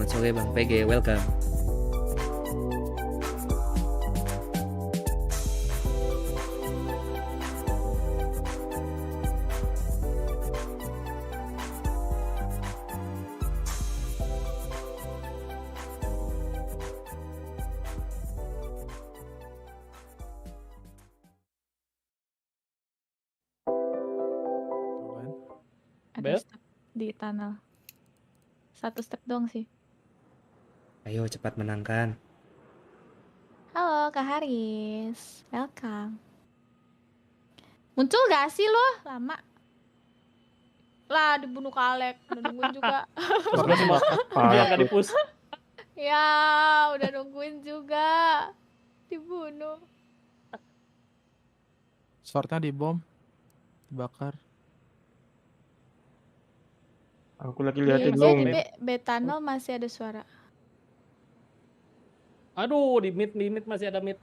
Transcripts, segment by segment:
Selamat sore Bang PG, welcome. Ada step di tunnel. 1 step doang sih. Ayo cepat menangkan. Halo Kak Haris, welcome. Muncul gak sih lo? Lama. Lah dibunuh Kalek, udah nungguin juga. Biar gak dipus. Ya, udah nungguin juga. Dibunuh. Swordnya dibom, dibakar. Aku lagi Di liatin B, lo. di B tunnel masih ada suara. Aduh, di mid masih ada mid.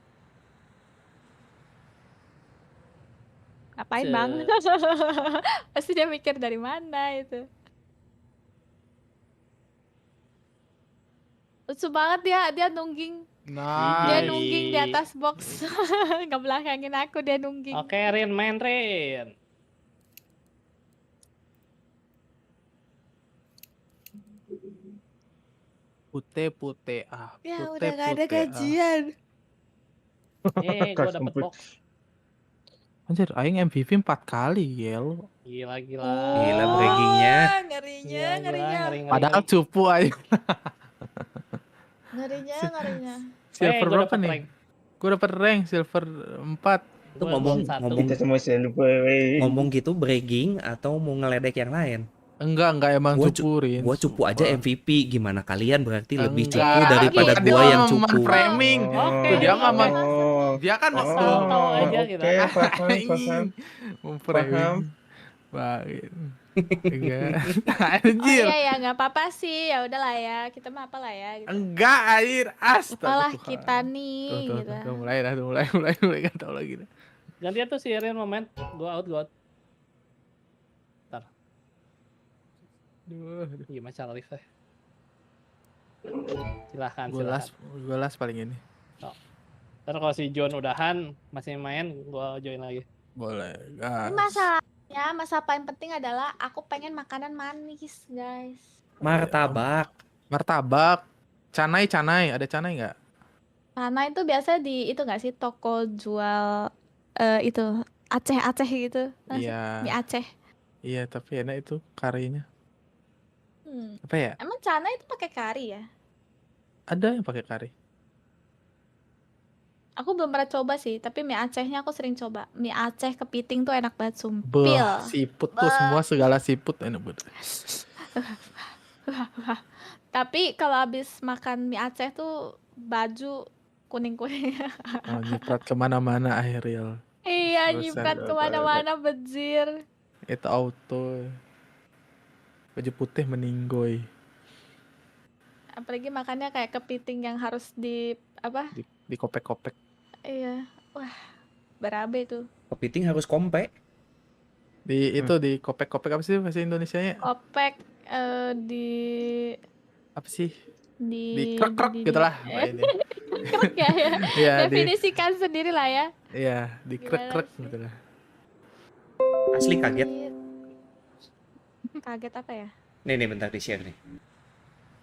Ngapain Cek. bang? Pasti dia mikir dari mana itu. Lucu banget dia nungging. Dia Nice. nungging di atas box. Nggak belakangin aku, dia nungging. Oke, Rin, main Rin. Pute Ya pute udah gak ada pute, gajian. Gua dapet box. Anjir, aing MVP 4 kali, Yel. Gila. Gila breakingnya. Ngerinya, Gila, ngerinya. ngeri. Padahal cupu aing. Ngerinya. Silver gua berapa dapet nih? rank. Gue dapet rank silver 4. Itu Gua ngomong satu. Kita semua lupa. ngomong gitu breaking atau mau ngeledek yang lain? Enggak emang Gua cupurin. Gua cupu aja MVP, gimana kalian berarti lebih Enggak. cupu daripada Kan gua dia yang mah cupu. framing. Oke, Tuh dia mah oke. dia kan Tahu aja kita. Oke, paham. Memframing. Baik. Enggak. Oh Anjir. iya ya, nggak apa-apa sih. Ya udahlah ya, kita mah apalah ya. Gitu. Enggak, air. Astaga. Apalah Tuhan. kita nih. Tuh, Gitu. mulai enggak tahu lagi dah. Gantian tuh si Rin momen. Gua out. Bentar. Duh. Gimana cara live teh? Silahkan. Gue las paling ini. Ntar kalau si John udahan masih main, gua join lagi. Boleh, Ini guys. masalah paling penting adalah aku pengen makanan manis, guys. Martabak. Martabak. Canai, ada canai nggak? Karena itu biasa di itu nggak sih toko jual itu Aceh gitu. Iya. Mie Aceh. Iya, tapi enak itu karinya. Apa ya? Emang Cana itu pakai kari ya? Ada yang pakai kari. Aku belum pernah coba sih, tapi mie Acehnya aku sering coba. Mie Aceh kepiting tuh enak banget, sumpil. Bah, siput tuh semua segala siput enak banget. Tapi kalau habis makan mie Aceh tuh baju kuning-kuning. Oh, nyiprat kemana-mana akhirnya. Iya, Bosan. nyiprat kemana-mana bejir. Itu auto. Baju putih meninggoy. Apalagi makannya kayak kepiting yang harus di apa? Di kopek-kopek. Iya, wah, berabe tuh. Kepiting harus kompe. Di itu di kopek-kopek apa sih bahasa Indonesianya? Kopek di Apa sih? di krek gitu lah. Ini. krek ya, ya. Iya, Definisikan sendiri lah ya. Iya, di krek Gimana sih? gitu lah. Asli kaget. Kaget apa ya? Nih bentar di share nih.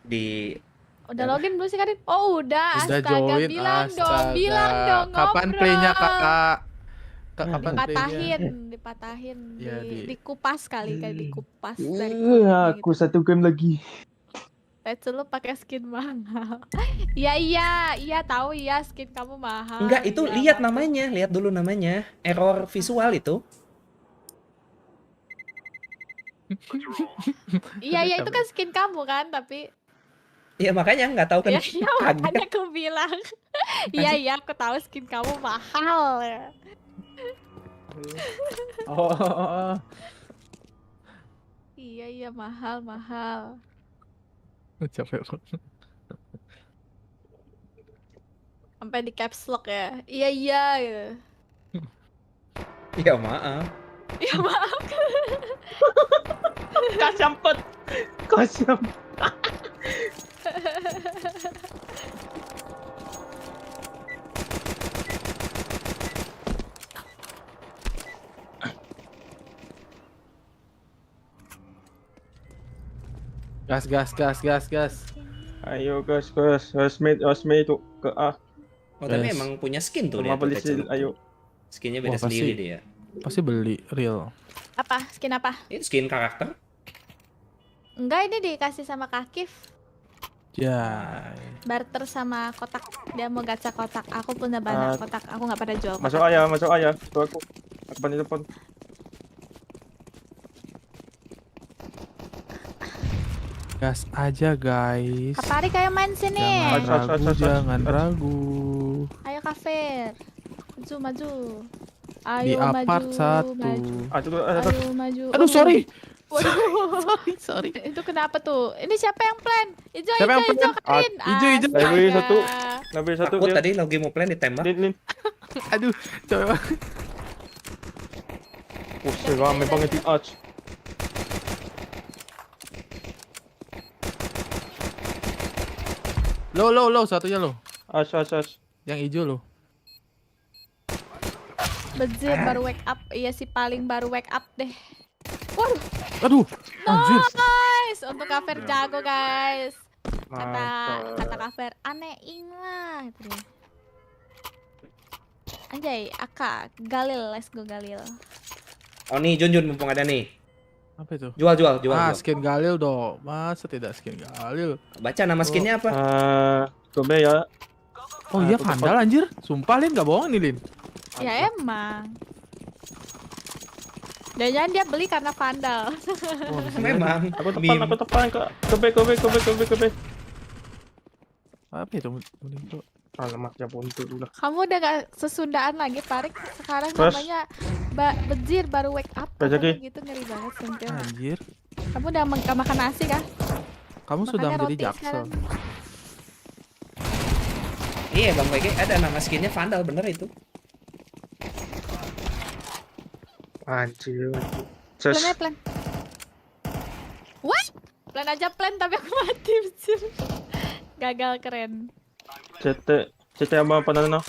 Di Udah login belum sih Karin? Oh udah, Udah astaga, join, bilang astaga. dong Kapan ngobrol. playnya kakak? Kapan playnya? Dipatahin, Ya, dikupas kali dikupas dari Aku satu game lagi. Let's lu pakai skin mahal. Iya tahu ya skin kamu mahal. enggak itu Iya, lihat bagus. namanya, lihat dulu namanya. Error visual itu. Iya itu kan skin kamu kan, tapi Ya makanya nggak tahu kan. iya makanya aku bilang. Iya aku tahu skin kamu mahal ya. Oh. Iya mahal. Capek banget. Sampai di caps lock ya. Iya gitu. Ya maaf. Ya maaf. Kasampet. Kasiam. Gas. Ayo gas. Housemate itu ke A. Oh, tapi Yes. emang punya skin tuh Rumah dia tuh, beli Kecelup. ayo. Skinnya beda Wah, pasti. sendiri dia. Pasti beli real. Apa? Skin apa? Itu skin karakter. Enggak, ini dikasih sama Kakif. Ya. Barter sama kotak. Dia mau gacha kotak. Aku punya banyak kotak. Aku nggak pada jual Masuk kotak. ayah. Tuh aku. Aku telepon. Gas aja guys. Kapari kayak main sini. Jangan ragu. Ayo Kafir. Maju. Di Ayo apart maju. satu. Ayo maju. Aduh, sorry. Waduh. Sorry. Itu kenapa tuh? Ini siapa yang plan? Hijau, Siapa yang hijau, plan? Karin. Hijau. Library satu. Astaga. Library satu Takut dia. tadi lagi mau plan ditembak. Lin. Aduh, coba. Rame banget di arch. Low, satunya low. Arch. Yang hijau loh. Bejir baru wake up. Iya sih paling baru wake up deh. Waduh, Aduh, anjir. guys. Untuk Kafir jago, guys. Kata Mantap. Kafir aneing lah gitu deh. Anjay, Aka, Galil, let's go Galil. Oh nih, Jun mumpung ada nih. Apa itu? Jual. Skin Galil dong. Masa tidak skin Galil? Baca nama skinnya apa? Coba ya. Oh iya, Vandal anjir. Sumpah Lin, gak bohong nih Lin. Ya emang. Jangan dia beli karena vandal. Memang. Aku meme. tepan ke Kobe. Apa itu? Itu. Alamak, ya buntu dulu. Kamu udah gak sesundaan lagi, Parik. Sekarang Terus? namanya Bejir baru wake up. Terus lagi? Gitu ngeri banget sentil. Anjir. Kamu udah gak makan nasi kah? Kamu sudah Makannya menjadi roti jaksel. sekarang. Iya, Bang PG ada nama skinnya Vandal, bener itu. Anjir. Plan aja plan. What? Plan aja plan tapi aku mati. Bejir. Gagal keren. CT apa nana?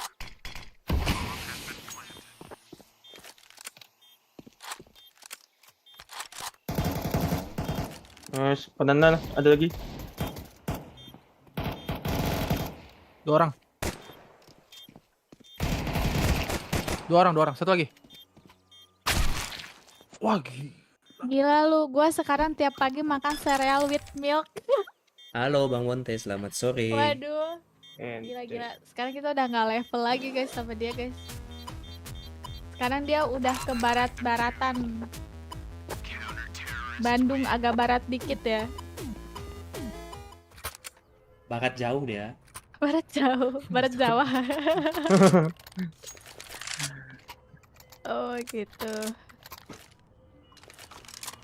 Banana ada lagi. Dua orang. Satu lagi. Wah, Gila lu, gua sekarang tiap pagi makan sereal with milk. Halo Bang Wonte, selamat sore. Waduh, gila. Sekarang kita udah nggak level lagi guys sama dia guys. Sekarang dia udah ke barat-baratan. Bandung agak barat dikit ya. Barat jauh dia. Barat jauh, barat Jawa. Oh gitu.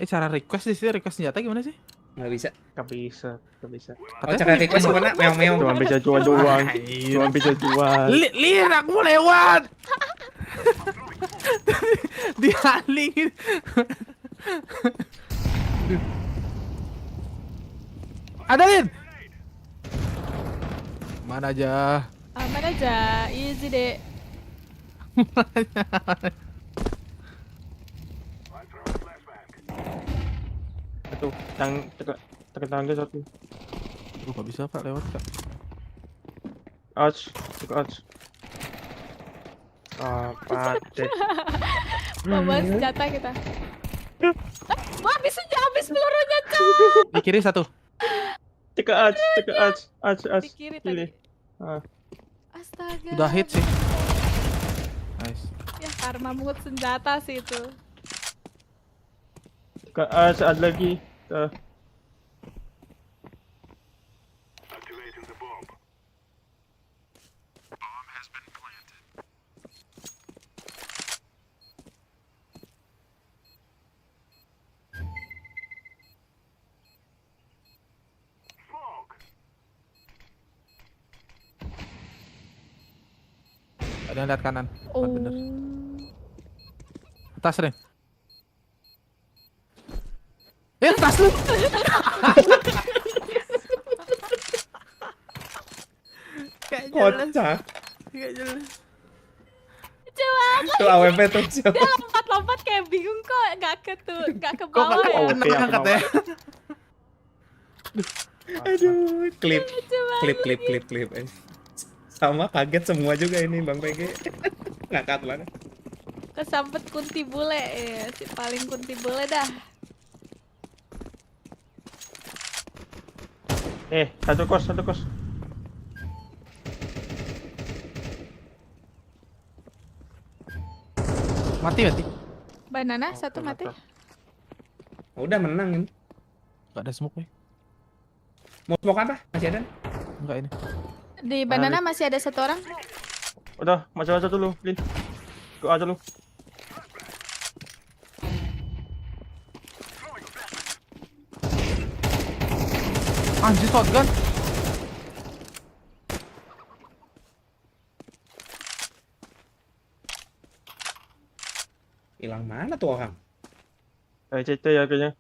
cara request di sini, request senjata gimana sih? Nggak bisa. Gak bisa. Oh, cara request gimana? Meong. Cuma bisa jual doang. Cuma bisa jual. Lir, aku mau lewat. Dihalingin. Ada Lin. Mana aja? Aman aja, easy deh. Itu yang tekan tangga satu. Aduh, gak bisa Pak lewat Kak. Arch, tekan arch. Apa deh? Bawa senjata kita. Wah, habis pelurunya, Cok. Di kiri satu. Tekan arch. Di kiri Pilih. tadi. Astaga. Udah hit sih. Nice. Ya, karma mungut senjata sih itu. Tekan arch ada lagi. Ada yang lihat kanan. Oh. Bener. Atas Ren. Atas lu. Gak jelas. Kocak. Gak jelas. Coba Tuh AWP tuh siapa? dia lompat-lompat kayak bingung kok nggak ke Kok bawah gak ya. kena angkat ya? Aduh, klip. Sama kaget semua juga ini Bang PG. Ngakak banget. Kesambet kunti bule ya, si paling kunti bule dah. Satu kos. Mati. Banana satu mati. Udah menang ini. Gak ada smoke nih. Mau smoke apa? Masih ada? Enggak ini. Di banana masih ada satu orang. Udah, macam-macam dulu, Lin. Doa aja lu. Anjir shotgun. Hilang mana tuh orang? CT ya kayaknya.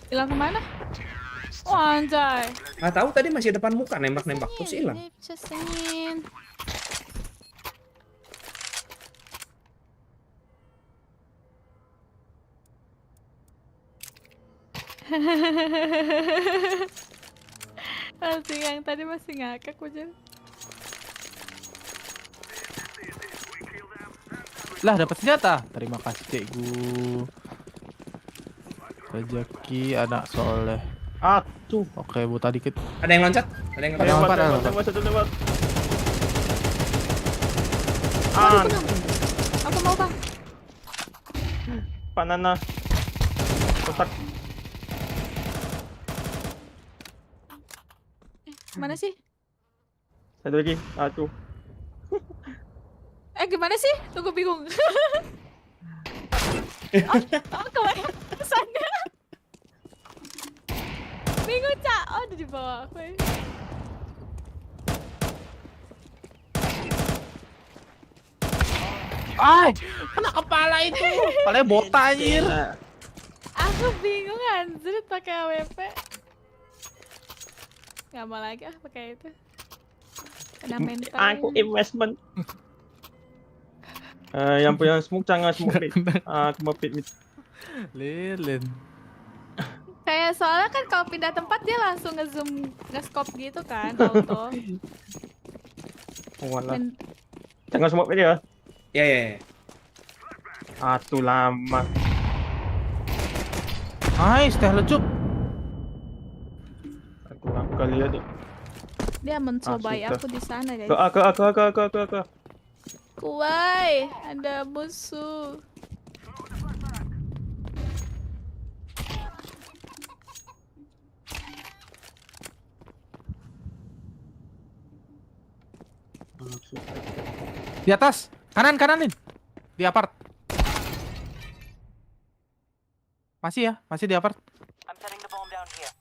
Hilang kemana? Oh, anjay. Nggak tahu tadi masih depan muka nembak-nembak terus hilang. Cesengin. Masih yang tadi masih ngakak aja. Lah dapat senjata. Terima kasih cikgu. Rezeki anak soleh. Tuh. Oke, buta dikit. Ada yang loncat? Ada yang Ada yang lompat, ada yang lewat. Aku mau bang. Banana. Kotak. Mana sih? Satu lagi. Tuh. Gimana sih? Tunggu bingung. Kemana pesannya? Bingung Cak. Oh, ada di bawah aku. Kena kepala itu. Kepalanya botak anjir. Aku bingung anjir pakai AWP. Gak mau lagi pakai itu. Kena mental. Aku investment. Yang punya smoke jangan smoke mid. Aku mau pit mid. Lilin. Kayak soalnya kan kalau pindah tempat dia langsung nge-zoom, nge-scope gitu kan, auto. Walah. Men- Jangan smoke mid ya. Ya. Tuh lama. Nice, teh lecup. Aku lama kali ya nih. Dia mencobai sudah. aku di sana guys. Ke. Kuai, ada musuh. Di atas. Kanan, Lin. Di apart. Masih di apart. I'm setting the bomb down here.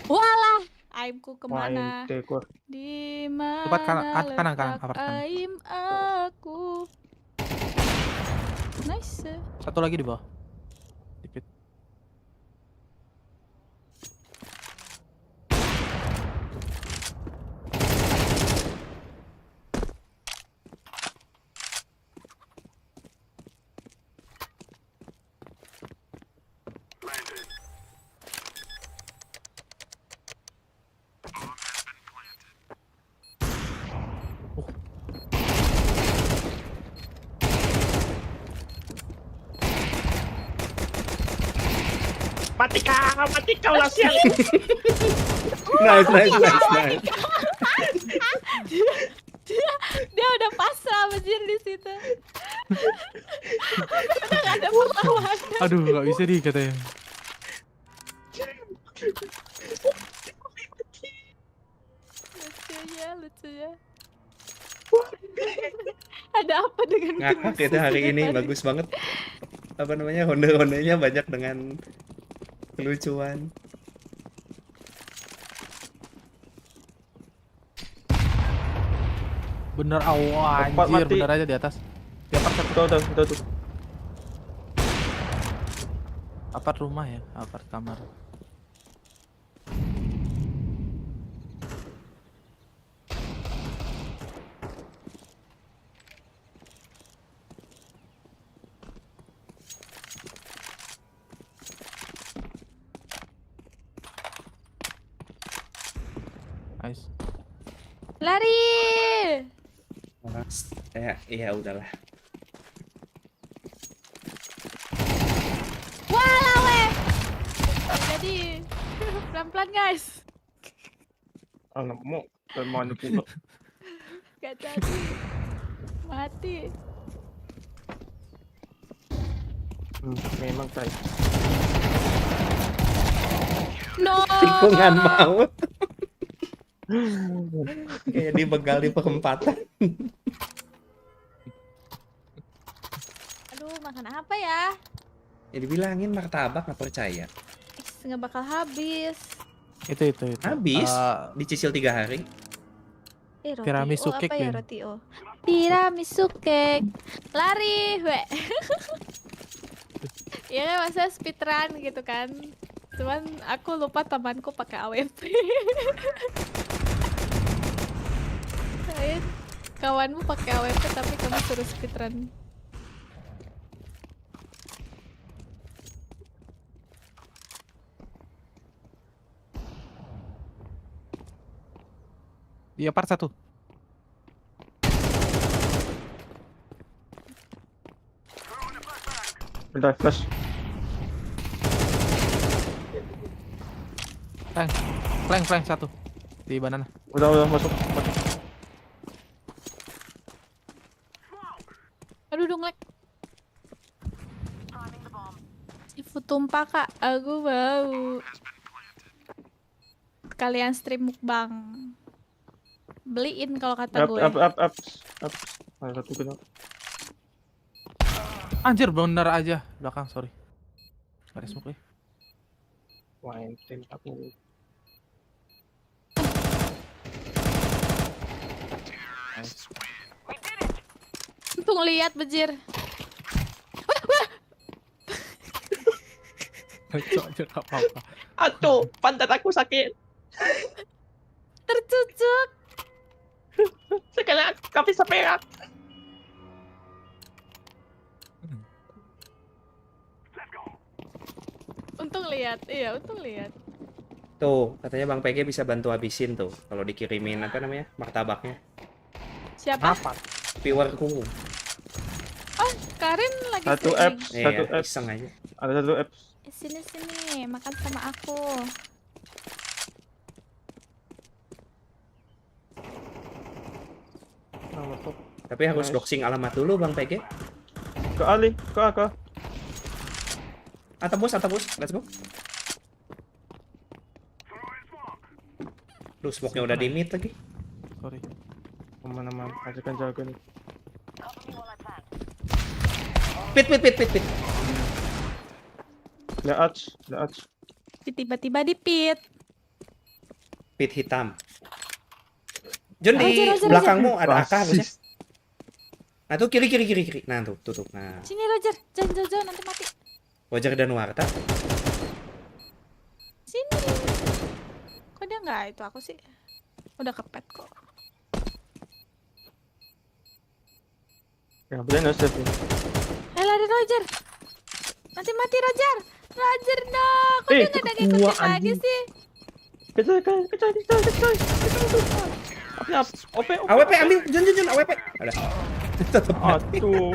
Walah, aimku kemana? Tekor. Di mana Tepat kanan, letak apart kanan. aim aku? Nice. Satu lagi di bawah. Dikit. Mati kau lah sial. Nice. Dia udah pasrah anjir di situ. Udah gak ada perlawanan. Aduh, nggak bisa di katanya. Lucu ya. Ada apa dengan Ngakak itu hari ini bagus banget. Apa namanya? Ronde-rondenya banyak dengan kelucuan. Bener, Tempat anjir, mati. bener aja di atas. Di apart satu. Udah tuh. Apart rumah ya, apart kamar. Lari. Iya udahlah. Wah, lawe. Jadi pelan-pelan guys. Alamu, mana pula. Gak jadi. Mati. Memang guys. No. Tikungan maut. Kayak dibegal di perempatan. Aduh, makan apa ya? Ya dibilangin martabak nggak percaya. Nggak bakal habis. Itu. Habis dicicil 3 hari. Roti Tiramisu O cake, apa ya Ben. roti O? Tiramisu cake. Lari, we. Ya kan masa speedrun gitu kan. Cuman aku lupa temanku pakai AWP. Kawanmu pakai AWP tapi kamu suruh speedrun. Iya part 1. Bentar, flash. Flank 1 di banana. Udah masuk. Aduh dong lag. Seafood tumpah kak, aku mau. Kalian stream mukbang. Beliin kalau kata gue. Up. Ada satu kena. Anjir bener aja belakang, sorry. Gak ada smoke ya. Main tim aku. Nice. Untung lihat bejir. Cocok aja gak apa-apa. Aduh, pantat aku sakit. Tercucuk. Sekarang kami seperak. Untung lihat, iya untung lihat. Tuh, katanya Bang PG bisa bantu habisin tuh kalau dikirimin apa namanya? Martabaknya. Siapa? Apa? Viewerku. Oh, Karin lagi Satu streaming. apps, Iya, satu apps. iseng aja. Ada satu apps. Sini, makan sama aku. Nah, masuk. Tapi harus Nice. doxing alamat dulu Bang PG. Ke Ali, ke AK. Atebus, let's go. Duh, smoke-nya udah di mid lagi. Sorry. Aman, ajakan jaga nih. Pit. Lihat. Tiba-tiba di pit. Pit hitam. John di Roger. belakangmu ada AK harusnya. Rasis. Nah tuh kiri. Nah tuh. Nah, Sini Roger, jangan nanti mati. Wajar dan Warta. Sini. Kok dia nggak itu aku sih? Udah kepet kok. Ya, boleh nggak save ini? Lari Roger. Nanti mati Roger. Roger no. Kok dia nggak ada ngikutin gua, lagi anjing. sih? Kejar. Apa? OP. AWP ambil, John AWP. Ada. Tetep mati. Aduh.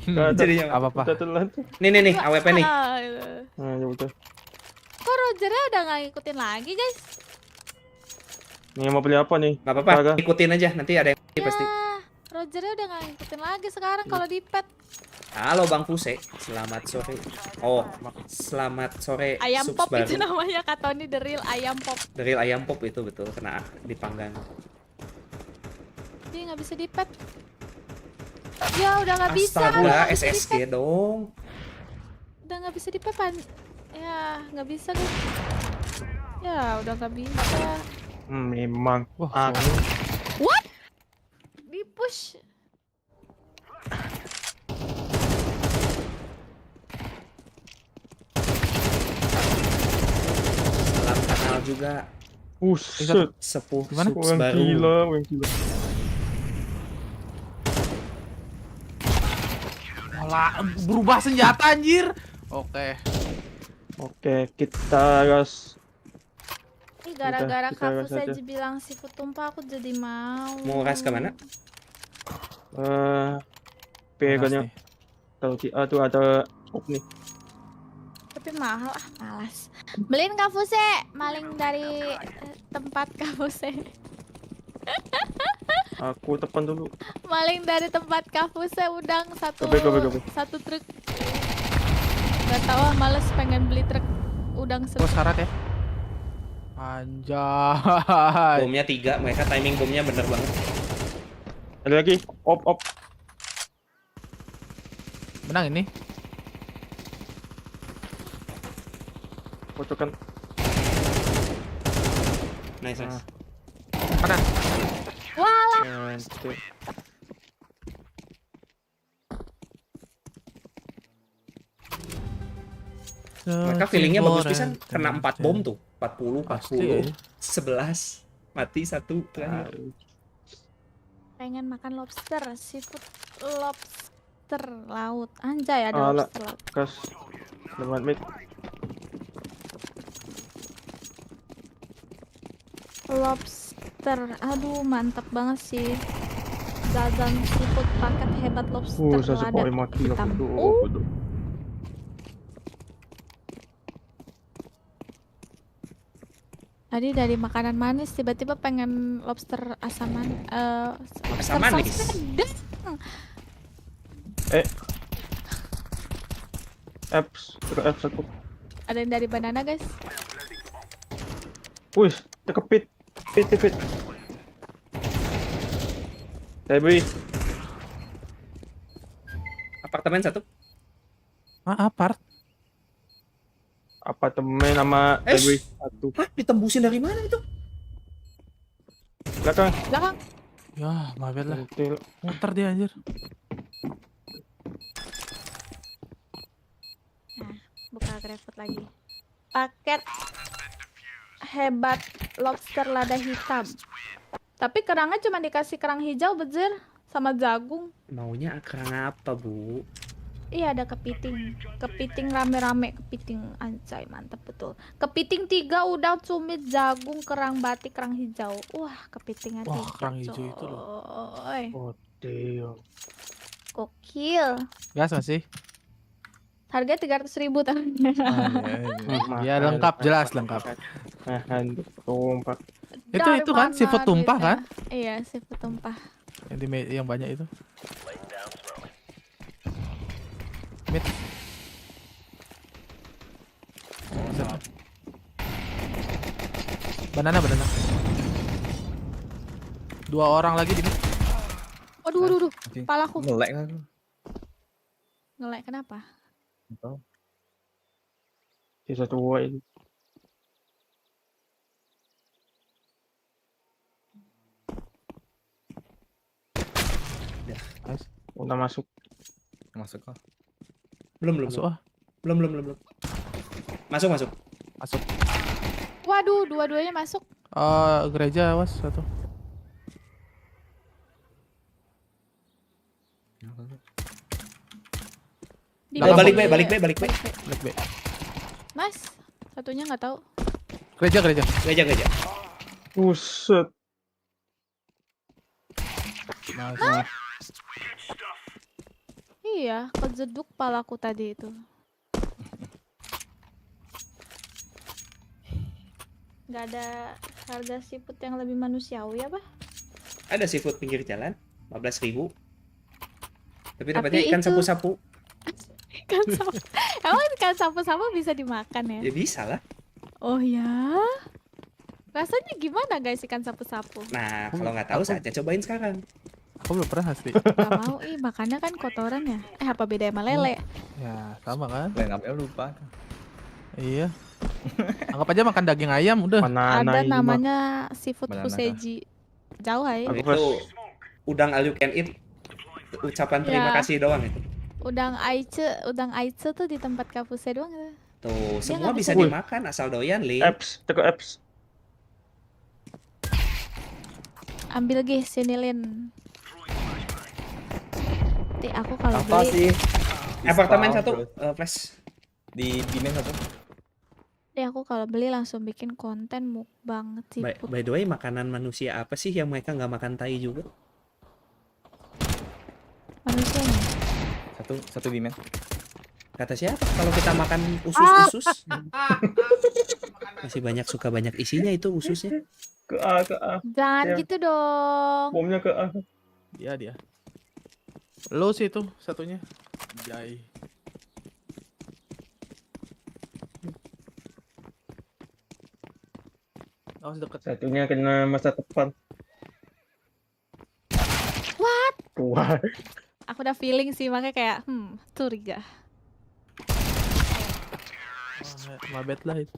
Jadinya Apa-apa. Udah telan tuh. nih AWP nih. Ah, Nah, ya udah. kok Rogernya udah nggak ngikutin lagi guys? Nih mau beli apa nih? Gak apa-apa, ikutin aja nanti ada yang pasti. Ya, Rogernya udah nggak ngikutin lagi sekarang kalau di pet. Halo Bang Fuse, selamat sore. Oh, selamat sore. Ayam subs pop baru. itu namanya Kak Tony, the real ayam pop. Dari ayam pop itu betul kena dipanggang. Dia nggak bisa di pet. Ya udah nggak bisa. Astaga, Udah nggak bisa di SSG pet. dong. Udah nggak bisa di pet pan. Ya nggak bisa guys. Ya udah nggak bisa. Memang. Wah, What? Di push. Salam kenal juga. Set. Sepuh Gimana? subs Yang baru. gila. Alah, berubah senjata anjir. Oke. Oke, kita gas. gara-gara kita kamu gas saya aja. bilang seafood tumpah aku jadi mau. Mau ras ke mana? Pegannya nih. tahu tuh ada nih. Tapi mahal malas. Beliin kafuse, maling dari tempat kafuse. Aku tepan dulu. Maling dari tempat kafuse udang satu Gobe. satu truk. Gak tahu males pengen beli truk udang Gua satu. syarat ya. Anjay. Bomnya 3, mereka timing bomnya bener banget. Ada lagi. Op. Menang ini. Kocokan. Nice. Kanan. Walah, Mantap. Mereka feelingnya bagus pisan, kena 4 bom tuh. 40, Pasti 40, ya. 11. Mati 1 terakhir. pengen makan lobster, seafood lobster laut. Anjay ada Alah. lobster laut. Gas. Lewat mid. Lobster, aduh mantap banget sih. Jajan seafood paket hebat lobster Saya lada sepoy mati hitam. aku. Tadi dari makanan manis tiba-tiba pengen lobster asaman. Asam manis? pedas. Apps aku. Ada yang dari banana guys. Wih, tekepit. Fit. Tapi Apartemen 1. Apart. apartemen sama Dayz satu. Hah, ditembusin dari mana itu? Belakang. Belakang. Ya, maafin lah. Mantil. Muter dia anjir. Buka GrabFood lagi. Paket hebat lobster lada hitam. Tapi kerangnya cuma dikasih kerang hijau bejir sama jagung. Maunya kerang apa, Bu? Iya ada kepiting. Kepiting rame-rame kepiting. Anjay mantap betul. Kepiting 3 udang cumit jagung kerang batik kerang hijau. Wah kepitingnya Wah, 3. kerang hijau itu loh. Oh, damn. Gokil. Gas masih. Harga 300.000 tahunnya. Ya lengkap, jelas lengkap. Handuk tumpah. Itu kan seafood tumpah kan? Iya seafood tumpah. Yang banyak itu. Mid. Banana. 2 orang lagi di mid. Waduh. Kepalaku. Ngelek kan? Ngelek kenapa? Tahu. Sisa 2 ini. Nice. Udah masuk. Masuk kok. Belum. Masuk ah. Belum. Masuk. Masuk. Waduh, dua-duanya masuk. Gereja awas satu. Di Oh, balik bawah. B. Black B. Nice. Satunya nggak tahu. Gereja. Gereja. Buset. Nice. Iya, kejeduk palaku tadi itu. Nggak ada harga seafood yang lebih manusiawi apa? Ada seafood pinggir jalan, 15.000. Tapi Tapi dapatnya ikan itu- sapu-sapu. Ikan sapu. Emang ikan sapu-sapu bisa dimakan ya? Ya bisa lah. Oh ya. Rasanya gimana guys ikan sapu-sapu? Nah, kalau nggak tahu saja cobain sekarang. Aku belum pernah asli. Gak mau, makannya kan kotoran ya. Apa beda sama lele? Ya, sama kan? Lain apa lupa. Iya. Anggap aja makan daging ayam udah. Banana Ada ini mah. namanya seafood Banana kuseji. Jauh hai. Aku Itu udang all you can eat. Ucapan terima Ya. kasih doang itu. Udang aice tuh di tempat kafuse doang gitu. Tuh, Dia semua nggak bisa bisa- dimakan asal doyan, Li. Apps, teko apps. Ambil gih sini Lin. Nanti aku kalau Apa beli sih? Apartemen Discount, 1, bro. flash. Di main satu. Deh aku kalau beli langsung bikin konten mukbang siput. By the way, makanan manusia apa sih yang mereka nggak makan tai juga? Manusianya. Satu bimen. Kata siapa? Kalau kita makan usus-usus, masih suka banyak isinya itu ususnya. Ke A, ke A. Jangan Ya. gitu dong. Bomnya ke A. Dia. Lo sih itu satunya. Jai. Awas deket. Satunya kena masa depan. What? Wah. Aku udah feeling sih makanya kayak curiga. Oh, mabet lah itu.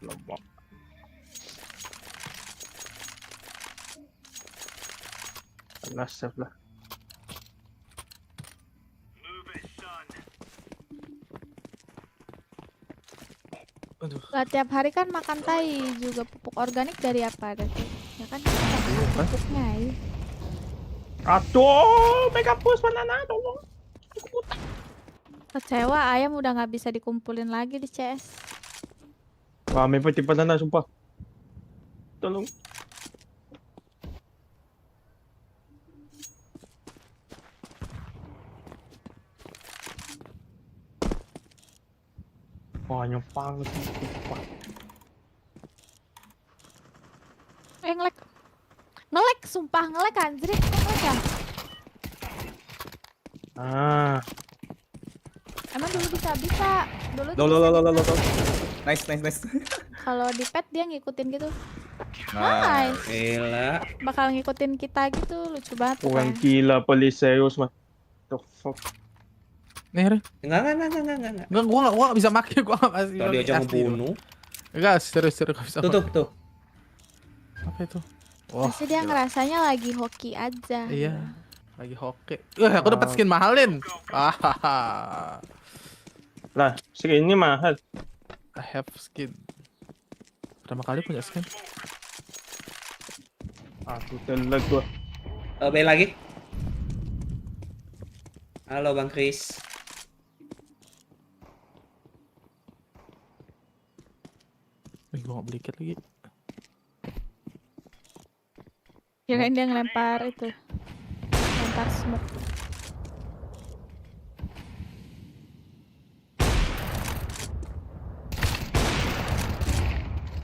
Lembab. Panas lah. Aduh. Lah tiap hari kan makan tai juga pupuk organik dari apa ada tuh? Ya kan kita makan pupuknya ya. Aduh, mega push banana tolong. Kecewa ayam udah nggak bisa dikumpulin lagi di CS. Wah, may pati banana sumpah. Tolong. Wah, nyempang sumpah. Ngelek. Ngelek sumpah ngelek anjir. Ngelek ya? Ah, Emang dulu bisa. Dulu tuh Lo. bisa. Nice. Kalau di pet dia ngikutin gitu. Nah, Nice. Gila. Bakal ngikutin kita gitu, lucu banget orang pokoknya. gila Poliseus mah. The fuck. Nih, Ren. Enggak. Enggak, gua nggak bisa make, gua nggak masih. Tadi aja asli, ngebunuh. Enggak, serius nggak bisa. Tuh. Apa itu? Wah, Pasti dia gila. ngerasanya lagi hoki aja. Iya, lagi hoki. Aku dapat skin mahalin. Lah, skin ini mahal. I have skin. Pertama kali punya skin. Aku telag gua. B lagi. Halo Bang Kris. Gua nggak beli kit lagi. Kirain dia ngelempar itu. Lempar smoke.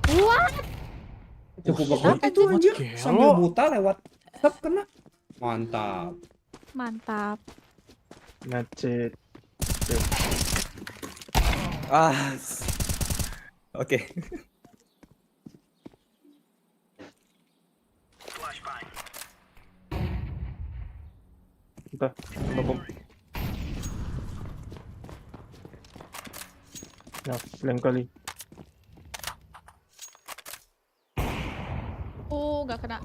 What? Cukup Oh, banget itu anjir. gelo. Sambil buta lewat. Tep kena. Mantap. Mantap. Ngacet. Oke. Entah, bom. Ya, flame kali. Gak kena.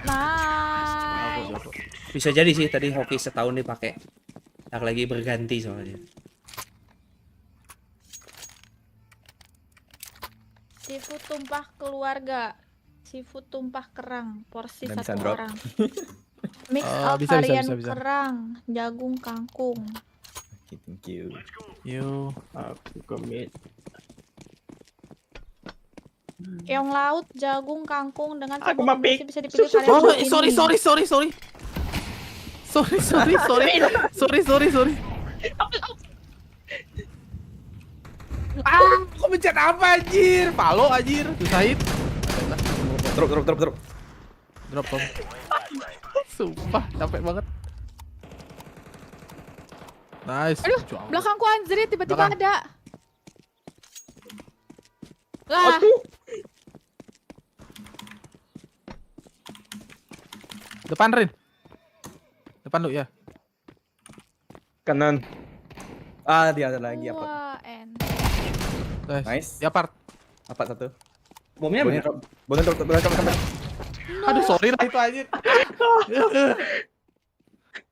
Nice. Bisa jadi sih tadi hoki setahun dipakai. Tak lagi berganti soalnya. Seafood tumpah keluarga. Seafood tumpah kerang. Porsi Nggak bisa satu drop. orang. Mix Oh, of bisa. varian kerang, jagung, kangkung. Oke, thank you. Yo. Aku commit. Keong laut, jagung, kangkung dengan Aku semua mapik. kombinasi bisa dipilih Sus, varian Oh, ini. sorry. Sorry. Aku mencet apa anjir? Palo anjir. Susahin. Drop. Drop Tom. Sumpah, capek banget. Nice. Aduh, Jual. belakangku anjir tiba-tiba Belakang. ada. Lah, Depan Rin. Depan lu ya. Kanan. Dia ada lagi apa? wah, Nice. Ya part. Apa satu? Bomnya Bonnya bener. drop. Bonnya drop. Belakang. Aduh, sorry lah itu anjir.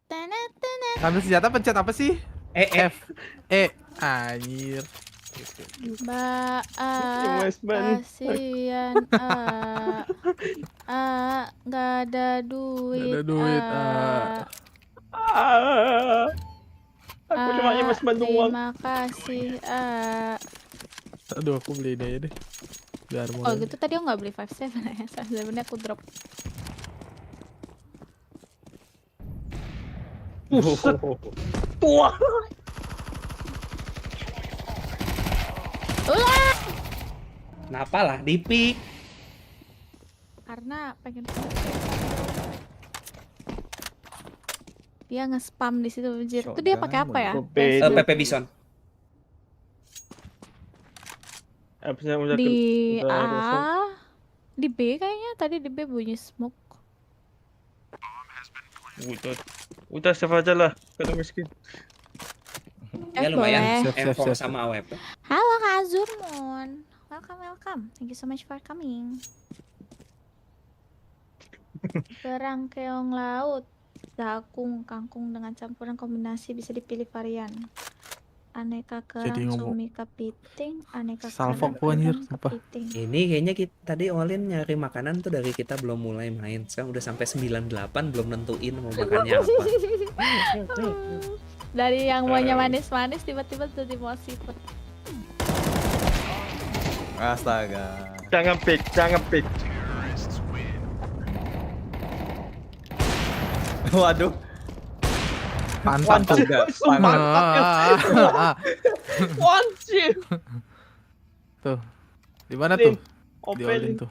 tenet. Ngambil senjata pencet apa sih? F. Anjir. Mbak Mas Man. kasihan nggak ada duit Nggak ada duit, Aku cuma Mas Man doang. terima kasih Aduh, aku beli ini aja deh. Biar oh mulai. gitu tadi aku nggak beli 57 ya 57 aku drop. Buset. Tua. Ulah! Kenapa lah di pick? Karena pengen dia nge-spam di situ anjir. Itu dia pakai apa ya? Shotgun. PP Bison. Abisnya udah Di udah kosong. A, di B kayaknya tadi di B bunyi smoke. Udah save aja lah, karena miskin. Ya lumayan. Boleh. Siap, M4 siap. sama AWP. Halo Kak Azurmon. Welcome. Thank you so much for coming. Kerang keong laut, jagung, kangkung dengan campuran kombinasi bisa dipilih varian. Aneka kerang, Jadi ngomong. cumi kepiting, aneka Salfok kerang anjir, udang sumpah. kepiting. Ini kayaknya kita tadi Olin nyari makanan tuh dari kita belum mulai main. Sekarang udah sampai 98 belum nentuin mau makannya apa. Dari yang maunya manis-manis tiba-tiba jadi mau seafood. Astaga. Jangan pick. Waduh. Pantang tuh. Enggak, pantat. Anjir. Tuh. Di mana tuh? Di Open. Olin tuh.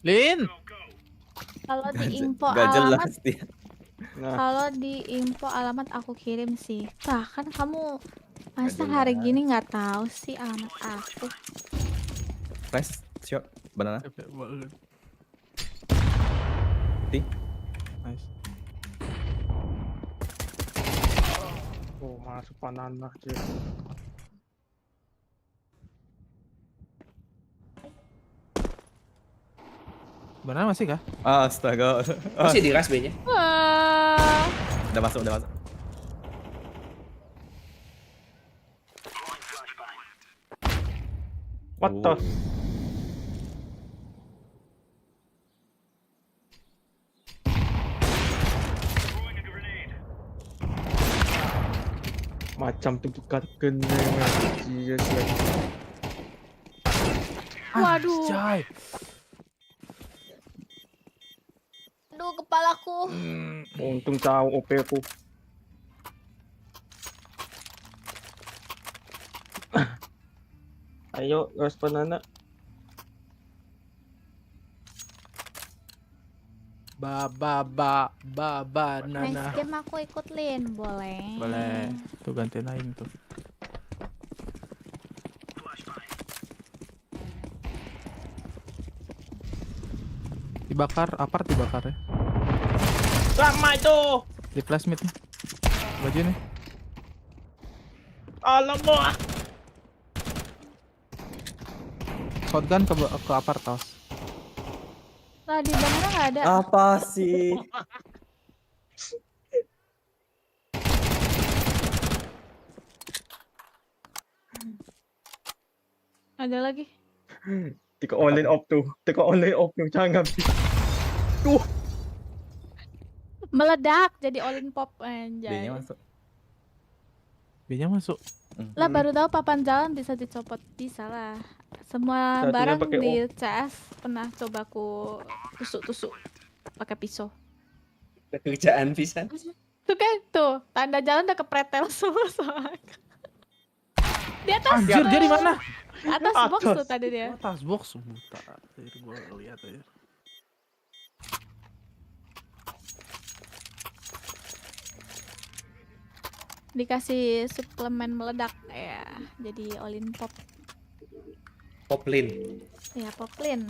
Lin. Kalau di info Gak alamat, jelas dia. Nah, kalau di info alamat aku kirim sih. Bahkan kamu masa Gak hari jelas. gini nggak tahu sih alamat aku. Flash, shot, banana. Ting. Nice. oh masuk banana aja. Benar masih kah? Astaga. Masih di ras B-nya. Wah, Udah masuk. What the? Macam tu bukan kena serius lagi. waduh, Jai. aduh kepalaku. Untung tahu OP aku. Ayo, gas banana. Next Nana. game aku ikut Lin, boleh? Boleh. Tuh ganti lain tuh. Dibakar, apart dibakar ya. Sama itu. Di flash mid nih. Baju nih. Alamak. Shotgun ke apart tos. Lah di banana nggak ada. Apa sih? Ada lagi. Tiko online off tuh. Jangan. Tuh. Meledak jadi Olin pop B-nya anjay. masuk. B-nya masuk. Lah baru tahu papan jalan bisa dicopot, bisa lah. Semua Satunya barang pakai di CS pernah coba aku tusuk-tusuk pakai pisau. Kerjaan pisan. Tuh kan tuh, tanda jalan udah kepretel semua soalnya. Di atas Anjir, dia di mana? atas box tuh tadi dia. Atas box buta. Tadi gua lihat aja. Dikasih suplemen meledak ya. Jadi Olin pop. Poplin. Ya poplin.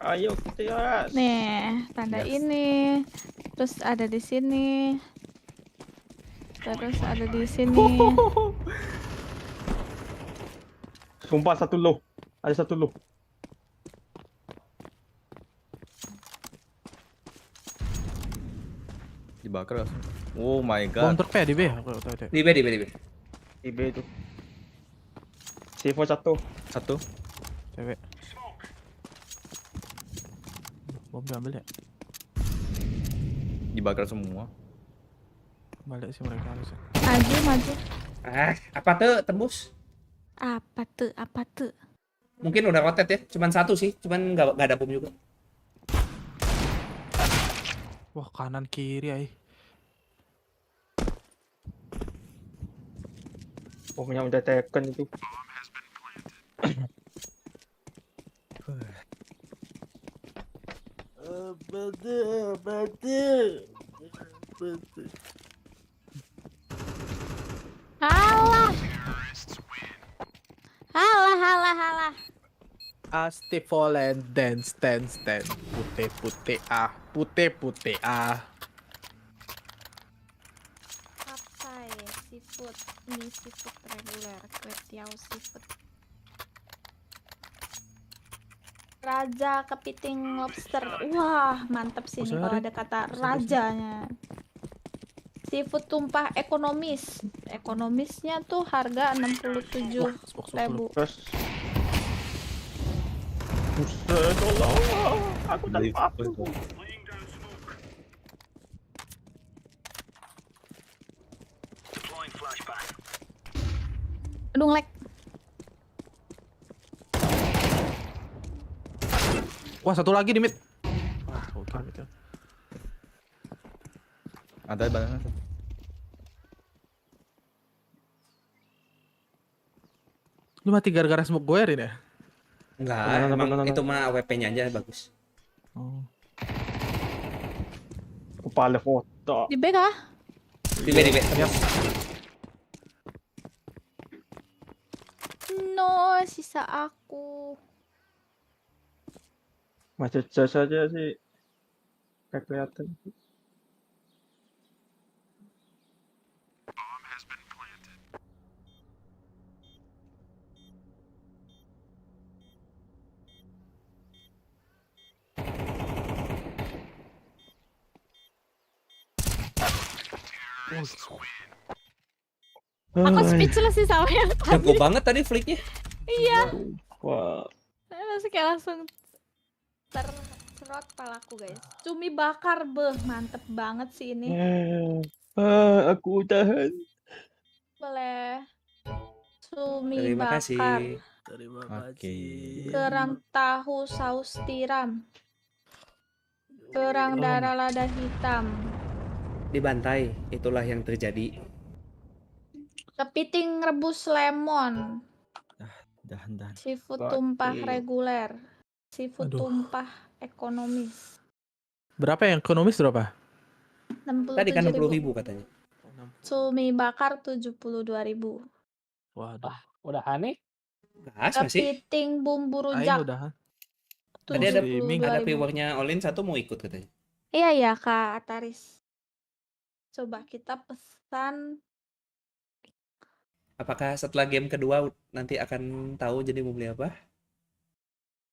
Ayo kita. Nih, tanda Yes. ini. Terus ada di sini. Terus ada di sini. Sumpah satu low. Ada satu low. Dibakar langsung. Oh my Bom god. truk ya di B ya? Aku tahu deh. Di B, di B, di B. Di B itu. C4 satu. Satu. Cewek. Bom diambil ya? Dibakar semua. Balik sih mereka harusnya. Maju. Ah, apa tuh tembus? Apa tuh? Mungkin udah rotate ya. Cuman satu sih, cuman nggak ada bom juga. Wah, kanan kiri ay. Bomnya udah taken itu. Halah. Astivolen dance. Putih ah. Apa ya? Seafood. Ini seafood reguler. Kwetiau seafood. Raja kepiting lobster. Wah, mantap sih ini kalau ada kata rajanya. Seafood tumpah ekonomis. Ekonomisnya tuh harga 67.000. Terus. Buset, tolong. Aku tak apa. Aduh, nge-lag. Wah, satu lagi di mid. Wah, oke mid ya. Ada banana. Lu mati gara-gara smoke gue ya? Enggak, Tenang, emang tenang. itu mah AWP-nya aja bagus. Oh. Kepala foto. Di B kah? Di B, di B. No, sisa aku. Masih jas aja sih. Kayak kelihatan. Aku speechless sih sama yang tadi. Jago banget tadi flicknya. Iya. Wah. Langsung terserot palaku guys. Cumi bakar mantep banget sih ini. Aku tahan. Boleh. Cumi Terima bakar. kasih. Terima Oke. Kerang tahu saus tiram. Kerang darah lada hitam. Dibantai, itulah yang terjadi. Kepiting rebus lemon. Dahan. Seafood Bati. tumpah reguler. Seafood Aduh. tumpah ekonomis. Berapa yang ekonomis berapa? Tadi kan 67.000. 60.000 katanya. Cumi bakar 72.000. Waduh. Udah nih? Gas masih. Kepiting bumbu Aing rujak udahan. Tadi ada streaming. ada 72.000. viewernya Olin satu mau ikut katanya. Iya Kak Ataris. Coba kita pesan. Apakah setelah game kedua nanti akan tahu jadi mau beli apa?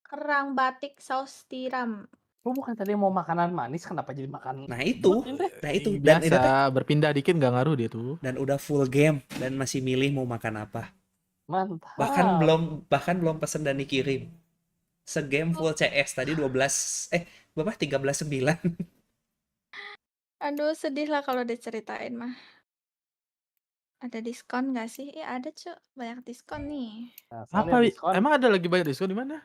Kerang batik saus tiram. Gua bukan tadi mau makanan manis, kenapa jadi makan? Nah itu. Ini teh. Nah itu. Dan Biasa itu teh. berpindah dikit nggak ngaruh dia tuh. Dan udah full game dan masih milih mau makan apa. Mantap. Bahkan belum pesen dan dikirim. Segame full CS tadi 12 berapa? 13.9. Aduh sedih lah kalau diceritain mah. Ada diskon nggak sih? Iya ada Cuk, banyak diskon nih Nah, Apa? soalnya diskon. Emang ada lagi banyak diskon di mana?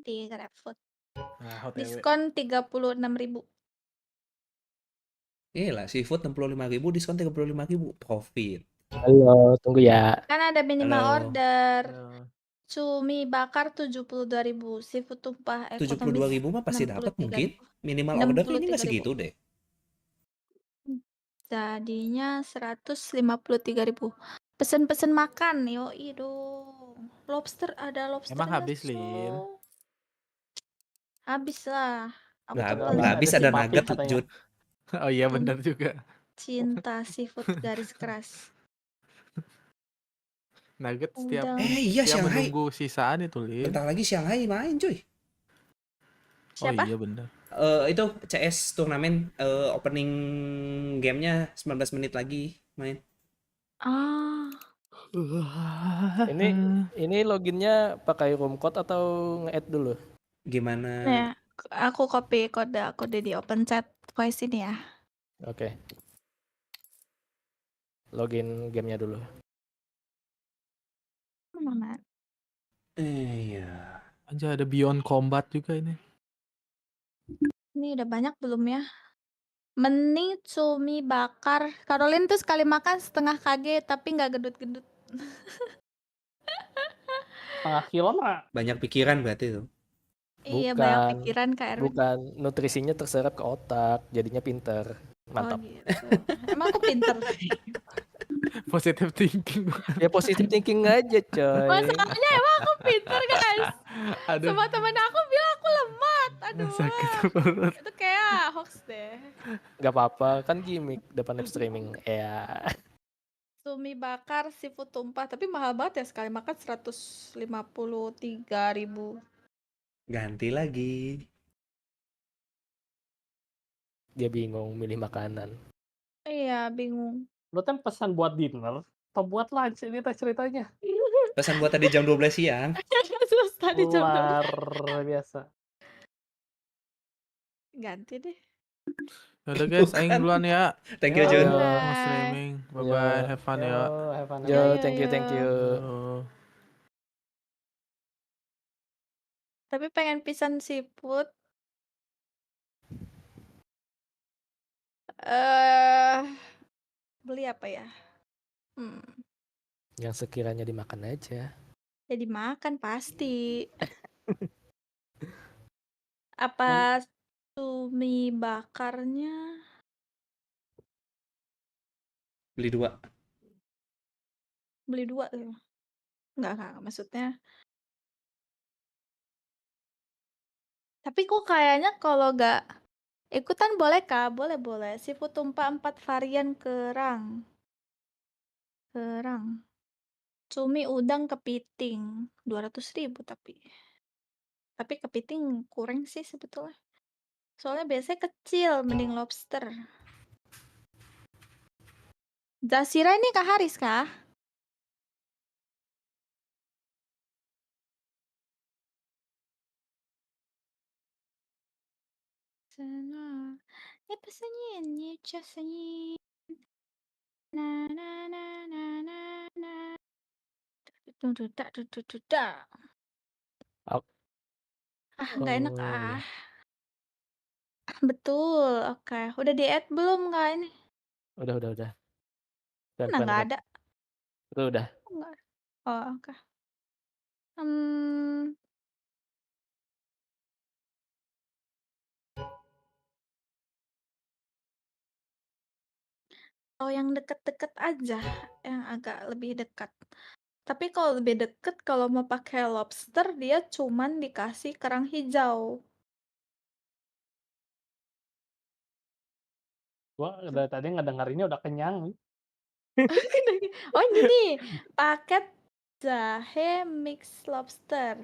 di GrabFood. Nah, OTW. Diskon 36.000. Gila, seafood 65.000, diskon 35.000, profit. Halo, tunggu ya. Kan ada minimal Halo. order. Aduh. Cumi bakar 72.000. Seafood tumpah ekonomis 72.000 mah pasti dapat 63.000. mungkin. Minimal order ini nggak 63.000. segitu deh. Jadinya 153.000. Pesen-pesen makan, yoi dong. Lobster ada lobster. Emang nggak, habis, Cuk? Lin? Habis lah. Aku Nggak tuh nggak habis ada simpati nugget, katanya. Jud. Oh iya benar juga. cinta seafood garis keras. Nugget setiap Udah. Iya setiap Shanghai. menunggu sisaan itu, Lin. Bentar lagi Shanghai main, cuy. Oh Siapa? iya benar. Itu CS turnamen opening gamenya 19 menit lagi main. Ah, Ini loginnya pakai room code atau nge-add dulu? Gimana? nih, aku copy kode di open chat voice ini ya. Oke. Login gamenya dulu. Mana? Iya. Aja ada Beyond Combat juga ini. Ini udah banyak belum ya? Mending cumi bakar. Caroline tuh sekali makan setengah kg tapi nggak gendut-gendut. Setengah kilo mah Banyak pikiran berarti tuh. Iya, banyak bukan. pikiran Kak Erwin. Bukan, nutrisinya terserap ke otak, jadinya pinter. Oh Mantap. gitu. Emang aku pinter. Positive thinking. Ya positive thinking aja, coy. Masalahnya emang aku pinter guys. Aduh, Semua temen aku bilang aku lemot. Aduh. sakit perut. Itu kayak hoax deh. Gak apa-apa, kan gimmick depan live streaming. Ya, Cumi bakar seafood tumpah, tapi mahal banget ya sekali makan 153.000. Ganti lagi. dia bingung milih makanan. Iya, bingung. Lu kan pesan buat dinner atau buat lunch ini teh ceritanya. Pesan buat tadi jam 12 siang. Terus tadi jam 12. Luar biasa. Ganti deh. Udah guys, aing Bukan. duluan ya. Thank you, Yo, Jun. yo. Mau streaming. Bye bye, have fun ya. Have fun. Yo, yo, Thank you, yo. thank you. Yo. Tapi pengen pisan seafood. Beli apa ya? Yang sekiranya dimakan aja. Ya dimakan pasti. Apa cumi bakarnya? Beli 2. Beli 2 tuh. Enggak, maksudnya. Tapi kok kayaknya kalau nggak ikutan boleh kah? Boleh. Seafood tumpah 4 varian kerang. Cumi udang kepiting 200.000 tapi kepiting kurang sih sebetulnya. Soalnya biasanya kecil, mending lobster. Zasira ini Kak Haris kah? Ya pesannya casanya. Na. Dudak. Nggak enak iya. Betul, oke. Udah di-add belum Kak ini? Udah. Mana nggak ada? Itu udah. Nggak. Oh, oke. Oh, yang deket-deket aja, yang agak lebih dekat. Tapi kalau lebih deket, kalau mau pakai lobster, dia cuman dikasih kerang hijau. Gua dari tadi ngedengerinnya udah kenyang. Oh, ini nih, paket jahe mix lobster.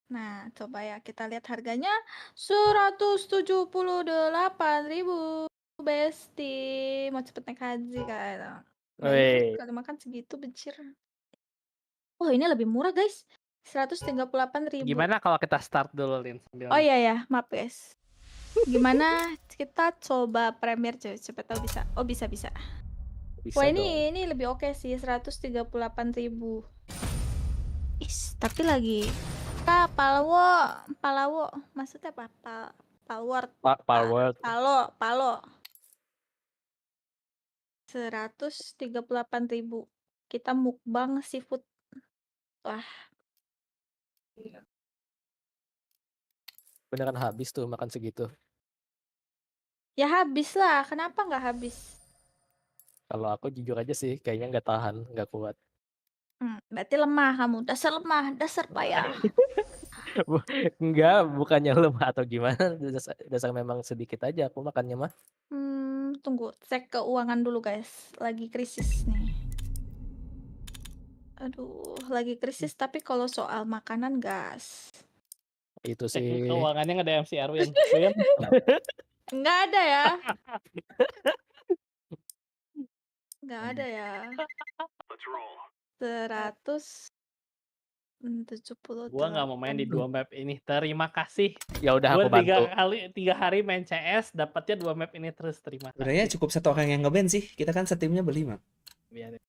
Nah, coba ya kita lihat harganya 178.000 Besti. Mau cepet naik haji kan? Woi. Kalau makan segitu becir. Oh, ini lebih murah guys. 138.000. Gimana kalau kita start dulu, Lin? Oh iya ya, maaf guys. Gimana kita coba Premier coy, siapa tahu bisa. Oh, bisa. Bisa Wah, dong. ini lebih oke sih, 138.000. Tapi lagi Palawo. Maksudnya apa? Palword. Palo. 138.000. Kita mukbang seafood. Wah, Beneran habis tuh makan segitu. ya habis lah. Kenapa nggak habis? Kalau aku jujur aja sih, kayaknya nggak tahan, nggak kuat. Berarti lemah kamu. Dasar payah. Enggak, bukannya lemah atau gimana. Dasar memang sedikit aja aku makannya mah. Tunggu, cek keuangan dulu guys. Lagi krisis nih. Aduh, lagi krisis tapi kalau soal makanan gas. Itu sih. Keuangannya nggak ada MC Erwin. Win. Nggak ada ya. Nggak ada ya. 170 Gua nggak mau main di 2 map ini. Terima kasih. Ya udah Gua aku bantu. 3 hari main CS, dapatnya 2 map ini terus. Terima Sebenarnya kasih. cukup 1 orang yang nge-ban sih. Kita kan setimnya berlima. Biarin.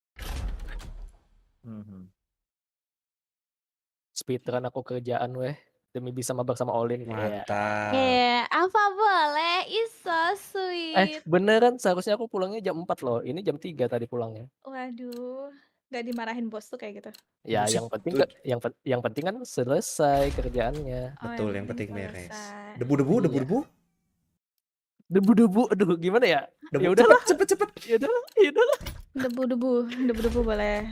Speedrun aku kerjaan weh. Demi bisa mabar sama Olin. Mantap. Apa boleh? It's so sweet. Beneran seharusnya aku pulangnya jam 4 loh. Ini jam 3 tadi pulangnya. Waduh, nggak dimarahin bos tuh kayak gitu. Ya Buset, yang penting tuh. yang penting kan selesai kerjaannya. Betul, yang penting beres. selesai. Debu-debu, Iya. debu-debu. Debu-debu, aduh gimana ya? Debu. Ya udahlah. Cepet. Ya udahlah. Debu-debu boleh.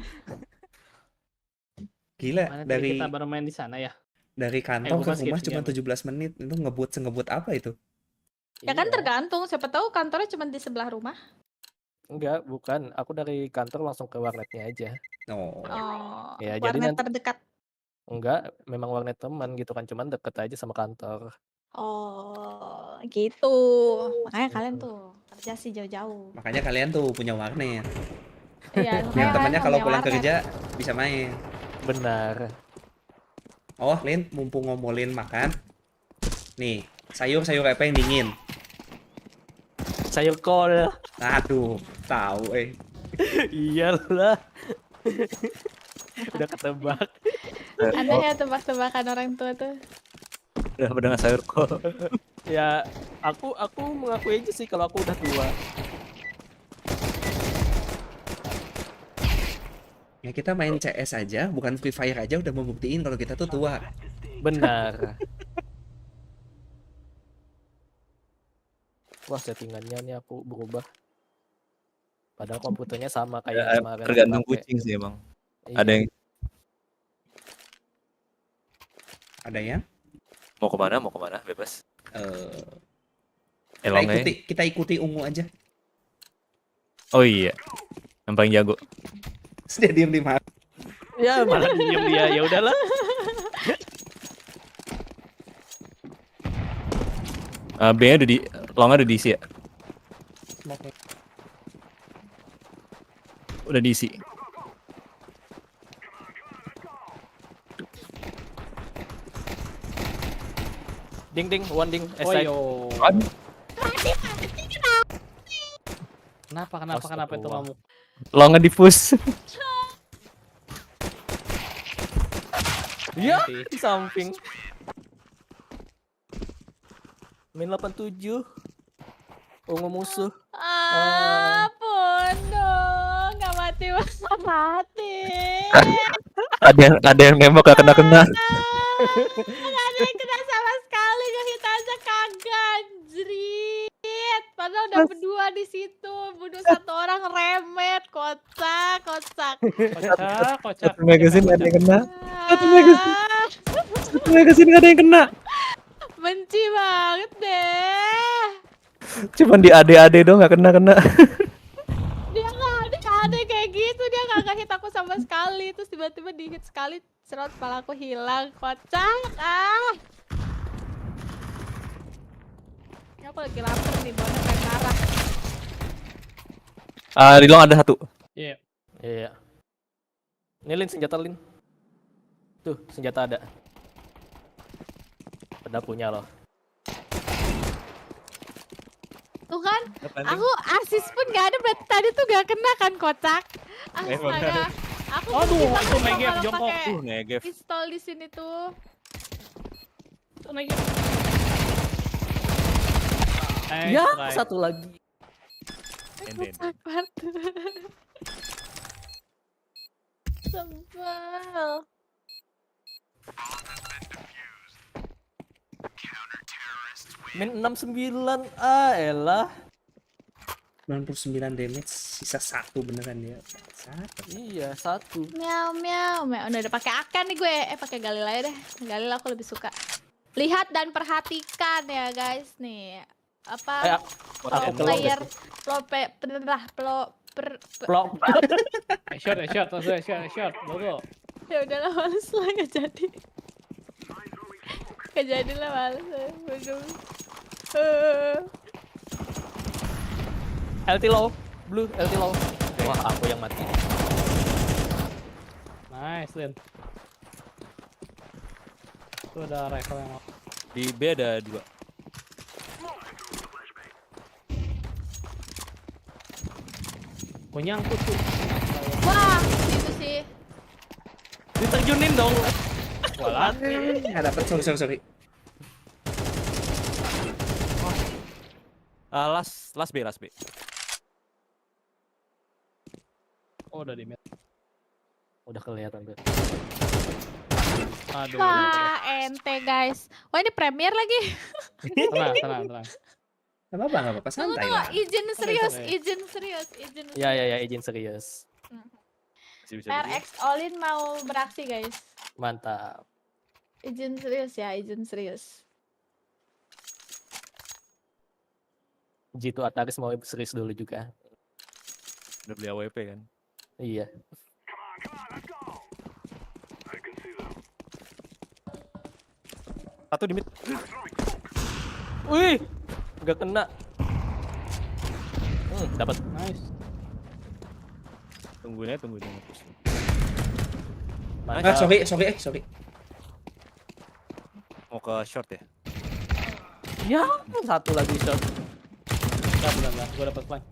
Gila, Mana tadi dari kita baru main di sana ya? kantor gua ke skip rumah sih cuma game. 17 menit. Itu ngebut apa itu? Ya kan Iya. tergantung, siapa tahu kantornya cuma di sebelah rumah. Enggak, bukan. Aku dari kantor langsung ke warnetnya aja. Oh. Oh, Ya, jadi warnet nanti- terdekat. Enggak, memang warnet teman gitu kan, cuman deket aja sama kantor. Oh, gitu. Makanya kalian tuh kerja sih jauh-jauh. Makanya kalian tuh punya warnet. Iya, Biar makanya temannya kalian kalau punya pulang warnet. kerja bisa main. Benar. Oh, Lin, mumpung ngomongin makan. Nih, sayur-sayur apa yang dingin? Sayur kol. Aduh, tahu Iyalah. Udah ketebak. Ada ya tebak-tebakan orang tua tuh. Udah dengan sayur kol. Ya, aku mengakui aja sih kalau aku udah tua. Ya kita main CS aja, bukan Free Fire aja udah membuktiin kalau kita tuh tua. Benar. Wah, settingannya nih aku berubah. Padahal komputernya sama kayak yang kemarin. aku Tergantung pakai. kucing sih emang. Iya. Ada yang Ada yang mau kemana bebas. kita Elong ikuti, kita ikuti ungu aja. Oh iya. Yang paling jago. Terus dia diem di mana? Ya, malah diem dia. Ya udahlah. B-nya udah di Long-nya udah diisi ya? Udah diisi. Ding ding, one ding. Oh Side. yo. Aduh. Kenapa itu Astagfirullah. ngamuk? Long-nya di push. Ya, Nanti. di samping. Min 87. Ungu musuh. Ampun dong, nggak mati. Ada yang nembak gak kena. Nggak ada yang kena sama sekali, ngehit aja kagak, anjrit. Padahal udah berdua di situ, bunuh satu orang remet, kocak. Kocak. Satu magazine gak ada yang kena. Satu Satu magazine gak ada yang kena. benci banget deh. Cuman di AD dong gak kena. Dia nggak ada kayak gitu, dia nggak hit aku sama sekali, terus tiba-tiba di hit sekali, serot kepala aku hilang, kocak. Ini aku lagi lapar nih, bawaannya pengen marah. Di Long ada satu. Iya. Iya. Ini Lin, senjata Lin. Tuh, senjata ada. Pada punya loh. Tuh kan, aku asis pun nggak ada, berarti tadi tuh gak kena kan, kocak. Astaga, aku Aduh, benci itu banget Negev kalau jongkok. pakai Negev. pistol di sini tuh. Itu lagi. Ya, satu lagi. Kocak banget. Sebel. Min 69. Elah. 99 damage, sisa 1 beneran dia. Satu. Iya, satu. Miau. Udah pakai Akan nih gue. Pakai Galil aja deh. Galil aku lebih suka. Lihat dan perhatikan ya guys nih. Apa Aku pro telur player, Plok. Short. Logo. Ya udahlah, males lah, nggak jadi. Kejadian males. Waduh. LT low, blue, LT low. Wah, aku yang mati. Nice, Lin. Itu ada rifle yang Di B ada 2. punya angkut tuh. Wah, itu sih. Diterjunin dong. Walah. Nggak dapet, sorry. Last B. Oh, udah di mid. Udah kelihatan tuh. Aduh. Wah, ente guys. Wah, ini premier lagi. Tenang. Nggak apa-apa, Tunggu, santai lah. izin serius, Oke. izin serius. Ya, izin serius. Bisa RX Olin mau beraksi guys. Mantap. Izin serius ya, izin serius. Jitu Ataris mau serius dulu juga. Udah beli AWP kan. Iya. Satu di mid. Wih, nggak kena. Dapat. Nice. Tungguin. Ah, sorry. Mau ke short ya? Ya, satu lagi shot. Bentar. Gua dapat flank.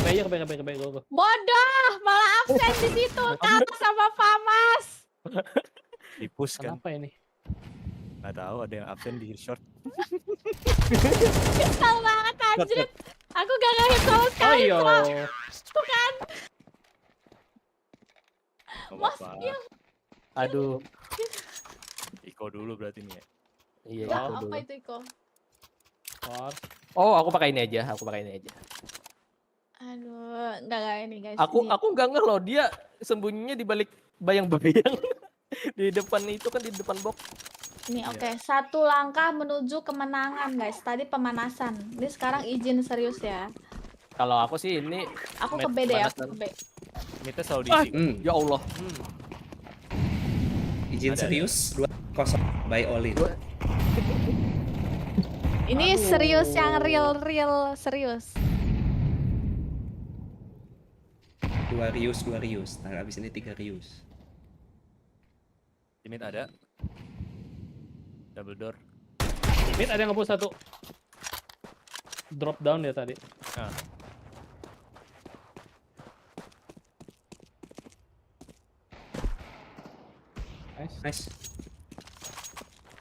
Ke B, go. Bodoh, malah absen di situ. Kalah sama Famas. Di push kan? Kenapa ini? Nggak tahu, ada yang absen di short. Kesel banget anjir. Aku gak ngehit sama Oh sekali. iya. Tuh kan. Nggak Mas, apa-apa. iya. Aduh. Iko dulu berarti nih ya. Iya, Ya, itu dulu. apa itu Iko? Oh, aku pakai ini aja. Aduh, enggak ini guys. Aku Ini- nggak ngeh loh, dia sembunyinya di balik bayang-bayang. Di depan itu kan, di depan box. Ini oke, satu langkah menuju kemenangan guys. Tadi pemanasan. Ini sekarang izin serius ya. Kalau aku sih ini Aku ke Met B deh, aku pemanasan. ke B. Midnya selalu diisi. ya Allah. Izin Ada. serius 2-0 by Olin. Ini Aduh. serius yang real serius. 2 Rius. Nah, abis ini 3 Rius. Di mid ada. Double door. Mid ada yang nge-push satu. Drop down dia tadi. Nah, Nice. Nice.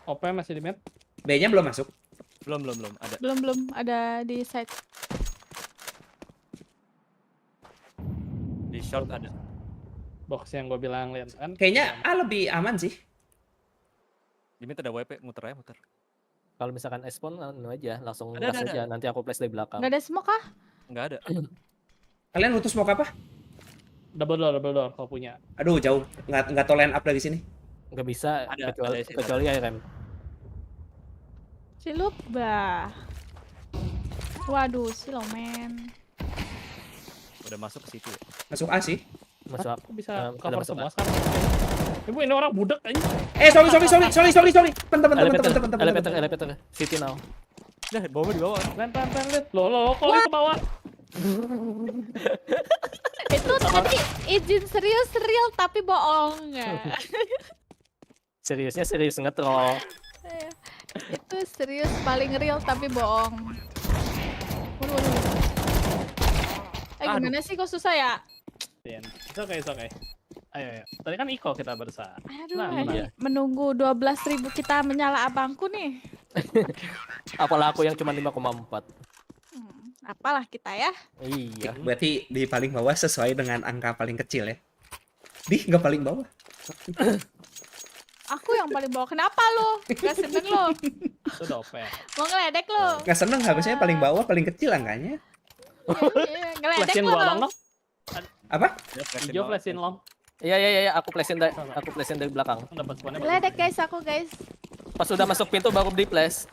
OP masih di mid. B-nya belum masuk. belum ada. Belum ada di side. Di short ada. Box yang gue bilang lihat kan. Kayaknya A lebih aman sih. Di mid ada WP, muter. Kalau misalkan spawn anu aja, langsung Ada, gas ada. aja. Nanti aku flash dari belakang. Nggak ada smoke kah? Nggak ada. Kalian butuh smoke apa? Double door kalau punya. Aduh, jauh. Nggak tahu line up dari sini. Nggak bisa Ada, kecuali IRM. Cilup bah. Waduh, silomen. Udah masuk ke situ ya. Masuk A sih. Masuk Aku bisa udah cover masuk, semua Kak. sekarang. Ibu ini orang budak aja. Sorry. Temen. Elevator. City now. Udah, di bawah. Pen lihat. Lo kok ke bawah. Itu tadi izin serius real tapi bohong. Seriusnya serius ngetrol. Itu serius paling real tapi bohong. Waduh. Gimana sih kok susah ya? It's okay. Ayo. Tadi kan Iko kita bersama. Aduh, Nah, ini menunggu 12.000 kita menyala abangku nih. Apalah aku yang cuma 5,4. Apalah kita ya. Iya. Berarti di paling bawah sesuai dengan angka paling kecil ya. Nggak paling bawah. Aku yang paling bawah. Kenapa lo? Gak seneng lo? Itu udah OP. Mau ngeledek lo? Nggak seneng, harusnya paling bawah paling kecil angkanya. Iya, ngeledek Flashin lo. gua dong. Apa? Hijau flashin long. Iya, aku flashin dari belakang. Dapat spawnnya. Ngeledek guys, aku guys. Pas udah masuk pintu baru di flash.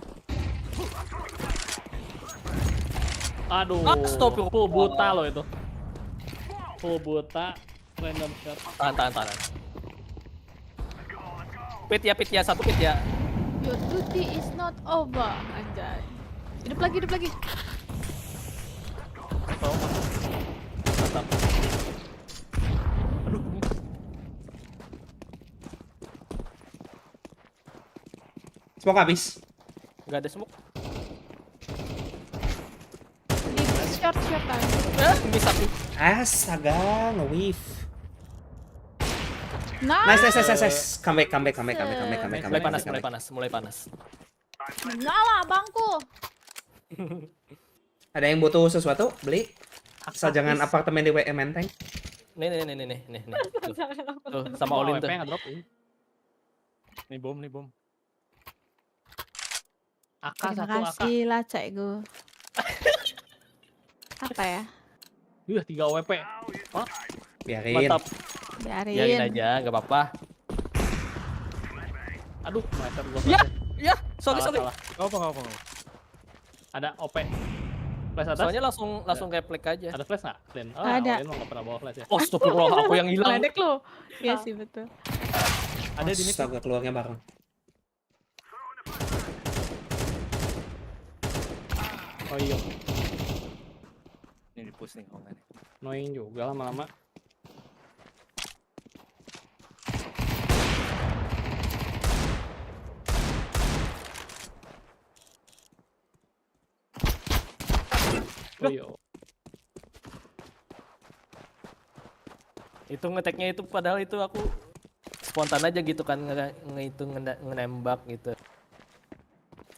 Aduh. Astagfirullah. Full buta lo itu. Full buta. Random shot. Tahan. Pit ya, satu pit ya. Your duty is not over, anjay. Hidup lagi, hidup lagi. Oh, mantap. Aduh. Smoke habis. Nggak ada smoke. Di short kan. Bisa tuh. Astaga, nge-weave. Nah, Nice. Comeback. Mulai panas. nyala bangku. Ada yang butuh sesuatu? Beli? Sajangan apartemen di WM Menteng. Nih. Tuh, sama Olin tuh. nggak drop. Nih bom. AK Terima satu AK. kasih lah, cekgu. Apa ya? 3 OWP. Biarin. Mantap. Biarin Biarin. aja, nggak apa-apa. Aduh, meter gua. Ya, sorry. Salah. Nggak apa. Ada OP. Flash atas. Soalnya langsung refleks aja. Ada flash nggak? Lin? Oh, Ada. Lin mah nggak pernah bawa flash ya. Oh, astagfirullah, aku yang hilang. Ledek lo. Iya sih, betul. Ada di mid. Astaga, keluarnya bareng. Oh iya. Ini di push nih kalau nggak nih. Annoying juga lama-lama. Oh iya. Itu ngeteknya itu padahal itu aku spontan aja gitu kan nembak gitu.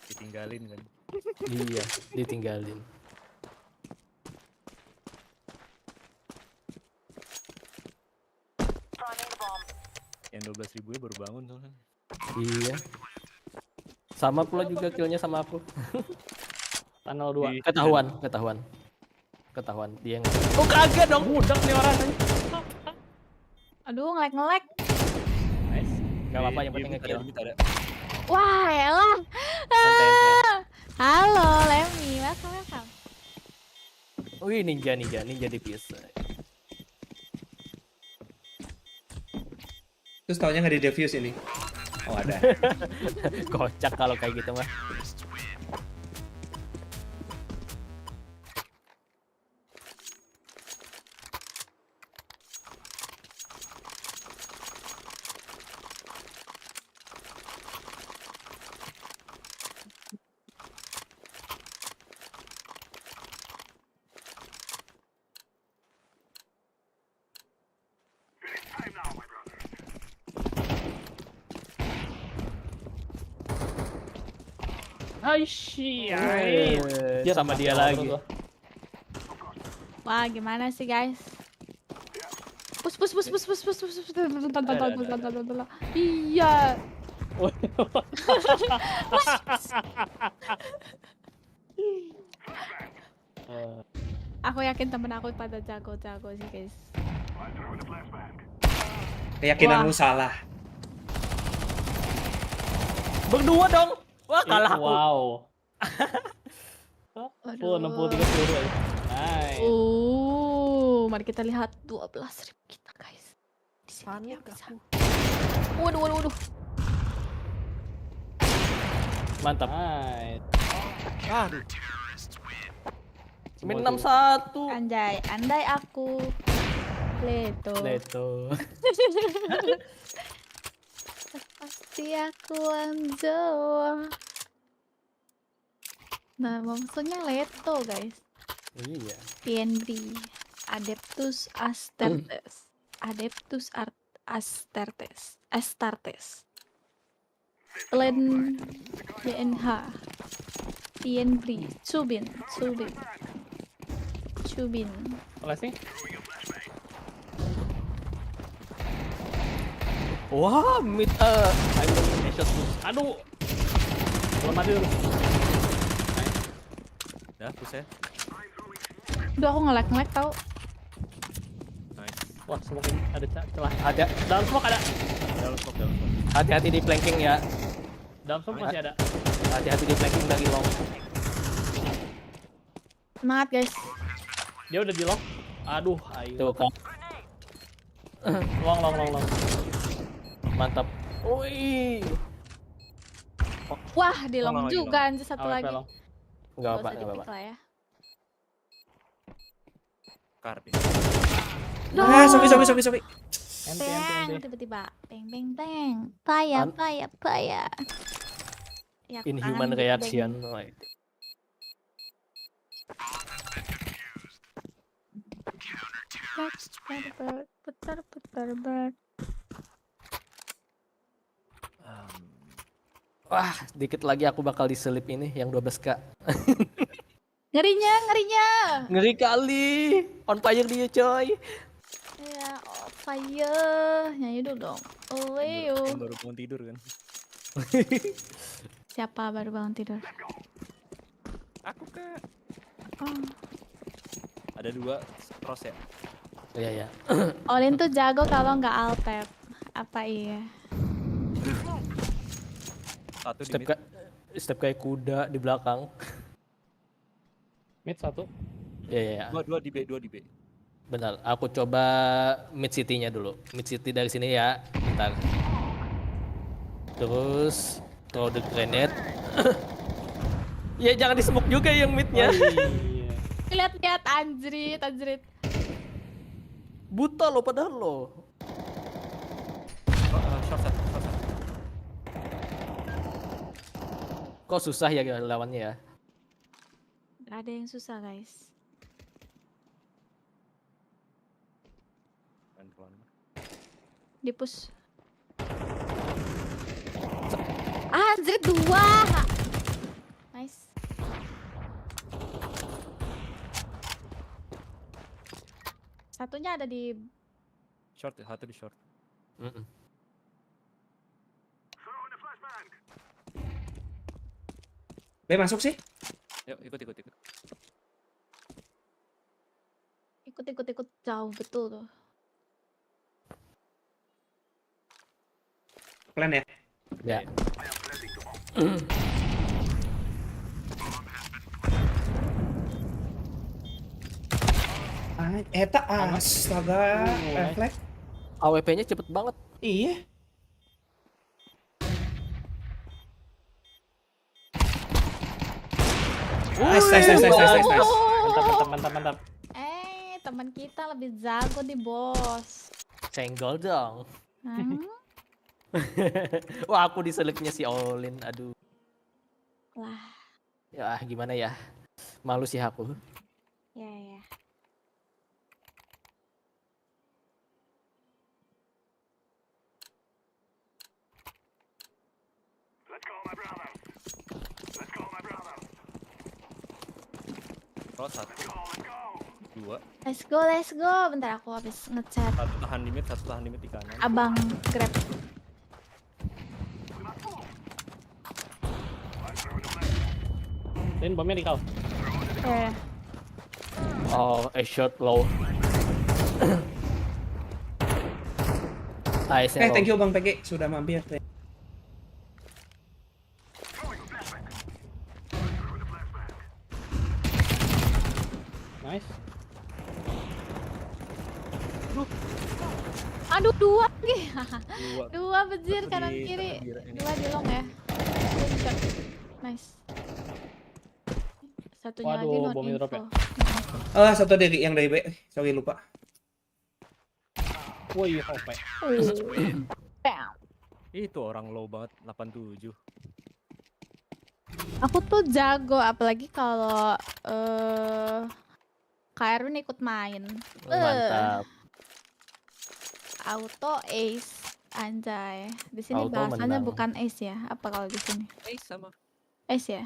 Ditinggalin kan. Iya, ditinggalin. Priming the bomb. Yang 12.000 ya baru bangun soalnya. Iya. Sama pula juga killnya sama aku. Tunnel 2. Ketahuan dia yang. Oh kagak dong. Budak nih orang. Aduh, ngelek. Nice. Gak apa-apa yang penting Ada ngekill. limit ada. Wah, elah. Santai. Halo, Lemmy. Welcome. Wih, ninja defuse. Terus taunya nggak di defuse ini. Oh ada. Kocak kalau kayak gitu mah. Dia Sama dia lagi. Wah, gimana sih, guys? Pus. Iya. Aku yakin temen aku pada jago-jago sih, guys. Keyakinanmu Wah. salah. Berdua dong. Wah, kalah aku. Wow. Aduh. 60-30 ya. Nice. Mari kita lihat 12.000 kita, guys. Di sini dia bisa. Waduh. Mantap. Nice. Aduh. Min 61. Anjay, andai aku Leto. Pasti aku Anjo. Nah, maksudnya Leto, guys. Iya. PNB Adeptus Astartes. Astartes. Plan DNH. PNB Cubin. Flashing. Wah, mid I'm the shot push. Aduh. Belum mati dulu. Dah push ya. Duh, aku nge-lag tau. Nice. Wah, smoke ini ada celah. Ada. Dalam smoke ada. Dalam smoke. Hati-hati di flanking ya. Dalam smoke masih ada. Hati-hati di flanking dari long. Semangat, guys. Dia udah di lock. Aduh, ayo. Tuh kan. Long. Mantap. Wih. Wah, di long Long lagi, juga anjir satu AWP lagi. long. Enggak Gak apa, usah enggak dipik apa. lah ya. Kardi. Ah, sobi. Enti. Bang, tiba-tiba. Bang. Payah. Ya, Inhuman kan, reaction. bang. Putar bird. Wah, dikit lagi aku bakal diselip ini yang 12K. Ngerinya. Ngeri kali. On fire dia, coy. Ya, oh fire. Nyanyi dulu dong. Oh, Yang baru bangun tidur kan. Siapa baru bangun tidur? Aku Kak. Oh. Ada 2 cross ya. Iya. Olin tuh jago kalau nggak altep. Apa iya? Satu di mid. Step kayak kuda di belakang. Mid 1. Iya. 2 di B. Bentar, aku coba mid city-nya dulu. Mid city dari sini ya. Bentar. Terus throw the grenade. Ya jangan di smoke juga yang midnya. Iya. Lihat anjrit. Buta lo padahal lo. Short set. Kok susah ya lawannya ya? Gak ada yang susah guys. Di push. Anjrit 2. Nice. Satunya ada di Short, satu di short. B masuk sih. Yuk, ikut. ikut jauh betul tuh. Plan ya. Ya. Eta astaga, refleks. AWP-nya cepet banget. Iya. Nice. Mantap. Teman kita lebih jago di bos. Senggol dong. Hmm? Wah, aku diselipnya si Olin. Aduh. Lah, Ya gimana ya? Malu sih aku. ya. Cross 1. 2. Let's go. Bentar aku habis ngechat Satu tahan di mid di kanan. abang Grab. Lin bomnya di kau. Oh, a shot low. Nice. Thank you Bang PG sudah mampir. Nice. Aduh, 2 lagi. 2. 2 bejir Satu kanan di kiri. tengah biru ini. 2 di long ya. Nice. Satunya lagi Waduh, non bom drop info. ya? Satu dari yang dari B. Sorry lupa. Woi, OP. Bam. Itu orang low banget 87. Aku tuh jago apalagi kalau Kak Erwin ikut main. Mantap. Auto ace anjay. Di sini Auto bahasanya menang. bukan ace ya. Apa kalau di sini? Sama. Ace ya.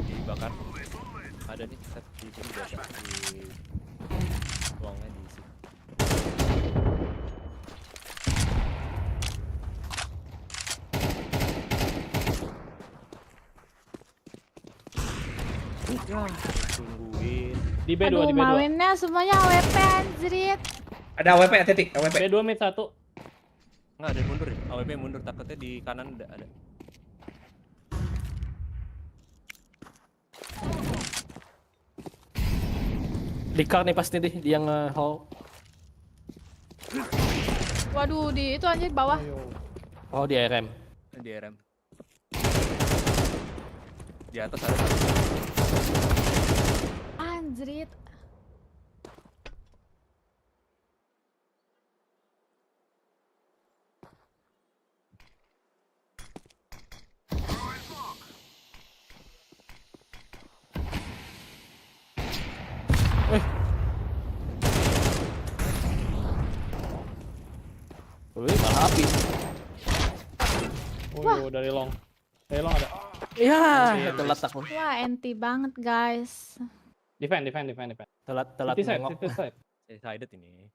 Dibakar. Ada nih set di sini biasa di ruangnya diisi. Tungguin. Di B2, Aduh, di B2. mawinnya semuanya AWP anjrit. Ada AWP titik, AWP. B2 mid 1. Enggak ada yang mundur ya. AWP mundur takutnya di kanan ada. Di car nih pasti deh dia nge-haul. Waduh, di itu anjir bawah. Oh di RM. Di RM. Di atas ada satu. Anjrit. Wih, malah habis. Oh, dari long. Dari long ada. Iya, telat aku. Wah, anti banget guys. Defend. Telat City side, nengok. city side. Sided ini.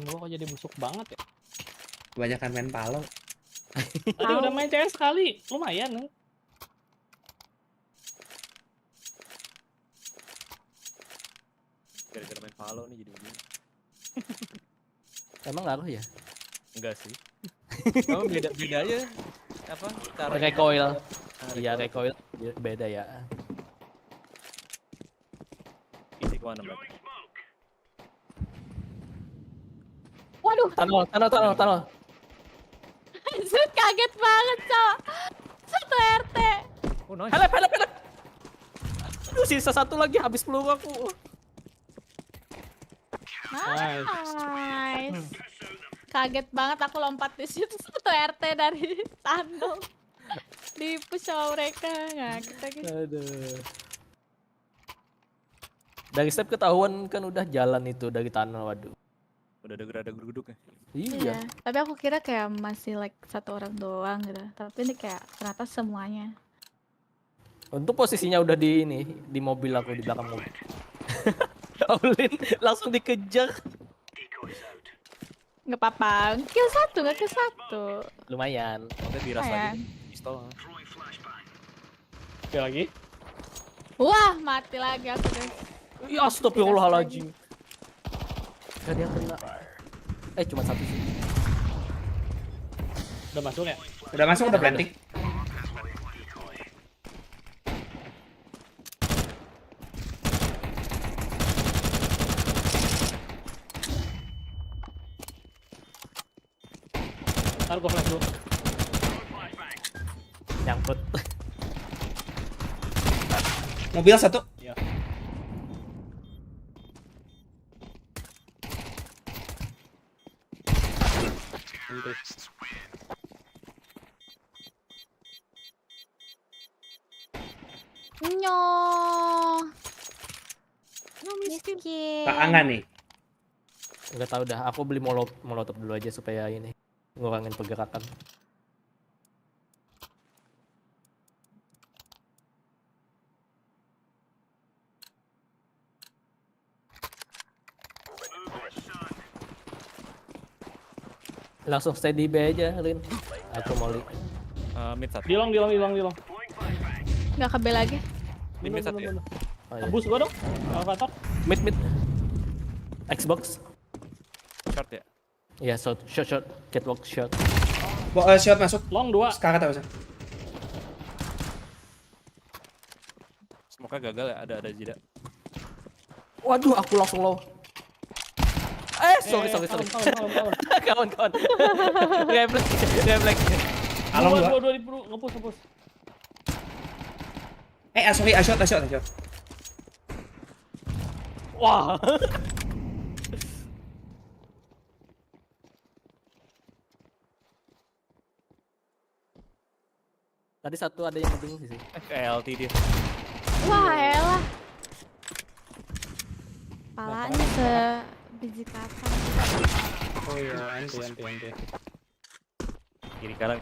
Gua kok jadi busuk banget ya. Kebanyakan main palo. Tadi udah main CS sekali, lumayan nih. Gara-gara main Valo nih jadi begini. Emang ngaruh ya? Enggak sih. Kamu beda aja. Apa? Cara Recoil. Iya, recoil beda ya. Isi kemana mbak? Waduh, Tunnel. anjrit kaget banget, Cok. Satu RT. Oh nice. Help. Aduh, sisa satu lagi habis peluru aku. Nice. Kaget banget aku lompat di situ satu RT dari tunnel. Di push sama mereka. Nggak gitu. Aduh. Dari step ketahuan kan udah jalan itu dari tunnel, waduh. Udah ada gerada geruduk ya. Iya. Tapi aku kira kayak masih like satu orang doang gitu. Tapi ini kayak ternyata semuanya. Untuk posisinya udah di ini, di mobil aku di belakang mobil. Olin langsung dikejar. Nggak apa-apa. Kill satu, nggak kill satu. Lumayan. Udah diras lagi. Pistol. Oke lagi. Wah, mati lagi aku guys. Ya astagfirullahaladzim. Gak ada yang kena. Cuma satu sih. Udah masuk ya? Udah masuk, udah planting. Ntar gua flash dulu. Nyangkut. Mobil satu. Iya. Nyoh. Miskin. Keangan nih. Enggak tahu dah, aku beli molotov dulu aja supaya ini ngurangin pergerakan. Langsung stay di B aja, Rin. Aku mau Mid satu. Di long. Nggak ke B lagi. Mid satu ya. Oh, iya. Tebus gua dong. Elevator. Mid. Xbox. Short ya. Iya, short. Catwalk short. Shot masuk. Long 2. Sekarang tak usah. Semoga gagal ya. Ada jeda. Waduh, aku langsung low. Sorry. Kawan. Refleks. Along dua. Dua ngepush. Sorry, shot. Wah. Tadi satu ada yang bingung sih. KLT dia. Wah, elah. Palanya sebiji kacang. Oh iya, anti.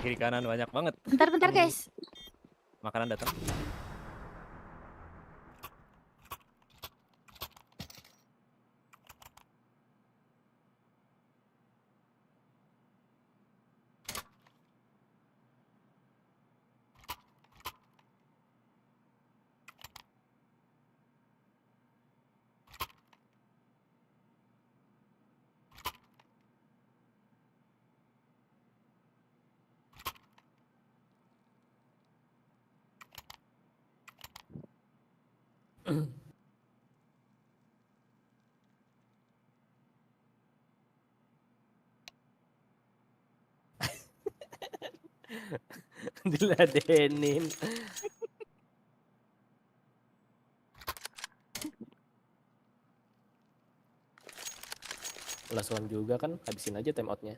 Kiri kanan banyak banget. Bentar guys. Makanan datang. Diladenin. Last one juga kan, habisin aja time outnya.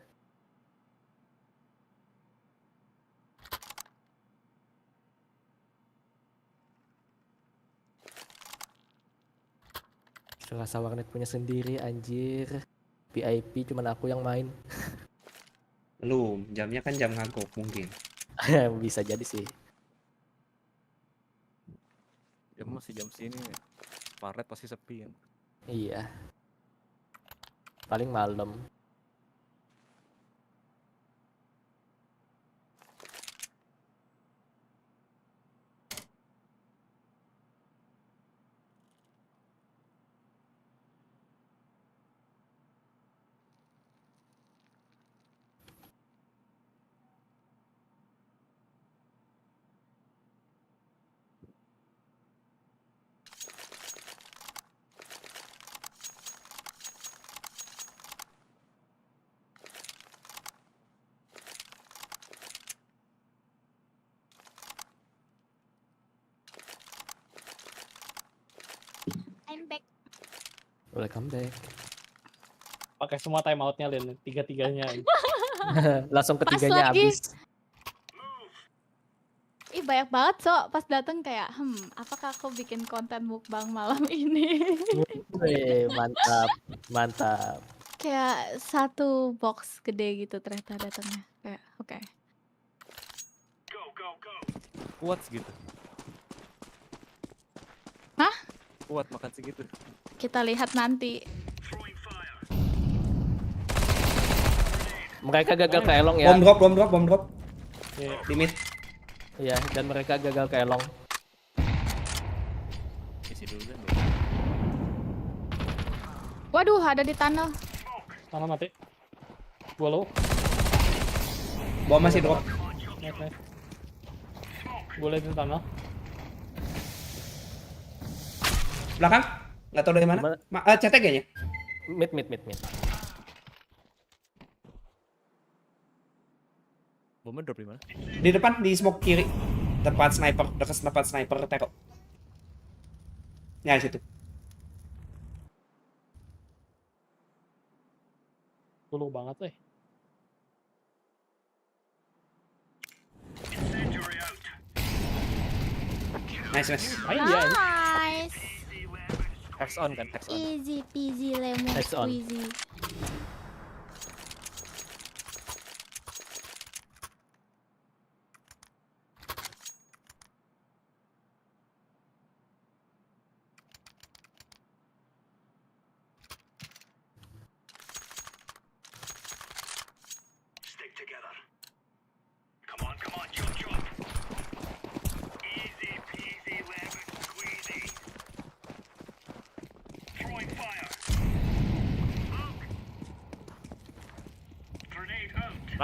Rasa warnet punya sendiri anjir. VIP cuman aku yang main. Belum, jamnya kan jam ngagok mungkin. Bisa jadi sih. Jam masih jam sini. Warnet pasti sepi kan. Iya. Paling malam. I'm back. Welcome back. Pakai semua timeoutnya Lin, tiga-tiganya. Langsung Pas ketiganya lagi. habis. Ih banyak banget pas dateng kayak apakah aku bikin konten mukbang malam ini? Wih, mantap, mantap. Kayak satu box gede gitu ternyata datangnya. Kayak oke. Kuat segitu. Hah? Kuat makan segitu. Kita lihat nanti. Mereka gagal ke elong ya. Bom drop. Iya. Di mid. Iya, dan mereka gagal ke elong. Isi dulu kan. Waduh, ada di tunnel. Tanah mati. Gua low. Bom masih drop. Nice. Gua liatin tanah. Belakang. Nggak tahu dari mana. CT kayaknya. Mid. Bomnya drop di mana? Di depan, di smoke kiri. Dekat sniper teko. Ya, di situ. Gua low banget Nice. Main dia ini. Nice. Hex on kan, hex on. Easy peasy lemon Heads on. squeezy.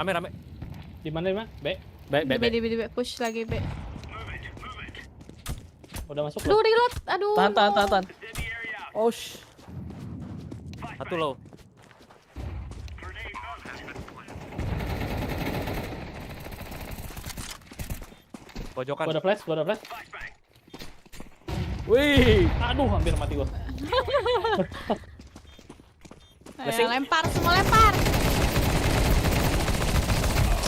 Rame. Di mana? B. B push lagi B. Udah masuk Aduh loh. reload. Aduh. Tahan. Oh, Satu low. Pojokan. Gua ada flash. Wih. Aduh, hampir mati gua. Blessing. Lempar, semua lempar.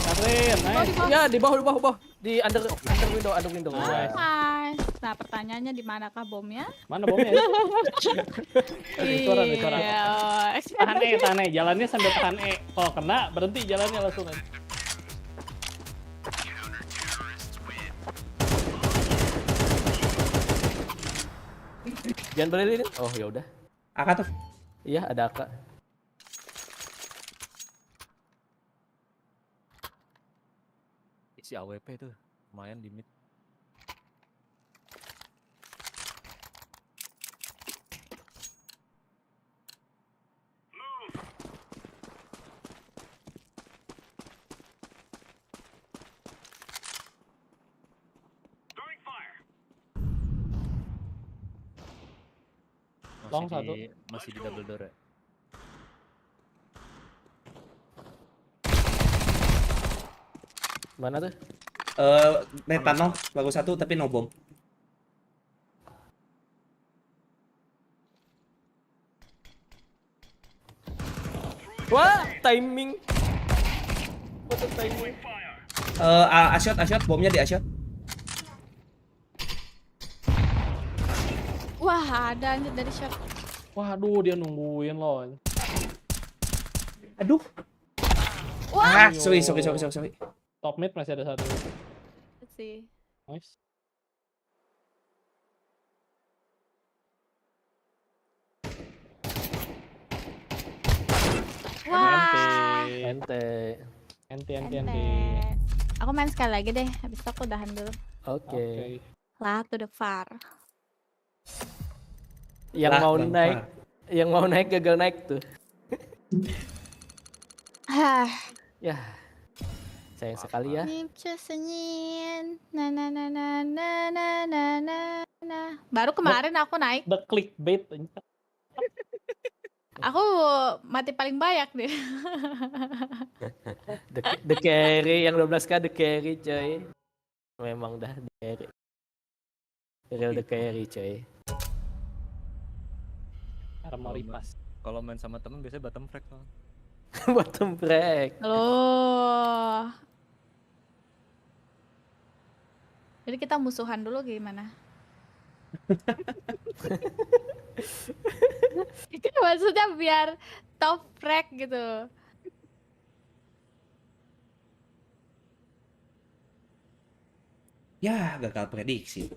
Katrin, nice. Ya, di bawah. Di under window. Nice. Nice. Nah, pertanyaannya di manakah bomnya? Mana bomnya? Ada suara. Iya. Tahan E. Jalannya sambil tahan E. Kalau kena, berhenti jalannya langsung. Jangan berlilin. Oh, ya udah. AK tuh. Iya, ada AK. Isi AWP tuh. Lumayan di mid. Long satu. Masih di double door ya. Mana tuh? Net tunnel bagus satu tapi no bomb. Wah, timing. What the timing? Ashot, bomnya di ashot. Wah, ada anjir dari shot. Waduh, dia nungguin loh. Aduh. Wah, Sorry. Top mid masih ada satu. sih. Nice. Wah. Ente. Ente. Aku main sekali lagi deh, habis itu aku udahan dulu. Oke. Lah, to the far. Yang Lah, mau Bang naik, Far. yang mau naik gagal naik tuh. Hah, Ya. Sayang sekali ya. nyipce senyin. Na. Baru kemarin aku naik. The clickbait. Aku mati paling banyak deh. The carry yang 12k the carry coy. Memang dah the carry. Real the carry coy. Armory pas. Kalau main sama temen biasanya bottom frag soalnya. Bottom break. Loh. Jadi kita musuhan dulu gimana? Itu maksudnya biar top frag gitu. Ya, gagal prediksi.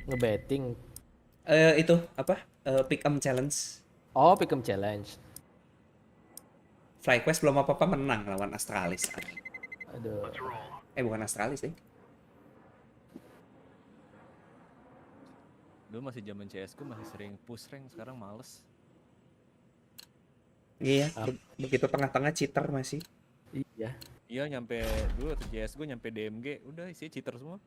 Ngebetting. Itu apa? Pick 'em challenge. Oh, pick 'em challenge. FlyQuest belum apa-apa menang lawan Astralis. Aduh. Bukan Astralis deh. Dulu masih zaman CS ku masih sering push rank, sekarang males. Iya, begitu tengah-tengah cheater masih. Iya. Iya nyampe dulu waktu CS gue nyampe DMG udah isi cheater semua.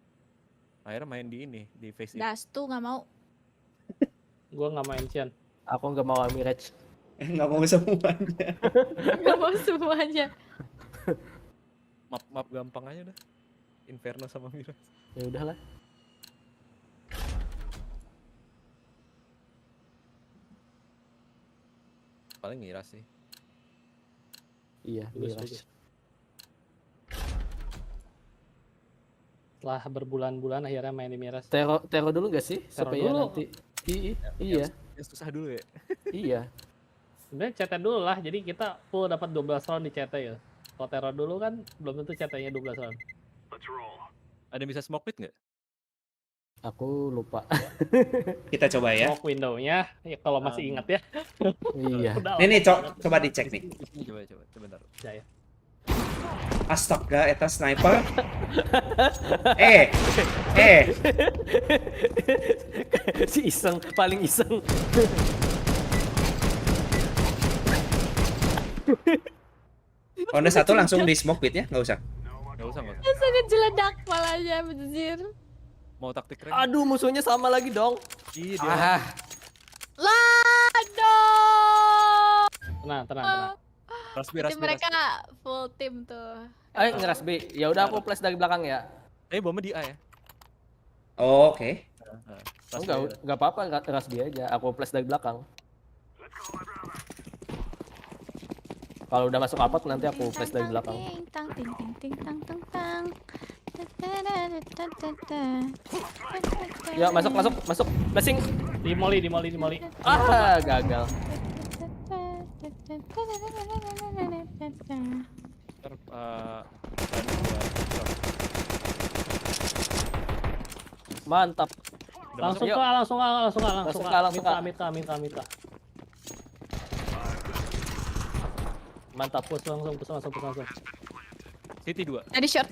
Akhirnya main di ini di Face It. Dastu nggak mau. Gua nggak main Cian. Aku nggak mau Mirage. Nggak mau semuanya. Nggak mau semuanya. Map gampang aja dah. Inferno sama Mirage. Ya udahlah. Paling Miras sih. Iya, Mirage. Setelah berbulan-bulan akhirnya main di Miras. Tero dulu gak sih? Tero Supaya dulu. nanti. Iya. Yang susah dulu ya. Iya. Sebenarnya CT dulu lah, jadi kita full dapat 12 round di CT ya. Kalau teror dulu kan belum tentu CT-nya 12 round. Ada yang bisa smoke pit nggak? Aku lupa. Kita coba ya. Smoke window-nya, ya kalau masih ingat ya. Iya. Udah Nih, lama banget. coba dicek nih. Coba bentar. Jaya. Astaga, eta sniper. Si iseng, paling iseng. Oh, ada satu langsung di smoke pit ya? Nggak usah. Nggak usah. Langsung ngejeledak palanya, anjir. Mau taktik rank? Aduh, musuhnya sama lagi dong. Iya dia. Ah, Lah, dong. Tenang. Rasbi. Jadi mereka full tim tuh. ayo ngeras B. Ya udah aku flash dari belakang ya. Bomnya di A ya. Oh, oke. Enggak apa-apa, ngeras B aja. Aku flash dari belakang. Kalau udah masuk apot nanti aku flash dari belakang. Tang ting ting ting tang tang tang. Ya, masuk. Flashing. Di molly. Ah, gagal. Ntar Mantap. Langsung Yuk. ke, langsung Langsung ke. Mita. Mantap. Push langsung. City 2. Tadi short.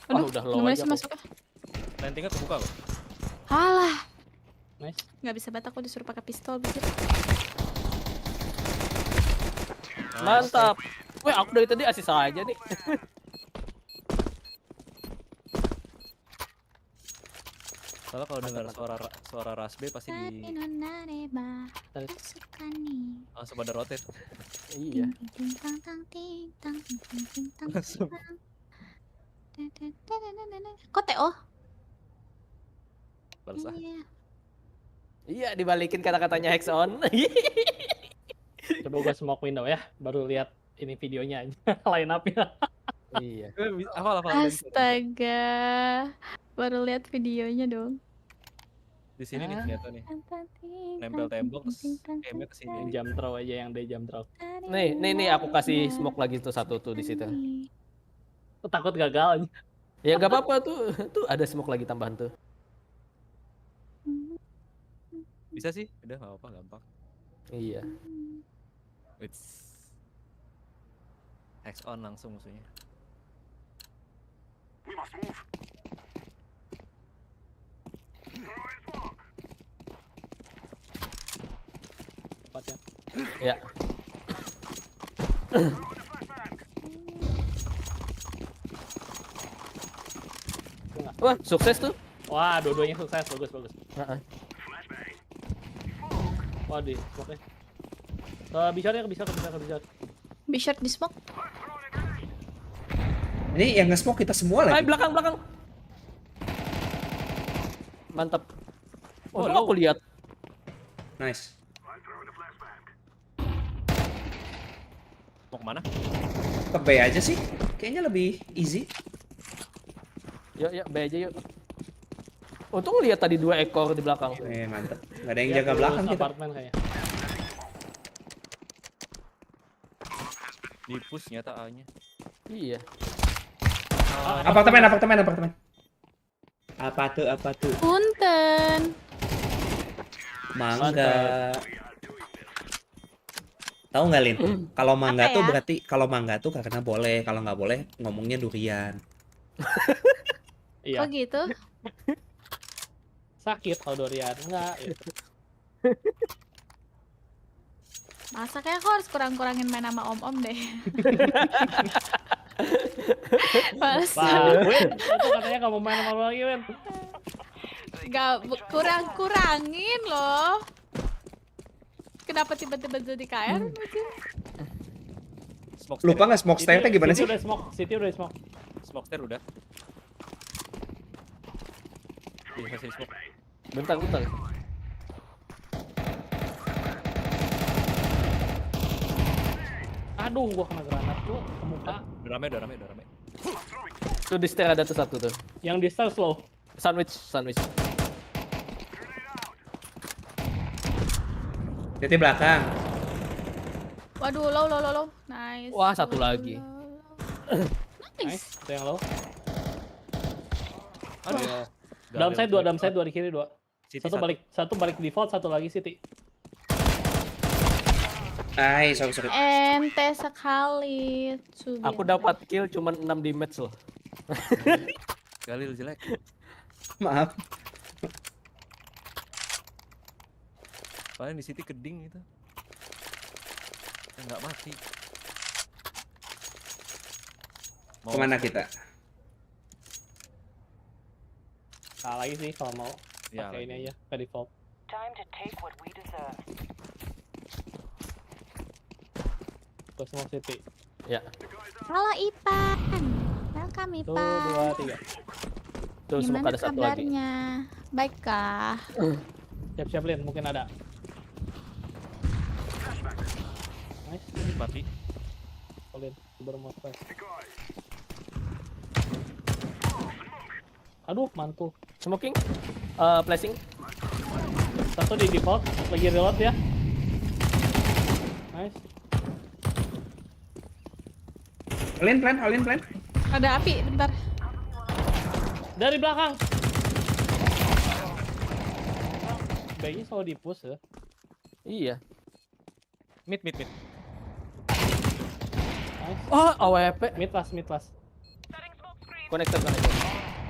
Wah, Aduh, udah low gimana aja sih aku. masuknya? Landingnya kebuka kok. Halah, Nice. nggak bisa banget aku disuruh pakai pistol gitu. Mantap. Weh, aku dari tadi asis aja nih. Soalnya kalau dengar suara rasbe pasti di langsung pada rotate. Iya. Langsung. Kok TO? Balas ah. Iya. Iya, dibalikin kata-katanya hex on. Coba gua smoke window ya, baru lihat ini videonya aja. Line up-nya. Iya. Apa Astaga. Baru lihat videonya dong. di sini nih ternyata nih. Nempel tembok terus aimnya ke Yang sini. jam throw aja, yang day jam throw. Nih aku kasih smoke lagi tuh satu tuh di situ. Aku takut gagal aja. Ya nggak apa-apa tuh. Tuh ada smoke lagi tambahan tuh. Bisa sih, udah nggak apa-apa, gampang. Iya. Wits. Hex on langsung musuhnya. Tempatnya. Ya. Wah, sukses tuh. Wah, dua-duanya sukses, bagus. Heeh. Wah, di smoke-nya. Bisa. Be short di smoke. Ini yang nge-smoke kita semua Hai, lagi. belakang. Mantap. Oh, Oh, aku lihat. Nice. Mau kemana? Ke B aja sih. Kayaknya lebih easy. Yuk, B aja yuk. Untung lihat tadi 2 ekor di belakang. Mantep. Gak ada yang Lihat jaga dulu belakang kita. apartemen kayaknya. Di push nyata A-nya. Iya. Apartemen. Apa tuh? Punten. Mangga. Tahu nggak Lin? Kalau mangga Apa tuh ya? berarti kalau mangga tuh karena boleh, kalau nggak boleh ngomongnya durian. Iya. Oh gitu. Sakit kalau durian. Enggak. Ya. Masa kayak aku harus kurang-kurangin main sama om-om deh. Masa Win, itu katanya kamu main sama lu lagi, Win. kurang-kurangin loh. Kenapa tiba-tiba jadi KR? Smoke Lupa stair. nggak smoke stairnya gimana sih? City udah smoke. Smoke stair udah. Iya, masih smoke. Bentar. Aduh, gua kena granat tuh ke muka. Udah rame. Tuh di stair ada tuh satu tuh. Yang di stairs loh. Sandwich. Jadi belakang. Waduh, low. Nice. Wah, satu lagi. Nice. Itu yang low. Aduh. Dalam side dua di kiri dua. City Satu balik default, satu lagi City. Nice, sorry. Ente sekali. Aku dapat kill cuma 6 damage loh. Galil jelek. Maaf. Paling di City keding itu. Nggak mati. Kemana kita? Kalah lagi sih kalau mau. Ya, Pakai ini lagi. aja ke default. Time to take what we deserve. Terus mau City. Ya. Halo Ipan. Welcome Tuh, Ipan. 2, 3. Tuh smoke Gimana ada satu lagi. kabarnya? Baikkah? Siap-siap Lin, mungkin ada. Nice. Mati. Lin, baru mau flash. Aduh, mantul. Smoking. Flashing. Satu di default, lagi reload ya. Nice. Alin plan. Ada api, bentar. Dari belakang. Bayinya selalu di push ya. Iya. Mid. Nice. Oh, AWP. Mid last. Connector.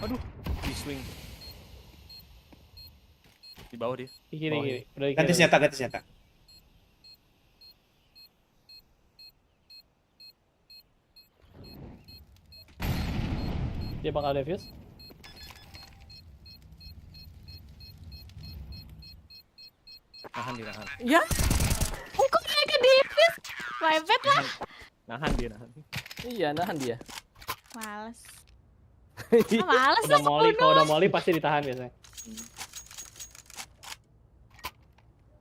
Aduh, di swing. Di bawah dia. Di kiri. Udah di Ganti kiri. senjata. Dia bakal defuse. Nahan dia, nahan. Ya. Kok mereka dipis? My bad lah. Nahan dia, nahan. Iya, nahan dia. Males. Males Udah lah molly, bunuh. kalau udah molly pasti ditahan biasanya.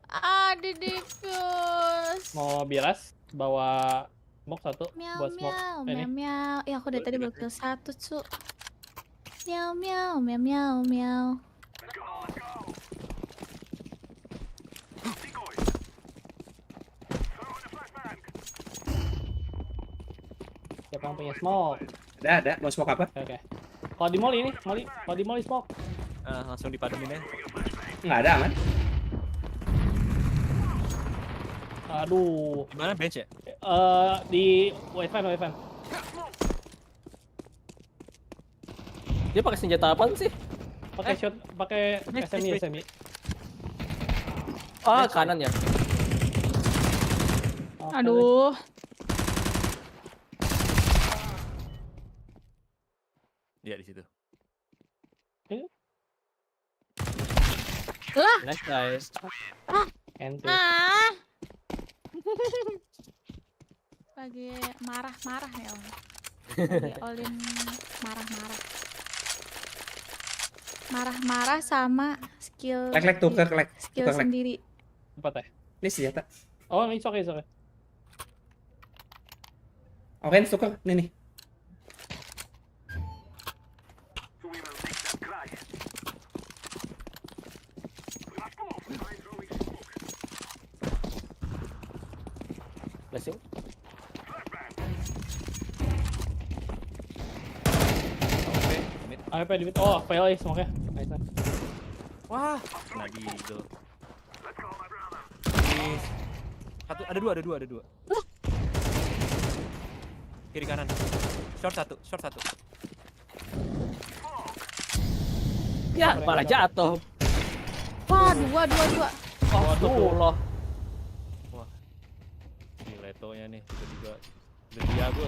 Ah, didipus. Mau biras, bawa smoke satu Miau buat smoke. miau, Ini. miau miau. Ya aku dari tadi Boleh, baru kill 1, cu. Miau miau, miau miau, miau. Siapa yang punya smoke? Ada. Mau smoke apa? Oke. Kalau di molly ini, kalau di molly smoke. Langsung dipademin ya. Nggak ada, aman. Aduh. Gimana bench ya? Di white fan. Dia pakai senjata apa sih? Pakai shot, pakai SMI. Ah, kanan ya. Oke, Aduh. Iya di situ. Lah, Nice guys. ente. ah. Lagi marah-marah ya, Om. Lagi Olin marah-marah. Marah-marah sama skill Lek tuker, lek. skill Tukang lek. sendiri. Apa teh? Ini senjata. Oh, it's okay. Orange tuker, nih. Flashing. Oke, mid. AWP di mid. Oh, fail ya smoke-nya. Nice. Wah, kena di eagle. Ini satu, ada dua. Kiri kanan. Short satu. Ya, malah jatuh. Wah, dua. Astagfirullah. Ini letonya nih, tiga-tiga. Udah diago.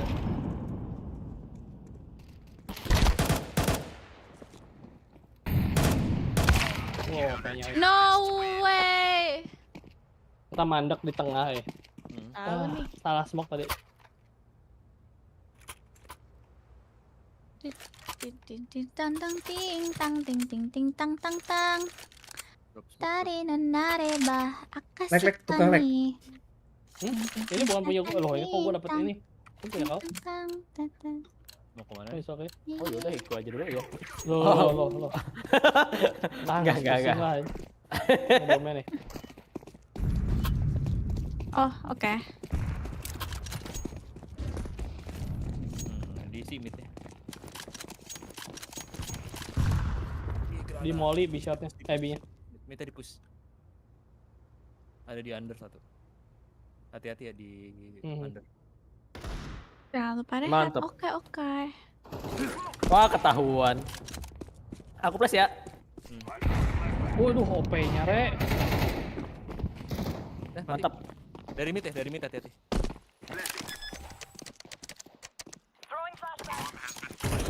Wow, kayaknya. No way. Kita mandek di tengah ya. Tahu nih. Salah smoke tadi. Tang ting tang ting ting ting tang tang tang. Drop smoke. Tari nonare bah Lek, lek, tukang lek. akasutani. Ini bukan punya gue loh, ini kok gue dapet ini. Ini punya kau. Tang tang tang. Mau kemana? It's okay. Oh yaudah, ikut aja dulu ya. Loh. Enggak. pusing lah. Ngomongnya nih. Oh, oke. Di si mid ya. Di molly B shotnya, B-nya. Mid di push. Ada di under satu. Hati-hati ya di under. Jangan lupa deh. Mantep. Oke. Wah, ketahuan. Aku plus ya. Waduh, OP-nya, Re. Mantap. Dari mid hati-hati.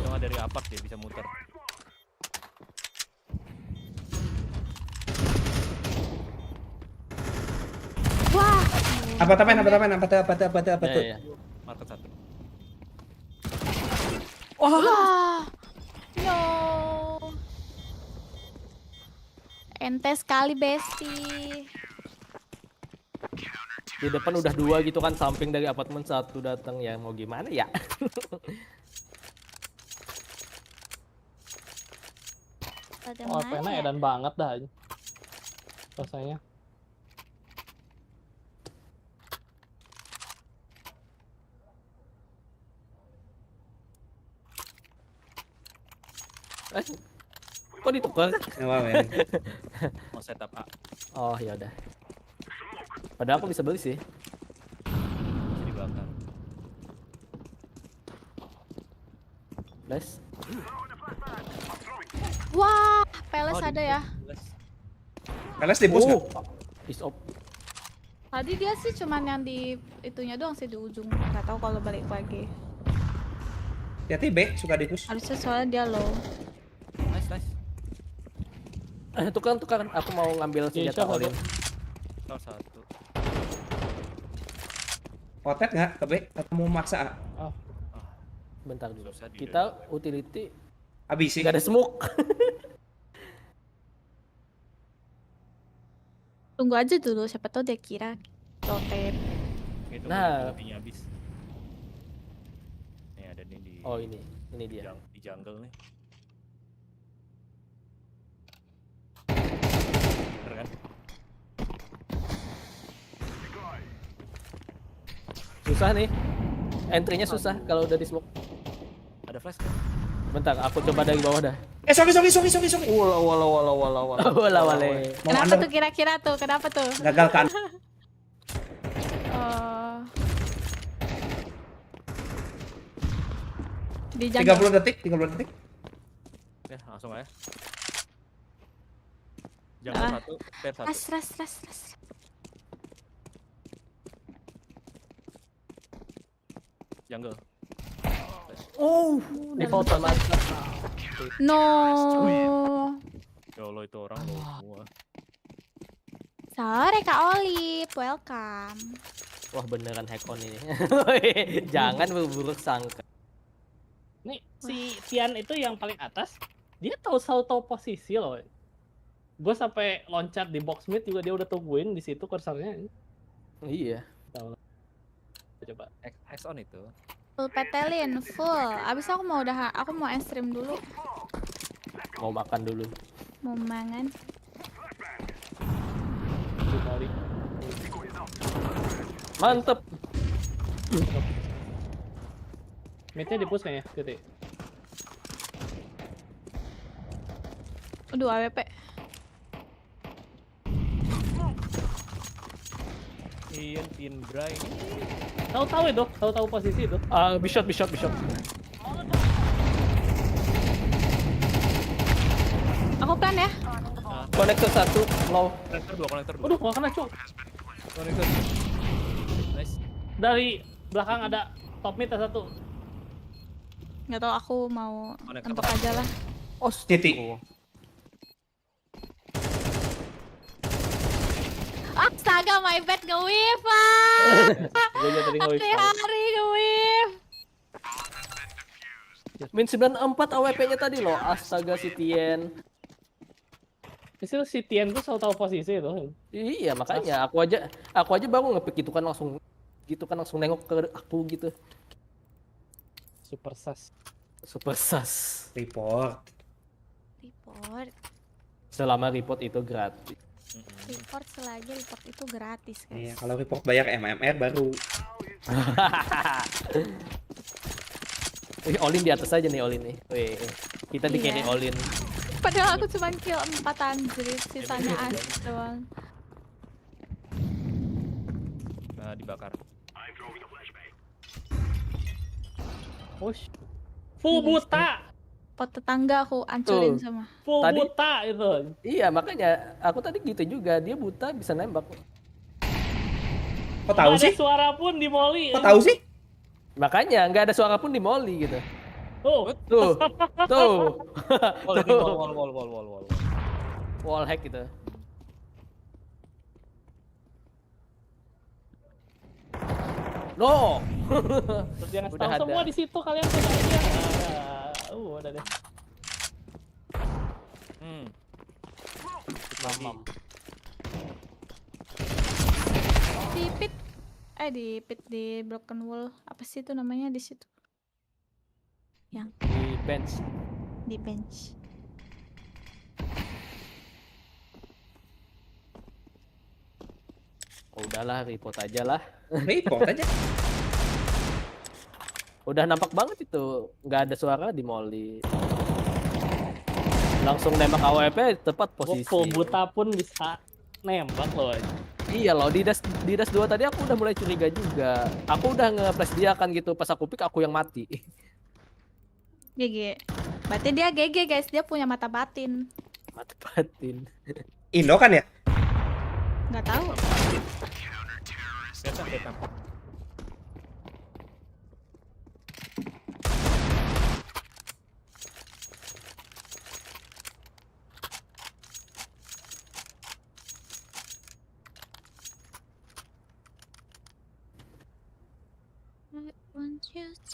Cuma dari apart dia bisa muter. Wah, Apa tuh? Ya. Market satu. wah. No. Ente sekali, Besti. Di depan udah 2 gitu kan, samping dari apartemen 1 datang, ya mau gimana ya. Ada Oh, mana pena ya? edan banget dah. Rasanya. Kok ditukar? Wow, ya. Mau setup A. Oh ya udah. Padahal aku bisa beli sih. Bisa dibakar. Nice. Wah, Peles ada ya. Peles di push nggak? Is op. Tadi dia sih cuman yang di itunya doang sih, di ujung. Gak tahu kalau balik lagi. Hati-hati B, suka di push. Harusnya soalnya dia low. Nice. Tukeran. Aku mau ngambil Iya, senjata siapa Olin. Salah satu. Otet nggak ke B? Atau mau maksa A? Bentar dulu. Susah di Kita utility Habis sih. nggak ada smoke. Tunggu aja dulu, siapa tahu dia kira rotate. Itu Nah. ultinya habis. Nih ada nih di Oh ini dia. di jungle nih. Bener kan? Susah nih. Entry-nya susah kalau udah di smoke. Ada flash kan? Bentar, aku coba dari bawah dah. Sorry. Wala wale. Kenapa tuh kira-kira tuh? Kenapa tuh? Gagal kan? Di jungle. 30 detik. Ya, langsung aja. Jungle satu, pair satu. Ras. Jungle. Default sama. No. Ya Allah itu orang low semua. Sorry Kak Olive, welcome. Wah beneran hack on ini. Jangan berburuk sangka. Nih si Tian itu yang paling atas, dia tahu posisi loh. Gue sampai loncat di box mid juga dia udah tungguin di situ kursornya. Iya. Tahu lah. Coba. X on itu. Full petelin, full. Abis aku mau stream dulu. Mau makan dulu. Mau mangan. Di Molly. Mantep. Midnya di push kayaknya, gitu. Aduh, AWP. Ian Bray. Tahu posisi itu. Bishop. Aku plan ya. Konektor 1 low. Konektor 2. Aduh, gak kena cuk. Konektor. Nice. Dari belakang ada top mid satu. Nggak tahu, aku mau Konektor tembak aja lah. Oh, Titik. Astaga, my bad nge-whiff. Gue jadi tadi nge-whiff. Hari nge-whiff. Min 94 AWP-nya tadi loh. Astaga si Tien. Itu si Tian tuh selalu tahu posisi itu. Iya, makanya aku aja baru ngepick gitu kan langsung nengok ke aku gitu. Super sus. Super sus. Report. Selama report itu gratis. Report selagi report itu gratis, guys. Iya, kalau report bayar MMR baru. Olin di atas aja nih Olin nih. Weh, kita di carry Iya. Olin. Padahal aku cuma kill 4 anjir, sisanya as doang. Nah, dibakar. Push. Full buta. Pot tetangga aku hancurin semua. Full Tadi- buta itu. Iya, makanya aku tadi gitu juga. Dia buta bisa nembak. Kok tahu Nggak sih? ada suara pun di Molly. Kok tahu sih? Makanya nggak ada suara pun di Molly gitu. Tuh. Tuh. Wall. Wall hack gitu. No. Terus dia ngasih Udah tahu ada. semua di situ kalian sudah lihat. Udah deh. Mamam. Di pit di broken wall. Apa sih itu namanya di situ? Yang Di bench. di bench. Oh, udahlah, report aja lah. Report aja. Udah nampak banget itu, nggak ada suara di Molly. Langsung nembak AWP tepat posisi. Full buta pun bisa nembak loh. Iya loh, di das 2 tadi aku udah mulai curiga juga. Aku udah nge-flash dia kan gitu, pas aku pick aku yang mati. GG. Berarti dia GG, guys. Dia punya mata batin. Mati batin. Indo kan ya? Nggak tahu. Vietnam.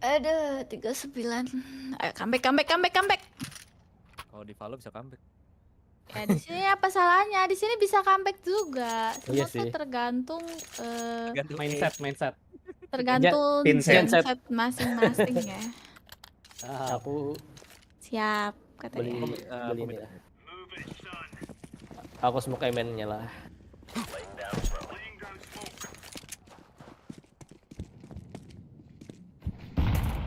Aduh, 39. Ayo, comeback. Kalau di Valo bisa comeback. Ya, di sini apa salahnya? Di sini bisa comeback juga. Iya Semua tuh sih. tergantung Gantung Mindset. tergantung Pinset. mindset masing-masing ya. Ah, Aku Siap, katanya. beli ini lah. Aku smoke aimnya lah.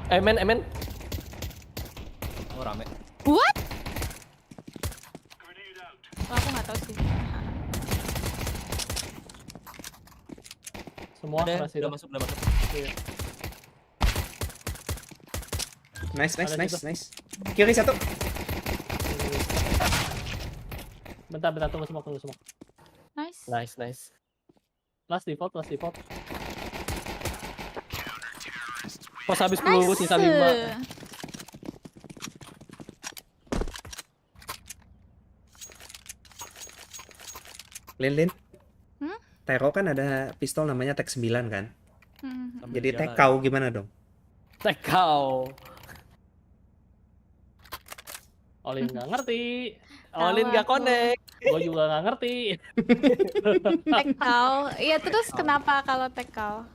Amen. Oh rame. What? Oh, aku nggak tahu sih. semua Ada, kelas itu. udah masuk. Iya. Nice. Kiri satu. Bentar, tunggu smoke. Nice. Nice. Last default. Pas habis peluru Nice. sisa 5. Lin. Hmm? Tero kan ada pistol namanya Tech 9 kan? Hmm. Jadi jalan. Tekau gimana dong? Tekau. Olin nggak ngerti. Olin Tahu gak aku. connect. Gue juga nggak ngerti. Tekal. Iya, terus kenapa kalau tekal?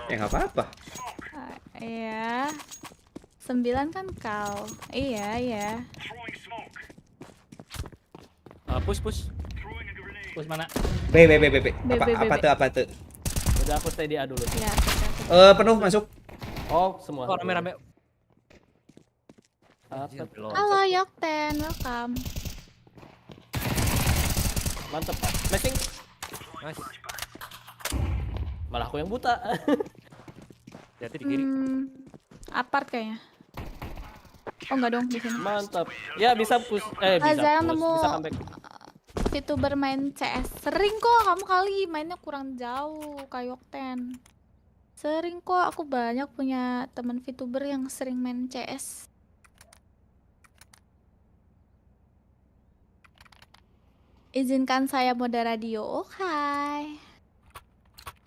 Ya nggak apa-apa. Iya. 9 kan kal. Iya, iya. Push. Terus mana? B. Apa tuh? Udah aku stay di A dulu. Iya, Penuh masuk. Oh, semua. Oh, rame-rame. Apa? halo Yokten, welcome. Mantep. Messing. Nice. Malah aku yang buta. Hati di kiri. Apart kayaknya. Oh enggak dong, di sini. Mantap. Ya bisa push. Bisa Jarang push. nemu Bisa comeback. VTuber main CS. Sering kok, kamu kali mainnya kurang jauh kayak Yokten. Sering kok, aku banyak punya teman VTuber yang sering main CS. Izinkan saya mode radio. Oke.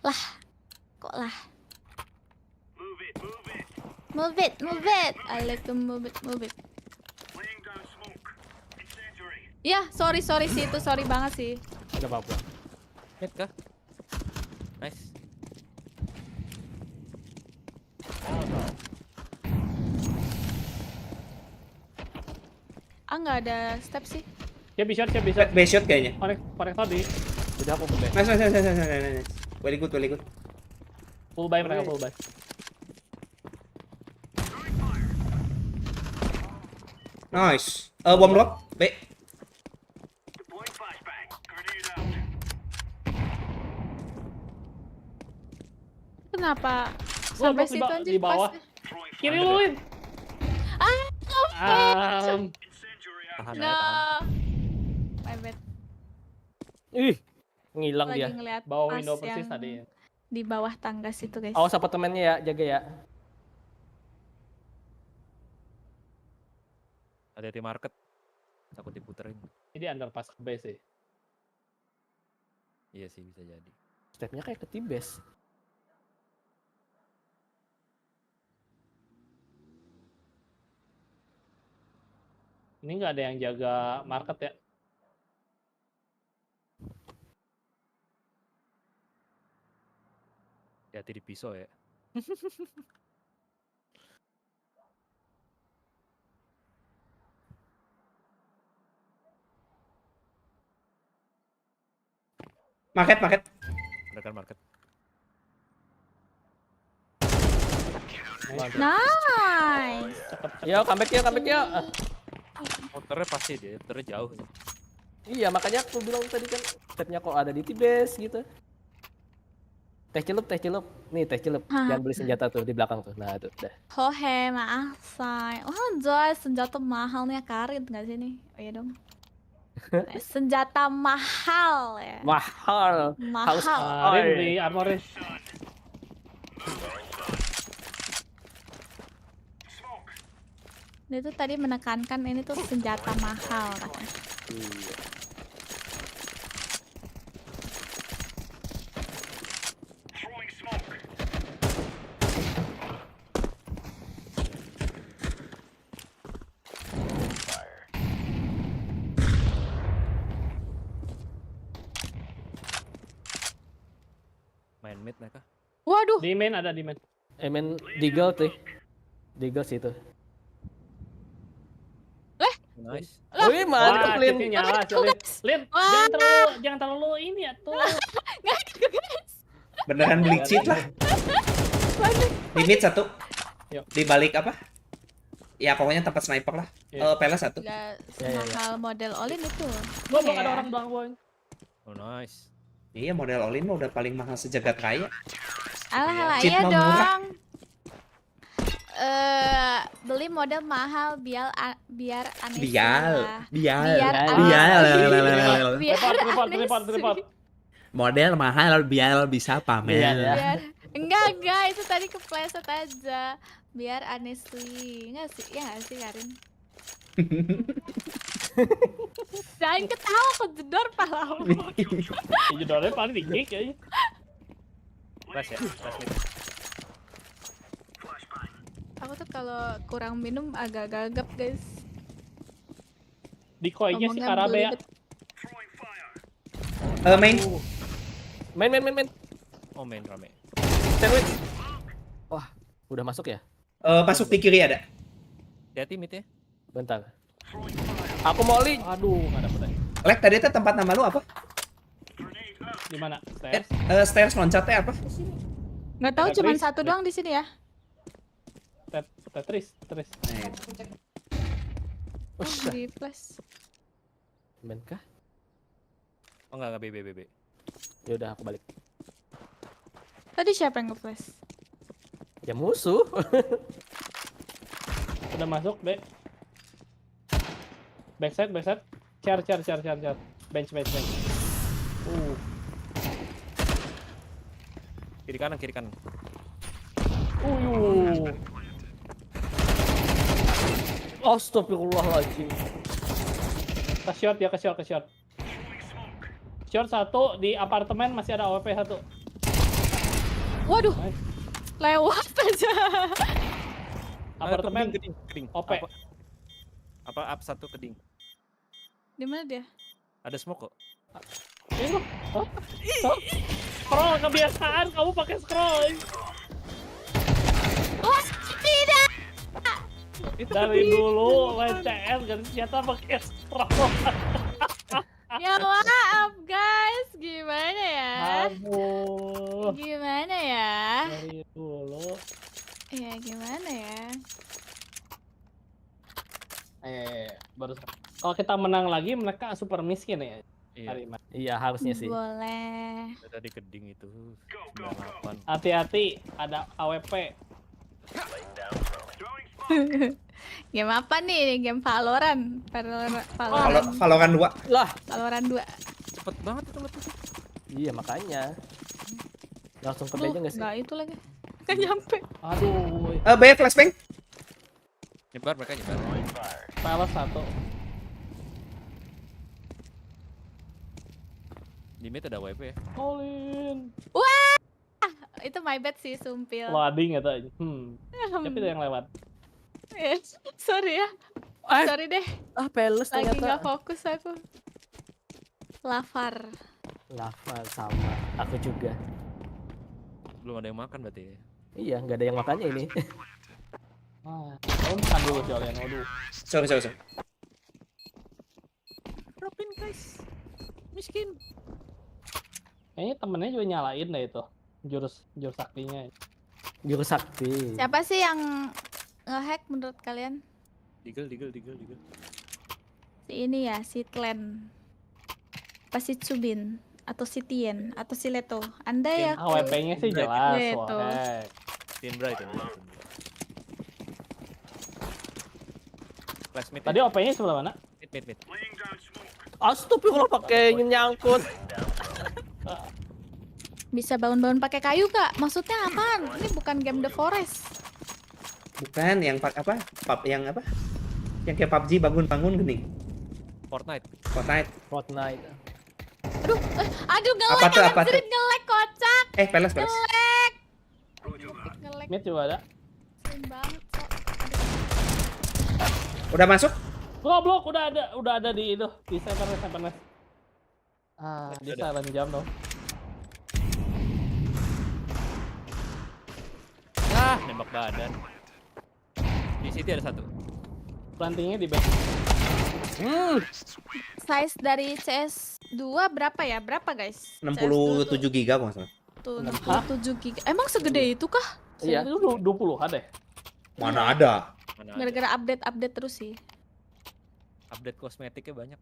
Lah, kok lah? Move it. I like to move it. Ya, sorry sih itu, sorry banget sih. Gak apa-apa. Hit kah? Nice. Nggak ada step sih. Dia bisa. B shot kayaknya. Korek tadi. Udah aku ke Nice. Very good. Full buy mereka full buy. Nice. Bomb drop. B. Kenapa? Gua Sampai di situ anjir di bawah. pasnya. Kiri lu, Win. Tahan No. aja, tahan. My bad. Ih, ngilang Lagi dia. ngeliat Bawa pas window persis yang tadi ya. di bawah tangga situ guys. Awas apartemennya ya, jaga ya. Hati-hati market. Takut diputerin. Ini underpass ke base sih. Iya sih, bisa jadi. Stepnya kayak ketibes. Ini nggak ada yang jaga market ya. Hati-hati di pisau ya. Market. Rekan market. Nice. Yo, comeback ya. Motornya pasti dia, motornya jauh. Iya, makanya aku bilang tadi kan stepnya kok ada di tibes gitu. Teh celup. Nih teh celup. Jangan beli senjata tuh di belakang tuh. Nah, tuh udah. Hohe, maaf say. Wah, Joy, senjata mahal nih Karin nggak sih nih? Oh iya dong. Senjata mahal ya. Mahal. Harus Arin di armorin. Dia tuh tadi menekankan ini tuh senjata mahal katanya. Iya. Main mid mereka. Waduh. Di main ada di main. Main Deagle tuh. Deagle situ. Nice. Wih, mantep, Wah, Lin. kitnya nyala, Oh, Lin. guys. Lin, Wah. jangan terlalu ini ya tuh. Nggak gitu guys. Beneran beli cheat lah. Limit 1. Yuk. Di balik apa? Ya pokoknya tempat sniper lah. Iya. Pelas 1. Nggak semahal model Olin itu. Gua belum Iya. ada orang belakang gua. Oh nice. Iya model Olin mah udah paling mahal sejagat raya. Alah, Cheat iya mah murah. dong. Beli model mahal biar aneh lah. Biar Tripod. Model mahal biar bisa pamer. biar enggak itu tadi kepleset aja biar honestly enggak sih ya nggak sih Karin. Jangan ketawa aku jedor pahlawan. Jedornya paling tinggi kayaknya. Flash ya, flash mid. Aku tuh kalau kurang minum agak gagap guys. Decoy-nya si Ngomongnya Karabe ya. belibet. Main. Main. Oh main rame. Sandwich. Wah, udah masuk ya? Masuk di kiri ada. Hati-hati mid ya. Bentar. Aku mau li. Aduh, nggak dapet. Lek, tadi itu tempat nama lu apa? Di mana? Stairs? Stairs loncatnya apa? Nggak tahu, Tetris. cuma satu doang di sini ya. Tetris. Oh, di flash. Main kah? Oh enggak BB. Ya udah aku balik. Tadi siapa yang nge-flash? Ya musuh. Udah masuk, B. Backside. Char. Bench. Kiri kanan. Astagfirullahaladzim. Ke short. Short satu di apartemen masih ada AWP satu. Waduh, Nice. lewat aja. Apartemen keding. OP. Apa up satu keding. Di mana dia? Ada smoke kok. Ini loh. Hah? Scroll kebiasaan kamu pakai scroll. Wah, tidak. Dari dulu CS ganti senjata pakai scroll. Ya maaf guys, gimana ya? Aduh. Gimana ya? Dari dulu. Ya gimana ya? Baru kalau kita menang lagi mereka super miskin ya. Iya. Hari ini. Iya harusnya sih. Boleh. Tadi keding itu 98. Hati-hati ada AWP. Game apa nih? Game Valorant. Valorant Valorant 2. Lah, Valorant 2. Cepet banget itu ngetus. iya makanya. Langsung ke meja nggak sih? Enggak itu lagi. Nggak nyampe. Aduh. B flashbang. Nyebar mereka nyebar. Palace satu. Di mid ada WP ya. Olin. Wah! Itu my bad sih, sumpil. Loading atau Tapi itu yang lewat. Sorry ya. Ah. Sorry deh. Peles Lagi ternyata. nggak fokus aku. Lafar. Lava sama. Aku juga. Belum ada yang makan berarti ya. Iya, nggak ada yang makannya ini. Kamu makan dulu Jolian. Waduh. Sorry. Dropin guys. Miskin. Kayaknya temennya juga nyalain deh itu. Jurus saktinya. Jurus sakti. Siapa sih yang nge-hack menurut kalian? Digel. Si ini ya, si Tlen. Apa si Cubin? Atau si Tien? Atau si Leto? Anda ya? AWP-nya sih jelas. Itu. Wah, Tin bright. Flash mid. tadi OP-nya sebelah mana? Mid. Astagfirullah pakai nyangkut. Bisa bangun-bangun pakai kayu gak? Maksudnya apaan? Ini bukan game The Forest. Bukan yang apa? Yang apa? Yang kayak PUBG bangun-bangun gini. Fortnite. Fortnite. Aduh Apa tuh, apa tuh? ngelek kocak. Peles. Ngelek Mid juga ada. banget. Udah masuk? Goblok udah ada di itu di Seven. Dia silent jam dong. Nembak badan. Di situ ada satu. Plantingnya di back. Size dari CS2 berapa ya? Berapa guys? 67 giga kalau nggak salah. Tuh 67 GB. Emang segede itu kah? Iya. Itu 20 ada ya? Mana ada? Gara-gara update terus sih. Update kosmetiknya banyak.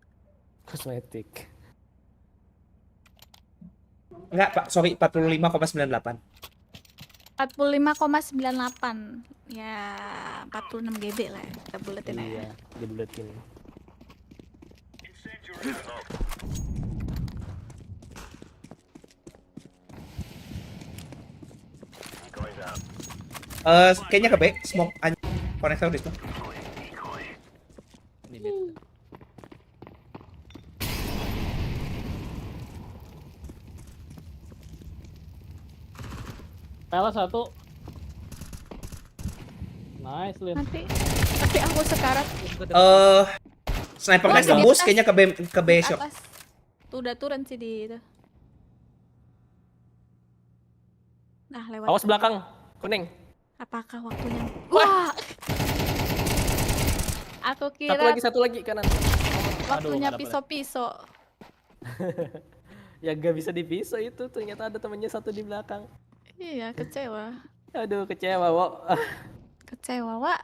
Kosmetik. Enggak, Pak. Sorry, 45,98. 45,98. Ya, 46 GB lah ya. Kita buletin aja. Iya, dibuletin. Kayaknya ke B, smoke konektor di smoke. Di mid. Palace satu. Nice, Lin. Nanti aku sekarat. Snipernya Oh, tembus di kayaknya ke Di B-shop. atas. Tuh udah turun sih di itu. Nah, lewat. Awas belakang, kuning. Apakah waktunya? Wah. Aku kira Satu lagi kanan. waktunya Aduh, nggak dapet. pisau-pisau. Ya gak bisa dipisah itu, ternyata ada temennya satu di belakang. Iya, kecewa. Aduh, kecewa, Wo. Kecewa, Wak.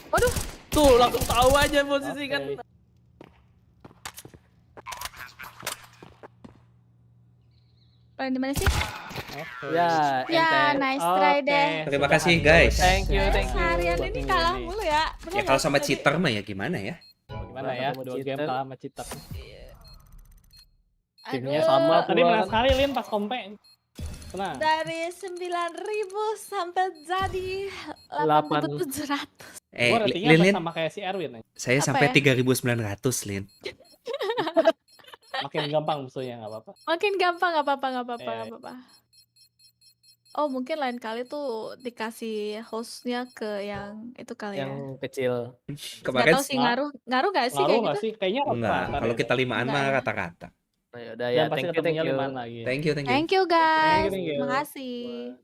Waduh, Tuh, langsung tahu aja posisi kan. Oke. paling di mana sih? Oke. Ya, Ya, ente. nice try deh. Terima sudah kasih, handle. guys. Thank you, Guys, thank you. Harian buat ini minggu kalah ini. mulu ya. Bener Ya nggak kalau sih sama tadi? cheater mah ya gimana ya? Gimana ya? Sama 2 game cheater. kalah sama cheater. Timnya Aduh, sama. Tadi Keluar. menang sekali Lin pas kompe. Tenang. dari 9.000 sampai jadi 8.700. Gue ratingnya Lin, sama kayak si Erwin aja. saya Apa sampai ya? 3.900, Lin. Makin gampang musuhnya, nggak apa-apa. Makin gampang, nggak apa-apa, Iya. nggak apa-apa. Oh, mungkin lain kali tuh dikasih hostnya ke yang itu kali ya. Yang kecil. Nggak Kemarin tahu sih ngaruh nggak sih Ngaruh kayak nggak gitu? sih? Kayaknya enggak, rata-rata kalau deh. kita 5-an Enggak mah ya. rata-rata. Nah, yaudah Dan ya, pasti thank you, thank ketemunya you. 5 lagi. Thank you. Thank you guys. Thank you. Makasih.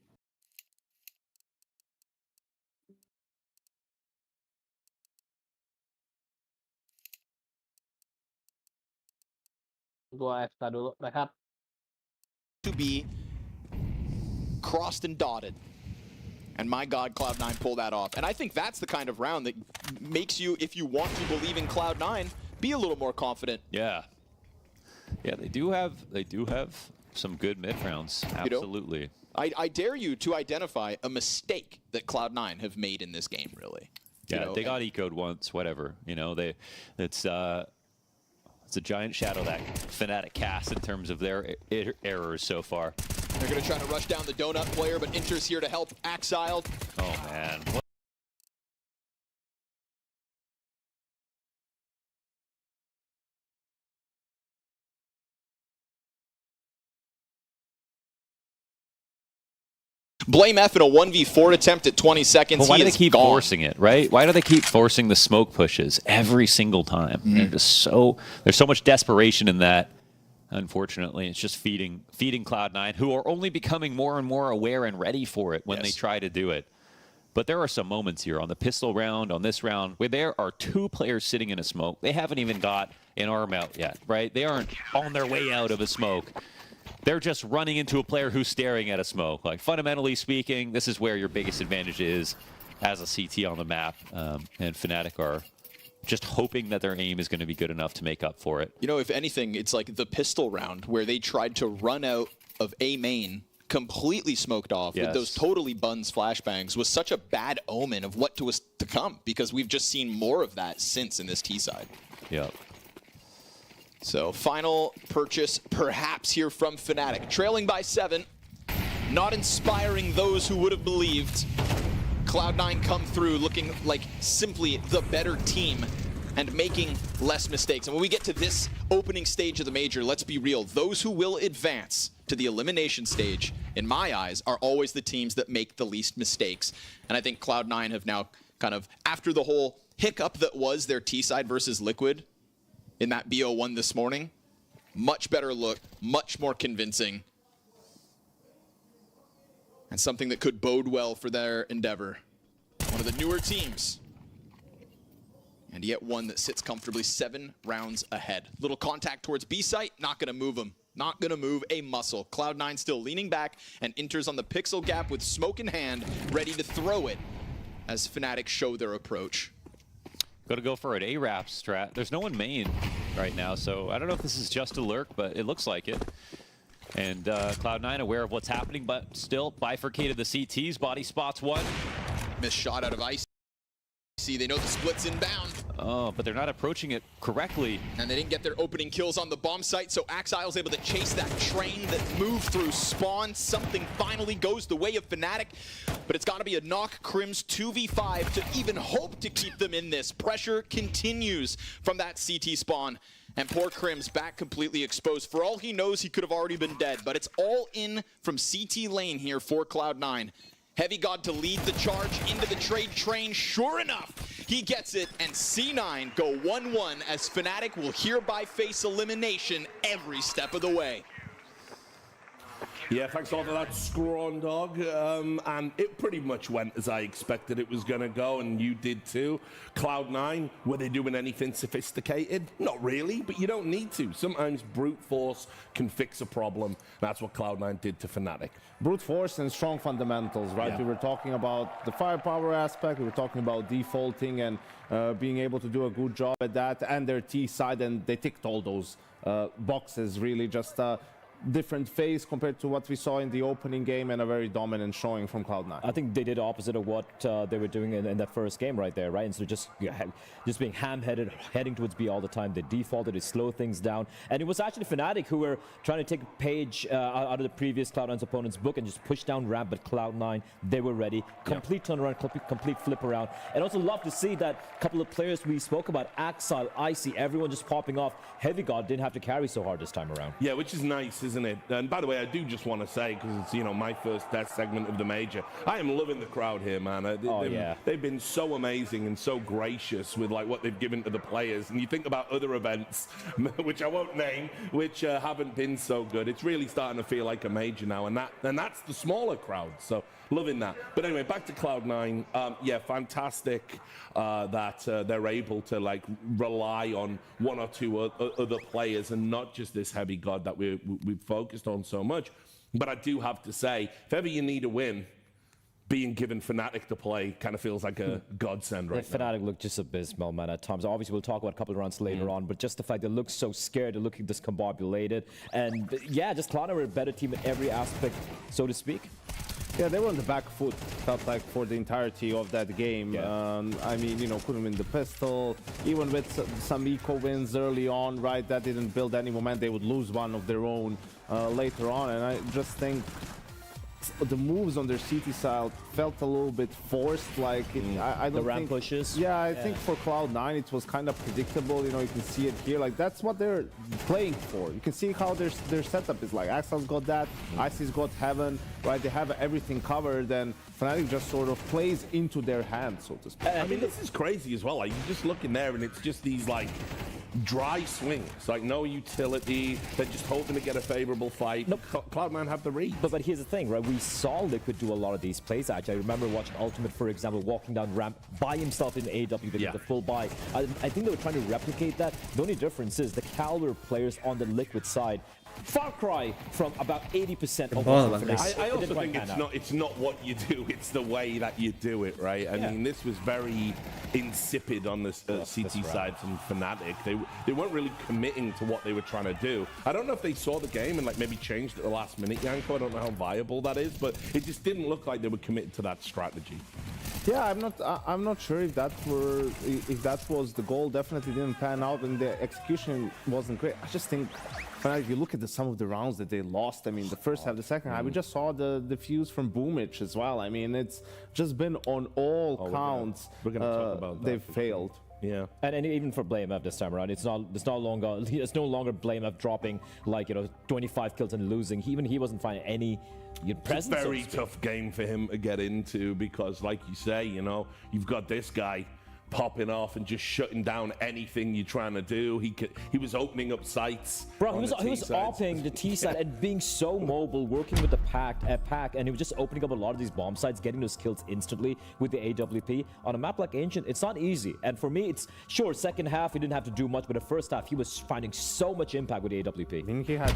Gua FK dulu, rehat. To be crossed and dotted. And my God, Cloud9 pulled that off. And I think that's the kind of round that makes you, if you want to believe in Cloud9, be a little more confident. Yeah. Yeah, they do have some good mid rounds. know? Absolutely. I dare you to identify a mistake that Cloud9 have made in this game, really. You Yeah, know, they got ecoed once, whatever. You know, it's a giant shadow that Fnatic cast in terms of their errors so far. They're going to try to rush down the donut player, but Inter's here to help Axiled. Oh man. Blame F in a 1v4 attempt at 20 seconds. But why He do they is keep gone. forcing it, right? Why do they keep forcing the smoke pushes every single time? They're just there's so much desperation in that. Unfortunately, it's just feeding Cloud9, who are only becoming more and more aware and ready for it when they try to do it. But there are some moments here on the pistol round, on this round, where there are 2 players sitting in a smoke. They haven't even got an arm out yet, right? They aren't on their way out of a smoke. They're just running into a player who's staring at a smoke. Like, fundamentally speaking, this is where your biggest advantage is as a CT on the map. And Fnatic are just hoping that their aim is going to be good enough to make up for it. You know, if anything, it's like the pistol round where they tried to run out of A main, completely smoked off with those totally buns flashbangs, was such a bad omen of what was to come, because we've just seen more of that since in this T side. Yep. So final purchase perhaps here from Fnatic, trailing by 7, not inspiring those who would have believed. Cloud9 come through looking like simply the better team and making less mistakes. And when we get to this opening stage of the major, let's be real, those who will advance to the elimination stage, in my eyes, are always the teams that make the least mistakes. And I think Cloud9 have now kind of, after the whole hiccup that was their T-side versus Liquid in that BO1 this morning, much better look, much more convincing, and something that could bode well for their endeavor. One of the newer teams. And yet one that sits comfortably 7 rounds ahead. Little contact towards B site, not gonna move him. Not gonna move a muscle. Cloud9 still leaning back and enters on the pixel gap with smoke in hand, ready to throw it as Fnatic show their approach. Got to go for an A-Rap strat. There's no one main right now, so I don't know if this is just a lurk, but it looks like it. And Cloud9 aware of what's happening, but still bifurcated the CTs. Body spots one. Missed shot out of Ice. See, they know the split's inbound. Oh, but they're not approaching it correctly. And they didn't get their opening kills on the bomb site, so Axile's able to chase that train that moved through spawn. Something finally goes the way of Fnatic, but it's got to be a knock Crims 2v5 to even hope to keep them in this. Pressure continues from that CT spawn, and poor Crims back completely exposed. For all he knows, he could have already been dead, but it's all in from CT lane here for Cloud9. Heavy God to lead the charge into the trade train. Sure enough, he gets it, and C9 go 1-1 as Fnatic will hereby face elimination every step of the way. Yeah, thanks a lot for that, Scrawn Dog. And it pretty much went as I expected it was going to go, and you did too. Cloud9, were they doing anything sophisticated? Not really, but you don't need to. Sometimes brute force can fix a problem. That's what Cloud9 did to Fnatic. Brute force and strong fundamentals, right? Yeah. We were talking about the firepower aspect, we were talking about defaulting and being able to do a good job at that, and their T side, and they ticked all those boxes, really. Just different phase compared to what we saw in the opening game, and a very dominant showing from Cloud9. I think they did the opposite of what they were doing in that first game right there, right? Instead of just being ham-headed, heading towards B all the time, they defaulted, they slowed things down. And it was actually Fnatic who were trying to take a page out of the previous Cloud9's opponent's book and just push down ramp, but Cloud9, they were ready. Complete turnaround, complete flip around. And also love to see that couple of players we spoke about, Axile, Icy, everyone just popping off. Heavy God didn't have to carry so hard this time around. Yeah, which is nice, isn't it? And by the way, I do just want to say, because it's, you know, my first test segment of the major, I am loving the crowd here, man. They've been so amazing and so gracious with like what they've given to the players. And you think about other events, which I won't name, which haven't been so good. It's really starting to feel like a major now, and that's the smaller crowd. So loving that. But anyway, back to Cloud9. Yeah, fantastic that they're able to like rely on one or two other players and not just this Heavy God that we've focused on so much. But I do have to say, if ever you need a win, being given Fnatic to play kind of feels like a godsend right now. Fnatic look just abysmal, man, at times. Obviously, we'll talk about a couple of rounds later on, but just the fact they look so scared, they're looking discombobulated. And yeah, just Cloud9 were a better team in every aspect, so to speak. Yeah, they were on the back foot, felt like, for the entirety of that game. Yeah. I mean, you know, couldn't win the pistol. Even with some eco wins early on, right, that didn't build any momentum. They would lose one of their own later on. And I just think the moves on their CT side felt a little bit forced. Like, I don't the ramp think, pushes. Yeah, I think for Cloud9 it was kind of predictable. You know, you can see it here. Like, that's what they're playing for. You can see how their setup is like. Axile's got that, Icy's got Heaven, right? They have everything covered, and Fnatic just sort of plays into their hands, so to speak. I mean, this is crazy as well. Like, you just look in there and it's just these like dry swings, like no utility. They're just hoping to get a favorable fight. Nope. Cloud9 have the read. But here's the thing, right? We saw Liquid do a lot of these plays, actually. I remember watching Ultimate, for example, walking down ramp by himself in AW with the full buy. I think they were trying to replicate that. The only difference is the caliber of players on the Liquid side, far cry from about 80% of I also think it's not what you do, it's the way that you do it, right? I mean, this was very insipid on the CT side from Fnatic. They weren't really committing to what they were trying to do. I don't know if they saw the game and like maybe changed at the last minute, Yanko. I don't know how viable that is, but it just didn't look like they were committed to that strategy. Yeah, I'm not sure if that was the goal. Definitely didn't pan out, and the execution wasn't great. I just think, if you look at some of the rounds that they lost, I mean, the first half, the second half, we just saw the fuse from Boomich as well. I mean, it's just been on all counts. We're gonna talk about that. They've failed. Yeah, and even for BlameF this time around, it's no longer BlameF dropping like 25 kills and losing. Even he wasn't finding any presence. It's a very tough game for him to get into because, like you say, you've got this guy popping off and just shutting down anything you're trying to do. He was opening up sites. Bro, he was opening the T side and being so mobile, working with the pack, and he was just opening up a lot of these bomb sites, getting those kills instantly with the AWP. On a map like Ancient, it's not easy. And for me, it's sure, second half, he didn't have to do much, but the first half, he was finding so much impact with the AWP. I mean, he had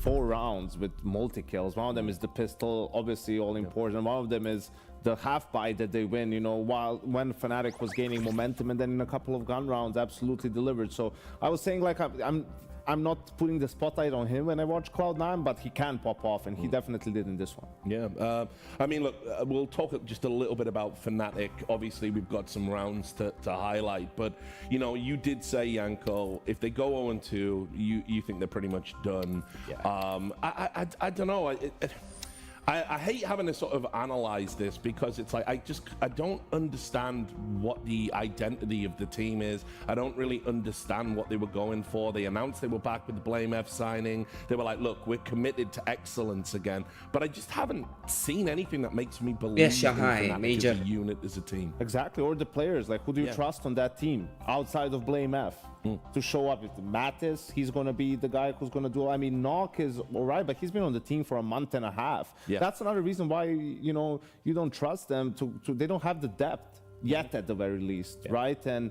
4 rounds with multi-kills. One of them is the pistol, obviously all important. One of them is the half bite that they win, when Fnatic was gaining momentum, and then in a couple of gun rounds absolutely delivered. So I was saying, like, I'm not putting the spotlight on him when I watch Cloud9, but he can pop off, and he definitely did in this one. Yeah, I mean, look, we'll talk just a little bit about Fnatic. Obviously, we've got some rounds to highlight, but, you did say, Yanko, if they go 0-2, you think they're pretty much done. Yeah. I don't know. I hate having to sort of analyze this because it's like I don't understand what the identity of the team is. I don't really understand what they were going for. They announced they were back with the Blame F signing. They were like, look, we're committed to excellence again. But I just haven't seen anything that makes me believe Yes, Shanghai, in Fnatic major. as a unit, as a team. Exactly, or the players. Like, who do you Yeah. trust on that team outside of Blame F to show up? If Mattis, he's going to be the guy who's going to do. I mean, Knock is all right, but he's been on the team for a month and a half. Yeah. That's another reason why you don't trust them. They don't have the depth yet, at the very least, right? And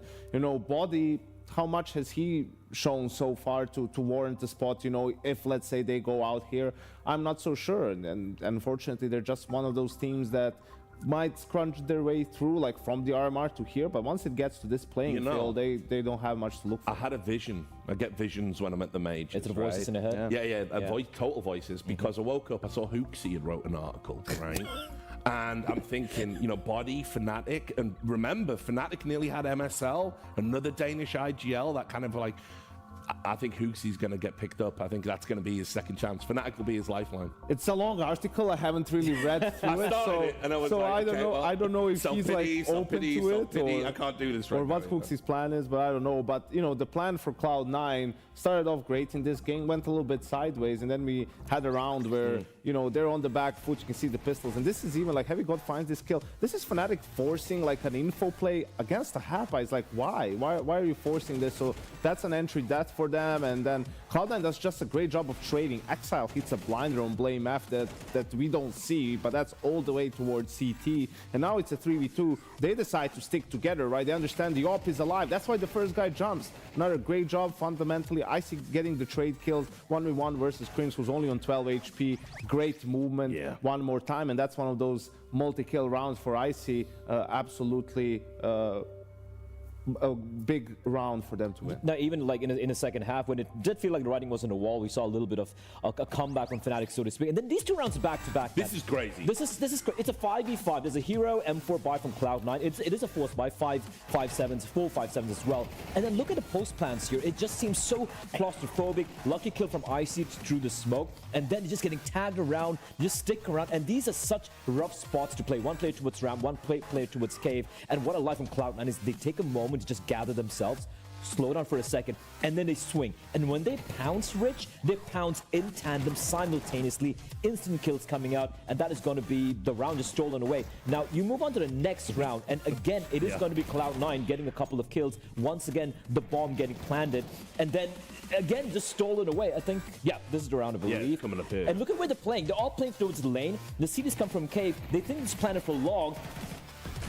Body, how much has he shown so far to warrant the spot? If let's say they go out here, I'm not so sure. And unfortunately, they're just one of those teams that might scrunch their way through, like from the RMR to here, but once it gets to this playing field, they don't have much to look for. I had a vision. I get visions when I'm at the majors. It's the voices in the head? Yeah. Voice, total voices, because I woke up, I saw Hooksy had wrote an article, right? And I'm thinking, Body, Fnatic, and remember, Fnatic nearly had MSL, another Danish IGL, that kind of like, I think Hooksy's going to get picked up. I think that's going to be his second chance. Fnatic will be his lifeline. It's a long article. I haven't really read through it, so I don't know. I don't know if he's open to it, or I can't do this right or what Hooksy's plan is, but I don't know. But the plan for Cloud9 started off great in this game, went a little bit sideways, and then we had a round where they're on the back foot. You can see the pistols, and this is even like Heavy God finds this kill. This is Fnatic forcing like an info play against a Hapa. It's like why are you forcing this? So that's an entry death for them, and then Cloud9 does just a great job of trading. Exile hits a blinder on Blame F that we don't see, but that's all the way towards CT, and now it's a 3v2. They decide to stick together, right? They understand the op is alive. That's why the first guy jumps. Another great job fundamentally. Icy getting the trade kills, 1v1 versus Cringe, who's only on 12 HP. Great movement one more time, and that's one of those multi-kill rounds for Icy. Absolutely a big round for them to win. Now, even like in the second half, when it did feel like the writing was on the wall, we saw a little bit of a comeback on Fnatic, so to speak. And then these two rounds back to back. This is crazy. This is great. It's a 5v5. There's a hero M4 buy from Cloud9. It is a force buy, 5.57s, full 5.7s as well. And then look at the post plans here. It just seems so claustrophobic. Lucky kill from Icy through the smoke, and then just getting tagged around. Just stick around, and these are such rough spots to play. One player towards ramp, one player towards cave. And what I like from Cloud9 is they take a moment to just gather themselves, slow down for a second, and then they swing. And when they pounce, Rich, they pounce in tandem simultaneously, instant kills coming out, and that is going to be the round just stolen away. Now, you move on to the next round, and again, it is going to be Cloud9 getting a couple of kills. Once again, the bomb getting planted, and then again, just stolen away. I think, this is the round, I believe. Yeah, coming up here. And look at where they're playing. They're all playing towards the lane. The CDs come from cave. They think it's planted for long.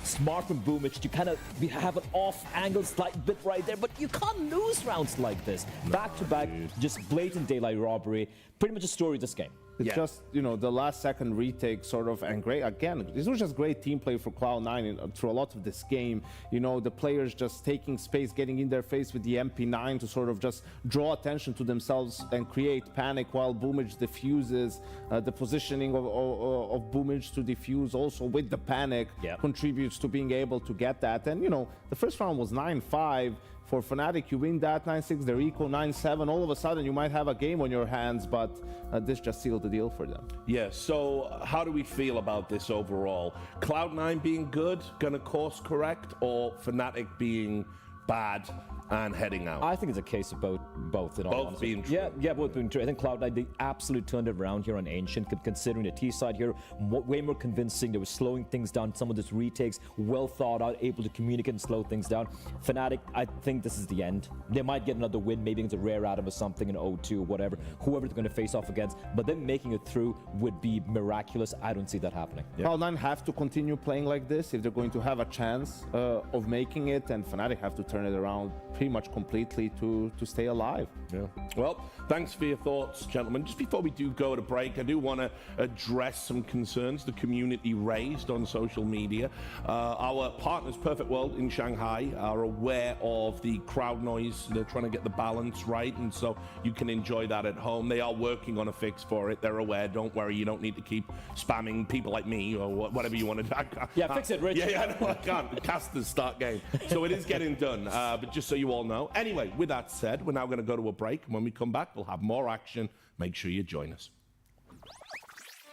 Smart from Boomich to kind of have an off-angle slight bit right there, but you can't lose rounds like this. Back-to-back, just blatant daylight robbery. Pretty much the story of this game. It's just, the last second retake sort of, and great, again, this was just great team play for Cloud9 through a lot of this game. The players just taking space, getting in their face with the MP9 to sort of just draw attention to themselves and create panic while Boomich diffuses. The positioning of Boomich to diffuse also with the panic contributes to being able to get that. And, the first round was 9-5. For Fnatic, you win that 9-6, their eco 9-7. All of a sudden, you might have a game on your hands, but this just sealed the deal for them. Yeah, so how do we feel about this overall? Cloud9 being good, gonna course correct, or Fnatic being bad and heading out? I think it's a case of both in all Both honesty. being true. Yeah, both being true. I think Cloud9, they absolutely turned it around here on Ancient, considering the T side here, way more convincing. They were slowing things down. Some of this retakes, well thought out, able to communicate and slow things down. Fnatic, I think this is the end. They might get another win, maybe against a Rare Atom or something in 0-2 or whatever, whoever they're going to face off against. But them making it through would be miraculous. I don't see that happening. Cloud9 have to continue playing like this if they're going to have a chance of making it, and Fnatic have to turn it around pretty much completely to stay alive. Yeah. Well, thanks for your thoughts, gentlemen. Just before we do go to break, I do want to address some concerns the community raised on social media. Our partners, Perfect World in Shanghai, are aware of the crowd noise. They're trying to get the balance right, and so you can enjoy that at home. They are working on a fix for it. They're aware. Don't worry. You don't need to keep spamming people like me or whatever you want to do. Fix it, Rich. Yeah, no, I can't. Casters start game. So it is getting done, but just so you all know. Anyway, with that said, we're now going to go to a break. When we come back, we'll have more action. Make sure you join us.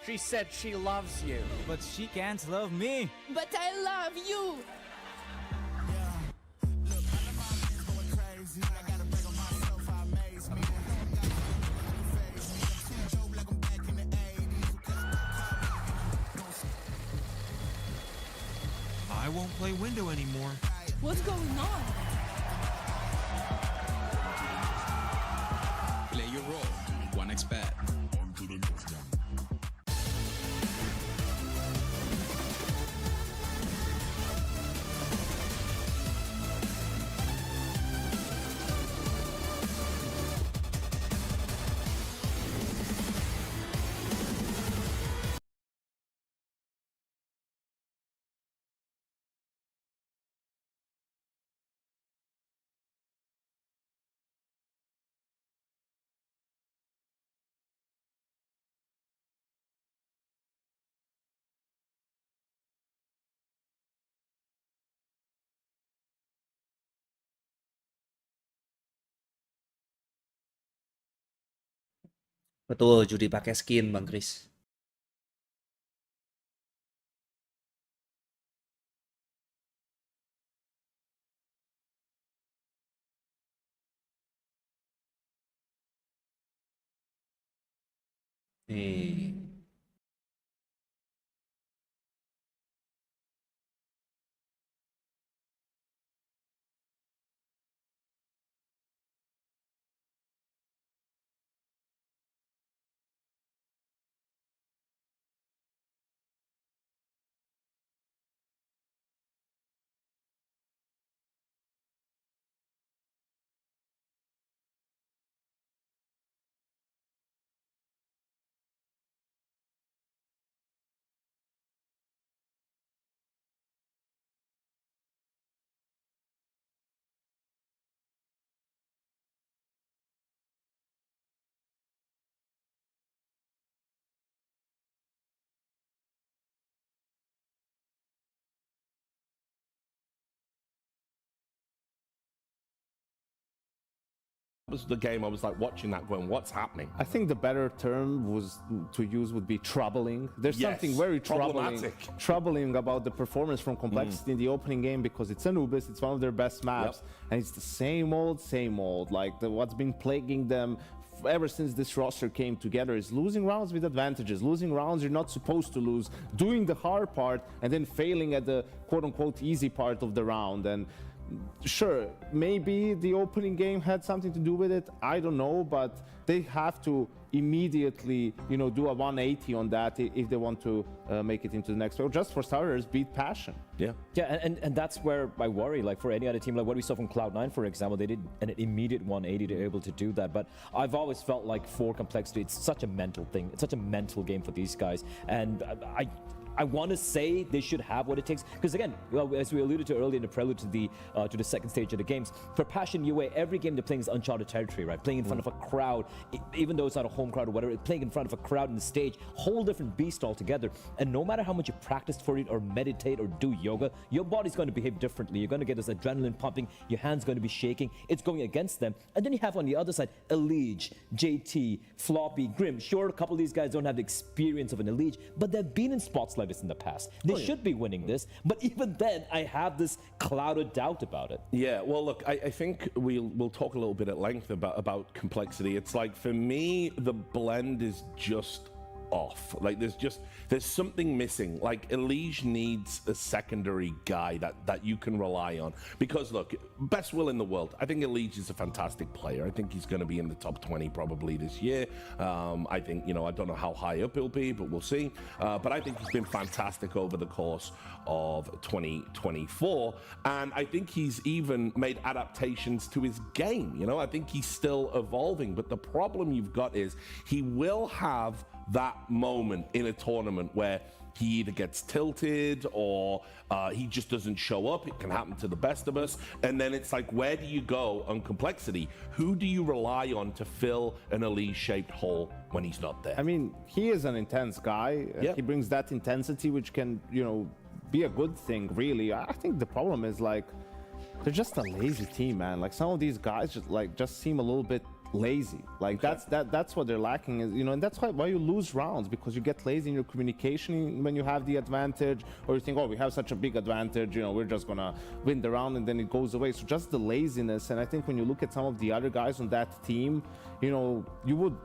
She said she loves you. But she can't love me. But I love you. I won't play window anymore. What's going on? Play your role. 1xbet. Betul, judi pakai skin, Bang Kris. Nih. Was the game I was like watching that going, what's happening? I think the better term was to use would be troubling. There's Yes, something very problematic. troubling about the performance from Complexity in the opening game, because it's Anubis, it's one of their best maps, and it's the same old. Like what's been plaguing them ever since this roster came together is losing rounds with advantages, losing rounds you're not supposed to lose, doing the hard part, and then failing at the quote-unquote easy part of the round. And sure, maybe the opening game had something to do with it, I don't know, but they have to immediately, you know, do a 180 on that if they want to make it into the next round. Just for starters, beat Passion. Yeah, and that's where I worry, like for any other team, like what we saw from Cloud9, for example, they did an immediate 180 to be able to do that. But I've always felt like for Complexity, it's such a mental thing. It's such a mental game for these guys. And I want to say they should have what it takes, because again, well, as we alluded to earlier in the prelude to the second stage of the games, for Passion UA, every game they're playing is uncharted territory, right? Playing in front of a crowd, even though it's not a home crowd or whatever, playing in front of a crowd in the stage, whole different beast altogether. And no matter how much you practice for it or meditate or do yoga, your body's going to behave differently. You're going to get this adrenaline pumping, your hand's going to be shaking, it's going against them. And then you have on the other side, Elige, JT, Floppy, Grim. Sure, a couple of these guys don't have the experience of an Elige, but they've been in spots like this in the past. They should be winning this, but even then, I have this cloud of doubt about it. Yeah, well, look, I think we'll talk a little bit at length about Complexity. It's like, for me, the blend is just off. Like there's something missing. Like Elige needs a secondary guy that you can rely on, because look, best will in the world, I think Elige is a fantastic player. I think he's going to be in the top 20 probably this year. I think, you know, I don't know how high up he'll be, but we'll see. But I think he's been fantastic over the course of 2024, and I think he's even made adaptations to his game. You know, I think he's still evolving, but the problem you've got is he will have that moment in a tournament where he either gets tilted or he just doesn't show up. It can happen to the best of us. And then it's like, where do you go on Complexity? Who do you rely on to fill an Elise-shaped hole when he's not there? I mean, he is an intense guy. Yeah. He brings that intensity, which can, you know, be a good thing, really. I think the problem is, like, they're just a lazy team, man. Like, some of these guys just seem a little bit lazy. Like that's what they're lacking, is, you know, and that's why you lose rounds, because you get lazy in your communication when you have the advantage, or you think, oh, we have such a big advantage, you know, we're just gonna win the round, and then it goes away. So just the laziness. And I think when you look at some of the other guys on that team, you know, you would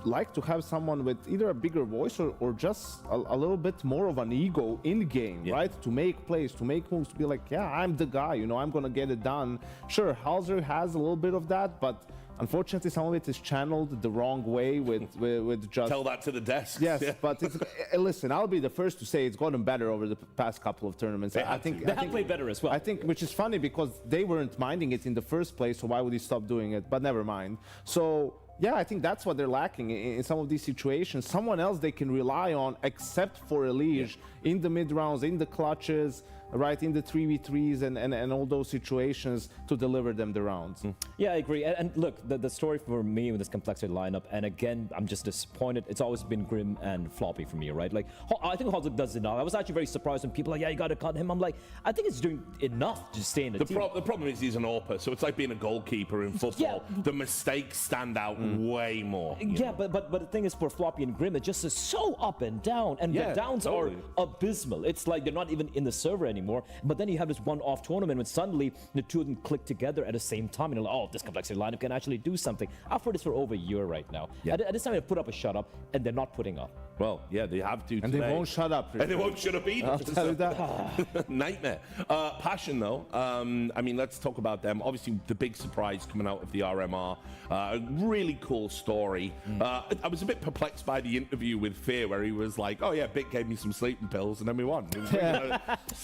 like to have someone with either a bigger voice or just a little bit more of an ego in game, right? To make plays, to make moves, to be like, yeah, I'm the guy, you know, I'm gonna get it done. Sure, Hauser has a little bit of that, but unfortunately, some of it is channeled the wrong way with just... Tell that to the desk. Yes, but it's, listen, I'll be the first to say it's gotten better over the past couple of tournaments. I think they have played better as well. I think, which is funny, because they weren't minding it in the first place, so why would he stop doing it? But never mind. So, yeah, I think that's what they're lacking in some of these situations. Someone else they can rely on, except for Elige, in the mid-rounds, in the clutches, right, in the 3v3s and all those situations, to deliver them the rounds. Yeah, I agree. And look, the story for me with this complexity lineup, and again, I'm just disappointed. It's always been Grim and Floppy for me, right? Like, I think Hauser does enough. I was actually very surprised when people are like, yeah, you got to cut him. I'm like, I think it's doing enough to stay in the team. The problem is he's an AWPer, so it's like being a goalkeeper in football. The mistakes stand out way more. Yeah, but the thing is, for Floppy and Grim, it just is so up and down, and the downs are abysmal. It's like they're not even in the server anymore. But then you have this one-off tournament when suddenly the two of them click together at the same time, and you're like, oh, this complexity lineup can actually do something. I've heard this for over a year right now. At this time, they put up a shut up, and they're not putting up. Well, yeah, they have to. And today. they won't shut up. And they won't shut up either. I'll tell you that. Nightmare. Passion, though. I mean, let's talk about them. Obviously, the big surprise coming out of the RMR. A really cool story. I was a bit perplexed by the interview with Fear, where he was like, oh, yeah, Bit gave me some sleeping pills, and then we won. Don't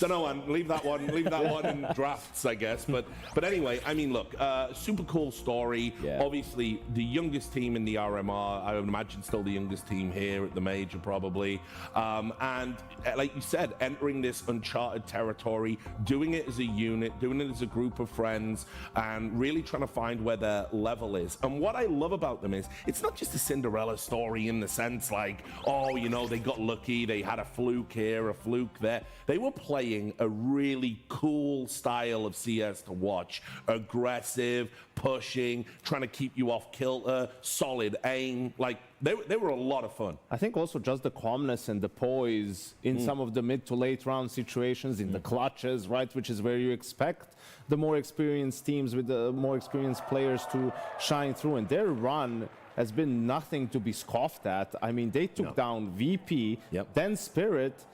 know, man. Leave that one in drafts, I guess. But anyway, I mean, look, super cool story. Obviously, the youngest team in the RMR. I would imagine still the youngest team here at the major, probably. And like you said, entering this uncharted territory, doing it as a unit, doing it as a group of friends, and really trying to find where their level is. And what I love about them is, it's not just a Cinderella story in the sense like, oh, you know, they got lucky, they had a fluke here, a fluke there. They were playing a really cool style of CS to watch. Aggressive, pushing, trying to keep you off kilter, solid aim. Like, they were a lot of fun. I think also just the calmness and the poise in some of the mid to late round situations, in the clutches, right, which is where you expect the more experienced teams with the more experienced players to shine through. And their run has been nothing to be scoffed at. I mean, they took down VP, then Spirit,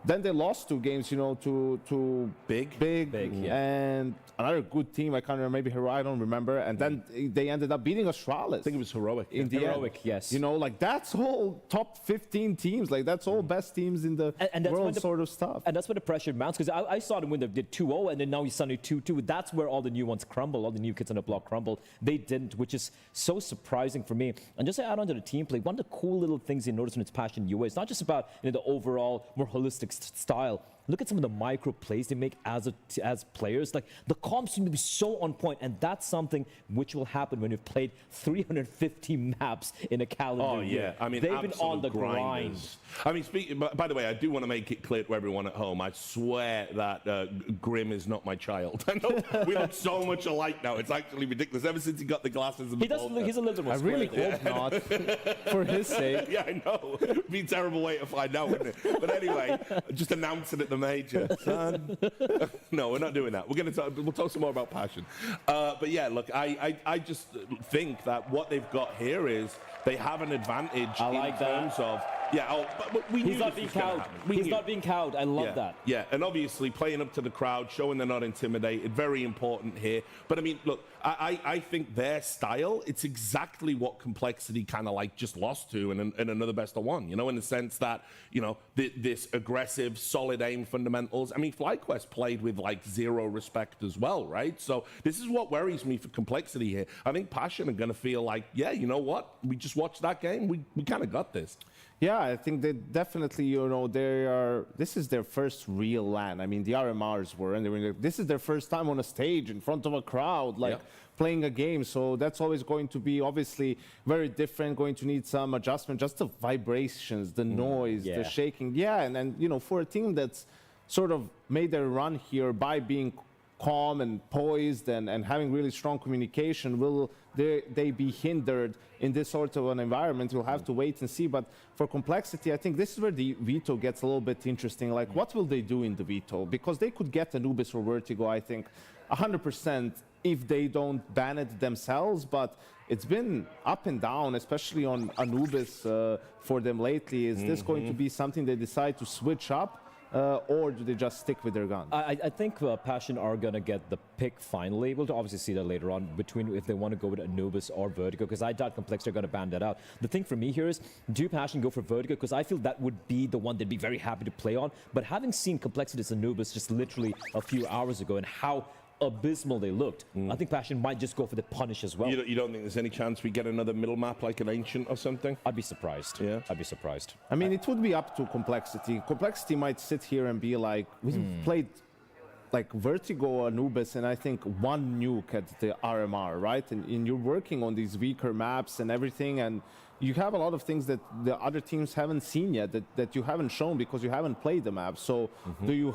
then they lost 2 games, you know, to Big, and another good team. I can't remember, maybe Heroic, I don't remember. And then they ended up beating Astralis. I think it was Heroic. In the end. Yes. You know, like, that's all top 15 teams. Like, that's all best teams in the world sort of stuff. And that's where the pressure mounts, because I saw them when they did 2-0, and then now he's suddenly 2-2. That's where all the new ones crumble, all the new kids on the block crumble. They didn't, which is so surprising for me. And just to add on to the team play, one of the cool little things you notice when it's Passion UA, it's not just about, you know, the overall more holistic style. Look at some of the micro plays they make as players. Like, the comps seem to be so on point, and that's something which will happen when you've played 350 maps in a calendar year. I mean, they've been on the grind. I mean, by the way, I do want to make it clear to everyone at home, I swear that Grim is not my child. I know we look so much alike now. It's actually ridiculous. Ever since he got the glasses and he's a little bit more I really hope not, for his sake. Yeah, I know. It'd be a terrible way to find out, wouldn't it? But anyway, just announcing at the major. Son. No, we're not doing that. We'll talk some more about Passion. But yeah, look, I just think that what they've got here is they have an advantage in terms of... Yeah, but we he's not being cowed. He's not being cowed. I love that. Yeah, and obviously playing up to the crowd, showing they're not intimidated, very important here. But I mean, look, I think their style, it's exactly what Complexity kind of like just lost to in another best of one, you know, in the sense that, you know, this aggressive, solid aim fundamentals. I mean, FlyQuest played with like 0 respect as well, right? So this is what worries me for Complexity here. I think Passion are going to feel like, yeah, you know what? We just watched that game. We kind of got this. Yeah, I think they definitely, you know, this is their first real LAN. I mean, the RMRs were, and they were like, this is their first time on a stage in front of a crowd, like playing a game. So that's always going to be obviously very different, going to need some adjustment, just the vibrations, the noise, the shaking. Yeah, and then, you know, for a team that's sort of made their run here by being calm and poised and having really strong communication, will they be hindered in this sort of an environment? We'll have to wait and see. But for Complexity, I think this is where the veto gets a little bit interesting. Like, what will they do in the veto? Because they could get Anubis or Vertigo, I think, 100% if they don't ban it themselves. But it's been up and down, especially on Anubis for them lately. Is this going to be something they decide to switch up? Or do they just stick with their gun? I think Passion are going to get the pick finally. We'll obviously see that later on between if they want to go with Anubis or Vertigo, because I doubt Complexity are going to ban that out. The thing for me here is, do Passion go for Vertigo? Because I feel that would be the one they'd be very happy to play on. But having seen Complexity's Anubis just literally a few hours ago and how abysmal they looked, I think Passion might just go for the punish as well. You don't think there's any chance we get another middle map like an Ancient or something? I'd be surprised. Yeah, I'd be surprised. I mean, it would be up to Complexity. Complexity might sit here and be like, we played like Vertigo, Anubis, and I think one nuke at the RMR, right? And you're working on these weaker maps and everything, and you have a lot of things that the other teams haven't seen yet, that you haven't shown because you haven't played the map. So do you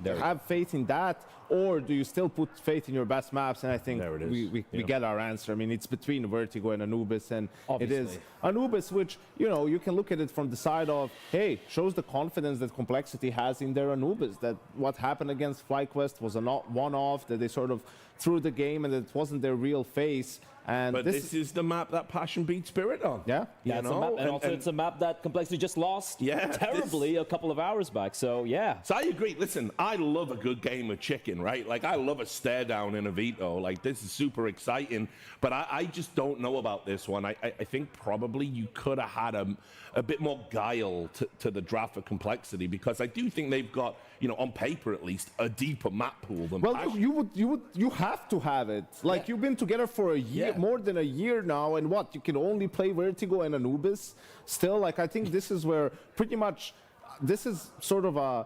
have faith in that, or do you still put faith in your best maps? And I think we get our answer. I mean, it's between Vertigo and Anubis, and it is Anubis, which, you know, you can look at it from the side of, hey, shows the confidence that Complexity has in their Anubis, that what happened against FlyQuest was a one-off, that they sort of threw the game and it wasn't their real face. And but this is the map that Passion beat Spirit on. Yeah, yeah. And also it's a map that Complexity just lost terribly a couple of hours back. So yeah. So I agree. Listen, I love a good game of chicken, right? Like, I love a stare down in a veto. Like, this is super exciting. But I just don't know about this one. I think probably you could have had a bit more guile to the draft for Complexity, because I do think they've got, you know, on paper at least, a deeper map pool than Passion. You have to have it. Like, you've been together for a year, more than a year now, and what, you can only play Vertigo and Anubis still? Like, I think this is where pretty much this is sort of a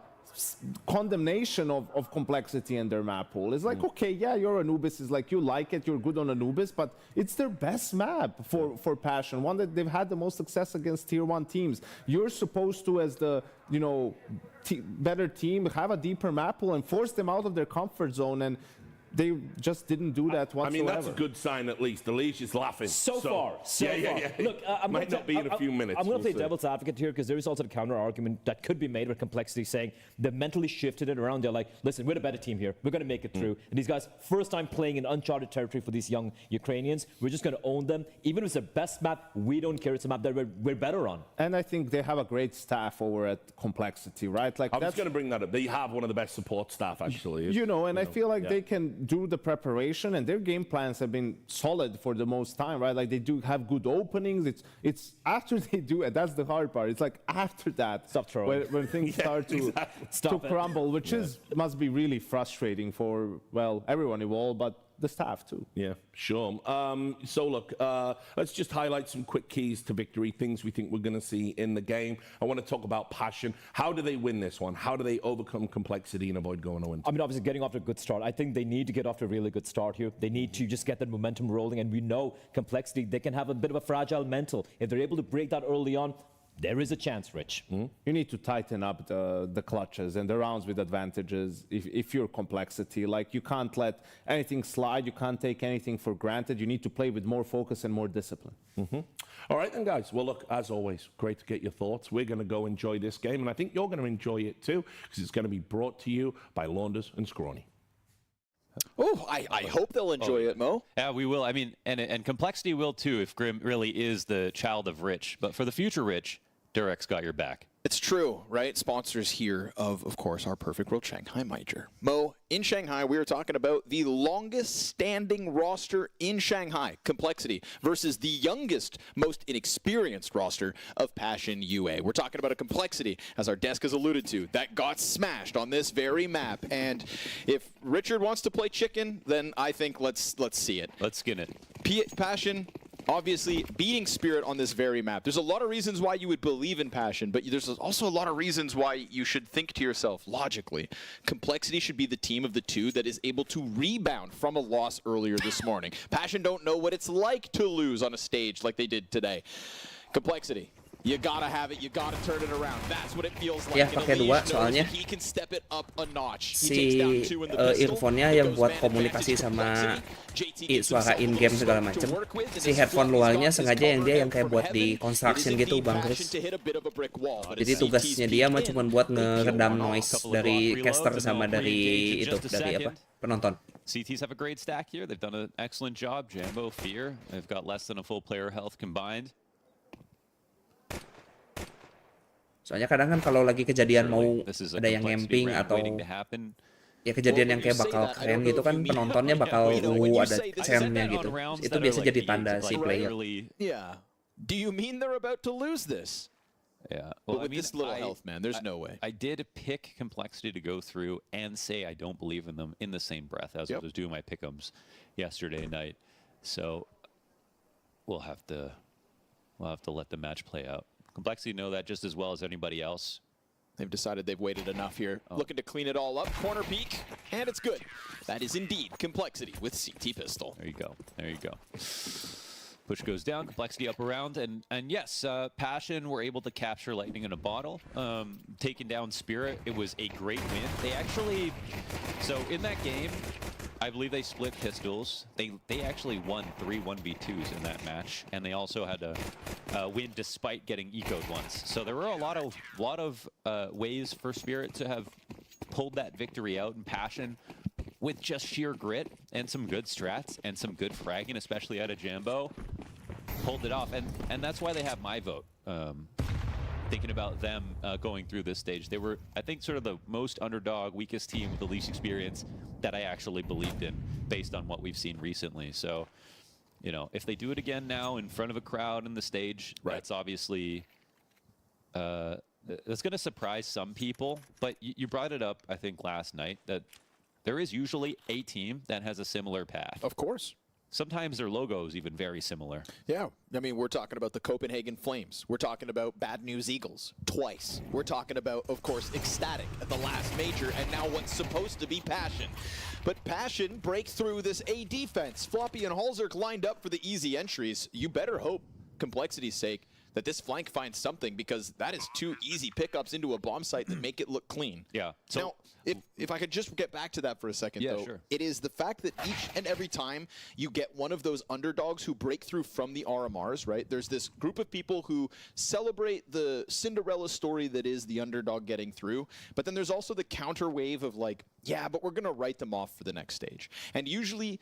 condemnation of Complexity and their map pool. It's like, okay, yeah, your Anubis is like, you like it, you're good on Anubis, but it's their best map for Passion, one that they've had the most success against tier 1 teams. You're supposed to, as the, you know, better team, have a deeper map pool and force them out of their comfort zone, and they just didn't do that whatsoever. I mean, that's a good sign at least. The leash is laughing. So far. Yeah. Look, might not be in a few minutes. I'm going to play devil's advocate here, because there is also the counter argument that could be made with Complexity saying they mentally shifted it around. They're like, listen, we're the better team here. We're going to make it through. And these guys, first time playing in uncharted territory for these young Ukrainians. We're just going to own them. Even if it's their best map, we don't care. It's a map that we're better on. And I think they have a great staff over at Complexity, right? Like, I was going to bring that up. They have one of the best support staff, actually. You know, and I feel like they can do the preparation, and their game plans have been solid for the most time, right? Like, they do have good openings. It's after they do it, that's the hard part. It's like after that, when things start to crumble, which must be really frustrating for, well, everyone involved, but the staff too. Yeah, sure. So look, let's just highlight some quick keys to victory, things we think we're going to see in the game. I want to talk about Passion. How do they win this one? How do they overcome Complexity and avoid going 0-2? I mean, obviously getting off to a good start. I think they need to get off to a really good start here. They need to just get that momentum rolling, and we know Complexity, they can have a bit of a fragile mental. If they're able to break that early on, there is a chance, Rich. You need to tighten up the clutches and the rounds with advantages if you're Complexity. Like, you can't let anything slide. You can't take anything for granted. You need to play with more focus and more discipline. All right, then, guys. Well, look, as always, great to get your thoughts. We're going to go enjoy this game, and I think you're going to enjoy it too, because it's going to be brought to you by Launders and Scrawny. Oh, I hope they'll enjoy it, Mo. Yeah, we will. I mean, and Complexity will too, if Grim really is the child of Rich. But for the future Rich, Durex got your back. It's true, right? Sponsors here of course, our Perfect World Shanghai Major. Mo, in Shanghai, we are talking about the longest standing roster in Shanghai, Complexity, versus the youngest, most inexperienced roster of Passion UA. We're talking about a Complexity, as our desk has alluded to, that got smashed on this very map. And if Richard wants to play chicken, then I think let's see it. Let's skin it. Passion, obviously beating Spirit on this very map. There's a lot of reasons why you would believe in Passion, but there's also a lot of reasons why you should think to yourself, logically, Complexity should be the team of the two that is able to rebound from a loss earlier this morning. Passion don't know what it's like to lose on a stage like they did today. Complexity, You gotta have it, you gotta turn it around. That's what it feels like. Ya, pakai 2 soalnya. He can step it up a notch. Si earphone-nya yang buat komunikasi sama suara in-game segala macem. Si headphone luarnya sengaja yang dia yang kayak buat di construction gitu, Bang Chris. Jadi tugasnya dia mah cuma buat ngeredam noise dari caster sama dari itu, dari apa? Penonton. CTs have a great stack here. They've done an excellent job. Jambo, Fear, they've got less than a full player health combined. Soalnya kadang kan kalau lagi kejadian mau ada yang ngamping atau ya kejadian yang kayak bakal keren gitu kan, penontonnya bakal ada chairnya gitu. Itu biasa jadi tanda si player. Yeah. Do you mean they're about to lose this? Yeah. Well, with this little health, man, there's no way. I did pick Complexity to go through and say I don't believe in them in the same breath as I was doing my pick'ems yesterday night. So we'll have to let the match play out. Complexity know that just as well as anybody else. They've decided they've waited enough here. Looking to clean it all up. Corner peek, and it's good. That is indeed Complexity with CT Pistol. There you go. There you go. Push goes down, Complexity up around, and yes, Passion were able to capture lightning in a bottle. Taking down Spirit, it was a great win. They actually, so in that game, I believe they split pistols. They actually won 3 1v2s in that match, and they also had to win despite getting ecoed once. So there were a lot of ways for Spirit to have pulled that victory out, and Passion, with just sheer grit and some good strats and some good fragging, especially out of Jambo, pulled it off, and that's why they have my vote. Thinking about them going through this stage, they were, I think, sort of the most underdog, weakest team with the least experience that I actually believed in, based on what we've seen recently. So, you know, if they do it again now in front of a crowd in the stage, that's obviously that's going to surprise some people. But you brought it up, I think, last night, that there is usually a team that has a similar path. Of course. Sometimes their logo is even very similar. Yeah, I mean, we're talking about the Copenhagen Flames. We're talking about Bad News Eagles twice. We're talking about, of course, Ecstatic at the last major, and now what's supposed to be Passion. But Passion break through this A defense. Floppy and Halzerk lined up for the easy entries. You better hope, Complexity's sake, that this flank finds something, because that is 2 easy pickups into a bomb site that make it look clean. Yeah. So now, if I could just get back to that for a second, though, sure. It is the fact that each and every time you get one of those underdogs who break through from the RMRs, right? There's this group of people who celebrate the Cinderella story that is the underdog getting through, but then there's also the counter wave of like, yeah, but we're going to write them off for the next stage. And usually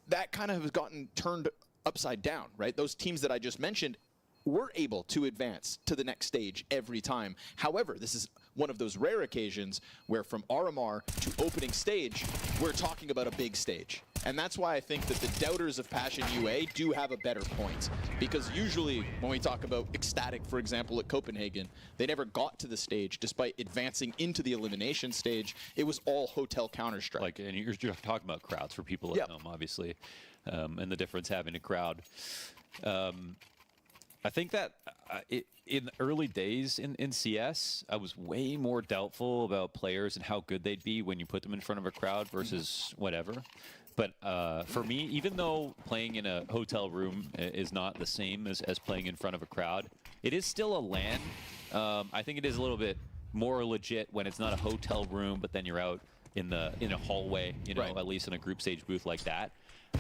that kind of has gotten turned upside down, right? Those teams that I just mentioned were able to advance to the next stage every time. However, this is one of those rare occasions where from RMR to opening stage, we're talking about a big stage. And that's why I think that the doubters of Passion UA do have a better point. Because usually when we talk about Ecstatic, for example, at Copenhagen, they never got to the stage despite advancing into the elimination stage. It was all Hotel Counter-Strike. Like, and you're talking about crowds for people at home, obviously, and the difference having a crowd. I think that in the early days in CS, I was way more doubtful about players and how good they'd be when you put them in front of a crowd versus whatever. But for me, even though playing in a hotel room is not the same as playing in front of a crowd, it is still a LAN. I think it is a little bit more legit when it's not a hotel room, but then you're out in a hallway, you know, at least in a group stage booth like that.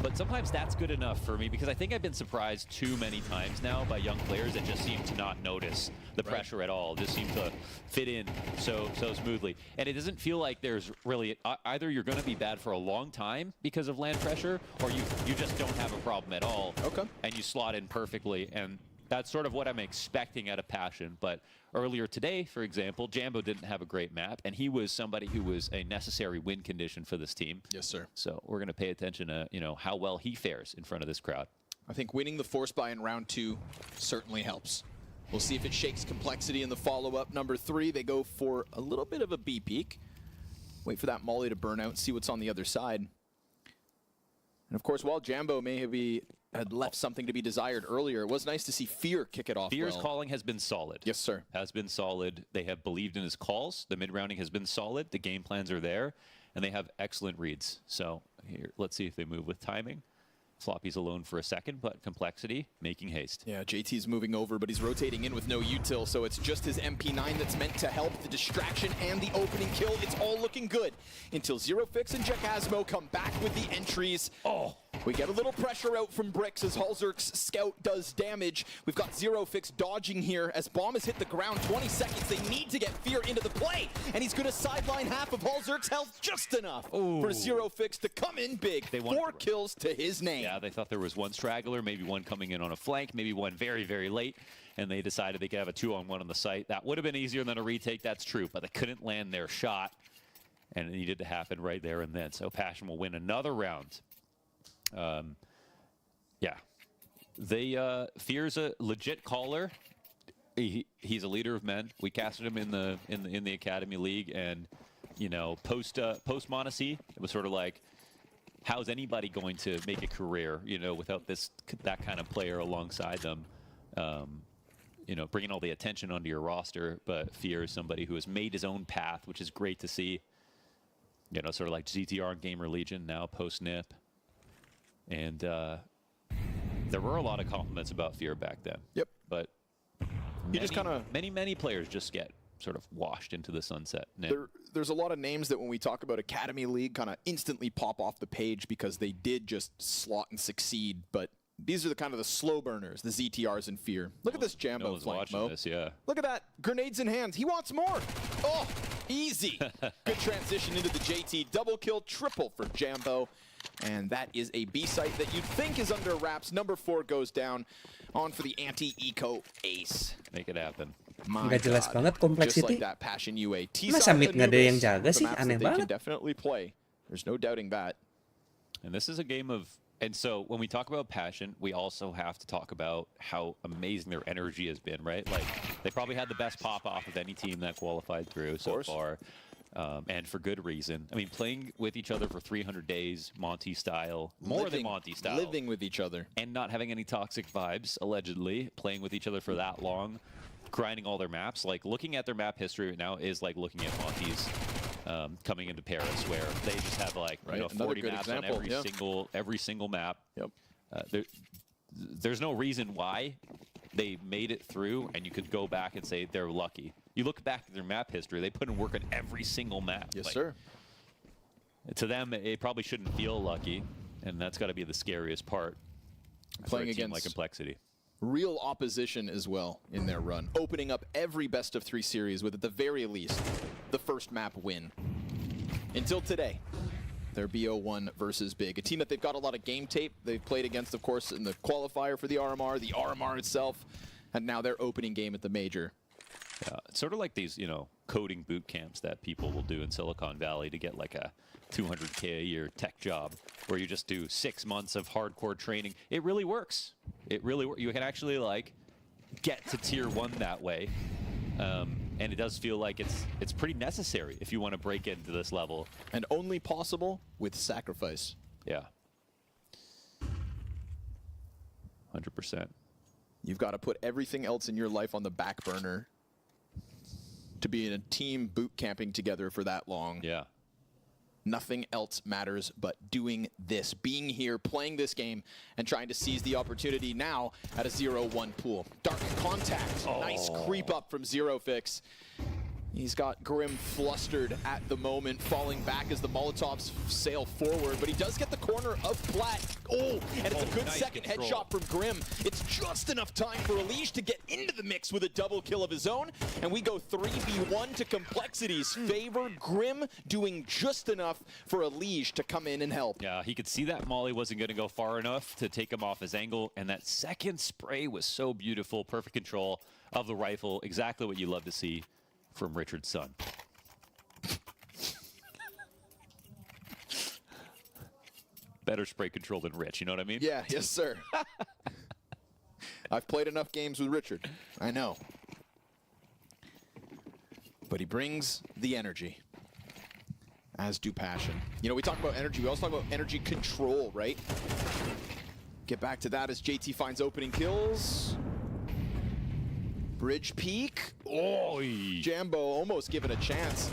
But sometimes that's good enough for me, because I think I've been surprised too many times now by young players that just seem to not notice the pressure at all, just seem to fit in so smoothly. And it doesn't feel like there's really, either you're going to be bad for a long time because of land pressure, or you just don't have a problem at all. Okay. And you slot in perfectly. And that's sort of what I'm expecting out of Passion. But earlier today, for example, Jambo didn't have a great map, and he was somebody who was a necessary win condition for this team. Yes, sir. So we're going to pay attention to, you know, how well he fares in front of this crowd. I think winning the force buy in round 2 certainly helps. We'll see if it shakes Complexity in the follow-up. Number 3, they go for a little bit of a B peek. Wait for that molly to burn out and see what's on the other side. And of course, while Jambo may have had left something to be desired earlier, it was nice to see Fear kick it off. Fear's calling has been solid. Yes, sir. Has been solid. They have believed in his calls. The mid-rounding has been solid. The game plans are there, and they have excellent reads. So here, let's see if they move with timing. Floppy's alone for a second, but Complexity making haste. Yeah, JT's moving over, but he's rotating in with no util, so it's just his MP9 that's meant to help the distraction and the opening kill. It's all looking good until ZeroFix and Jackasmo come back with the entries. Oh, we get a little pressure out from Bricks as Halzerk's scout does damage. We've got ZeroFix dodging here as bomb has hit the ground. 20 seconds, they need to get Fear into the play, and he's going to sideline half of Halzerk's health just enough for ZeroFix to come in big. 4 kills to his name. Yeah, they thought there was one straggler, maybe one coming in on a flank, maybe one very, very late, and they decided they could have a 2-on-1 on the site. That would have been easier than a retake, that's true, but they couldn't land their shot, and it needed to happen right there and then. So Passion will win another round. Yeah, Fear's a legit caller. He's a leader of men. We casted him in the Academy League, and you know, post Monacy, it was sort of like, how's anybody going to make a career, you know, without that kind of player alongside them? You know, bringing all the attention onto your roster. But Fear is somebody who has made his own path, which is great to see. You know, sort of like GTR and Gamer Legion now post NIP. And there were a lot of compliments about Fear back then. Yep. But You just kind of many players just get sort of washed into the sunset. There's a lot of names that when we talk about Academy League kind of instantly pop off the page because they did just slot and succeed, but these are the kind of the slow burners, the ZTRs and Fear. Look at this Jambo flank, Mo. This, yeah. Look at that, grenades in hands. He wants more. Oh, easy. Good transition into the JT. Double kill, triple for Jambo. And that is a B site that you'd think is under wraps. Number 4 goes down. On for the anti-eco ace. Make it happen. Nggak jelas banget Complexity. Masa mid nggak ada yang jaga sih? Aneh banget. Definitely play. There's no doubting that. And this is a game of, and so when we talk about Passion, we also have to talk about how amazing their energy has been, right? Like, they probably had the best pop-off of any team that qualified through so far. And for good reason. I mean, playing with each other for 300 days, Monty style, more than Monty style. Living with each other. And not having any toxic vibes, allegedly. Playing with each other for that long, grinding all their maps. Like, looking at their map history right now is like looking at Monty's coming into Paris, where they just have like, you know, 40 maps on every single map. Yep. There's no reason why they made it through, and you could go back and say they're lucky. You look back at their map history, they put in work on every single map. Yes, sir. To them, it probably shouldn't feel lucky, and that's got to be the scariest part. Playing for a team against like Complexity. Real opposition as well in their run. Opening up every best of 3 series with, at the very least, the first map win. Until today, their BO1 versus Big. A team that they've got a lot of game tape. They've played against, of course, in the qualifier for the RMR itself, and now their opening game at the major. Yeah, it's sort of like these, you know, coding boot camps that people will do in Silicon Valley to get like a $200K a year tech job, where you just do 6 months of hardcore training. It really works. It really works. You can actually like get to tier 1 that way. And it does feel like it's pretty necessary if you want to break into this level. And only possible with sacrifice. Yeah. 100%. You've got to put everything else in your life on the back burner to be in a team boot camping together for that long. Yeah. Nothing else matters but doing this, being here, playing this game, and trying to seize the opportunity now at a 0-1 pool. Dark contact. Nice creep up from ZeroFix. He's got Grim flustered at the moment, falling back as the Molotovs sail forward, but he does get the corner of Plat. Oh, and it's a good nice second control. headshot from Grim. It's just enough time for Elige to get into the mix with a double kill of his own, and we go 3v1 to Complexity's favor. Grim doing just enough for Elige to come in and help. Yeah, he could see that Molly wasn't going to go far enough to take him off his angle, and that second spray was so beautiful. Perfect control of the rifle, exactly what you love to see from Richard's son. Better spray control than Rich, you know what I mean? Yeah, yes, sir. I've played enough games with Richard. I know. But he brings the energy, as do Passion. You know, we talk about energy. We also talk about energy control, right? Get back to that as JT finds opening kills. Bridge peek. Oh, Jambo almost given a chance.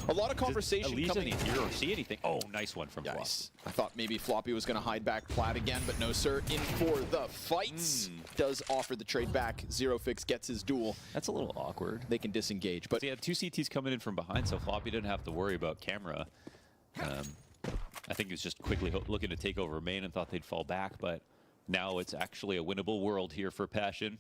A lot of conversation Elise coming doesn't hear or see anything. Oh, nice one from Flop. I thought maybe Floppy was going to hide back Plaid again, but no, sir. In for the fights. Does offer the trade back. Zero Fix gets his duel. That's a little awkward. They can disengage, but he had two CTs coming in from behind, so Floppy didn't have to worry about camera. I think he was just quickly looking to take over main and thought they'd fall back, but now it's actually a winnable world here for Passion.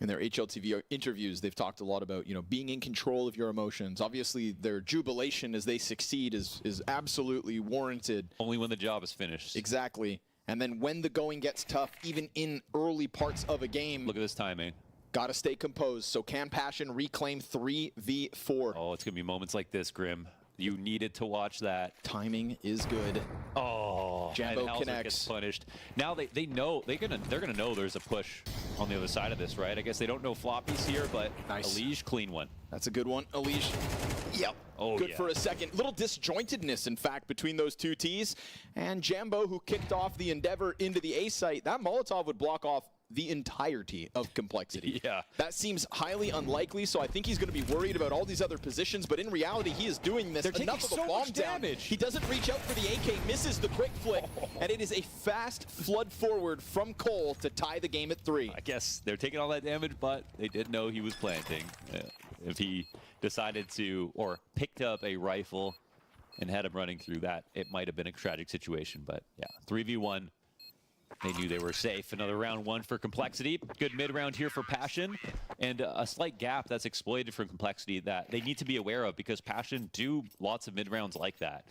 In their HLTV interviews, they've talked a lot about, you know, being in control of your emotions. Obviously, their jubilation as they succeed is absolutely warranted. Only when the job is finished. Exactly. And then when the going gets tough, even in early parts of a game. Look at this timing. Gotta stay composed. So can Passion reclaim 3v4? Oh, it's gonna be moments like this, Grim. You needed to watch that. Timing is good. Oh, Jambo and Hauser connects. gets punished. Now they know they're gonna know there's a push on the other side of this, right? I guess they don't know Floppy's here, but nice. Elige, clean one. That's a good one. Elige. Yep. Oh, good yeah. for a second. Little disjointedness, in fact, between those two Ts. And Jambo, who kicked off the Endeavor into the A site, that Molotov would block off the entirety of Complexity. Yeah. That seems highly unlikely, so I think he's going to be worried about all these other positions, but in reality, he is doing this. They're enough taking of a so bomb much down. damage. He doesn't reach out for the AK, misses the quick flick, and it is a fast flood forward from Cole to tie the game at 3. I guess they're taking all that damage, but they did know he was planting. If he decided to, or picked up a rifle and had him running through that, it might have been a tragic situation, but yeah, 3v1. They knew they were safe. Another round 1 for Complexity. Good mid-round here for Passion. And a slight gap that's exploited from Complexity that they need to be aware of because Passion do lots of mid-rounds like that.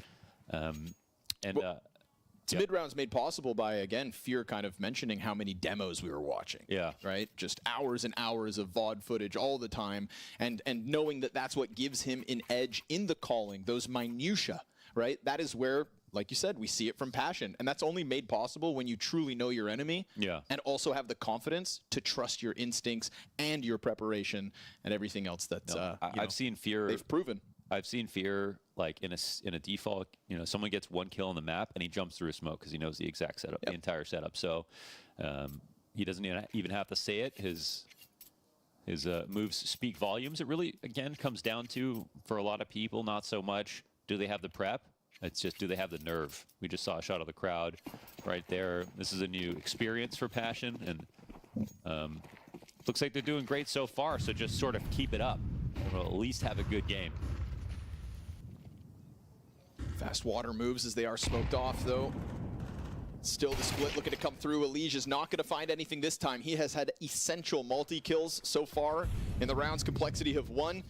Mid-rounds made possible by, again, Fear kind of mentioning how many demos we were watching. Yeah. Right? Just hours and hours of VOD footage all the time. And knowing that that's what gives him an edge in the calling, those minutia, right? That is where, like you said, we see it from Passion. And that's only made possible when you truly know your enemy. Yeah. And also have the confidence to trust your instincts and your preparation and everything else that's, I've seen Fear. They've proven. I've seen Fear like in a default, you know, someone gets 1 kill on the map and he jumps through a smoke because he knows the exact setup, the entire setup. So he doesn't even have to say it. His moves speak volumes. It really, again, comes down to, for a lot of people, not so much do they have the prep. It's just, do they have the nerve? We just saw a shot of the crowd right there. This is a new experience for Passion, and looks like they're doing great so far, so just sort of keep it up. We'll at least have a good game. Fast water moves as they are smoked off, though. Still the split looking to come through. Elige is not going to find anything this time. He has had essential multi-kills so far in the rounds Complexity have won.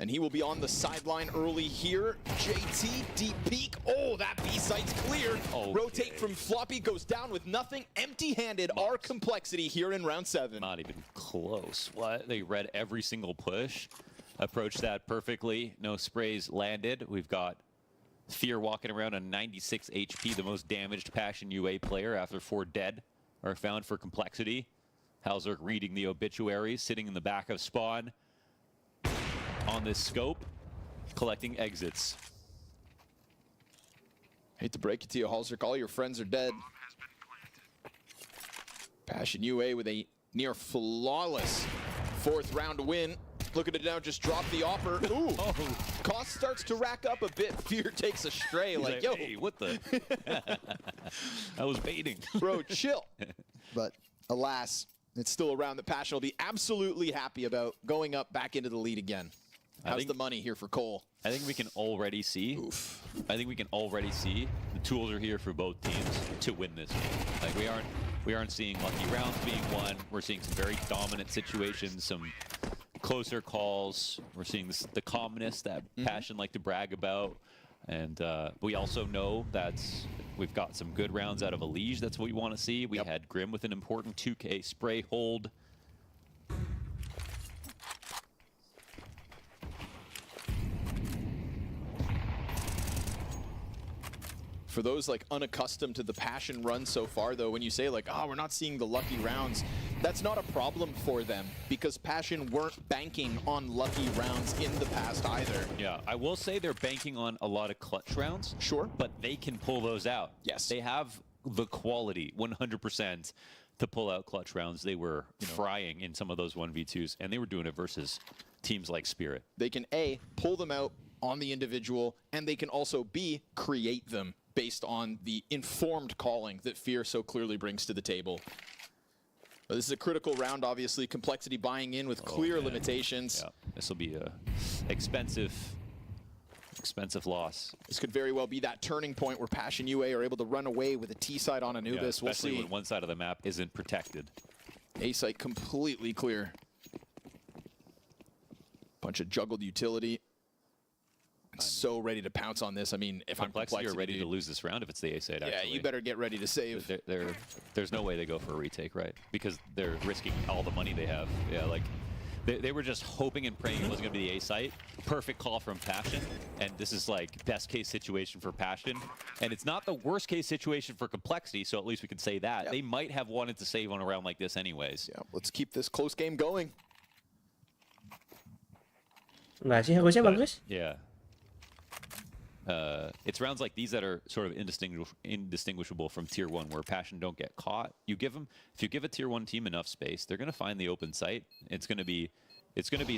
And he will be on the sideline early here. JT, deep peek. Oh, that B site's cleared. Okay. Rotate from Floppy, goes down with nothing. Empty-handed are Complexity here in round 7. Not even close. What? They read every single push. Approached that perfectly. No sprays landed. We've got Fear walking around on 96 HP, the most damaged Passion UA player after 4 dead are found for Complexity. Halzerk reading the obituaries, sitting in the back of spawn. On this scope, collecting exits. Hate to break it to you, Halzerk, all your friends are dead. Passion UA with a near flawless 4th round win. Looking to now just drop the offer. Ooh, cost starts to rack up a bit. Fear takes a stray. He's Like, yo, hey, what the? I was baiting. Bro, chill. But alas, it's still a round that Passion will be absolutely happy about, going up back into the lead again. How's the money here for Cole? I think we can already see. Oof. I think we can already see the tools are here for both teams to win this game. Like we aren't seeing lucky rounds being won. We're seeing some very dominant situations, some closer calls. We're seeing the calmness that Passion like to brag about. And we also know that we've got some good rounds out of Elige. That's what we want to see. We had Grim with an important 2K spray hold. For those like unaccustomed to the Passion run so far, though, when you say like, oh, we're not seeing the lucky rounds, that's not a problem for them because Passion weren't banking on lucky rounds in the past either. Yeah, I will say they're banking on a lot of clutch rounds. Sure. But they can pull those out. Yes. They have the quality, 100%, to pull out clutch rounds. They were frying in some of those 1v2s, and they were doing it versus teams like Spirit. They can A, pull them out on the individual, and they can also B, create them based on the informed calling that Fear so clearly brings to the table. This is a critical round, obviously. Complexity buying in with clear limitations. Yeah, this will be a expensive loss. This could very well be that turning point where Passion UA are able to run away with a T-side on Anubis. Yeah, especially we'll see. when one side of the map isn't protected. A-site completely clear. Bunch of juggled utility. So ready to pounce on this. I mean, if I'm Complexity, you're ready dude, to lose this round if it's the A side. Yeah, actually. you better get ready to save. There's no way they go for a retake, right? Because they're risking all the money they have. Yeah, like they were just hoping and praying it wasn't going to be the A site. Perfect call from Passion, and this is like best case situation for Passion, and it's not the worst case situation for Complexity. So at least we can say that they might have wanted to save on a round like this anyways. Yeah, let's keep this close game going. Nggak sih, harusnya bagus. Yeah. It's rounds like these that are sort of indistinguishable from tier 1, where Passion don't get caught. If you give a tier 1 team enough space, they're going to find the open site. It's going to be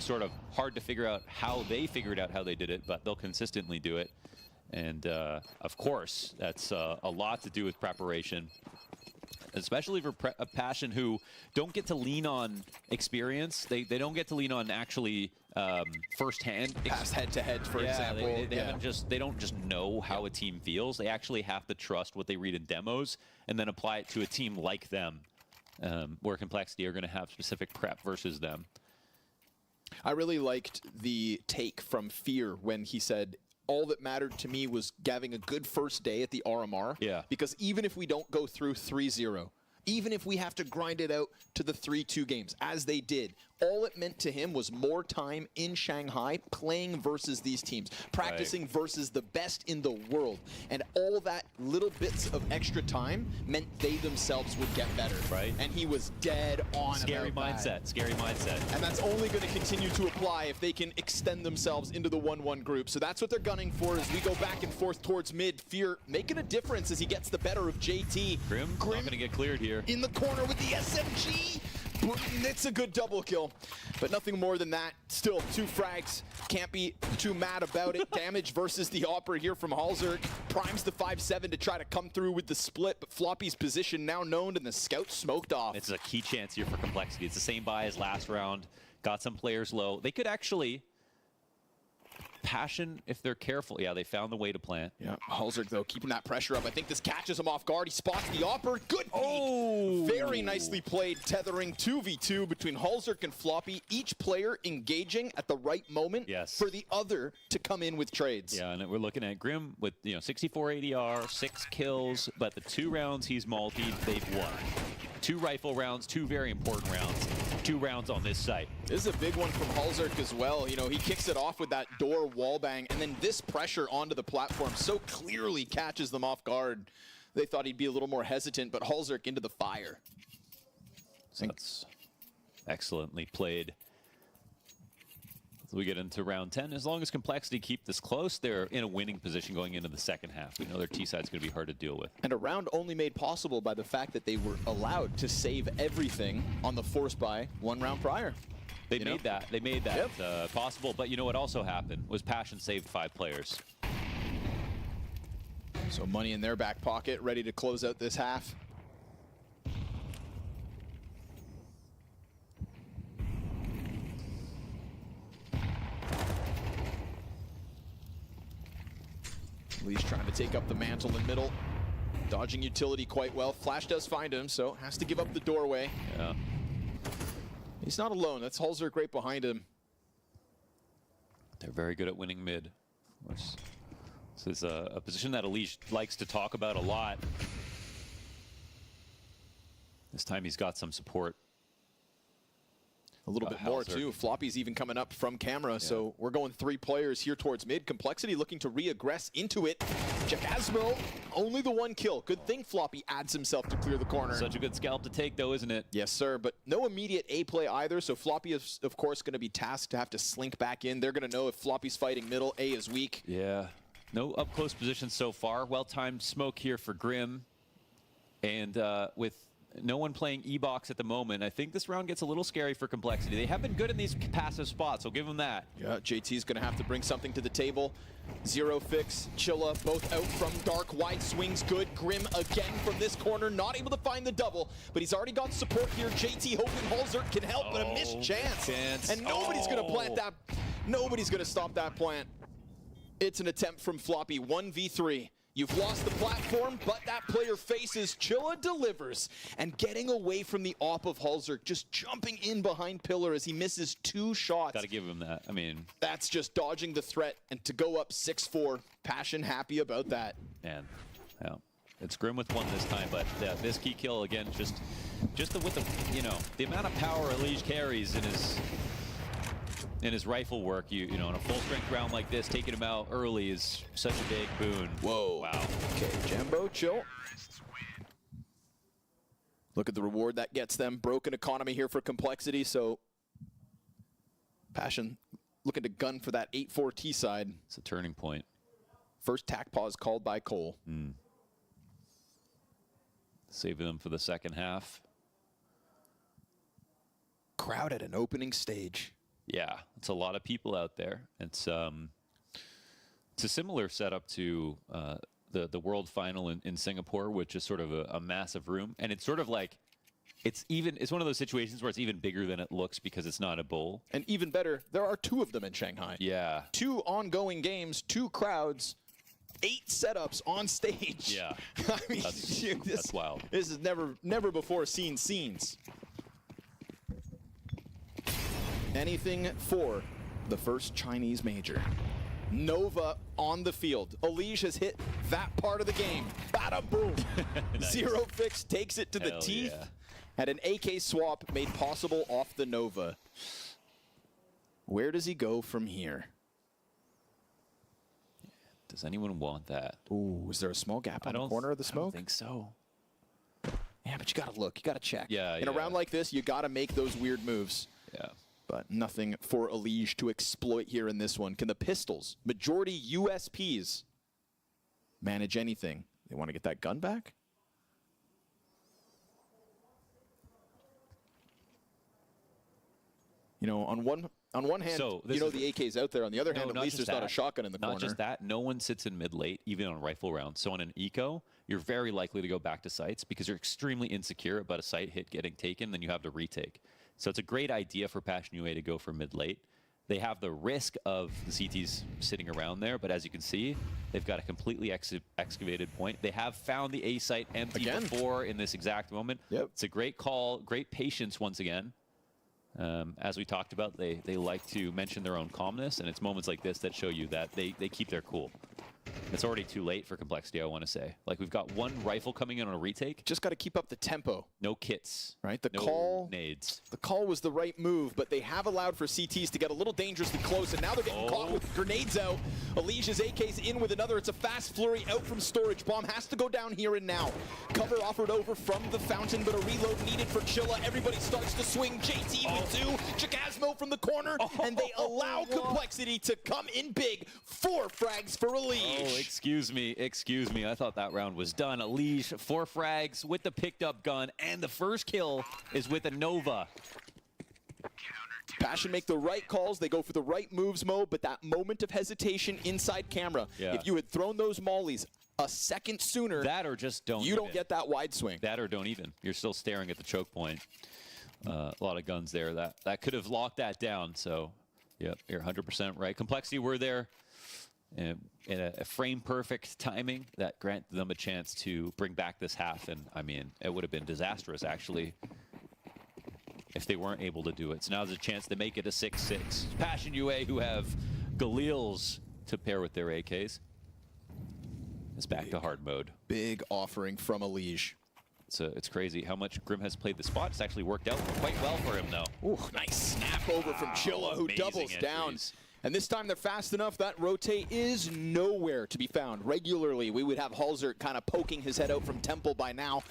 sort of hard to figure out how they figured out how they did it, but they'll consistently do it. And of course, that's a lot to do with preparation, especially for a Passion who don't get to lean on experience. They don't get to lean on actually first-hand. Past head-to-head, for example. They don't just know how a team feels. They actually have to trust what they read in demos and then apply it to a team like them, where Complexity are going to have specific prep versus them. I really liked the take from Fear when he said, all that mattered to me was having a good first day at the RMR. Yeah. Because even if we don't go through 3-0, even if we have to grind it out to the 3-2 games, as they did, all it meant to him was more time in Shanghai playing versus these teams, practicing versus the best in the world. And all that little bits of extra time meant they themselves would get better. Right. And he was dead on Scary about mindset. that. Scary mindset. And that's only going to continue to apply if they can extend themselves into the 1-1 group. So that's what they're gunning for as we go back and forth towards mid. Fear making a difference as he gets the better of JT. Grim not going to get cleared here. In the corner with the SMG. It's a good double kill, but nothing more than that. Still, 2 frags. Can't be too mad about it. Damage versus the Opera here from Halzerk. Primes the 5-7 to try to come through with the split, but Floppy's position now known and the scout smoked off. It's a key chance here for Complexity. It's the same buy as last round. Got some players low. They could actually... Passion, if they're careful. Yeah, they found the way to plant. Yeah, Halzerk, though, keeping that pressure up. I think this catches him off guard. He spots the Opera. Good peek. Very nicely played, tethering 2v2 between Halzerk and Floppy. Each player engaging at the right moment for the other to come in with trades. Yeah, and we're looking at Grim with 64 ADR, 6 kills, but the 2 rounds he's multied, they've won. 2 rifle rounds, 2 very important rounds. 2 rounds on this site. This is a big one from Halzerk as well. You know, he kicks it off with that door wall bang, and then this pressure onto the platform so clearly catches them off guard. They thought he'd be a little more hesitant, but Halzerk into the fire. So that's excellently played. As we get into round 10, as long as Complexity keep this close, they're in a winning position going into the second half. We know their T-side's going to be hard to deal with. And a round only made possible by the fact that they were allowed to save everything on the force buy 1 round prior. They made that possible, but you know what also happened was Passion saved 5 players. So money in their back pocket, ready to close out this half. Lee's trying to take up the mantle in middle. Dodging utility quite well. Flash does find him, so has to give up the doorway. Yeah. He's not alone. That's Halzerk right behind him. They're very good at winning mid. This is a position that Elise likes to talk about a lot. This time he's got some support. A little bit more, too. Floppy's even coming up from camera, so we're going 3 players here towards mid. Complexity looking to re-aggress into it. Jackasmo, only the 1 kill. Good thing Floppy adds himself to clear the corner. Such a good scalp to take, though, isn't it? Yes, sir, but no immediate A play either, so Floppy is, of course, going to be tasked to have to slink back in. They're going to know if Floppy's fighting middle, A is weak. Yeah. No up-close position so far. Well-timed smoke here for Grim. And with no one playing E-Box at the moment. I think this round gets a little scary for Complexity. They have been good in these passive spots, so give them that. Yeah, JT's going to have to bring something to the table. Zero Fix, Chilla, both out from dark. Wide swings good. Grim again from this corner, not able to find the double, but he's already got support here. JT hoping Halzert can help, but a missed chance. And nobody's going to plant that. Nobody's going to stop that plant. It's an attempt from Floppy, 1v3. You've lost the platform, but that player faces. Chilla delivers, and getting away from the op of Halzert, just jumping in behind Pillar as he misses 2 shots. Got to give him that. I mean, that's just dodging the threat, and to go up 6-4, Passion happy about that. Man, yeah, it's Grim with 1 this time, but this key kill again, just with the, you know, the amount of power Elige carries in his rifle work, you know, in a full strength round like this, taking him out early is such a big boon. Whoa. Wow. Okay, Jambo, chill. Look at the reward that gets them. Broken economy here for Complexity, so Passion looking to gun for that 8-4 T side. It's a turning point. First tack pause called by Cole. Saving them for the second half. Crowd at an opening stage. Yeah, it's a lot of people out there. It's a similar setup to the World Final in Singapore, which is sort of a massive room, and it's sort of like it's one of those situations where it's even bigger than it looks because it's not a bowl. And even better, there are 2 of them in Shanghai. Yeah, 2 ongoing games, 2 crowds, 8 setups on stage. Yeah, I mean, that's wild. This is never before seen scenes. Anything for the first Chinese major. Nova on the field. Elige has hit that part of the game. Bada boom. Nice. Zero Fix takes it to the teeth. Yeah. And an AK swap made possible off the Nova. Where does he go from here? Does anyone want that? Ooh, is there a small gap on the corner of the smoke? I don't think so. Yeah, but you gotta look. You gotta check. Yeah, In a round like this, you gotta make those weird moves. Yeah. But nothing for Elige to exploit here in this one. Can the Pistols, majority USPs, manage anything? They want to get that gun back? You know, on one hand, you know the AK's out there. On the other hand, at least there's not a shotgun in the corner. Not just that, no one sits in mid-late, even on rifle rounds. So on an eco, you're very likely to go back to sites because you're extremely insecure about a site hit getting taken, then you have to retake. So it's a great idea for Passion UA to go for mid-late. They have the risk of the CTs sitting around there, but as you can see, they've got a completely excavated point. They have found the A site empty before in this exact moment. Yep. It's a great call, great patience once again. As we talked about, they like to mention their own calmness, and it's moments like this that show you that they keep their cool. It's already too late for Complexity, I want to say. Like, we've got 1 rifle coming in on a retake. Just got to keep up the tempo. No kits. Right? No nades. The call was the right move, but they have allowed for CTs to get a little dangerously close, and now they're getting caught with grenades out. Elige's AK's in with another. It's a fast flurry out from storage. Bomb has to go down here and now. Cover offered over from the fountain, but a reload needed for Chilla. Everybody starts to swing. JT with 2. Chikasmo from the corner, and they allow Complexity to come in big. 4 frags for Elige. Oh, excuse me. I thought that round was done. Elige, 4 frags with the picked up gun, and the first kill is with a Nova. Passion make the right calls. They go for the right moves, Mo, but that moment of hesitation inside camera, if you had thrown those mollies a second sooner, that or just don't you don't get that wide swing. That or don't even. You're still staring at the choke point. A lot of guns there. That could have locked that down. So, yep, you're 100% right. Complexity were there in a frame-perfect timing that granted them a chance to bring back this half. And, I mean, it would have been disastrous, actually, if they weren't able to do it. So now there's a chance to make it a 6-6. Passion UA, who have Galils to pair with their AKs, is back to hard mode. Big offering from Elige. It's crazy how much Grim has played the spot. It's actually worked out quite well for him, though. Ooh, nice snap over from Chilla, who doubles down. And this time they're fast enough. That rotate is nowhere to be found. Regularly, we would have Halzert kind of poking his head out from Temple by now.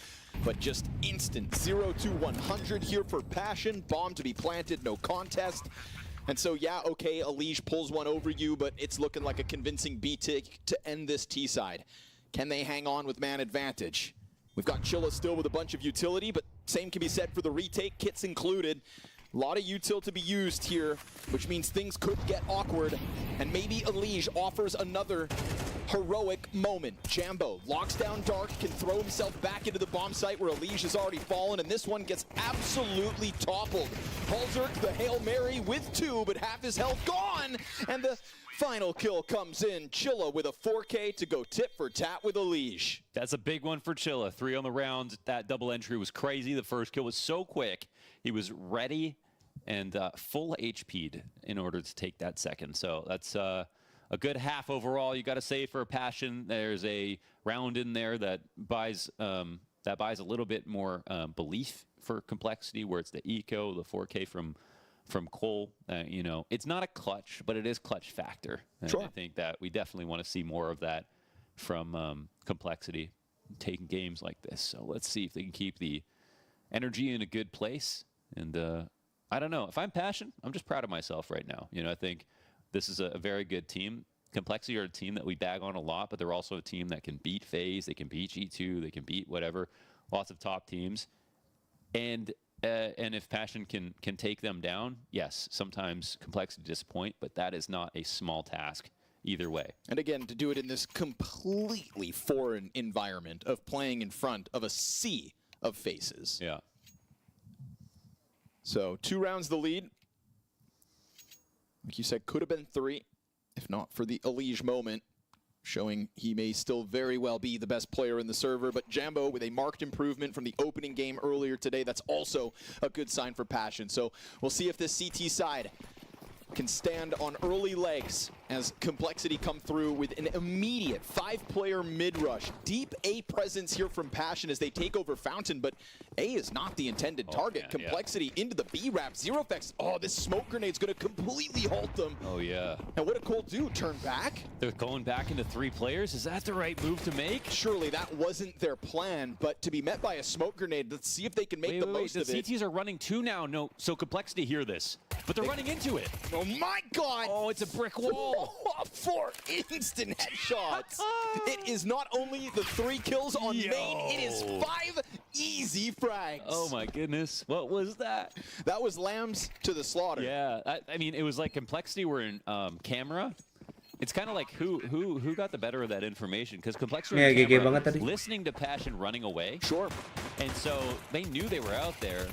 But just instant 0 to 100 here for Passion. Bomb to be planted, no contest. And so, yeah, okay, Elige pulls one over you, but it's looking like a convincing B-tick to end this T-side. Can they hang on with man advantage? We've got Chilla still with a bunch of utility, but same can be said for the retake, kits included. A lot of util to be used here, which means things could get awkward, and maybe Elige offers another heroic moment. Jambo locks down Dark, can throw himself back into the bomb site where Elige has already fallen, and this one gets absolutely toppled. Halzerk, the Hail Mary with 2, but half his health gone, and the final kill comes in. Chilla with a 4K to go tit for tat with Elige. That's a big one for Chilla. 3 on the round. That double entry was crazy. The first kill was so quick. He was ready and full HP'd in order to take that second. So that's a good half overall. You got to say for Passion, there's a round in there that buys a little bit more belief for Complexity, where it's the eco, the 4K from Cole. You know, it's not a clutch, but it is clutch factor. And Sure. I think that we definitely want to see more of that from Complexity taking games like this. So let's see if they can keep the energy in a good place. And I don't know. If I'm Passion, I'm just proud of myself right now. You know, I think this is a very good team. Complexity are a team that we bag on a lot, but they're also a team that can beat FaZe, they can beat G2, they can beat whatever. Lots of top teams. And if Passion can take them down, yes, sometimes Complexity disappoint, but that is not a small task either way. And again, to do it in this completely foreign environment of playing in front of a sea of faces. Yeah. So 2 rounds the lead. Like you said, could have been 3, if not for the Elige moment, showing he may still very well be the best player in the server. But Jambo with a marked improvement from the opening game earlier today. That's also a good sign for Passion. So we'll see if this CT side can stand on early legs as Complexity come through with an immediate 5-player mid-rush. Deep A presence here from Passion as they take over Fountain, but A is not the intended target. Yeah, Complexity into the B wrap. Zero effects. Oh, this smoke grenade's gonna completely halt them. Oh, yeah. And what did Cole do? Turn back? They're going back into 3 players. Is that the right move to make? Surely that wasn't their plan, but to be met by a smoke grenade, let's see if they can make the most of it. The CTs are running 2 now. No, so Complexity hear this, but they're running into it. Oh my God! Oh, it's a brick wall. 4 instant headshots. It is not only the 3 kills on main, it is 5 easy frags. Oh my goodness, what was that? That was Lambs to the slaughter. Yeah, I mean, it was like Complexity were in camera. It's kind of like who got the better of that information, because Complexity were in camera, listening to Passion running away. Sure. And so they knew they were out there,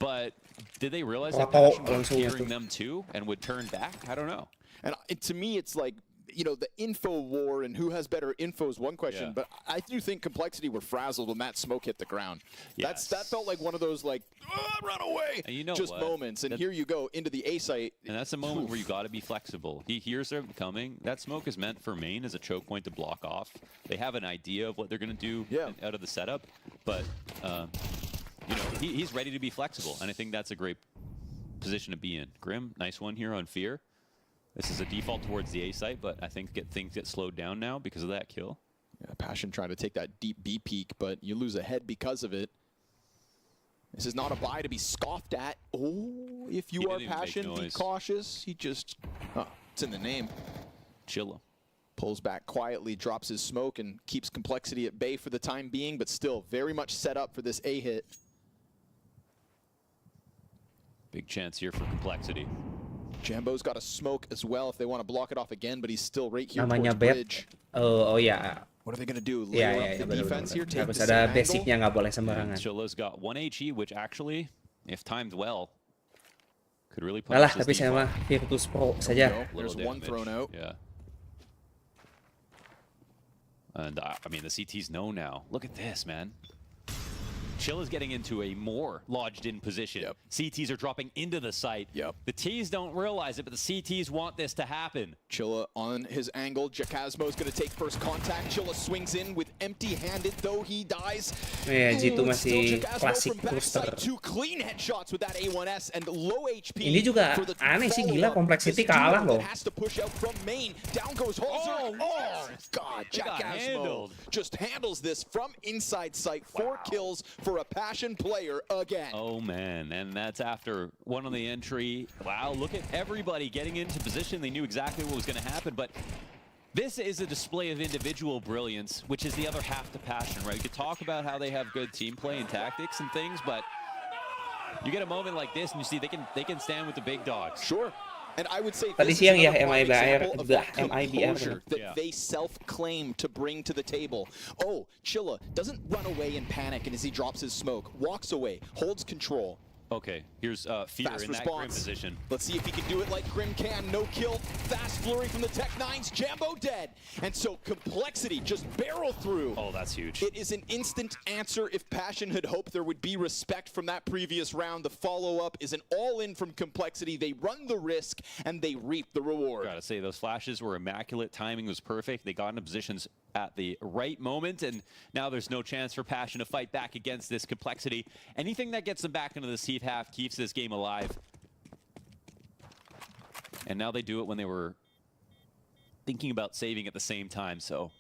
but did they realize that Passion was hearing them too and would turn back? I don't know. And to me, it's like, you know, the info war and who has better info is one question, but I do think Complexity were frazzled when that smoke hit the ground. Yes. That felt like one of those, like, run away, and you know just moments. And here you go into the A site. And that's a moment where you got to be flexible. He hears them coming. That smoke is meant for main as a choke point to block off. They have an idea of what they're going to do out of the setup, but you know, he's ready to be flexible, and I think that's a great position to be in. Grim, nice one here on Fear. This is a default towards the A site, but I think things get slowed down now because of that kill. Yeah, Passion trying to take that deep B peak, but you lose a head because of it. This is not a buy to be scoffed at. Oh, if you are Passion, be cautious. He just, it's in the name. Chilla. Pulls back quietly, drops his smoke, and keeps Complexity at bay for the time being, but still very much set up for this A hit. Big chance here for Complexity. Jambo's got a smoke as well if they want to block it off again, but he's still right here Namanya towards bet. bridge. Oh ya. What are they going to do? Lay up the defense here, take Harus the ada same basicnya, angle? nggak boleh sembarangan. Chilla's got 1 HE, which actually, if timed well, could really put Alah, tapi saya mah Virtus Pro saja. There's one thrown out. Yeah. And I mean, the CTs know now. Look at this, man. Chilla's getting into a more lodged-in position. CTs are dropping into the site. The Ts don't realize it, but the CTs want this to happen. Chilla on his angle. Jacasmo's going to take first contact. Chilla swings in with empty-handed, though he dies. G2 masih klasik booster. 2 clean headshots with that A1S and low HP. Ini juga aneh sih, gila Complexity kalah loh. Has to push out from main. Down goes Halzer. Oh God, Jacasmo just handles this from inside sight. 4 kills for a Passion player again. Oh man, and that's after one on the entry. Wow, look at everybody getting into position. They knew exactly what was going to happen, but This is a display of individual brilliance, which is the other half to Passion, right? You could talk about how they have good team play and tactics and things, but you get a moment like this and you see they can stand with the big dogs. Sure. And I would say Tadi this is siang ya, another prime example of that MIBR composure that they self-claim to bring to the table. Oh, Chilla doesn't run away in panic and as he drops his smoke, walks away, holds control. Okay, here's Fear Fast in that grim response. position. Let's see if he can do it like Grim can. No kill. Fast flurry from the Tech-9s. Jambo dead. And so Complexity just barrel through. Oh, that's huge. It is an instant answer. If Passion had hoped there would be respect from that previous round, the follow-up is an all-in from Complexity. They run the risk and they reap the reward. Gotta say, those flashes were immaculate. Timing was perfect. They got into positions at the right moment, and now there's no chance for Passion to fight back against this Complexity. Anything that gets them back into the heat half keeps this game alive. And now they do it when they were thinking about saving at the same time, so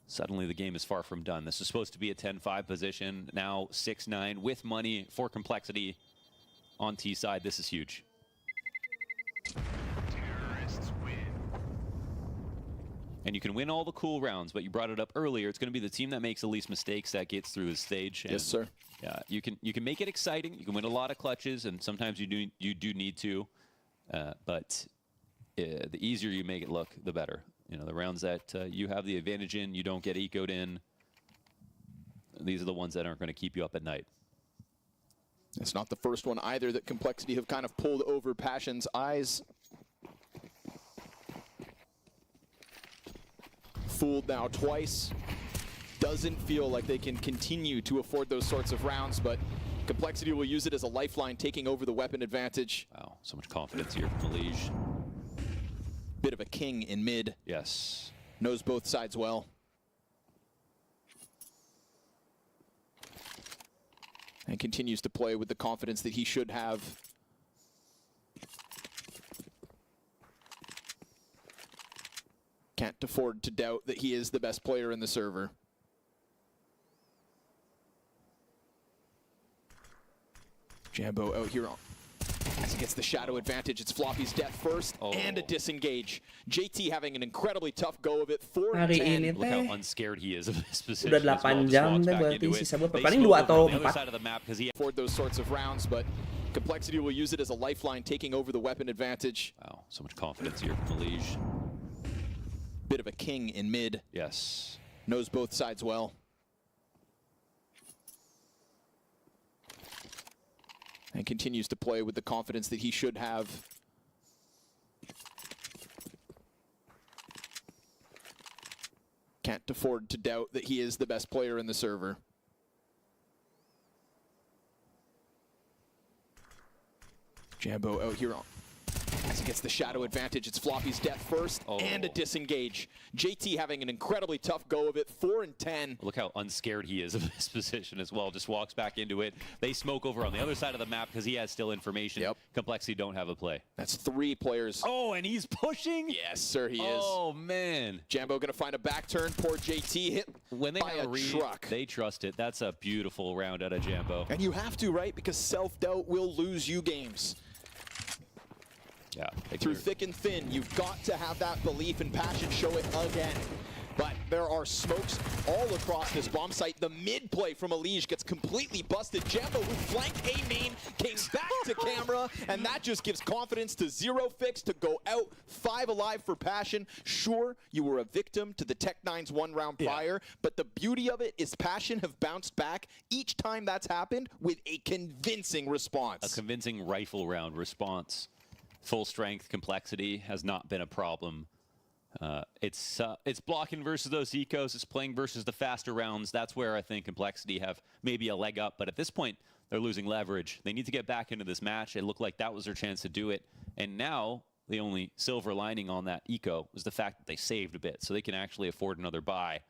suddenly the game is far from done. This is supposed to be a 10-5 position, now 6-9 with money for Complexity on T side. This is huge. And you can win all the cool rounds, but you brought it up earlier. It's going to be the team that makes the least mistakes that gets through the stage. And yes, sir. Yeah, you can make it exciting. You can win a lot of clutches, and sometimes you do need to. But the easier you make it look, the better. You know, the rounds that you have the advantage in, you don't get ecoed in. These are the ones that aren't going to keep you up at night. It's not the first one either that Complexity have kind of pulled over Passion's eyes. Fooled now twice. Doesn't feel like they can continue to afford those sorts of rounds, but Complexity will use it as a lifeline, taking over the weapon advantage. Wow, so much confidence here from Malige. Bit of a king in mid. Yes. Knows both sides well. And continues to play with the confidence that he should have. Can't afford to doubt that he is the best player in the server. Jambo out here as he gets the shadow advantage. It's Floppy's death first and a disengage. JT having an incredibly tough go of it. 4 and 10. Look how unscared he is of this position. Udah 8 jam deh berarti sisa berapa? Paling 2 atau 4. Afford those sorts of rounds, but Complexity will use it as a lifeline, taking over the weapon advantage. Wow, so much confidence here from Malige. Bit of a king in mid. Yes. Knows both sides well. And continues to play with the confidence that he should have. Can't afford to doubt that he is the best player in the server. Jambo out here as he gets the shadow advantage. It's Floppy's death first and a disengage. JT having an incredibly tough go of it. 4 and 10. Look how unscared he is of this position as well. Just walks back into it. They smoke over on the other side of the map because he has still information. Yep. Complexity don't have a play. That's 3 players. Oh, and he's pushing? Yes, sir, he is. Oh, man. Jambo gonna find a back turn. Poor JT hit when they by a read, truck. They trust it. That's a beautiful round out of Jambo. And you have to, right? Because self-doubt will lose you games. Yeah. Through thick and thin, you've got to have that belief and passion. Show it again. But there are smokes all across this bomb site. The mid play from Malige gets completely busted. Jambo, who flanked A main, came back to camera, and that just gives confidence to Zero Fix to go out 5 alive for Passion. Sure, you were a victim to the Tech-9's 1 round prior, but the beauty of it is Passion have bounced back each time that's happened with a convincing response. A convincing rifle round response. Full strength Complexity has not been a problem. It's blocking versus those ecos. It's playing versus the faster rounds. That's where I think Complexity have maybe a leg up. But at this point, they're losing leverage. They need to get back into this match. It looked like that was their chance to do it. And now the only silver lining on that eco was the fact that they saved a bit, so they can actually afford another buy.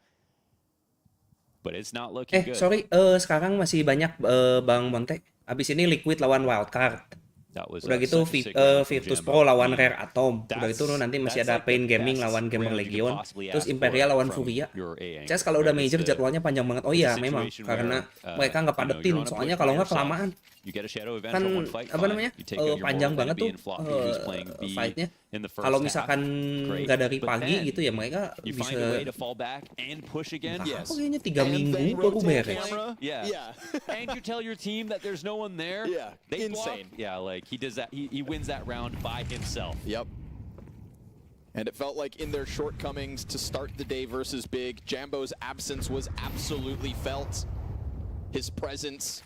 But it's not looking good. Sorry, sekarang masih banyak Bang Montek. Abis ini Liquid lawan Wildcard. That was Udah gitu second sick round from Virtus Jambo. Pro lawan I mean, Rare Atom. Udah gitu nanti masih ada like Pain the Gaming best lawan Gamer round you could Legion. possibly Terus ask Imperial for lawan from Furia. your A angle, Chess kalau udah right? major It's a- jadwalnya panjang banget. Oh it's iya a memang situation karena where, mereka nggak you know, padetin. you're on a Soalnya bush kalau by nggak yourself. kelamaan. You get a Shadow Avenger Kan for one fight, apa fine. namanya You take out your panjang Moral banget Enemy tuh and Floppy, who's playing B fightnya. in the first Kalau half. misalkan Great. nggak dari But pagi then gitu ya mereka you bisa find a way to fall back and push again. Yes. Kayaknya 3 minggu baru beres. Yeah. And you tell your team that there's no one there. Yeah. They Insane. block. Yeah, like he does that. He wins that round by himself. Yep. And it felt like in their shortcomings to start the day versus Big, Jambo's absence was absolutely felt. His presence,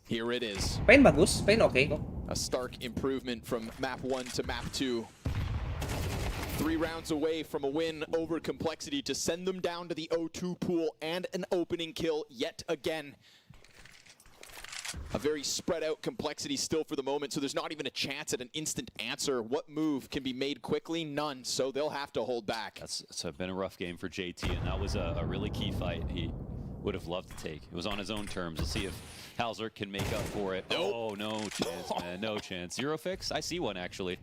here it is. Pain bagus, Pain oke kok. A stark improvement from map 1 to map 2. 3 rounds away from a win over Complexity to send them down to the O2 pool and an opening kill yet again. A very spread out Complexity still for the moment, so there's not even a chance at an instant answer. What move can be made quickly? None, so they'll have to hold back. It's been a rough game for JT, and that was a really key fight he would have loved to take. It was on his own terms. We'll see if Halzer can make up for it. Nope. Oh, no chance, man. No chance. Zero fix? I see one, actually.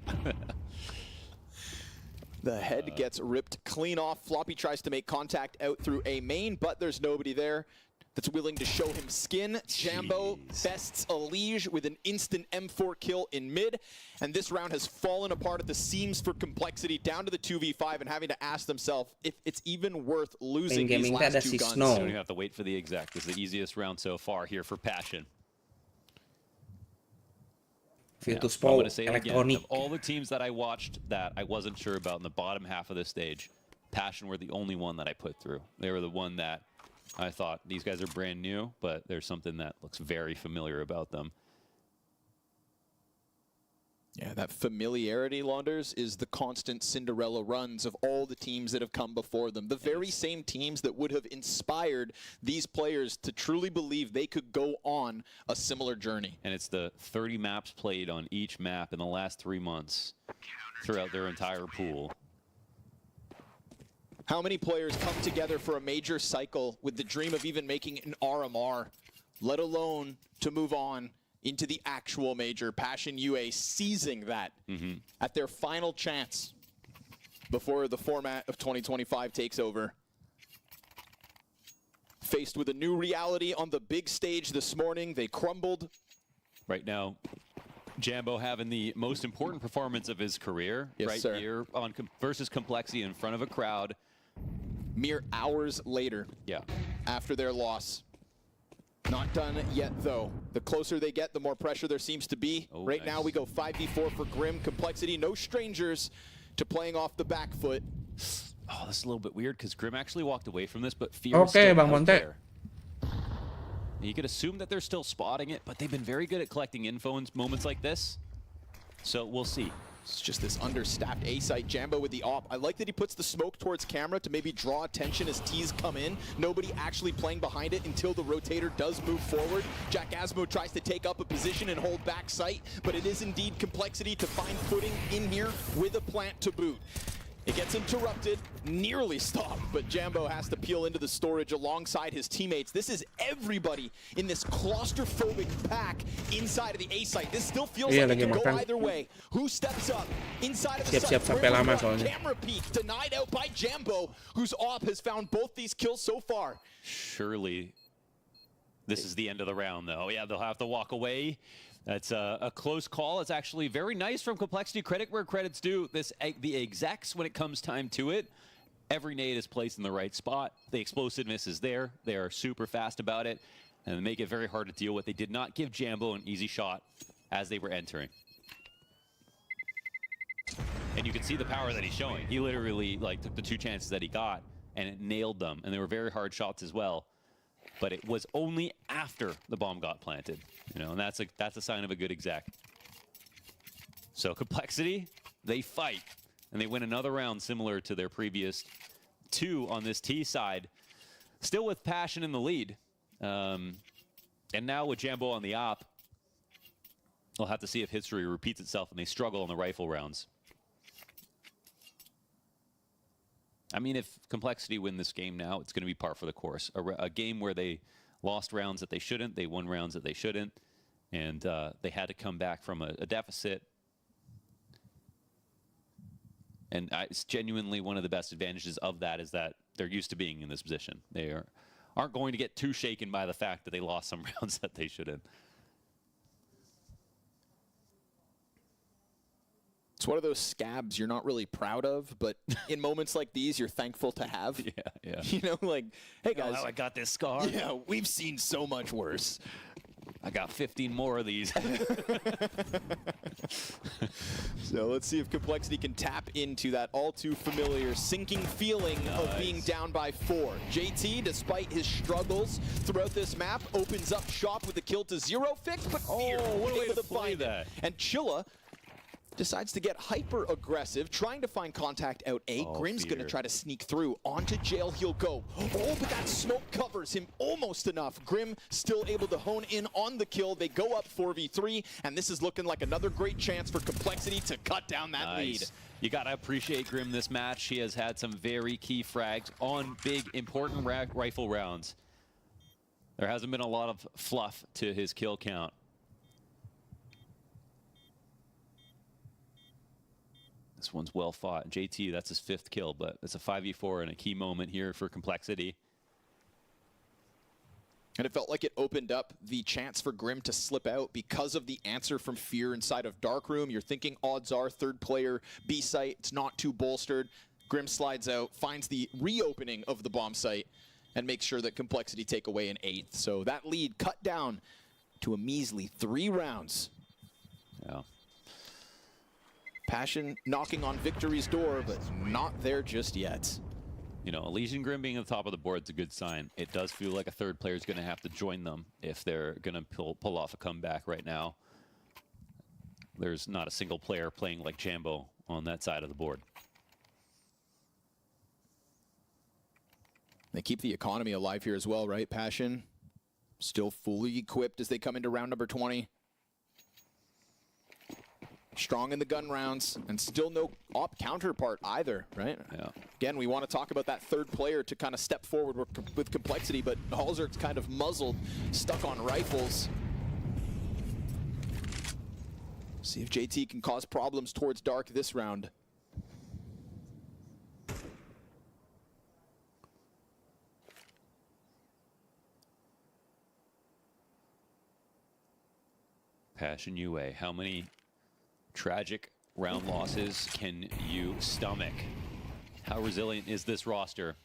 The head gets ripped clean off. Floppy tries to make contact out through A main, but there's nobody there that's willing to show him skin. Jambo bests a Liege with an instant M4 kill in mid, and this round has fallen apart at the seams for Complexity, down to the 2v5 and having to ask themselves if it's even worth losing these last 2 guns. You don't even have to wait for the exact. This is the easiest round so far here for Passion. Virtus I'm Pro, gonna say it again. Electronic. Of all the teams that I watched that I wasn't sure about in the bottom half of this stage, Passion were the only one that I put through. They were the one that I thought, these guys are brand new, but there's something that looks very familiar about them. Yeah, that familiarity, Launders, is the constant Cinderella runs of all the teams that have come before them. The very same teams that would have inspired these players to truly believe they could go on a similar journey. And it's the 30 maps played on each map in the last 3 months throughout their entire pool. How many players come together for a major cycle with the dream of even making an RMR, let alone to move on into the actual major? Passion UA seizing that at their final chance before the format of 2025 takes over. Faced with a new reality on the big stage this morning, they crumbled. Right now, Jambo having the most important performance of his career Yes, here on versus Complexity in front of a crowd. Mere hours later, after their loss. Not done yet, though. The closer they get, the more pressure there seems to be. Right now, we go 5v4 for Grim. Complexity, no strangers to playing off the back foot. Oh, this is a little bit weird because Grim actually walked away from this, but Fear is Okay, still Bang out Monte. there. You could assume that they're still spotting it, but they've been very good at collecting info in moments like this. So we'll see. It's just this understaffed A site. Jambo with the op. I like that he puts the smoke towards camera to maybe draw attention as T's come in. Nobody actually playing behind it until the rotator does move forward. Jack Asmo tries to take up a position and hold back sight, but it is indeed Complexity to find footing in here with a plant to boot. It gets interrupted, nearly stopped, but Jambo has to peel into the storage alongside his teammates. This is everybody in this claustrophobic pack inside of the A site. This still feels like it can go either way. Who steps up inside of the site? Sampai lama soalnya. Camera peek denied out by Jambo, whose op has found both these kills so far. Surely this is the end of the round, though. Yeah, they'll have to walk away. That's a close call. It's actually very nice from Complexity. Credit where credit's due. The execs, when it comes time to it, every nade is placed in the right spot. The explosiveness is there. They are super fast about it, and they make it very hard to deal with. They did not give Jambo an easy shot as they were entering. And you can see the power that he's showing. He literally took the 2 chances that he got, and it nailed them. And they were very hard shots as well. But it was only after the bomb got planted, and that's a sign of a good exec. So Complexity, they fight, and they win another round similar to their previous 2 on this T side. Still with Passion in the lead. And now with Jambo on the op, we'll have to see if history repeats itself and they struggle in the rifle rounds. I mean, if Complexity win this game now, it's going to be par for the course. A game where they lost rounds that they shouldn't, they won rounds that they shouldn't. And they had to come back from a deficit. And it's genuinely one of the best advantages of that is that they're used to being in this position. They aren't going to get too shaken by the fact that they lost some rounds that they shouldn't. It's one of those scabs you're not really proud of, but in moments like these, you're thankful to have. Yeah. You know, like, hey guys. Oh, I got this scar. Yeah, we've seen so much worse. I got 15 more of these. So let's see if Complexity can tap into that all too familiar sinking feeling of being down by 4. JT, despite his struggles throughout this map, opens up shop with a kill to 0 fix, but Fear what a way able to play find that. it. And Chilla decides to get hyper-aggressive, trying to find contact out A. Grim's going to try to sneak through. Onto Jail he'll go. Oh, but that smoke covers him almost enough. Grim still able to hone in on the kill. They go up 4v3, and this is looking like another great chance for Complexity to cut down that lead. You got to appreciate Grim this match. He has had some very key frags on big, important rifle rounds. There hasn't been a lot of fluff to his kill count. This one's well fought. JT, that's his 5th kill, but it's a 5v4 and a key moment here for Complexity. And it felt like it opened up the chance for Grim to slip out because of the answer from Fear inside of Darkroom. You're thinking odds are 3rd player B site. It's not too bolstered. Grim slides out, finds the reopening of the bomb site, and makes sure that Complexity take away an 8th. So that lead cut down to a measly 3 rounds. Yeah. Passion knocking on victory's door, but not there just yet. You know, Elysian Grim being at the top of the board is a good sign. It does feel like a 3rd player is going to have to join them if they're going to pull off a comeback right now. There's not a single player playing like Jambo on that side of the board. They keep the economy alive here as well, right? Passion still fully equipped as they come into round number 20. Strong in the gun rounds, and still no op counterpart either, right? Yeah. Again, we want to talk about that 3rd player to kind of step forward with Complexity, but Halzer's kind of muzzled, stuck on rifles. See if JT can cause problems towards Dark this round. Passion UA, how many tragic round losses can you stomach? How resilient is this roster?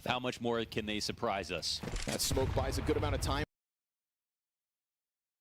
How much more can they surprise us? That smoke buys a good amount of time.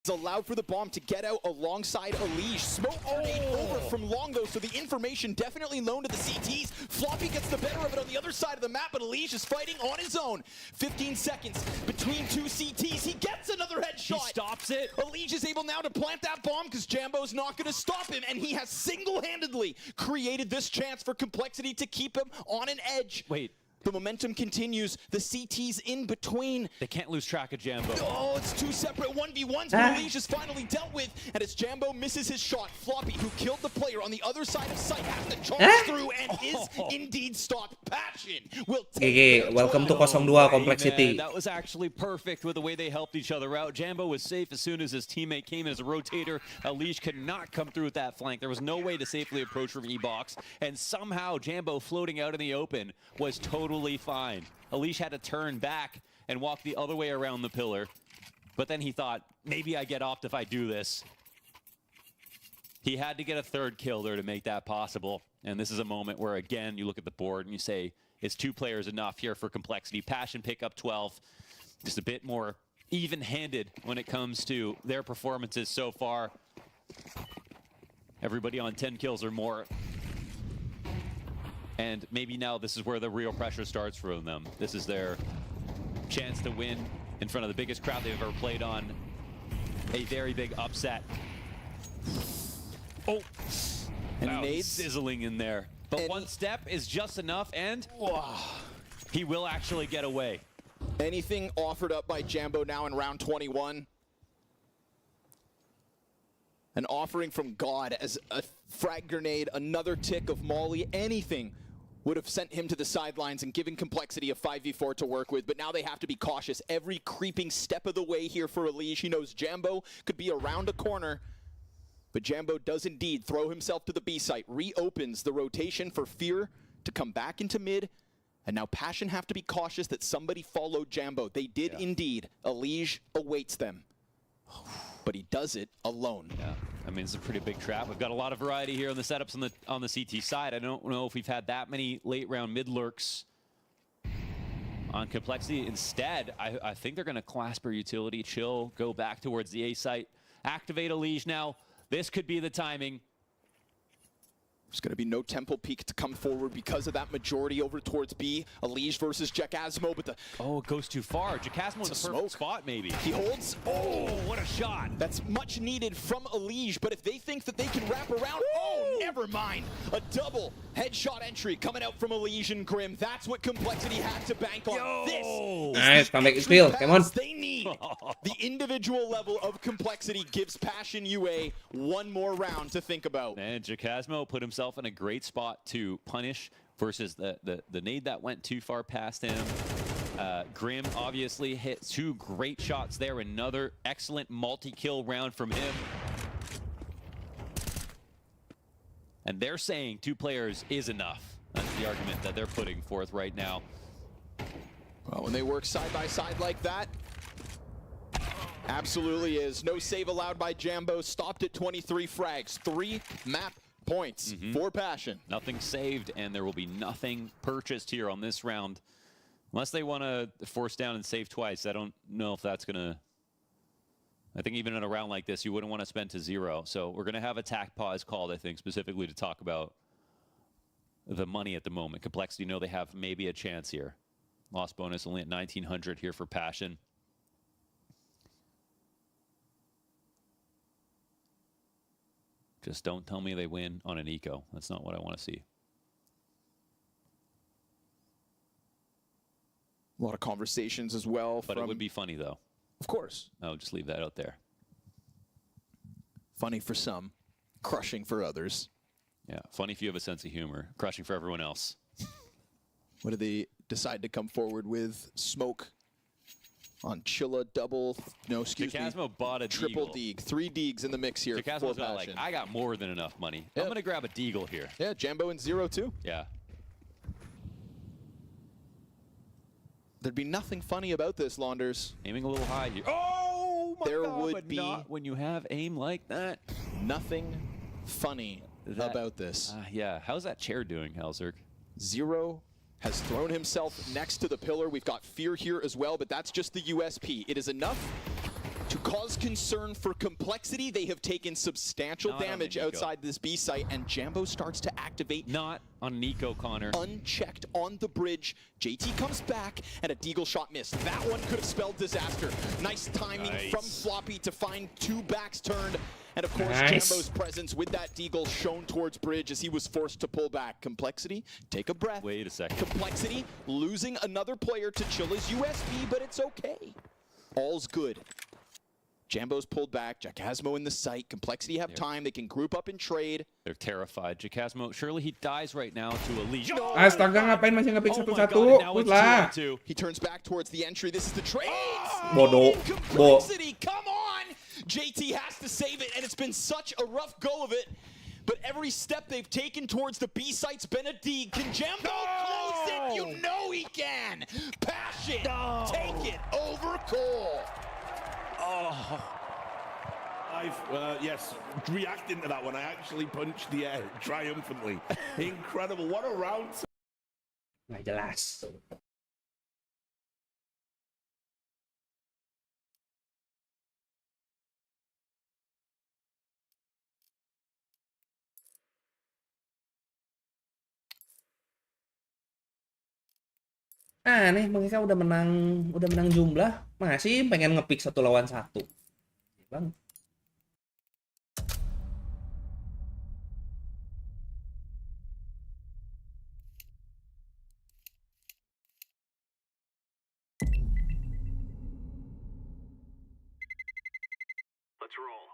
It's allowed for the bomb to get out alongside Elige. Smoke grenade over from long though, so the information definitely known to the CTs. Floppy gets the better of it on the other side of the map, but Elige is fighting on his own. 15 seconds between 2 CTs. He gets another headshot. He stops it. Elige is able now to plant that bomb because Jambo's not going to stop him, and he has single-handedly created this chance for Complexity to keep him on an edge. Wait. The momentum continues. The CT's in between. They can't lose track of Jambo. Oh, it's 2 separate 1v1s, but Elige is finally dealt with. And as Jambo misses his shot, Floppy, who killed the player on the other side of site, has to charge through and is indeed stopped. Passion will take GG, welcome to 02 Complexity. Man, that was actually perfect with the way they helped each other out. Jambo was safe as soon as his teammate came in as a rotator. Elige could not come through with that flank. There was no way to safely approach from E-Box. And somehow Jambo floating out in the open was totally fine. Elige had to turn back and walk the other way around the pillar. But then he thought, maybe I get off if I do this. He had to get a 3rd kill there to make that possible. And this is a moment where, again, you look at the board and you say, is 2 players enough here for Complexity? Passion pick up 12. Just a bit more even-handed when it comes to their performances so far. Everybody on 10 kills or more. And maybe now this is where the real pressure starts for them. This is their chance to win in front of the biggest crowd they've ever played on. A very big upset. Oh, and wow, nades sizzling in there. But and one step is just enough, and he will actually get away. Anything offered up by Jambo now in round 21. An offering from God as a frag grenade, another tick of Molly, anything would have sent him to the sidelines and given Complexity a 5v4 to work with, but now they have to be cautious every creeping step of the way here for Elige. He knows Jambo could be around a corner, but Jambo does indeed throw himself to the B site, reopens the rotation for Fear to come back into mid, and now Passion have to be cautious that somebody followed Jambo. They did indeed. Elige awaits them, but he does it alone. Yeah, I mean, it's a pretty big trap. We've got a lot of variety here on the setups on the CT side. I don't know if we've had that many late round mid lurks on Complexity. Instead, I think they're going to clasp her utility, chill, go back towards the A site, activate Elige now. This could be the timing. There's going to be no Temple Peak to come forward because of that majority over towards B. Elige versus Jacasmo, but the... Oh, it goes too far. Jacasmo in the perfect spot, maybe. He holds. Oh, what a shot. That's much needed from Elige, but if they think that they can wrap around... Oh, never mind. A double headshot entry coming out from Elige and Grim. That's what Complexity had to bank on. This is Nice, come back, Spiel. Come on. they need. The individual level of Complexity gives Passion UA one more round to think about. And Jacasmo put himself in a great spot to punish versus the nade that went too far past him. Grim obviously hit 2 great shots there. Another excellent multi-kill round from him. And they're saying 2 players is enough. That's the argument that they're putting forth right now. Well, when they work side by side like that, absolutely is. No save allowed by Jambo. Stopped at 23 frags. 3 map points for Passion. Nothing saved, and there will be nothing purchased here on this round. Unless they want to force down and save twice. I don't know if that's going to... I think even in a round like this, you wouldn't want to spend to 0. So we're going to have attack pause called, I think, specifically to talk about the money at the moment. Complexity know they have maybe a chance here. Loss bonus only at 1,900 here for Passion. Just don't tell me they win on an eco. That's not what I want to see. A lot of conversations as well. But it would be funny, though. Of course. I'll just leave that out there. Funny for some, crushing for others. Yeah, funny if you have a sense of humor. Crushing for everyone else. What do they decide to come forward with? Smoke on Chilla, double, no, excuse Jacasmo me, bought a triple Deagle. Deeg. 3 Deegs in the mix here. Jacasmo's got like, I got more than enough money. I'm going to grab a Deagle here. Yeah, Jambo and 0 too. Yeah. There'd be nothing funny about this, Launders. Aiming a little high here. Oh my there God, would but be not when you have aim like that. Nothing funny about this. Yeah, how's that chair doing, Halzerk? 0 has thrown himself next to the pillar. We've got Fear here as well, but that's just the USP. It is enough to cause concern for Complexity. They have taken substantial damage outside this B site, and Jambo starts to activate. Not on Nico, Connor. Unchecked on the bridge. JT comes back, and a Deagle shot missed. That one could have spelled disaster. Nice timing from Floppy to find 2 backs turned. And of course, Jambo's presence with that Deagle shown towards bridge as he was forced to pull back. Complexity, take a breath. Wait a second. Complexity losing another player to Chilla's USB, but it's okay. All's good. Jambo's pulled back. Jacasmo in the site. Complexity have time. They can group up and trade. They're terrified. Jacasmo, surely he dies right now to Elige. Astaga, ngapain masih ngepick satu-satu? Wait lah. He turns back towards the entry. This is the trade. Bodoh. Complexity, come on! JT has to save it, and it's been such a rough go of it. But every step they've taken towards the B site's been a D. Can Jambo close it? You know he can. Passion, take it over Cole. Oh, yes, reacting to that one, I actually punched the air triumphantly. Incredible, what a round. Nggak jelas. Aneh, mereka udah menang jumlah, masih pengen ngepick 1 lawan 1. Bang. Let's roll.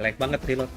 Jelek banget reload.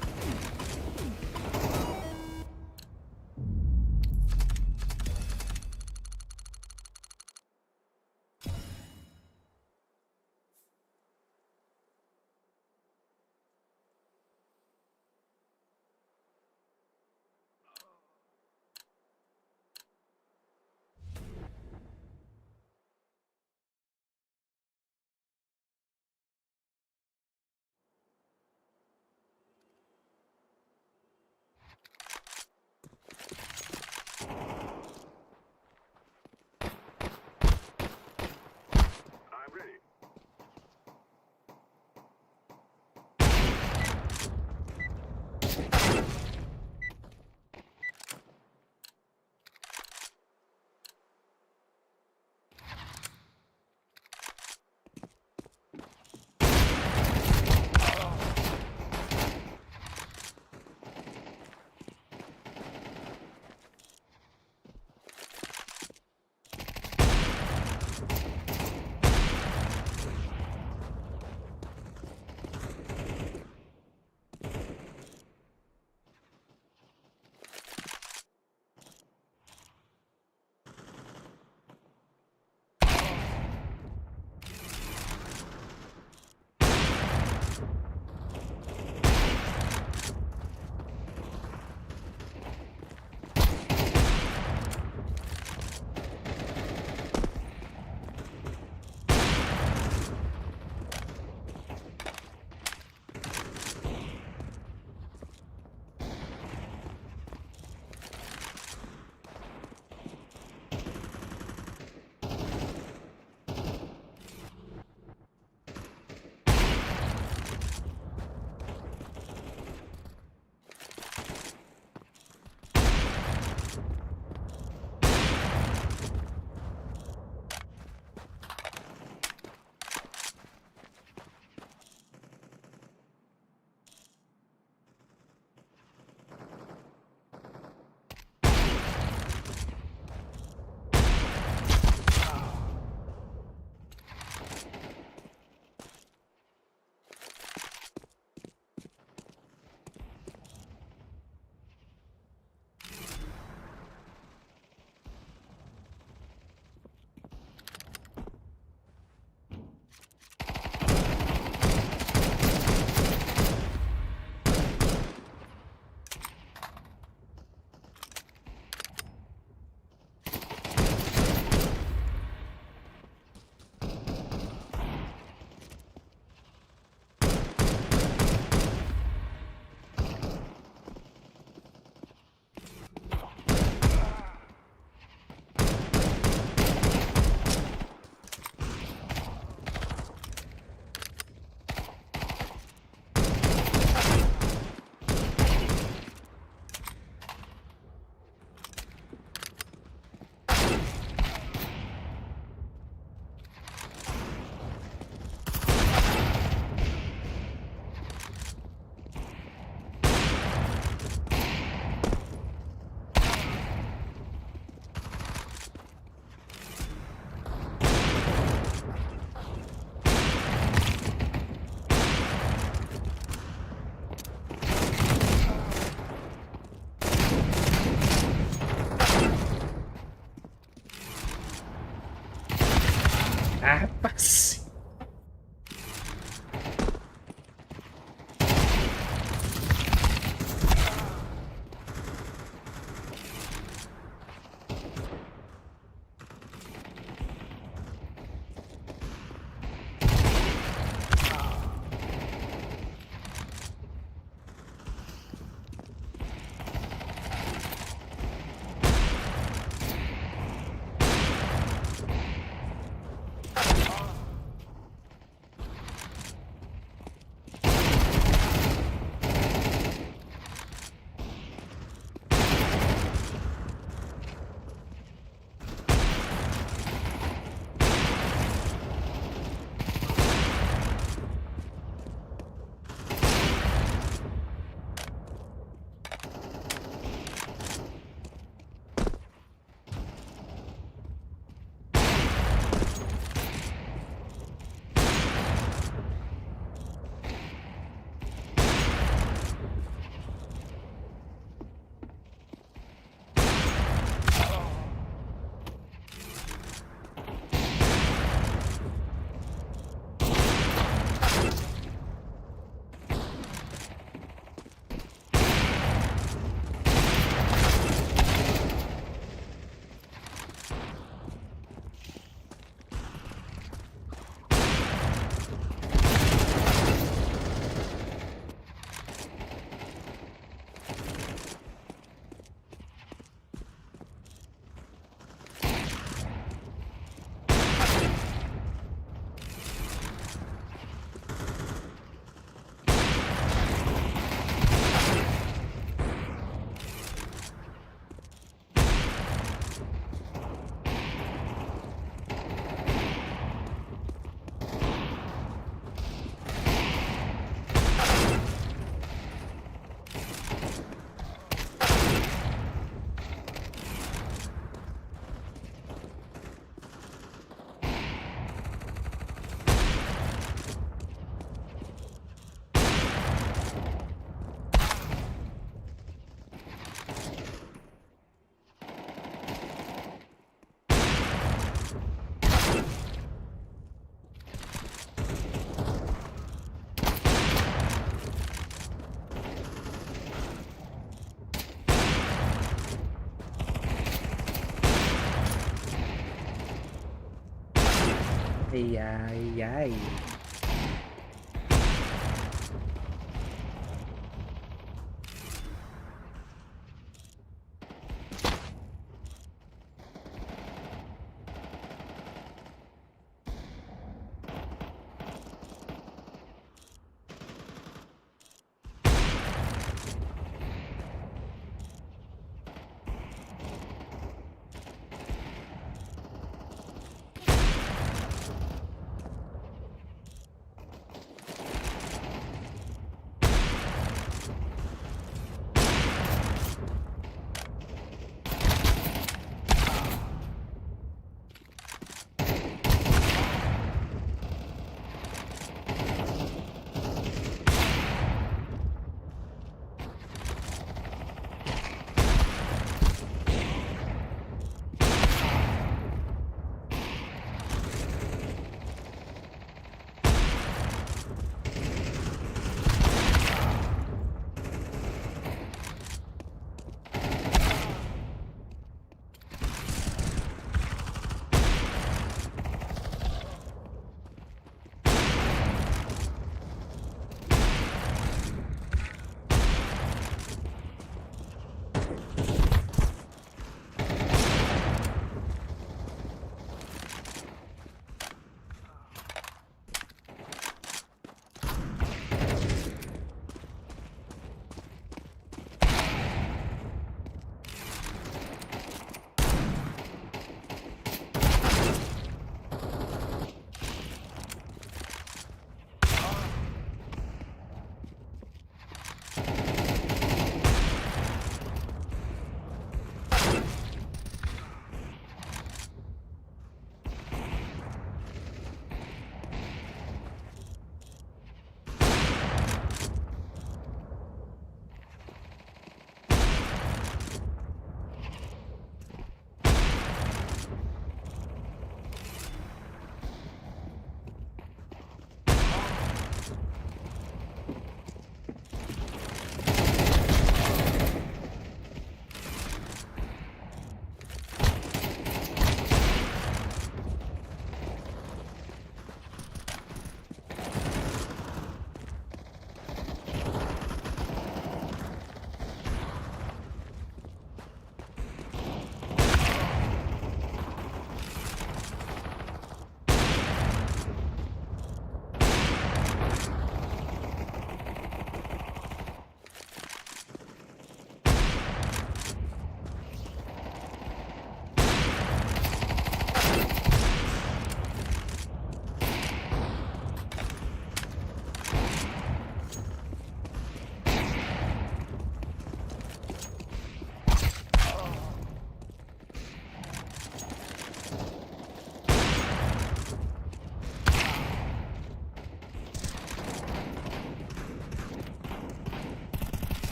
Iya, iya.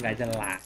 Nggak jelas.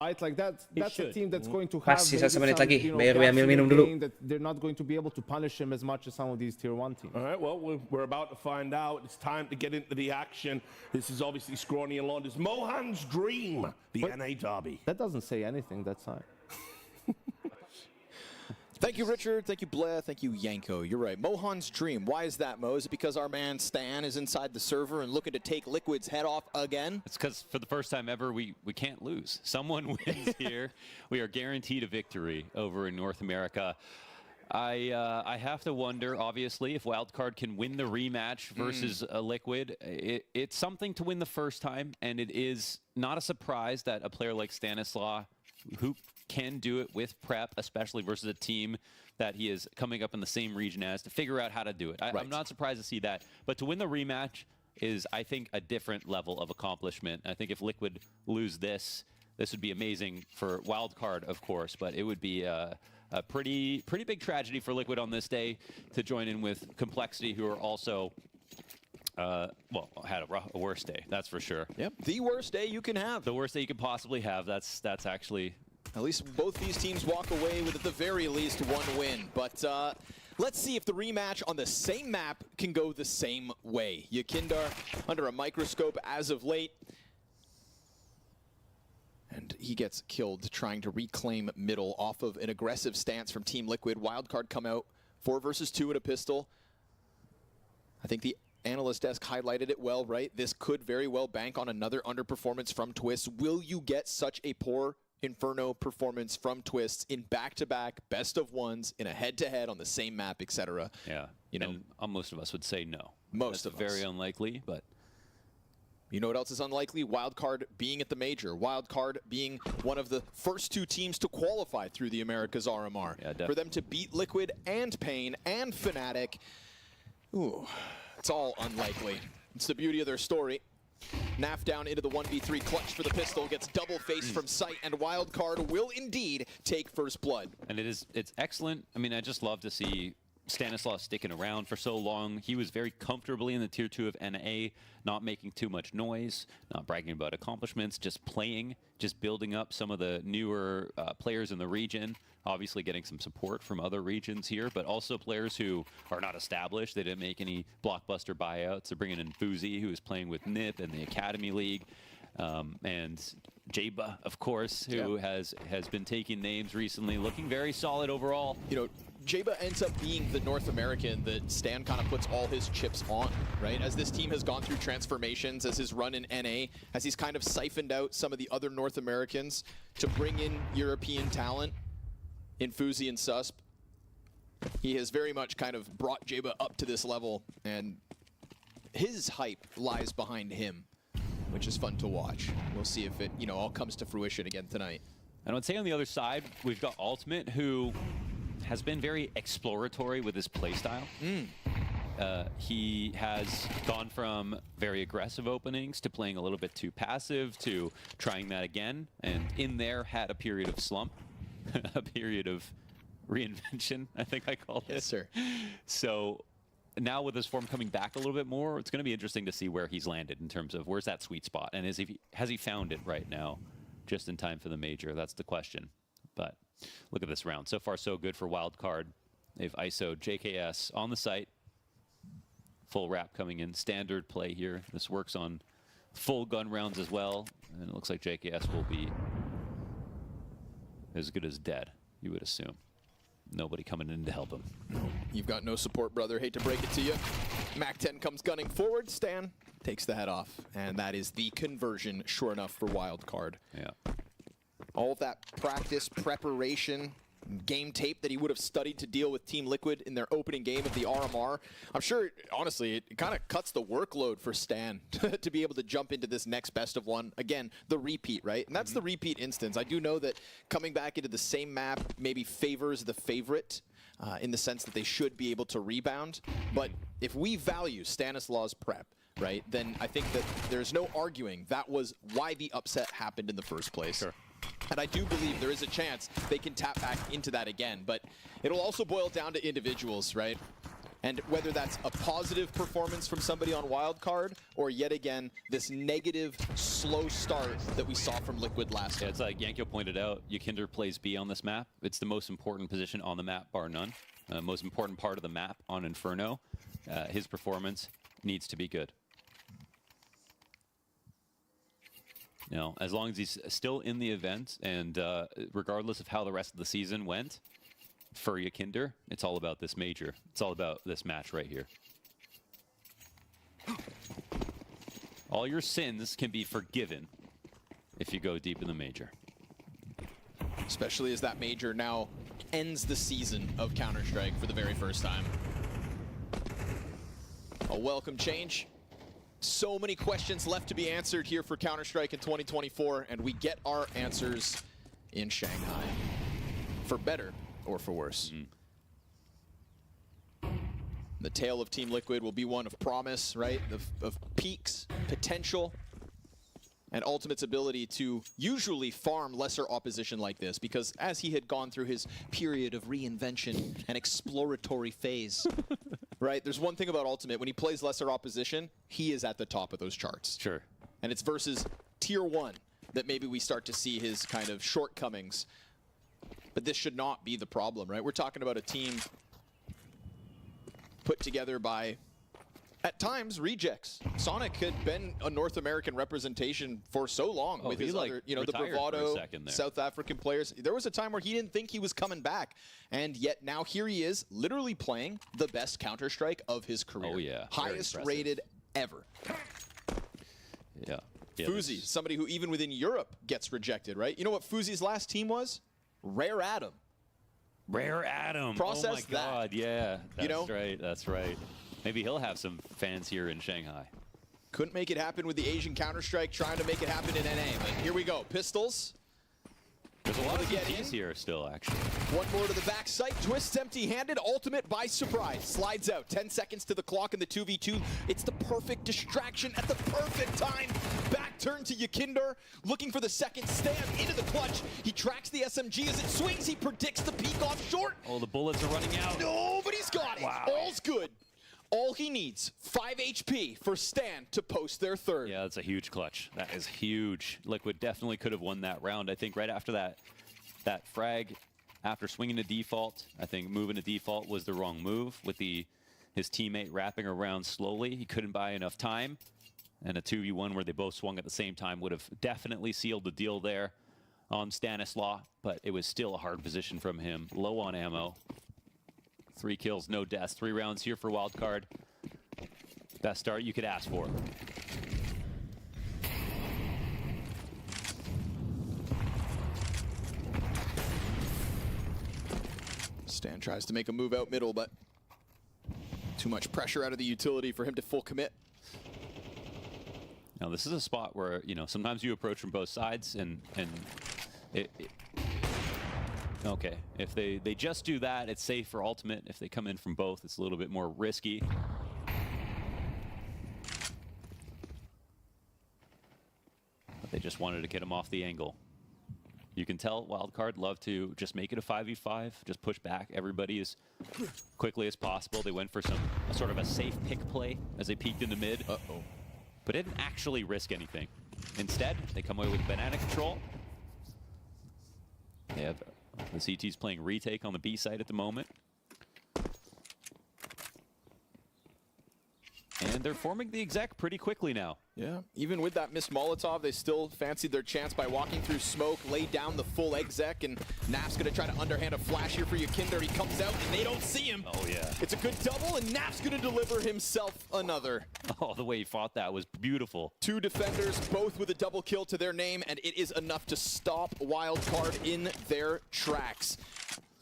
Right, like that's a team that's going to Pas, have sisa semenit some, lagi. you know, Bayar gaps in minum the dulu. game that they're not going to be able to punish him as much as some of these tier 1 teams. All right, well, we're about to find out. It's time to get into the action. This is obviously Scrawny and Launders. Mohan's dream, the NA derby. That doesn't say anything, that side. Thank you, Richard. Thank you, Blair. Thank you, Yanko. You're right. Mohan's dream. Why is that, Mo? Is it because our man Stan is inside the server and looking to take Liquid's head off again? It's because for the first time ever, we can't lose. Someone wins here. We are guaranteed a victory over in North America. I have to wonder, obviously, if Wildcard can win the rematch versus Liquid. It's something to win the first time, and it is not a surprise that a player like Stanislaw, who can do it with prep, especially versus a team that he is coming up in the same region as, to figure out how to do it. I'm not surprised to see that. But to win the rematch is, I think, a different level of accomplishment. I think if Liquid lose this would be amazing for Wildcard, of course, but it would be a pretty big tragedy for Liquid on this day to join in with Complexity, who are also well, had a worse day, that's for sure. Yep, the worst day you can have. The worst day you could possibly have. That's actually... At least both these teams walk away with, at the very least, one win. But let's see if the rematch on the same map can go the same way. Yakindar under a microscope as of late. And he gets killed trying to reclaim middle off of an aggressive stance from Team Liquid. Wildcard come out 4 versus 2 in a pistol. I think the analyst desk highlighted it well, right? This could very well bank on another underperformance from Twists. Will you get such a poor Inferno performance from Twists in back-to-back best of ones in a head-to-head on the same map, etc.? Yeah, you know, and most of us would say no. Most of us. Very unlikely, but... You know what else is unlikely? Wildcard being at the major. Wildcard being one of the first 2 teams to qualify through the Americas RMR. Yeah, for them to beat Liquid and Pain and Fnatic. Ooh, it's all unlikely. It's the beauty of their story. Naf down into the 1v3 clutch for the pistol, gets double face from sight, and Wildcard will indeed take first blood. And it's excellent. I mean, I just love to see Stanislaw sticking around for so long. He was very comfortably in the tier 2 of NA, not making too much noise, not bragging about accomplishments, just playing, just building up some of the newer players in the region. Obviously getting some support from other regions here, but also players who are not established. They didn't make any blockbuster buyouts. They're bringing in Fuzi, who is playing with NIP in the Academy League. And Jaba, of course, who has been taking names recently, looking very solid overall. You know, Jaba ends up being the North American that Stan kind of puts all his chips on, right? As this team has gone through transformations, as his run in NA, as he's kind of siphoned out some of the other North Americans to bring in European talent in Fuzi and Susp. He has very much kind of brought Jaba up to this level, and his hype lies behind him, which is fun to watch. We'll see if it, you know, all comes to fruition again tonight. And I would say on the other side, we've got Ultimate, who has been very exploratory with his playstyle. He has gone from very aggressive openings to playing a little bit too passive to trying that again, and in there had a period of slump, a period of reinvention, I think I call it. Yes, sir. So now with his form coming back a little bit more, it's going to be interesting to see where he's landed in terms of where's that sweet spot, and has he found it right now, just in time for the major? That's the question. But look at this round. So far, so good for Wildcard. They've ISO'd JKS on the site. Full wrap coming in. Standard play here. This works on full gun rounds as well. And it looks like JKS will be as good as dead, you would assume. Nobody coming in to help him. You've got no support, brother. Hate to break it to you. Mac-10 comes gunning forward. Stan takes the head off. And that is the conversion, sure enough, for Wildcard. Yeah. All of that practice, preparation, game tape that he would have studied to deal with Team Liquid in their opening game of the RMR. I'm sure, honestly, it kind of cuts the workload for Stan to be able to jump into this next best of one. Again, the repeat, right? And that's the repeat instance. I do know that coming back into the same map maybe favors the favorite in the sense that they should be able to rebound. But if we value Stanislaw's prep, right, then I think that there's no arguing that was why the upset happened in the first place. Sure. And I do believe there is a chance they can tap back into that again. But it'll also boil down to individuals, right? And whether that's a positive performance from somebody on Wildcard, or yet again, this negative, slow start that we saw from Liquid last time. It's like Yanko pointed out, Yakinder plays B on this map. It's the most important position on the map, bar none. Most important part of the map on Inferno. His performance needs to be good. You know, as long as he's still in the event, and regardless of how the rest of the season went, for Yakinder, it's all about this major. It's all about this match right here. All your sins can be forgiven if you go deep in the major. Especially as that major now ends the season of Counter-Strike for the very first time. A welcome change. So many questions left to be answered here for Counter-Strike in 2024, and we get our answers in Shanghai. For better or for worse. The tale of Team Liquid will be one of promise, right? Of peaks, potential, and Ultimate's ability to usually farm lesser opposition like this, because as he had gone through his period of reinvention and exploratory phase, right? There's one thing about Ultimate, when he plays lesser opposition, he is at the top of those charts. Sure. And it's versus Tier 1 that maybe we start to see his kind of shortcomings. But this should not be the problem, right? We're talking about a team put together by, at times, rejects. Sonic had been a North American representation for so long with his other, you know, the bravado South African players. There was a time where he didn't think he was coming back, and yet now here he is, literally playing the best Counter-Strike of his career. Oh yeah, highest rated ever. Yeah. Fuzi, somebody who even within Europe gets rejected, right? You know what Fuzi's last team was? Rare Adam. Rare Adam. Process oh my God, yeah. That's You know? right, that's right. Maybe he'll have some fans here in Shanghai. Couldn't make it happen with the Asian Counter-Strike, trying to make it happen in NA. But here we go. Pistols. There's a lot of GTs here still, actually. One more to the backside. Twists empty-handed. Ultimate by surprise. Slides out. 10 seconds to the clock in the 2v2. It's the perfect distraction at the perfect time. Back turn to Yakinder. Looking for the second stand into the clutch. He tracks the SMG as it swings. He predicts the peek off short. Oh, the bullets are running out. No, but he's got it. Wow. All's good. All he needs, 5 HP for Stan to post their third. Yeah, that's a huge clutch. That is huge. Liquid definitely could have won that round. I think right after that frag, after swinging to default, I think moving to default was the wrong move with his teammate wrapping around slowly. He couldn't buy enough time. And a 2v1 where they both swung at the same time would have definitely sealed the deal there on Stanislaw, but it was still a hard position from him. Low on ammo. 3 kills, no deaths. 3 rounds here for wildcard. Best start you could ask for. Stan tries to make a move out middle, but too much pressure out of the utility for him to full commit. Now this is a spot where, you know, sometimes you approach from both sides and okay, if they just do that, it's safe for Ultimate. If they come in from both, it's a little bit more risky. But they just wanted to get him off the angle. You can tell Wildcard love to just make it a 5v5, just push back everybody as quickly as possible. They went for sort of a safe pick play as they peeked into mid. Uh-oh. But didn't actually risk anything. Instead, they come away with banana control. They have the CT's playing retake on the B side at the moment. And they're forming the exec pretty quickly now. Yeah, even with that missed Molotov, they still fancied their chance by walking through smoke, laid down the full exec, and Naf's gonna try to underhand a flash here for Yakinder. He comes out and they don't see him. Oh yeah. It's a good double, and Naf's gonna deliver himself another. Oh, the way he fought that was beautiful. 2 defenders, both with a double kill to their name, and it is enough to stop Wildcard in their tracks.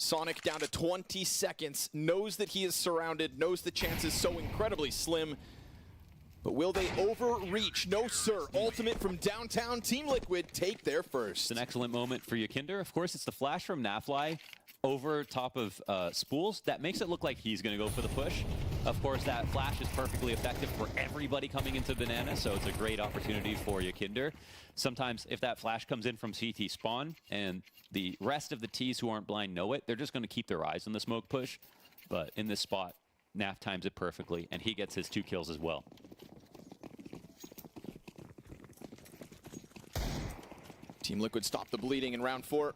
Sonic down to 20 seconds, knows that he is surrounded, knows the chance is so incredibly slim. But will they overreach? No, sir. Ultimate from downtown. Team Liquid take their first. It's an excellent moment for Yakinder. Of course, it's the flash from Nafly over top of Spools. That makes it look like he's going to go for the push. Of course, that flash is perfectly effective for everybody coming into Banana, so it's a great opportunity for Yakinder. Sometimes if that flash comes in from CT spawn and the rest of the Ts who aren't blind know it, they're just going to keep their eyes on the smoke push. But in this spot, Naf times it perfectly, and he gets his 2 kills as well. Team Liquid stopped the bleeding in round 4.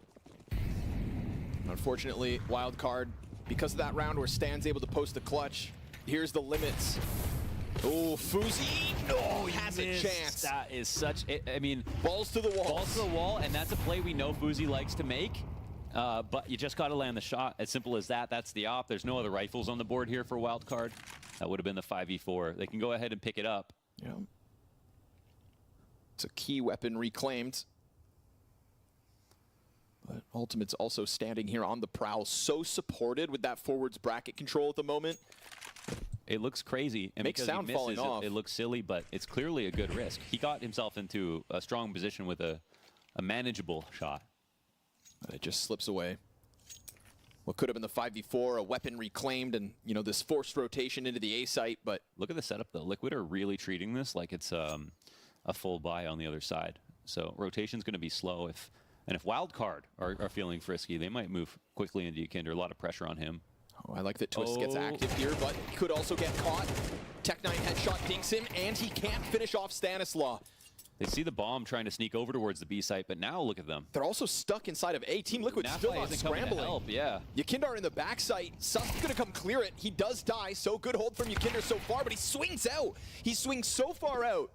Unfortunately, Wildcard, because of that round where Stan's able to post the clutch, here's the limits. Oh, Fuzi, no, he has a chance. That is such, I mean, balls to the wall. Balls to the wall, and that's a play we know Fuzi likes to make. But you just got to land the shot. As simple as that. That's the op. There's no other rifles on the board here for wildcard. That would have been the 5v4. They can go ahead and pick it up. Yeah. It's a key weapon reclaimed. But Ultimate's also standing here on the prowl, so supported with that forwards bracket control at the moment. It looks crazy. And makes sound falling off. It looks silly, but it's clearly a good risk. He got himself into a strong position with a manageable shot. But it just slips away. What could have been the 5v4, a weapon reclaimed, and you know, this forced rotation into the A site. But look at the setup though. Liquid are really treating this like it's a full buy on the other side. So rotation's going to be slow. If Wildcard are feeling frisky, they might move quickly into Ykinder. A lot of pressure on him. Oh, I like that Twist gets active here, but he could also get caught. Tech 9 headshot dinks him, and he can't finish off Stanislaw. They see the bomb trying to sneak over towards the B site, but now look at them. They're also stuck inside of A. Team Liquid still not scrambling. Help, yeah. Ykinder in the backside. Susk's gonna come clear it. He does die, so good hold from Ykinder so far, but he swings out. He swings so far out.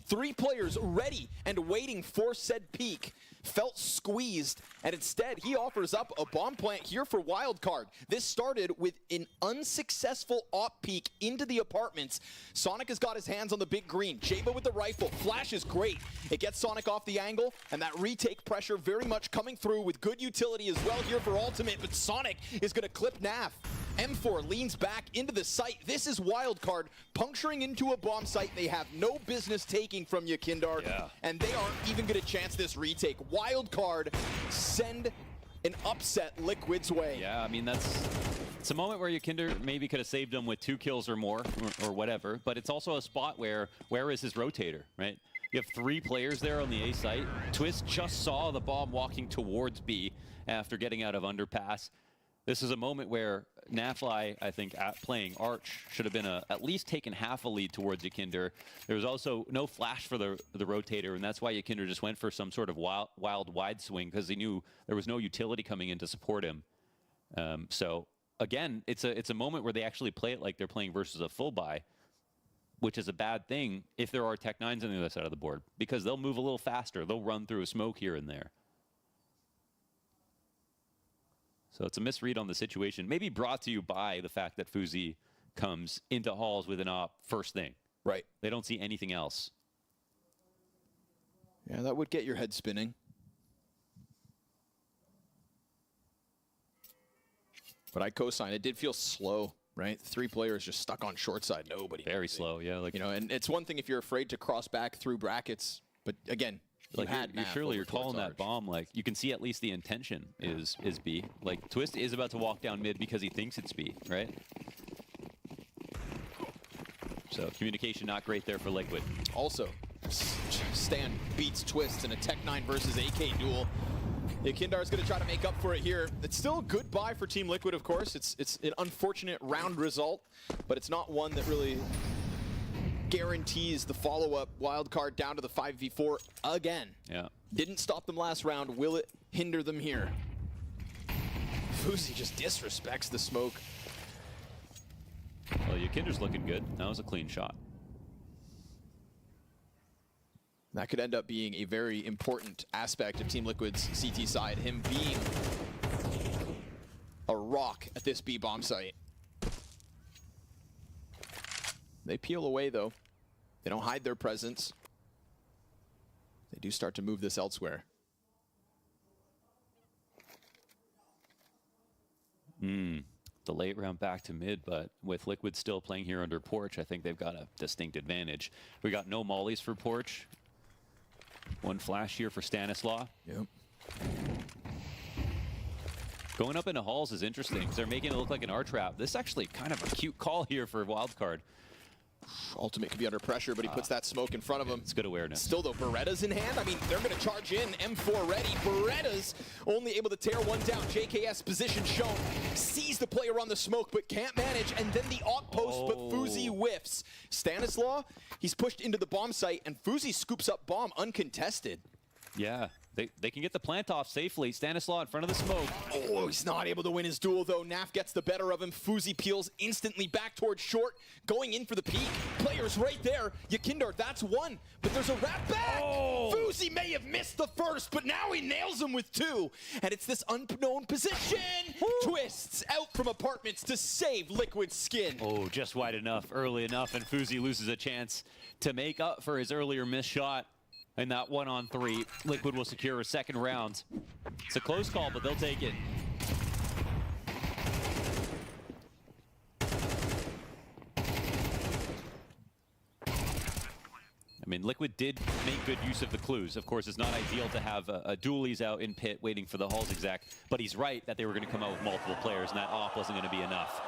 3 players ready and waiting for said peak. Felt squeezed, and instead he offers up a bomb plant here for Wildcard. This started with an unsuccessful op peek into the apartments. Sonic has got his hands on the big green. Jaba with the rifle. Flash is great. It gets Sonic off the angle, and that retake pressure very much coming through with good utility as well here for Ultimate, but Sonic is going to clip Naf. M4 leans back into the site. This is Wildcard puncturing into a bomb site they have no business taking from Ykinder, and they aren't even going to chance this retake. Wildcard send an upset Liquid's way. Yeah, I mean, it's a moment where Ykinder maybe could have saved him with 2 kills or more, or whatever, but it's also a spot where is his rotator, right? You have 3 players there on the A site. Twist just saw the bomb walking towards B after getting out of underpass. This is a moment where Nafly, I think, playing Arch should have been at least taken half a lead towards Ykinder. There was also no flash for the rotator, and that's why Ykinder just went for some sort of wild wide swing, because he knew there was no utility coming in to support him. So again, it's a moment where they actually play it like they're playing versus a full buy, which is a bad thing if there are Tech 9s on the other side of the board, because they'll move a little faster. They'll run through a smoke here and there. So it's a misread on the situation, maybe brought to you by the fact that Fuzi comes into halls with an op first thing. Right. They don't see anything else. Yeah, that would get your head spinning. But I co-sign. It did feel slow, right? 3 players just stuck on short side. Nobody. Very slow, yeah. Like, you know, and it's one thing if you're afraid to cross back through brackets, but again, like you're calling that bomb, like you can see at least the intention is B. Like Twist is about to walk down mid because he thinks it's B, right? So communication not great there for Liquid. Also, Stan beats Twist in a Tech 9 versus AK duel. Ykindar's going to try to make up for it here. It's still a good buy for Team Liquid, of course. It's an unfortunate round result, but it's not one that really guarantees the follow-up. Wildcard down to the 5v4 again. Yeah. Didn't stop them last round. Will it hinder them here? Fuzi just disrespects the smoke. Well, Ykinder's looking good. That was a clean shot. That could end up being a very important aspect of Team Liquid's CT side. Him being a rock at this B bomb site. They peel away, though. They don't hide their presence. They do start to move this elsewhere. The late round back to mid, but with Liquid still playing here under Porch, I think they've got a distinct advantage. We got no mollies for Porch. 1 flash here for Stanislaw. Yep. Going up into halls is interesting because they're making it look like an R trap. This is actually kind of a cute call here for Wildcard. Ultimate could be under pressure, but he puts that smoke in front of him. It's good awareness. Still, though, Beretta's in hand. I mean, they're going to charge in. M4 ready. Beretta's only able to tear one down. JKS position shown. Sees the player on the smoke, but can't manage. And then the op post, but Fuzi whiffs. Stanislaw, he's pushed into the bomb site, and Fuzi scoops up bomb uncontested. Yeah, they can get the plant off safely. Stanislaw in front of the smoke. Oh, he's not able to win his duel, though. Naf gets the better of him. Fuzi peels instantly back towards short, going in for the peak. Players right there. Yakindar, that's one, but there's a wrap back. Oh. Fuzi may have missed the first, but now he nails him with two. And it's this unknown position. Twists out from apartments to save Liquid's skin. Oh, just wide enough, early enough, and Fuzi loses a chance to make up for his earlier missed shot. In that 1-on-3, Liquid will secure a second round. It's a close call, but they'll take it. I mean, Liquid did make good use of the clues. Of course, it's not ideal to have a dualies out in pit waiting for the Halls exec, but he's right that they were going to come out with multiple players, and that off wasn't going to be enough.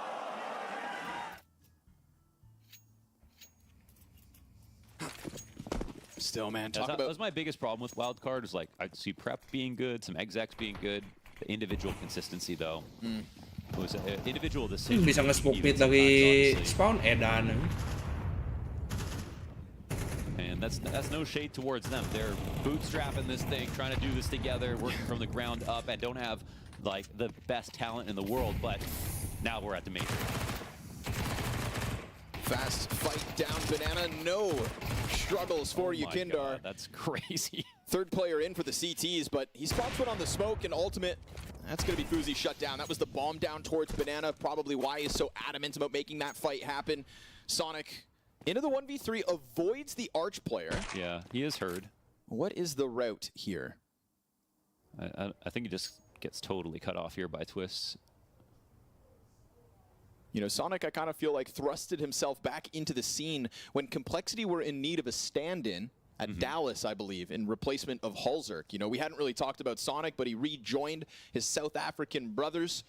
Still, man, That was my biggest problem with Wildcard, is like, I see prep being good, some execs being good, the individual consistency, though. It was individual decision. Bisa nge-smoke pit lagi spawn edan. And that's no shade towards them. They're bootstrapping this thing, trying to do this together, working from the ground up, and don't have like the best talent in the world, but now we're at the major. Fast fight down Banana, no struggles for Yakindar. God, that's crazy. Third player in for the CTs, but he spots one on the smoke, and ultimate, that's going to be Fuzi shut down. That was the bomb down towards Banana, probably why he's so adamant about making that fight happen. Sonic, into the 1v3, avoids the Arch player. Yeah, he is heard. What is the route here? I think he just gets totally cut off here by Twists. You know, Sonic, I kind of feel like thrusted himself back into the scene when Complexity were in need of a stand-in at Dallas, I believe, in replacement of Halzerk. You know, we hadn't really talked about Sonic, but he rejoined his South African brothers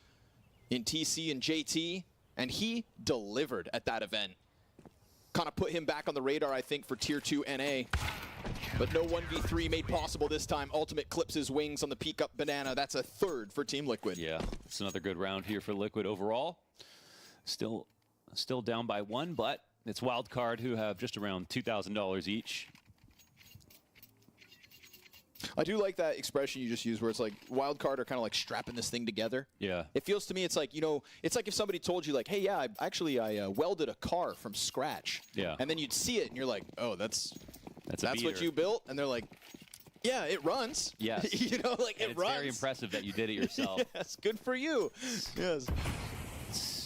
in TC and JT, and he delivered at that event. Kind of put him back on the radar, I think, for Tier 2 NA. But no 1v3 made possible this time. Ultimate clips his wings on the peek up Banana. That's a third for Team Liquid. Yeah, it's another good round here for Liquid overall. Still down by one, but it's Wildcard, who have just around $2,000 each. I do like that expression you just used where it's like Wildcard are kind of like strapping this thing together. Yeah. It feels to me, it's like, you know, it's like if somebody told you like, hey, yeah, I welded a car from scratch. Yeah. And then you'd see it and you're like, oh, that's what beater. you built? And they're like, yeah, it runs. Yes. You know, like and it it's runs. very impressive that you did it yourself. Yes, good for you. Yes.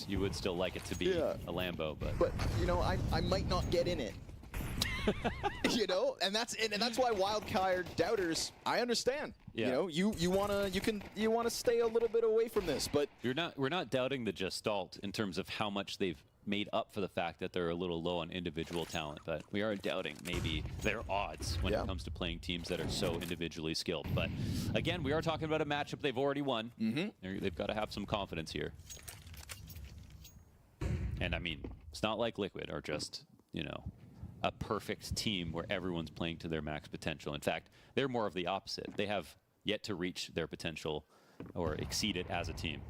You would still like it to be a Lambo, but you know, I might not get in it. You know, and that's why Wildcard doubters, I understand. Yeah. You know, you wanna stay a little bit away from this, but we're not doubting the Gestalt in terms of how much they've made up for the fact that they're a little low on individual talent, but we are doubting maybe their odds when it comes to playing teams that are so individually skilled. But again, we are talking about a matchup they've already won. They've got to have some confidence here. And I mean, it's not like Liquid are just, you know, a perfect team where everyone's playing to their max potential. In fact, they're more of the opposite. They have yet to reach their potential or exceed it as a team.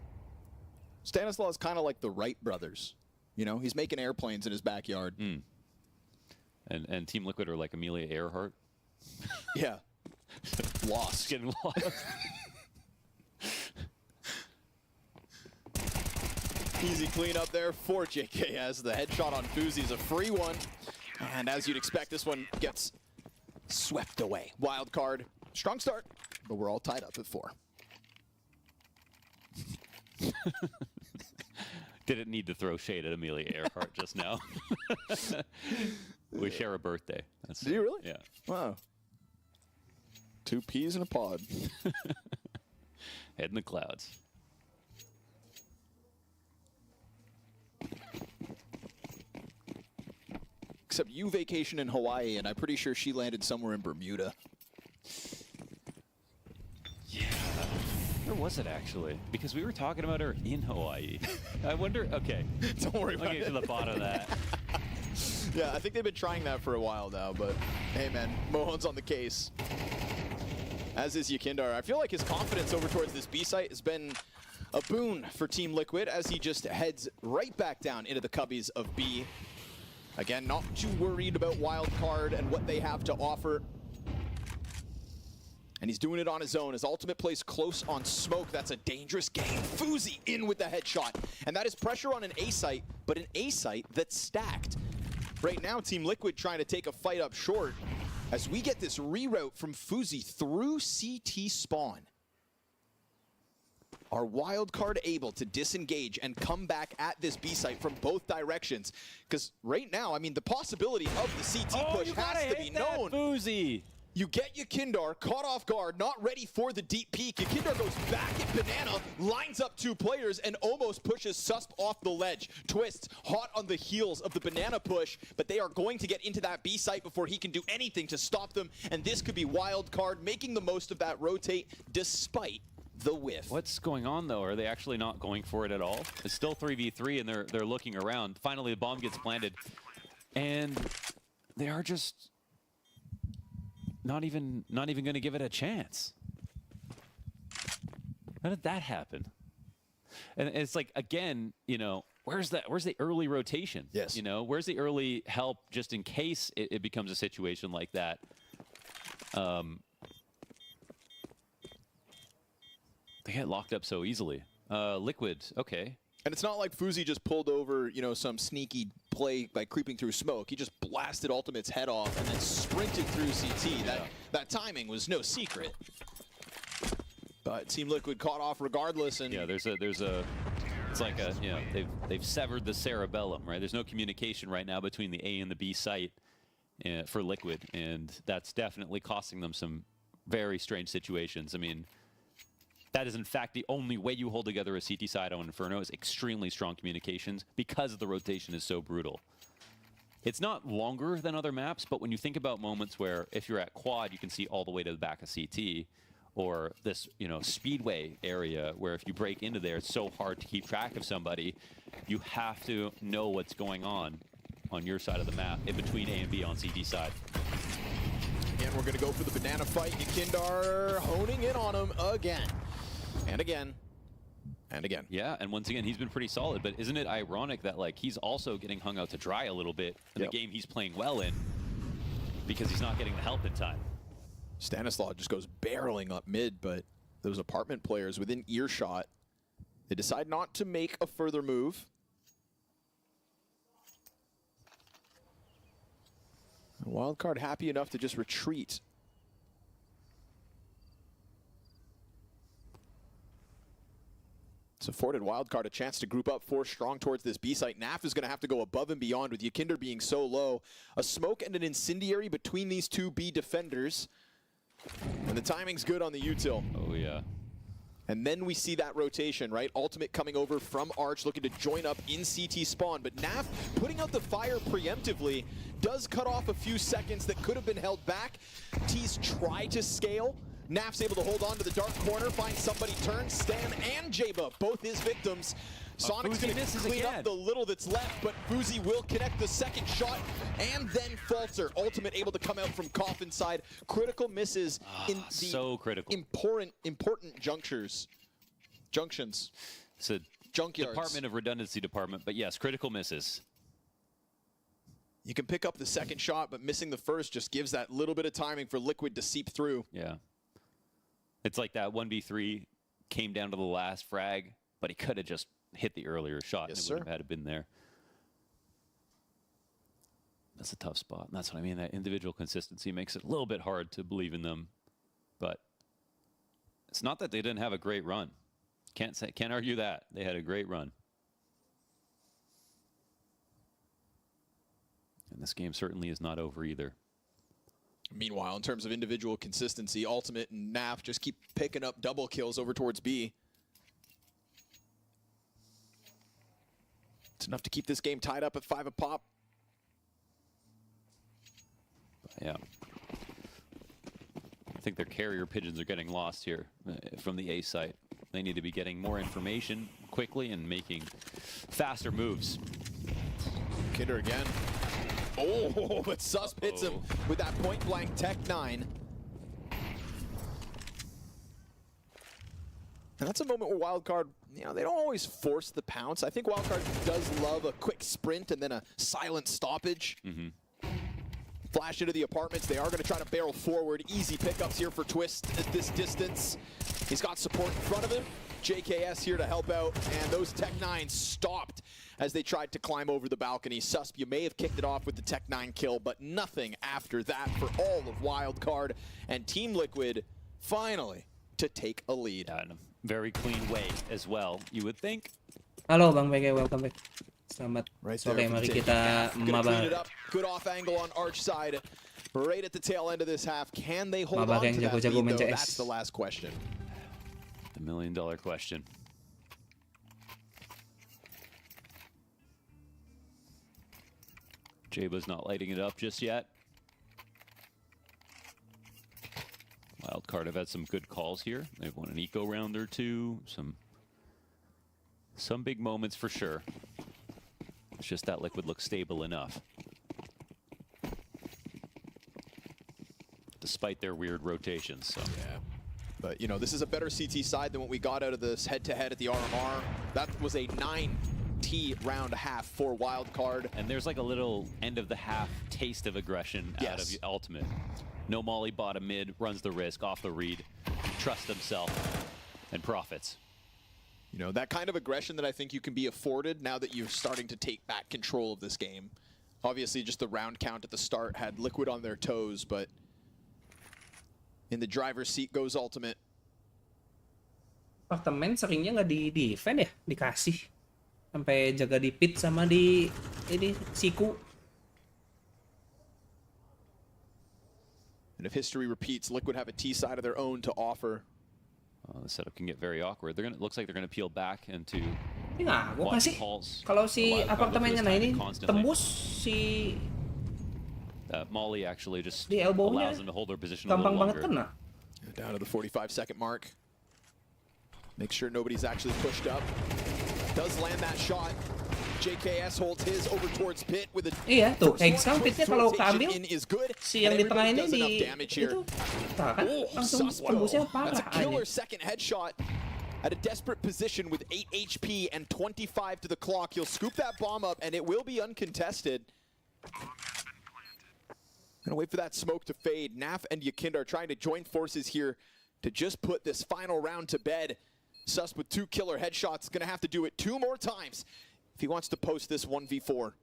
Stanislaw is kind of like the Wright brothers. You know, he's making airplanes in his backyard. And Team Liquid are like Amelia Earhart. Yeah. Lost. Getting lost. Easy clean up there for JK as the headshot on Fuzi is a free one. And as you'd expect, this one gets swept away. Wildcard, strong start, but we're all tied up at 4. Didn't need to throw shade at Amelia Earhart just now. We share a birthday. Do you really? Yeah. Wow. 2 peas in a pod. Head in the clouds. Except you vacation in Hawaii, and I'm pretty sure she landed somewhere in Bermuda. Yeah. Where was it actually? Because we were talking about her in Hawaii. I wonder. Okay. Don't worry about it. I'll get to the bottom of that. Yeah, I think they've been trying that for a while now, but hey, man, Mohon's on the case. As is Yakindar. I feel like his confidence over towards this B site has been a boon for Team Liquid as he just heads right back down into the cubbies of B. Again, not too worried about Wildcard and what they have to offer. And he's doing it on his own. His ultimate plays close on smoke. That's a dangerous game. Fuzi in with the headshot. And that is pressure on an A site, but an A site that's stacked. Right now, Team Liquid trying to take a fight up short as we get this reroute from Fuzi through CT spawn. Are Wildcard able to disengage and come back at this B site from both directions? Because right now, I mean, the possibility of the CT push has to be known. Fuzi. You get Yakindar caught off guard, not ready for the deep peek. Yakindar goes back at Banana, lines up 2 players, and almost pushes Susp off the ledge. Twists hot on the heels of the Banana push, but they are going to get into that B site before he can do anything to stop them. And this could be Wildcard making the most of that rotate despite the whiff. What's going on though? Are they actually not going for it at all? It's still 3v3 and they're looking around. Finally the bomb gets planted and they are just not even going to give it a chance. How did that happen? And it's like, again, you know, where's the early rotation? Yes. You know, where's the early help just in case it becomes a situation like that? They get locked up so easily. Liquid, okay. And it's not like Fuzi just pulled over, you know, some sneaky play by creeping through smoke. He just blasted Ultimate's head off and then sprinted through CT. Yeah. That timing was no secret. But Team Liquid caught off regardless. And yeah, there's a it's like a, you know, they've severed the cerebellum, right? There's no communication right now between the A and the B site for Liquid, and that's definitely costing them some very strange situations. I mean, that is, in fact, the only way you hold together a CT side on Inferno is extremely strong communications because the rotation is so brutal. It's not longer than other maps, but when you think about moments where if you're at quad, you can see all the way to the back of CT, or this, you know, speedway area where if you break into there, it's so hard to keep track of somebody. You have to know what's going on your side of the map, in between A and B on CT side. Again, we're going to go for the banana fight. Yakindar honing in on him again. And again. And again. Yeah, and once again, he's been pretty solid, but isn't it ironic that, like, he's also getting hung out to dry a little bit in the game he's playing well in because he's not getting the help in time. Stanislaw just goes barreling up mid, but those apartment players within earshot, they decide not to make a further move. Wildcard happy enough to just retreat. It's afforded Wildcard a chance to group up 4 strong towards this B site. Naf is going to have to go above and beyond with Yakindar being so low. A smoke and an incendiary between these 2 B defenders. And the timing's good on the util. Oh, yeah. And then we see that rotation, right? Ultimate coming over from Arch, looking to join up in CT spawn. But Naf putting out the fire preemptively does cut off a few seconds that could have been held back. T's try to scale. Naf's able to hold on to the dark corner, find somebody turn. Stan and Jaba, both his victims. Sonic's going to clean up the little that's left, but Fuzi will connect the second shot and then falter. Ultimate able to come out from coffin side. Critical misses in the so critical. important junctions. It's a junkyards. Department of Redundancy department, but yes, critical misses. You can pick up the second shot, but missing the first just gives that little bit of timing for Liquid to seep through. Yeah. It's like that 1v3 came down to the last frag, but he could have just hit the earlier shot and it wouldn't have had been there. That's a tough spot. And that's what I mean. That individual consistency makes it a little bit hard to believe in them. But it's not that they didn't have a great run. Can't argue that. They had a great run. And this game certainly is not over either. Meanwhile, in terms of individual consistency, Ultimate and Naf just keep picking up double kills over towards B. It's enough to keep this game tied up at 5 a pop. Yeah. I think their carrier pigeons are getting lost here from the A site. They need to be getting more information quickly and making faster moves. Kidder again. Oh, but Susp hits him with that point-blank Tech 9. And that's a moment where Wildcard, you know, they don't always force the pounce. I think Wildcard does love a quick sprint and then a silent stoppage. Flash into the apartments. They are going to try to barrel forward. Easy pickups here for Twist at this distance. He's got support in front of him. JKS here to help out, and those Tech-9 stopped as they tried to climb over the balcony. Susp, you may have kicked it off with the Tech-9 kill, but nothing after that for all of Wildcard, and Team Liquid finally to take a lead. In a very clean way as well, you would think. Halo Bang PK, welcome back. Selamat Right sore, there for mari the take. kita Gonna clean it mabar. up. Good off angle on Arch side. Right at the tail end of this half. Can they hold Mabar on yang to that jago-jago lead, main though? CS. That's the last question. The million-dollar question. Jaba's not lighting it up just yet. Wildcard have had some good calls here. They've won an eco round or two. Some big moments for sure. It's just that Liquid looks stable enough. Despite their weird rotations. So. Yeah. But, you know, this is a better CT side than what we got out of this head-to-head at the RMR. That was a 9T round half for Wildcard. And there's like a little end of the half taste of aggression out of Ultimate. No molly bottom mid, runs the risk, off the read, trusts himself, and profits. You know, that kind of aggression that I think you can be afforded now that you're starting to take back control of this game. Obviously, just the round count at the start had Liquid on their toes, but in the driver's seat goes Ultimate. Apartemen seringnya nggak di defend ya, dikasih sampai jaga di pit sama di ini siku. And if history repeats, Liquid have a T side of their own to offer. The setup can get very awkward. It looks like they're going to peel back into. Ini nggak, gua kasih. Kalau si apartemennya nah ini tembus si. Molly actually just di elbow-nya allows them to hold their position a gampang little banget longer. kena. Down to the 45-second mark. Make sure nobody's actually pushed up. Does land that shot. JKS holds his over towards Pit with a Iya tuh, kayak sekarang Pitnya kalau keambil si yang di tengah ini di itu kan langsung tembusnya parah That's a killer aja. second headshot at a desperate position with 8 HP and 25 to the clock. He'll scoop that bomb up and it will be uncontested. Gonna wait for that smoke to fade. Naf and Yakinda are trying to join forces here to just put this final round to bed. Sus with 2 killer headshots, gonna have to do it 2 more times if he wants to post this 1v4.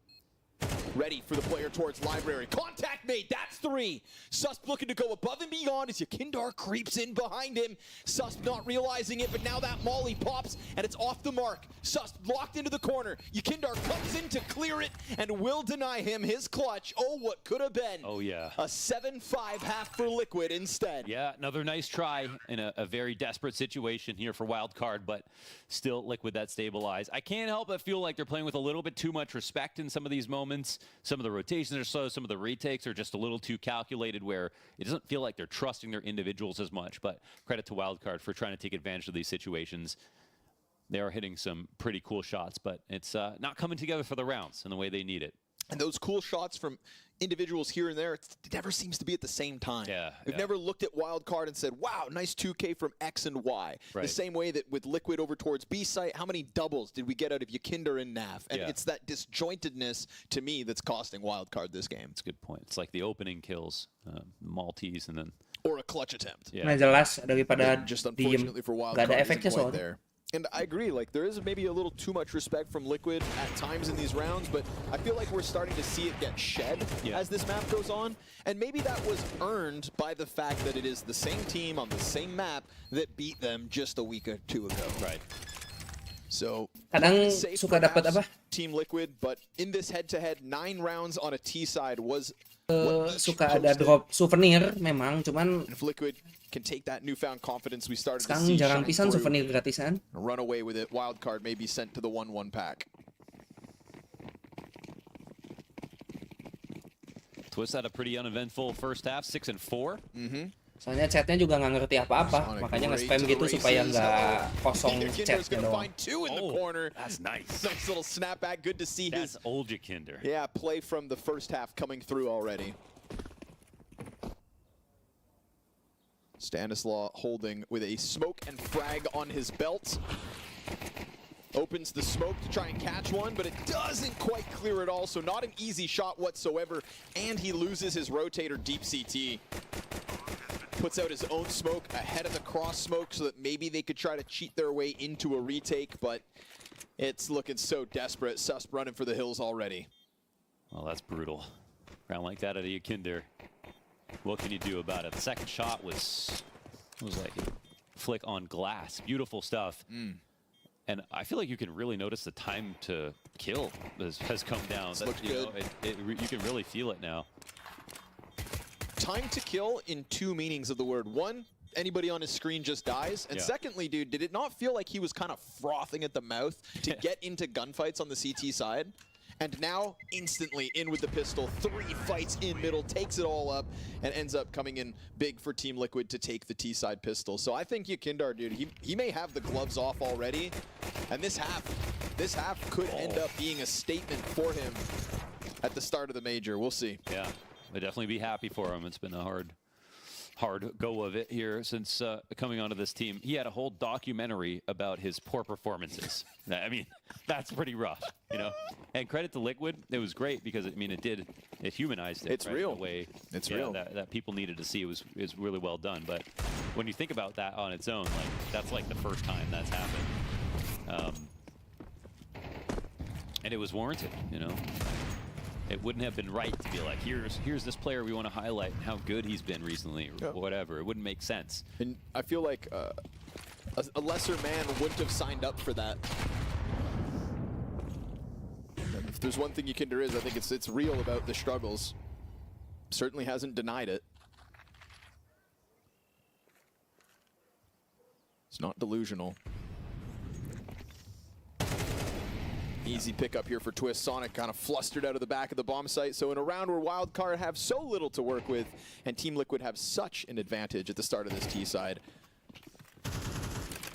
Ready for the player towards Library. Contact made, that's 3. Susp looking to go above and beyond as Yakindar creeps in behind him. Susp not realizing it, but now that molly pops and it's off the mark. Susp locked into the corner. Yakindar comes in to clear it and will deny him his clutch. Oh, what could have been. Oh, yeah. A 7-5 half for Liquid instead. Yeah, another nice try in a very desperate situation here for Wildcard, but still Liquid that stabilize. I can't help but feel like they're playing with a little bit too much respect in some of these moments. Some of the rotations are slow, some of the retakes are just a little too calculated where it doesn't feel like they're trusting their individuals as much, but credit to Wildcard for trying to take advantage of these situations. They are hitting some pretty cool shots, but it's not coming together for the rounds in the way they need it. And those cool shots from individuals here and there, it never seems to be at the same time. We've never looked at Wildcard and said, wow, nice 2K from X and Y. Right. The same way that with Liquid over towards B site, how many doubles did we get out of Yakinda and Naf? And it's that disjointedness, to me, that's costing Wildcard this game. That's a good point. It's like the opening kills, Maltese, and then... Or a clutch attempt. Nah jelas daripada just diem, unfortunately for gak ada Wildcard, efeknya there's a point soalnya. there. And I agree, like, there is maybe a little too much respect from Liquid at times in these rounds, but I feel like we're starting to see it get shed as this map goes on. And maybe that was earned by the fact that it is the same team on the same map that beat them just a week or 2 ago. Right. So, Kadang safe suka dapat perhaps, apa? Team Liquid, but in this head-to-head, 9 rounds on a T side was suka ada drop souvenir memang, cuman if Liquid can take that newfound confidence we started to sekarang see jarang shine pisan through, souvenir gratisan. run away with it. Wildcard may be sent to the 1-1 pack. Twist had a pretty uneventful first half, 6-4. Soalnya chatnya juga nggak ngerti apa-apa, makanya nge-spam gitu supaya nggak kosong chatnya doang. Find 2 in the corner. That's nice. Nice little snapback. Good to see That's his old Yakinder. Yeah, play from the first half coming through already. Stanislaw holding with a smoke and frag on his belt. Opens the smoke to try and catch one, but it doesn't quite clear it all, so not an easy shot whatsoever, and he loses his rotator deep CT. Puts out his own smoke ahead of the cross smoke so that maybe they could try to cheat their way into a retake, but it's looking so desperate. Sus running for the hills already. Well, that's brutal. Round like that out of Yakinder. What can you do about it? The second shot was like a flick on glass. Beautiful stuff. And I feel like you can really notice the time to kill has come down. You can really feel it now. Time to kill in two meanings of the word. One, anybody on his screen just dies. And secondly, dude, did it not feel like he was kind of frothing at the mouth to get into gunfights on the CT side? And now, instantly in with the pistol, 3 fights in middle, takes it all up, and ends up coming in big for Team Liquid to take the T-side pistol. So I think Yakindar, dude, he may have the gloves off already, and this half could end up being a statement for him at the start of the major. We'll see. Yeah, I'd definitely be happy for him. It's been a hard go of it here since coming onto this team. He had a whole documentary about his poor performances. I mean, that's pretty rough, you know. And credit to Liquid, it was great because it humanized it. It's right? real. The way, it's real. That people needed to see is really well done. But when you think about that on its own, like that's like the first time that's happened, and it was warranted, you know. It wouldn't have been right to be like, here's this player we want to highlight and how good he's been recently or whatever. It wouldn't make sense. And I feel like a lesser man wouldn't have signed up for that. And if there's one thing Yakinder is, I think it's real about the struggles. Certainly hasn't denied it. It's not delusional. Easy pickup here for Twist. Sonic kind of flustered out of the back of the bomb site. So in a round where Wildcard have so little to work with and Team Liquid have such an advantage at the start of this T side.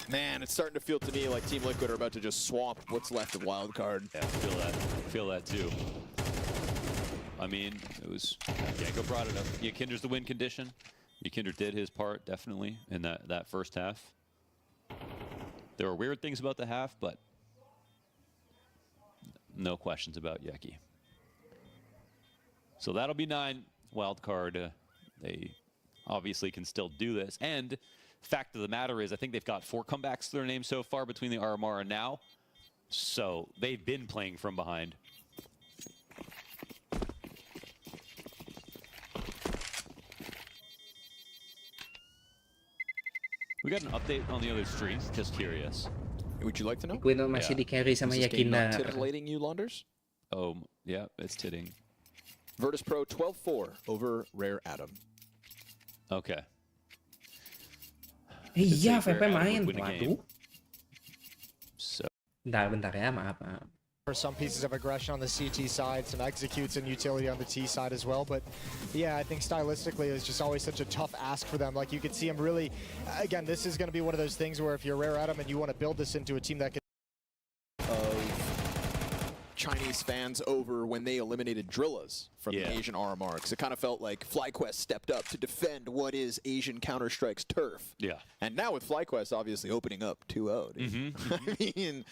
Man, it's starting to feel to me like Team Liquid are about to just swamp what's left of Wildcard. Yeah, feel that too. I mean, it was, Yanko brought it up. Yakinder's the win condition. Yakinder did his part, definitely, in that first half. There were weird things about the half, but no questions about Yeki. So that'll be 9. Wildcard, they obviously can still do this. And fact of the matter is, I think they've got 4 comebacks to their name so far between the RMR and now. So they've been playing from behind. We got an update on the other stream, just curious. Would you like to know? Liquid masih di-carry sama Yakinder. Titillating you, Launders? Oh, yeah, it's titting. Virtus Pro 12-4 over Rare Atom. Okay. Iya, VP main. Waduh. So. Bentar ya, maaf. For some pieces of aggression on the CT side, some executes and utility on the T side as well. But yeah, I think stylistically it was just always such a tough ask for them. Like you could see them really, again, this is going to be one of those things where if you're Rare Atom and you want to build this into a team that can Chinese fans over when they eliminated Drillas from the Asian RMR, because it kind of felt like FlyQuest stepped up to defend what is Asian Counter-Strike's turf. Yeah. And now with FlyQuest obviously opening up 2-0. I mean,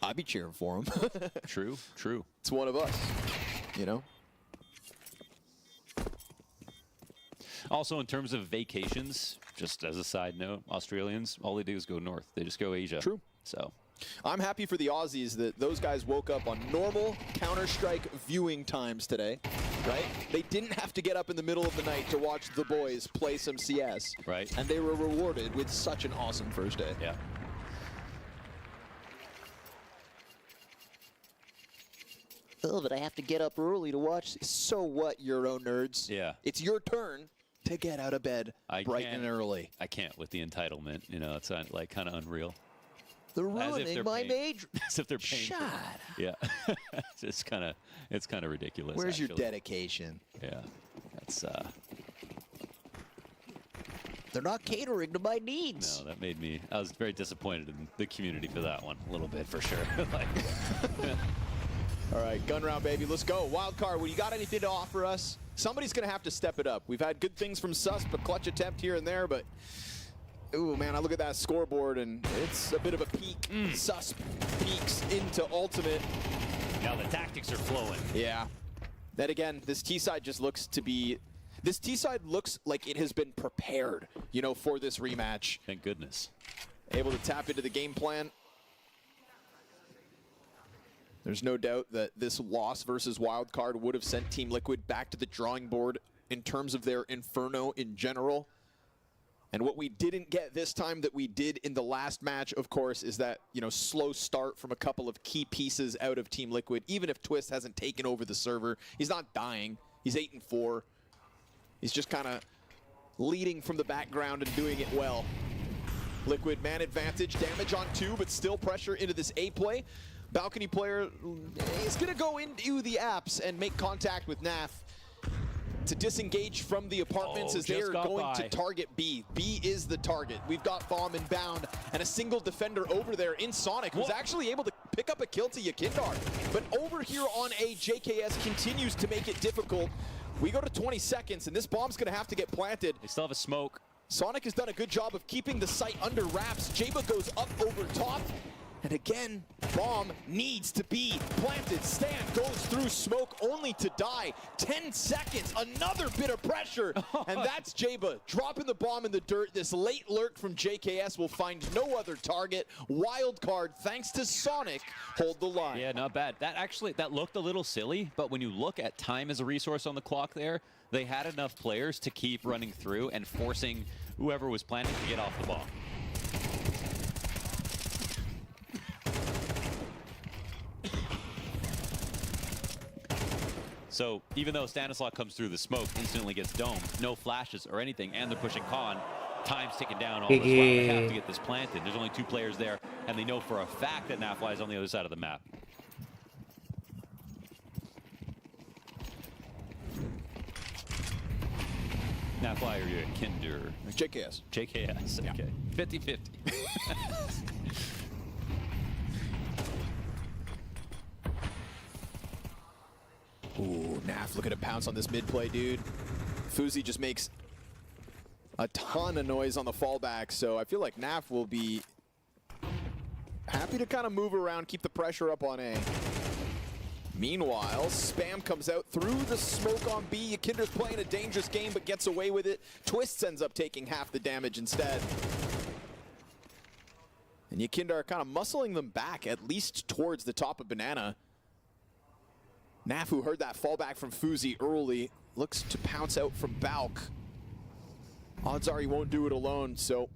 I'd be cheering for him. True. It's one of us, you know? Also, in terms of vacations, just as a side note, Australians, all they do is go north. They just go Asia. True. So I'm happy for the Aussies that those guys woke up on normal Counter-Strike viewing times today, right? They didn't have to get up in the middle of the night to watch the boys play some CS. Right. And they were rewarded with such an awesome first day. Yeah. Oh, but I have to get up early to watch. So what, Euro nerds? Yeah. It's your turn to get out of bed bright and early. I can't with the entitlement. You know, it's like kind of unreal. They're ruining my major. As if they're paying. Shut up. Yeah. it's kind of ridiculous. Where's your actually. dedication? Yeah. That's They're not catering to my needs. No, that made me. I was very disappointed in the community for that one, a little bit for sure. All right, gun round, baby. Let's go. Wildcard, well, you got anything to offer us? Somebody's going to have to step it up. We've had good things from Sus, but clutch attempt here and there, but Ooh, man, I look at that scoreboard, and it's a bit of a peak. Sus peaks into ultimate. Now the tactics are flowing. Yeah. Then again, this T-side just looks to be... This T-side looks like it has been prepared, you know, for this rematch. Thank goodness. Able to tap into the game plan. There's no doubt that this loss versus Wildcard would have sent Team Liquid back to the drawing board in terms of their Inferno in general. And what we didn't get this time that we did in the last match, of course, is that, you know, slow start from a couple of key pieces out of Team Liquid. Even if Twist hasn't taken over the server, he's not dying. He's 8-4. He's just kind of leading from the background and doing it well. Liquid man advantage, damage on 2, but still pressure into this A play. Balcony player is going to go into the apps and make contact with Naf to disengage from the apartments as they are going to target B. B is the target. We've got bomb inbound and a single defender over there in Sonic, who's actually able to pick up a kill to Yakindar. But over here on A, JKS continues to make it difficult. We go to 20 seconds, and this bomb's going to have to get planted. They still have a smoke. Sonic has done a good job of keeping the site under wraps. Jaba goes up over top. And again, bomb needs to be planted. Stan goes through smoke only to die. 10 seconds, another bit of pressure. And that's Jaba dropping the bomb in the dirt. This late lurk from JKS will find no other target. Wildcard, thanks to Sonic, hold the line. Yeah, not bad. That looked a little silly, but when you look at time as a resource on the clock there, they had enough players to keep running through and forcing whoever was planning to get off the bomb. So even though Stanislaw comes through the smoke, instantly gets domed, no flashes or anything, and they're pushing Khan, time's ticking down all this while. They have to get this planted. There's only 2 players there, and they know for a fact that Nafly is on the other side of the map. Nafly or your Kinder? JKS. JKS, okay. 50-50. Ooh, Naf looking to pounce on this mid play, dude. Fuzi just makes a ton of noise on the fallback, so I feel like Naf will be happy to kind of move around, keep the pressure up on A. Meanwhile, Spam comes out through the smoke on B. Yakinder's playing a dangerous game, but gets away with it. Twists ends up taking half the damage instead. And Yakindar kind of muscling them back, at least towards the top of Banana. Naf, who heard that fallback from Fuzi early, looks to pounce out from Balk. Odds are he won't do it alone, so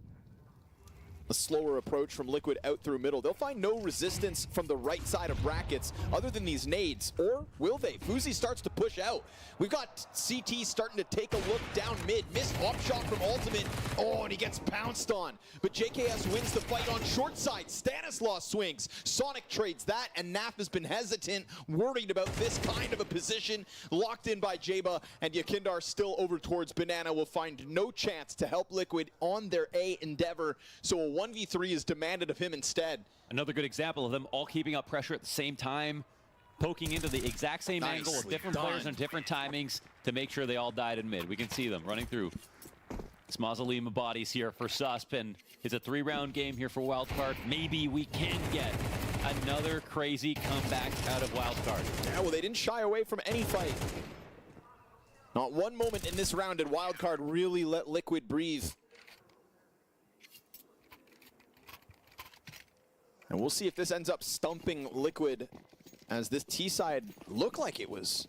a slower approach from Liquid out through middle. They'll find no resistance from the right side of brackets other than these nades, or will they? Fuzi starts to push out. We've got CT starting to take a look down mid. Missed op shot from Ultimate. Oh, and he gets pounced on. But JKS wins the fight on short side. Stanislaw swings. Sonic trades that, and Naf has been hesitant, worried about this kind of a position. Locked in by Jaba, and Yakindar still over towards Banana will find no chance to help Liquid on their A endeavor. So a 1v3 is demanded of him instead. Another good example of them all keeping up pressure at the same time, poking into the exact same angle with different players and different timings to make sure they all died in mid. We can see them running through. This mausoleum of bodies here for Susp, and it's a 3-round game here for Wildcard. Maybe we can get another crazy comeback out of Wildcard. Yeah, well, they didn't shy away from any fight. Not one moment in this round did Wildcard really let Liquid breathe. And we'll see if this ends up stumping Liquid, as this T-side looked like it was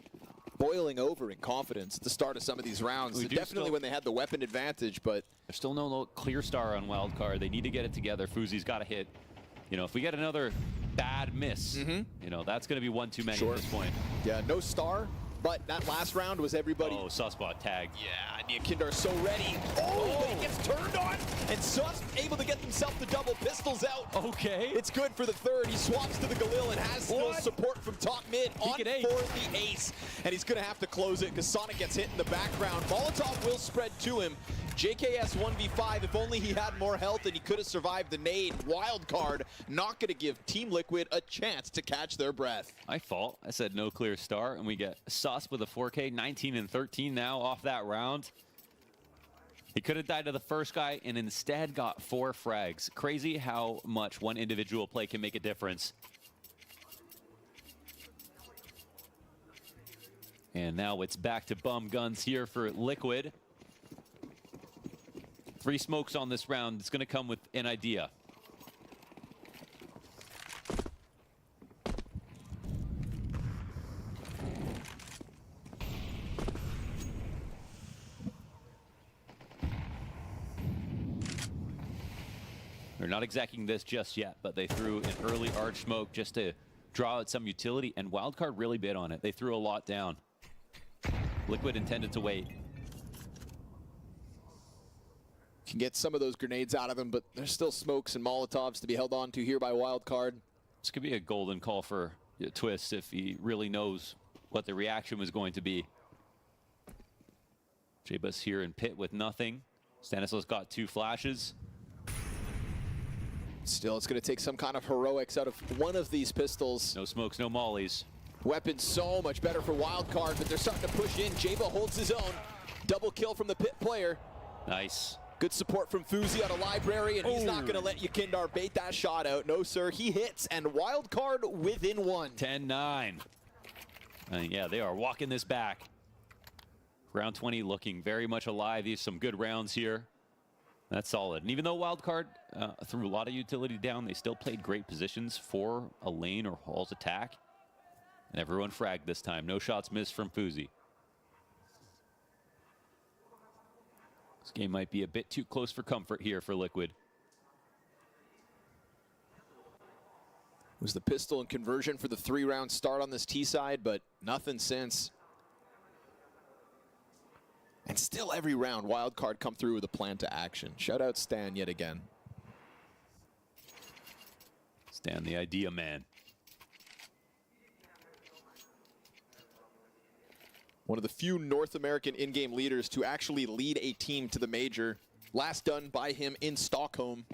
boiling over in confidence at the start of some of these rounds. Definitely when they had the weapon advantage, but there's still no clear star on Wildcard. They need to get it together. Fuzi's got to hit. You know, if we get another bad miss, you know, that's going to be one too many at this point. Yeah, no star. But that last round was everybody. Oh, Susbot tagged. Yeah, Yakindar so ready. Oh, but he gets turned on, and Sus able to get himself the double pistols out. Okay. It's good for the third. He swaps to the Galil and has still support from top mid on for the ace. And he's going to have to close it because Sonic gets hit in the background. Molotov will spread to him. JKS 1v5, if only he had more health and he could have survived the nade. Wildcard not going to give Team Liquid a chance to catch their breath. My fault. I said no clear star, and we get Sus with a 4K, 19 and 13 now off that round. He could have died to the first guy and instead got 4 frags. Crazy how much one individual play can make a difference. And now it's back to bum guns here for Liquid. 3 smokes on this round. It's going to come with an idea. They're not exacting this just yet, but they threw an early arch smoke just to draw out some utility, and Wildcard really bid on it. They threw a lot down. Liquid intended to wait. Can get some of those grenades out of him, but there's still smokes and Molotovs to be held on to here by Wildcard. This could be a golden call for Twist if he really knows what the reaction was going to be. J-Bus here in pit with nothing. Stanislaus got 2 flashes. Still, it's going to take some kind of heroics out of one of these pistols. No smokes, no mollies. Weapon so much better for Wildcard, but they're starting to push in. Jaba holds his own. Double kill from the pit player. Nice. Good support from Fuzi on a library, and he's not going to let Yakindar bait that shot out. No, sir, he hits, and Wildcard within 1. 10-9. Yeah, they are walking this back. Round 20 looking very much alive. These some good rounds here. That's solid. And even though Wildcard threw a lot of utility down, they still played great positions for a lane or Hall's attack. And everyone fragged this time. No shots missed from Fuzi. This game might be a bit too close for comfort here for Liquid. It was the pistol and conversion for the 3-round start on this T side, but nothing since. And still every round, Wildcard come through with a plan to action. Shout out Stan yet again. Stan, the idea man. One of the few North American in-game leaders to actually lead a team to the major. Last done by him in Stockholm.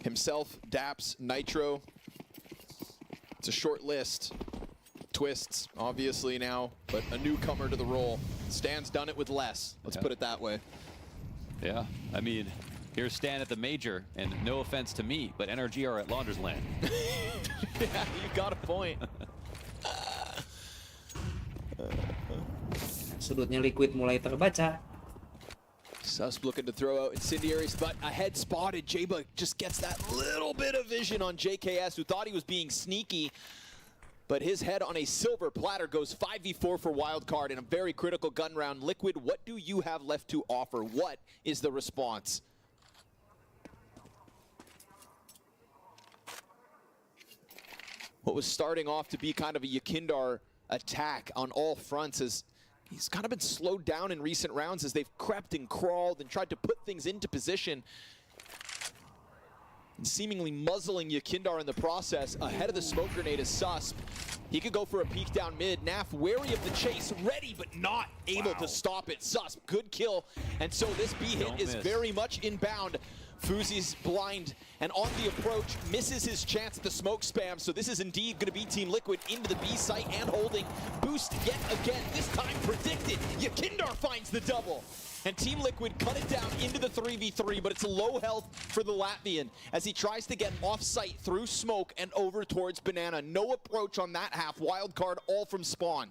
Himself, Daps, Nitro. It's a short list. Twists, obviously now, but a newcomer to the role. Stan's done it with less. Let's put it that way. Yeah, I mean, here's Stan at the major, and no offense to me, but NRG are at Launders Land. Yeah, you got a point. Sudutnya Liquid mulai terbaca. Susp looking to throw out incendiaries, but ahead spotted. Jaba just gets that little bit of vision on JKS, who thought he was being sneaky. But his head on a silver platter goes 5v4 for Wildcard in a very critical gun round. Liquid, what do you have left to offer? What is the response? What was starting off to be kind of a Yakindar attack on all fronts as he's kind of been slowed down in recent rounds as they've crept and crawled and tried to put things into position. And seemingly muzzling Yakindar in the process. Ahead of the smoke grenade is Susp. He could go for a peek down mid. Naf wary of the chase, ready but not able to stop it. Susp, good kill. And so this B hit is very much inbound. Fuzi's blind and on the approach, misses his chance at the smoke spam. So this is indeed going to be Team Liquid into the B site and holding. Boost yet again, this time predicted. Yakindar finds the double. And Team Liquid cut it down into the 3v3, but it's low health for the Latvian as he tries to get off-site through smoke and over towards Banana. No approach on that half. Wildcard all from spawn.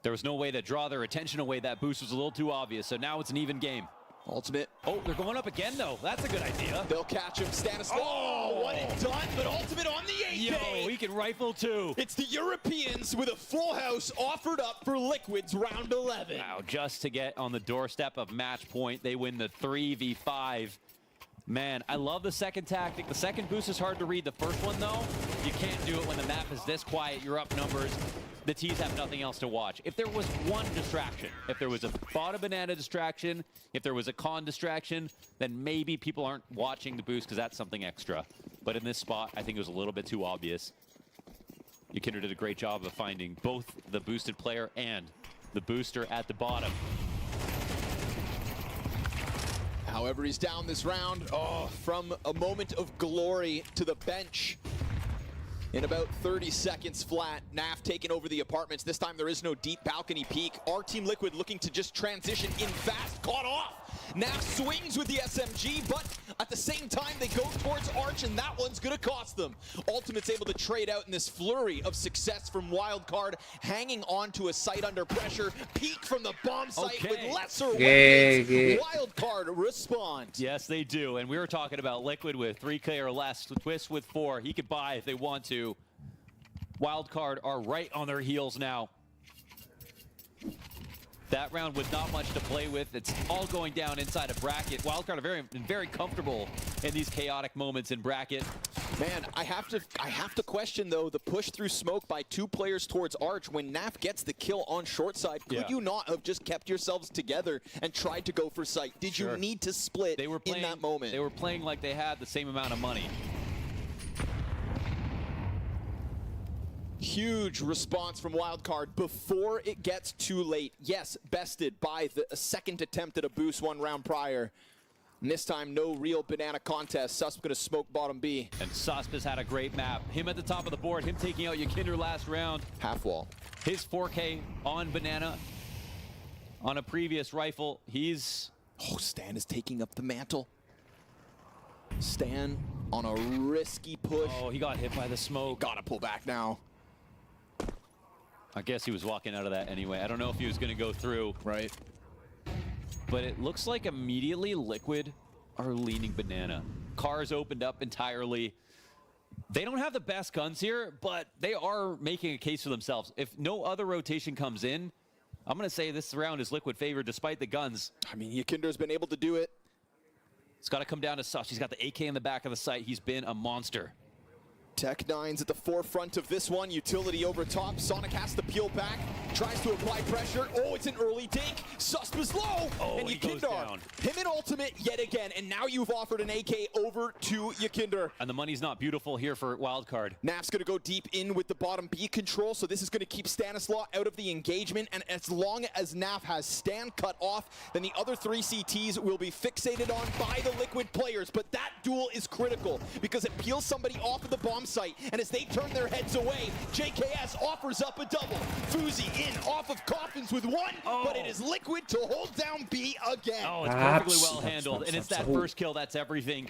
There was no way to draw their attention away. That boost was a little too obvious, so now it's an even game. Ultimate. Oh, they're going up again, though. That's a good idea. They'll catch him. Stanislaus. Oh, one and done, but ultimate on the AK. Yo, he can rifle too. It's the Europeans with a full house offered up for Liquid's round 11. Wow, just to get on the doorstep of match point, they win the 3v5. Man, I love the second tactic. The second boost is hard to read. The first one, though, you can't do it when the map is this quiet. You're up numbers. The T's have nothing else to watch. If there was one distraction, if there was a bottom banana distraction, if there was a con distraction, then maybe people aren't watching the boost because that's something extra. But in this spot, I think it was a little bit too obvious. Yakindar did a great job of finding both the boosted player and the booster at the bottom. However, he's down this round. Oh, from a moment of glory to the bench. In about 30 seconds flat, Naf taking over the apartments. This time there is no deep balcony peek. Our Team Liquid looking to just transition in fast, caught off. Naf swings with the SMG, but at the same time they go towards Arch, and that one's gonna cost them. Ultimate's able to trade out in this flurry of success from Wildcard, hanging on to a site under pressure. Peek from the bomb site with lesser weapons. Wildcard respond. Yes, they do. And we were talking about Liquid with 3K or less, Twist with 4. He could buy if they want to. Wildcard are right on their heels now. That round was not much to play with. It's all going down inside a bracket. Wildcard are very comfortable in these chaotic moments in bracket. Man, I have to question though the push through smoke by 2 players towards Arch when Naf gets the kill on short side. Could you not have just kept yourselves together and tried to go for sight? Did you need to split in that moment? They were playing like they had the same amount of money. Huge response from Wildcard before it gets too late. Yes, bested by a second attempt at a boost 1 round prior. And this time, no real banana contest. Susp gonna smoke bottom B. And Susp has had a great map. Him at the top of the board, him taking out Yakinder last round. Half wall. His 4K on banana on a previous rifle. He's... Oh, Stan is taking up the mantle. Stan on a risky push. Oh, he got hit by the smoke. Gotta pull back now. I guess he was walking out of that anyway. I don't know if he was going to go through. Right. But it looks like immediately Liquid are leaning banana. Cars opened up entirely. They don't have the best guns here, but they are making a case for themselves. If no other rotation comes in, I'm going to say this round is Liquid favored despite the guns. I mean, Yakinder's been able to do it. It's got to come down to Sus. He's got the AK in the back of the site. He's been a monster. Tech9's at the forefront of this one. Utility over top. Sonic has to peel back. Tries to apply pressure. Oh, it's an early dink. Susp is low. Oh, and he goes down. Him in ultimate yet again. And now you've offered an AK over to Yakinder. And the money's not beautiful here for Wildcard. Naf's going to go deep in with the bottom B control. So this is going to keep Stanislaw out of the engagement. And as long as Naf has Stan cut off, then the other 3 CTs will be fixated on by the Liquid players. But that duel is critical because it peels somebody off of the bomb site, and as they turn their heads away, JKS offers up a double. Fuzi in off of Coffins with 1, but it is Liquid to hold down B again. Oh, it's perfectly well handled, and it's that first kill that's everything.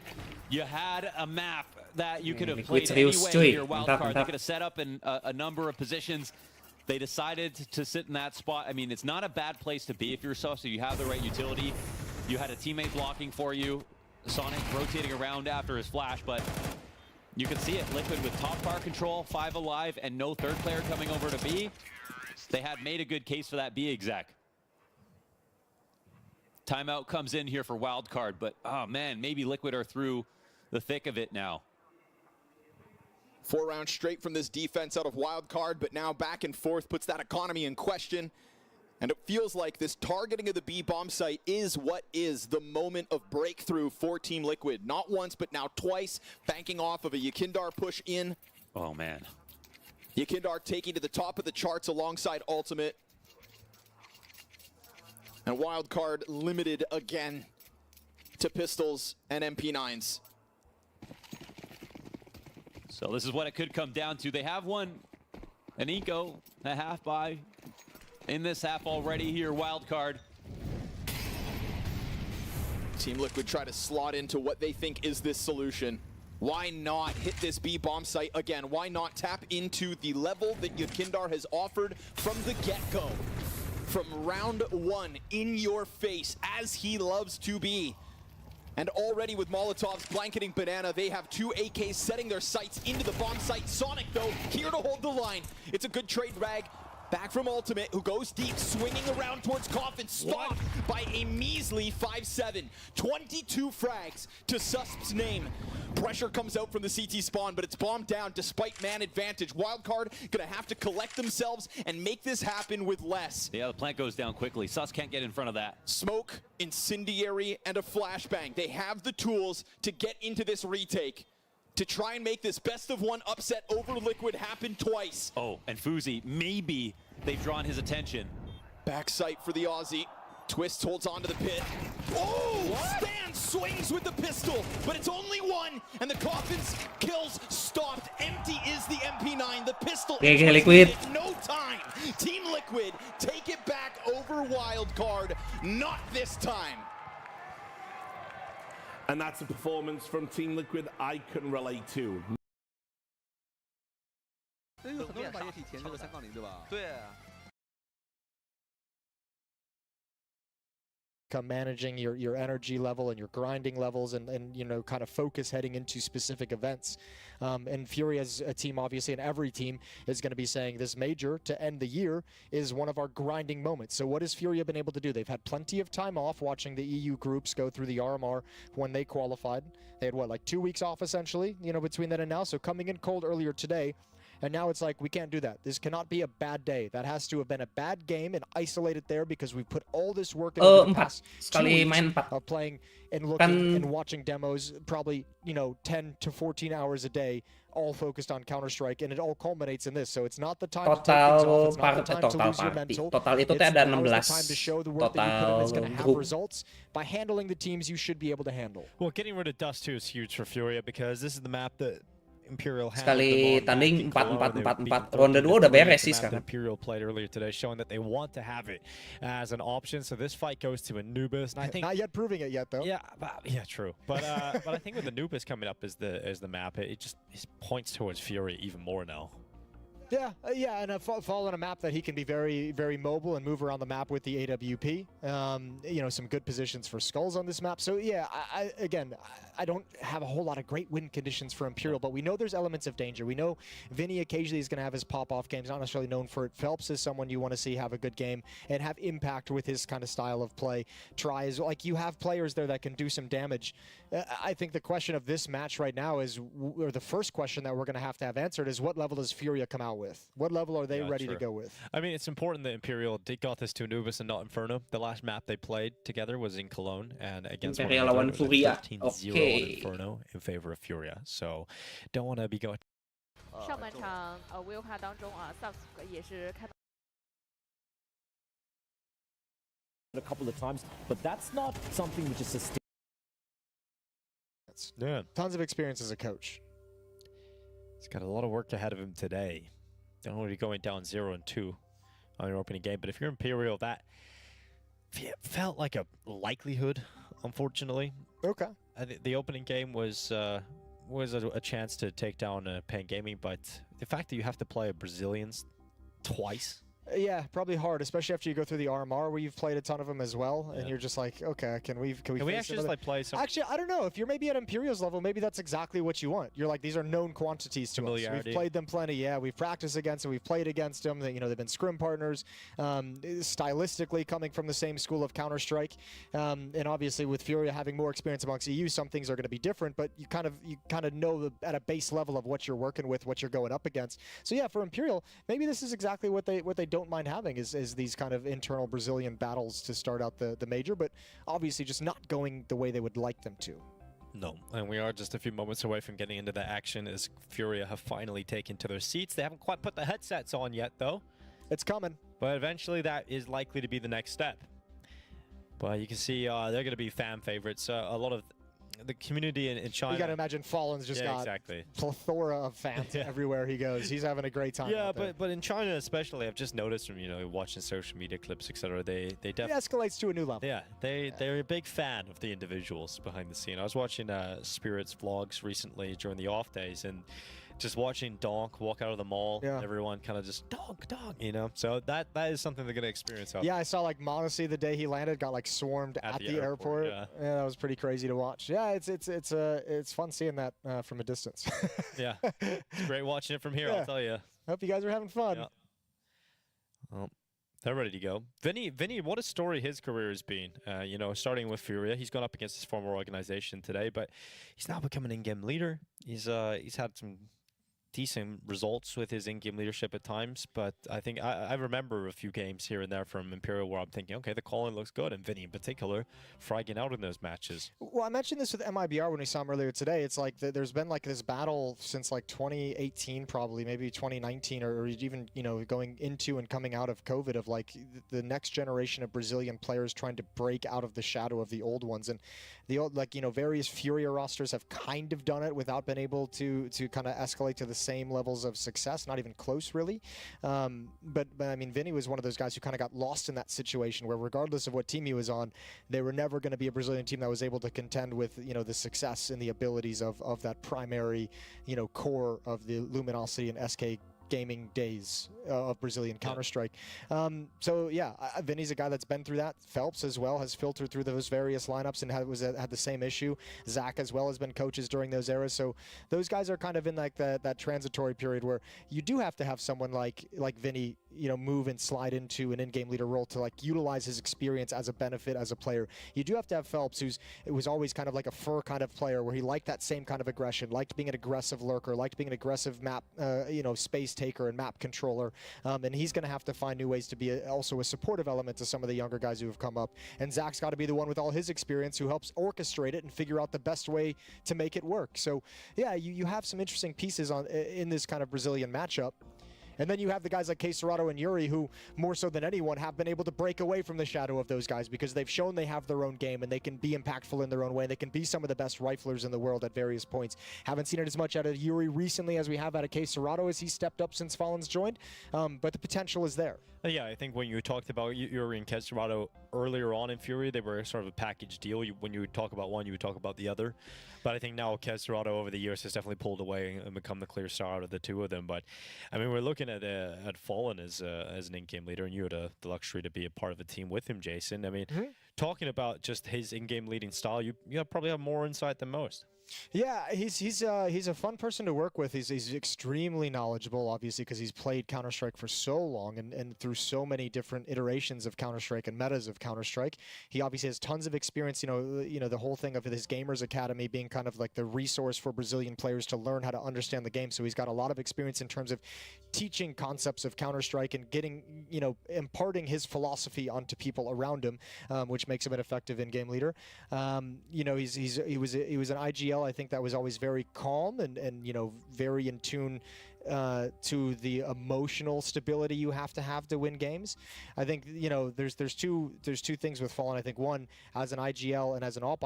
You had a map that you could have played anyway here, Wildcard. They could have set up in a number of positions. They decided to sit in that spot. I mean, it's not a bad place to be if you're so you have the right utility. You had a teammate blocking for you. Sonic rotating around after his flash, but you can see it. Liquid with top car control, 5 alive, and no third player coming over to B. They had made a good case for that B exec. Timeout comes in here for Wildcard, but oh man, maybe Liquid are through the thick of it now. 4 rounds straight from this defense out of Wildcard, but now back and forth puts that economy in question. And it feels like this targeting of the B bomb site is what is the moment of breakthrough for Team Liquid. Not once, but now twice, banking off of a Yakindar push in. Oh, man. Yakindar taking to the top of the charts alongside Ultimate. And Wildcard limited again to pistols and MP9s. So this is what it could come down to. They have won an eco, a half buy. In this half already here, Wildcard. Team Liquid try to slot into what they think is this solution. Why not hit this B bomb site again? Why not tap into the level that Yakindar has offered from the get-go? From round 1, in your face, as he loves to be. And already with Molotovs blanketing Banana, they have 2 AKs setting their sights into the bomb site. Sonic, though, here to hold the line. It's a good trade rag. Back from Ultimate, who goes deep, swinging around towards Coffin, stopped by a measly 5-7. 22 frags to Susp's name. Pressure comes out from the CT spawn, but it's bombed down despite man advantage. Wildcard gonna have to collect themselves and make this happen with less. Yeah, the plant goes down quickly. Sus can't get in front of that. Smoke, incendiary, and a flashbang. They have the tools to get into this retake, to try and make this best of 1 upset over Liquid happen twice. Oh, and Fuzi, maybe they've drawn his attention. Back sight for the Aussie. Twist holds onto the pit. Oh! Stan swings with the pistol, but it's only 1, and the Coffins kills stopped. Empty is the MP. GG Liquid. No time. Team Liquid take it back over Wildcard. Not this time. And that's a performance from Team Liquid I can relate to. Managing your energy level and your grinding levels and you know, kind of focus heading into specific events. And Fury as a team, obviously, and every team is going to be saying this major to end the year is one of our grinding moments. So what has Fury been able to do? They've had plenty of time off watching the EU groups go through the RMR when they qualified. They had, what, like 2 weeks off, essentially, you know, between then and now. So coming in cold earlier today, and now it's like, we can't do that. This cannot be a bad day. That has to have been a bad game and isolated there because we put all this work into the past 2 weeks of playing and looking and watching demos, probably, you know, 10 to 14 hours a day, all focused on Counter-Strike, and it all culminates in this. So it's not the time to take things off. It's not the time to lose your mental. Total itu teh ada 16 Now is the time to show the work that you put in is going to have results by handling the teams you should be able to handle. Well, getting rid of Dust 2 is huge for Furia because this is the map that Imperial sekali tanding 4-4-4-4 ronde 2 udah beres sih sekarang. Imperial played earlier today, showing that they want to have it as an option. So this fight goes to Anubis. And I think not yet proving it yet, though. Yeah, true. But I think with Anubis coming up as the map, it just points towards Fury even more now. Yeah, and fall on a map that he can be very, very mobile and move around the map with the AWP. You know, some good positions for skulls on this map. So yeah, I don't have a whole lot of great win conditions for Imperial, but we know there's elements of danger. We know Vinny occasionally is going to have his pop-off games, not necessarily known for it. Phelps is someone you want to see have a good game and have impact with his kind of style of play. Tries, like, you have players there that can do some damage. I think the question of this match right now is, or the first question that we're going to have answered is, what level does Furia come out with? What level are they ready to go with? I mean, it's important that Imperial got this to Anubis and not Inferno. The last map they played together was in Cologne, and against Imperial lawan Furia. 15-0 Inferno in favor of Furia. So, don't want to be going. 上半场Will 卡当中Subs 也是看到 a couple of times, but that's not something which is sustainable. Yeah, tons of experience as a coach. He's got a lot of work ahead of him today. Don't want to be going down 0-2 on your opening game, but if you're Imperial, that felt like a likelihood, unfortunately. Okay. The opening game was a chance to take down Pan Gaming, but the fact that you have to play a Brazilians twice. Yeah, probably hard, especially after you go through the RMR where you've played a ton of them as well, and you're just like, okay, can we actually just like play some? Actually, I don't know. If you're maybe at Imperial's level, maybe that's exactly what you want. You're like, these are known quantities to us. We've played them plenty. Yeah, we've practiced against them. We've played against them. You know, they've been scrim partners. Stylistically, coming from the same school of Counter-Strike, and obviously with Furia having more experience amongst EU, some things are going to be different. But you kind of know at a base level of what you're working with, what you're going up against. So yeah, for Imperial, maybe this is exactly what they don't mind having is these kind of internal Brazilian battles to start out the major, but obviously just not going the way they would like them to. No, and we are just a few moments away from getting into the action as Furia have finally taken to their seats. They haven't quite put the headsets on yet, though. It's coming. But eventually that is likely to be the next step. But you can see they're going to be fan favorites. A lot of the community in China. You got to imagine Fallen's just got plethora of fans everywhere he goes. He's having a great time. Yeah, but in China especially, I've just noticed from watching social media clips, etc. They definitely escalates to a new level. Yeah, they're a big fan of the individuals behind the scene. I was watching Spirit's vlogs recently during the off days, and just watching Donk walk out of the mall, everyone kind of just Donk, So that is something they're gonna experience. Yeah, I saw like Monesi the day he landed got like swarmed at the airport. Yeah, that was pretty crazy to watch. Yeah, it's fun seeing that from a distance. Yeah, it's great watching it from here. I'll tell you. Hope you guys are having fun. Yeah. Well, they're ready to go. Vinny, what a story his career has been. Starting with Furia, he's gone up against his former organization today, but he's now become an in-game leader. He's had some decent results with his in-game leadership at times, but I think I remember a few games here and there from Imperial where I'm thinking, okay, the calling looks good, and Vinny in particular fragging out in those matches. Well, I mentioned this with MIBR when we saw him earlier today. It's like there's been like this battle since like 2018, probably maybe 2019, or even going into and coming out of COVID, of like the next generation of Brazilian players trying to break out of the shadow of the old ones, and the old various Furia rosters have kind of done it without being able to kind of escalate to the same levels of success, not even close really. But I mean, Vinny was one of those guys who kind of got lost in that situation where regardless of what team he was on, they were never going to be a Brazilian team that was able to contend with, you know, the success and the abilities of that primary, you know, core of the Luminosity and SK gaming days of Brazilian Counter-Strike. So yeah, Vinny's a guy that's been through that. Phelps as well has filtered through those various lineups and had the same issue. Zach as well has been coaches during those eras. So those guys are kind of in like that transitory period where you do have to have someone like Vinny, you know, move and slide into an in-game leader role to like utilize his experience as a benefit as a player. You do have to have Phelps, it was always kind of like a fur kind of player where he liked that same kind of aggression, liked being an aggressive lurker, liked being an aggressive map, you know, space taker and map controller. And he's going to have to find new ways to be also a supportive element to some of the younger guys who have come up. And Zach's got to be the one with all his experience who helps orchestrate it and figure out the best way to make it work. So yeah, you have some interesting pieces in this kind of Brazilian matchup. And then you have the guys like Serato and Yuri who, more so than anyone, have been able to break away from the shadow of those guys because they've shown they have their own game and they can be impactful in their own way. They can be some of the best riflers in the world at various points. Haven't seen it as much out of Yuri recently as we have out of Serato as he stepped up since Fallen's joined, but the potential is there. Yeah, I think when you talked about Yuri and Serato earlier on in Fury, they were sort of a package deal. When you would talk about one, you would talk about the other. But I think now Serato over the years has definitely pulled away and become the clear star out of the two of them. But I mean, we're looking at Fallen as an in-game leader, and you had the luxury to be a part of a team with him, Jason. I mean, talking about just his in-game leading style, you probably have more insight than most. Yeah, he's a fun person to work with. He's extremely knowledgeable, obviously, because he's played Counter-Strike for so long and through so many different iterations of Counter-Strike and metas of Counter-Strike. He obviously has tons of experience. You know the whole thing of his Gamers Academy being kind of like the resource for Brazilian players to learn how to understand the game. So he's got a lot of experience in terms of teaching concepts of Counter-Strike and getting, you know, imparting his philosophy onto people around him, which makes him an effective in-game leader. You know, he was an IGL. I think that was always very calm and you know, very in tune to the emotional stability you have to win games. I think, you know, there's two things with Fallen. I think one, as an IGL and as an AWP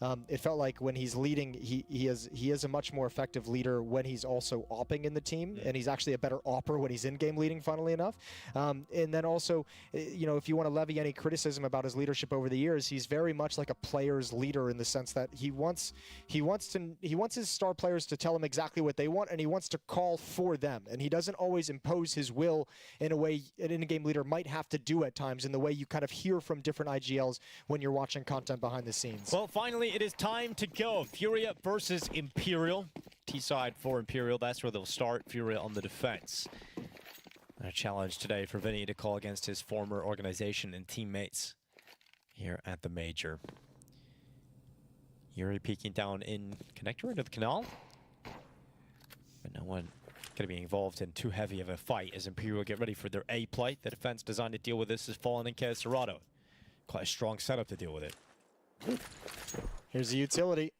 IGL, it felt like when he's leading, he is a much more effective leader when he's also AWPing in the team, and he's actually a better AWPer when he's in-game leading, funnily enough. And then also, you know, if you want to levy any criticism about his leadership over the years, he's very much like a player's leader in the sense that he wants his star players to tell him exactly what they want, and he wants to call for them, and he doesn't always impose his will in a way an in-game leader might have to do at times, in the way you kind of hear from different IGLs when you're watching content behind the scenes. Well, finally, it is time to go. Furia versus Imperial. T-side for Imperial, that's where they'll start. Furia on the defense. A challenge today for Vinny to call against his former organization and teammates here at the Major. Yuri peeking down in connector into the canal. But no one going to be involved in too heavy of a fight as Imperial get ready for their A play. The defense designed to deal with this is Fallen and Serato. Quite a strong setup to deal with it. Here's the utility.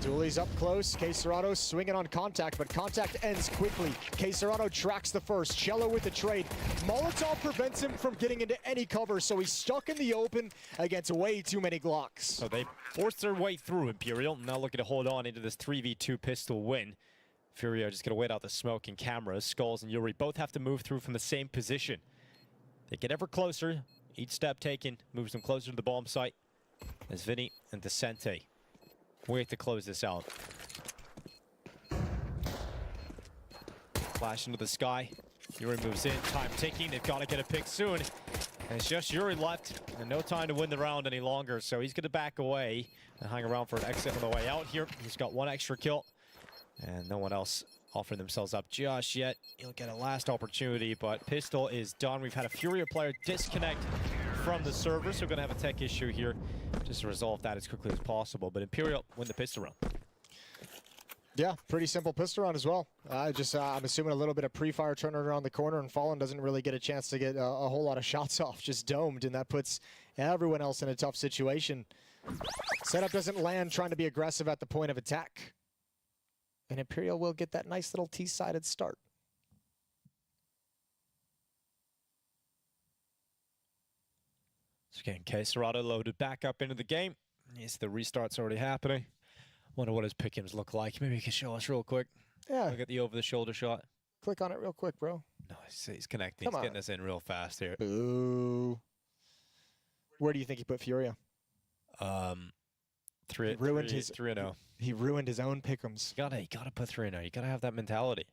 Dooley's up close. Serato swinging on contact, but contact ends quickly. Serato tracks the first. Cello with the trade. Molotov prevents him from getting into any cover, so he's stuck in the open against way too many Glocks. So they forced their way through Imperial, now looking to hold on into this 3v2 pistol win. Furia just going to wait out the smoke and cameras. Skulls and Yuri both have to move through from the same position. They get ever closer. Each step taken moves them closer to the bomb site. As Vinny and Descente wait to close this out. Flash into the sky. Yuri moves in. Time ticking. They've got to get a pick soon. And it's just Yuri left, and no time to win the round any longer. So he's going to back away and hang around for an exit on the way out here. He's got one extra kill, and no one else offering themselves up just yet. He'll get a last opportunity, but pistol is done. We've had a Furia player disconnect from the server, so we're going to have a tech issue here. Just to resolve that as quickly as possible. But Imperial win the pistol round. Yeah, pretty simple pistol round as well. I'm assuming a little bit of pre-fire turning around the corner, and Fallen doesn't really get a chance to get a whole lot of shots off, just domed, and that puts everyone else in a tough situation. Setup doesn't land trying to be aggressive at the point of attack. And Imperial will get that nice little T-sided start. So again, Serato loaded back up into the game. Yes, the restart's already happening. Wonder what his pickings look like. Maybe you can show us real quick. Yeah. Look at the over-the-shoulder shot. Click on it real quick, bro. No, he's connecting. Come He's on. getting us in real fast here. Boo. Where do you think he put Furia? 3-0. He ruined his own pick'ems. You gotta put 3-0. You gotta have that mentality.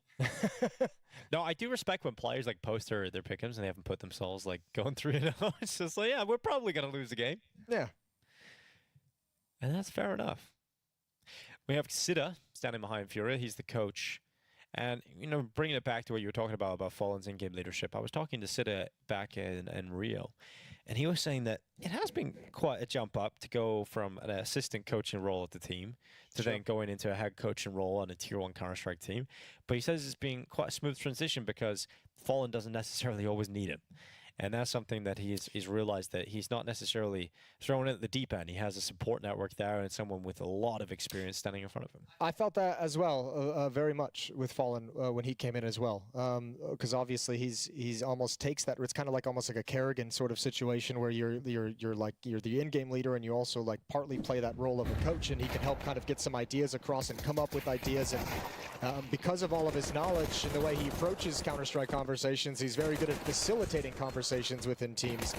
No, I do respect when players like post their pick'ems and they haven't put themselves like going 3-0. It's just like, yeah, we're probably gonna lose the game. Yeah. And that's fair enough. We have Sida standing behind Furia. He's the coach. And, you know, bringing it back to what you were talking about Fallen's in-game leadership, I was talking to Sida back in Rio, and he was saying that it has been quite a jump up to go from an assistant coaching role at the team to then going into a head coaching role on a Tier 1 Counter-Strike team. But he says it's been quite a smooth transition because Fallen doesn't necessarily always need him. And that's something that he's realized, that he's not necessarily thrown in at the deep end. He has a support network there and someone with a lot of experience standing in front of him. I felt that as well, very much with Fallen when he came in as well, because obviously he's almost takes that. It's kind of like almost like a Kerrigan sort of situation where you're the in-game leader and you also like partly play that role of a coach, and he can help kind of get some ideas across and come up with ideas. And because of all of his knowledge and the way he approaches Counter-Strike conversations, he's very good at facilitating conversations within teams.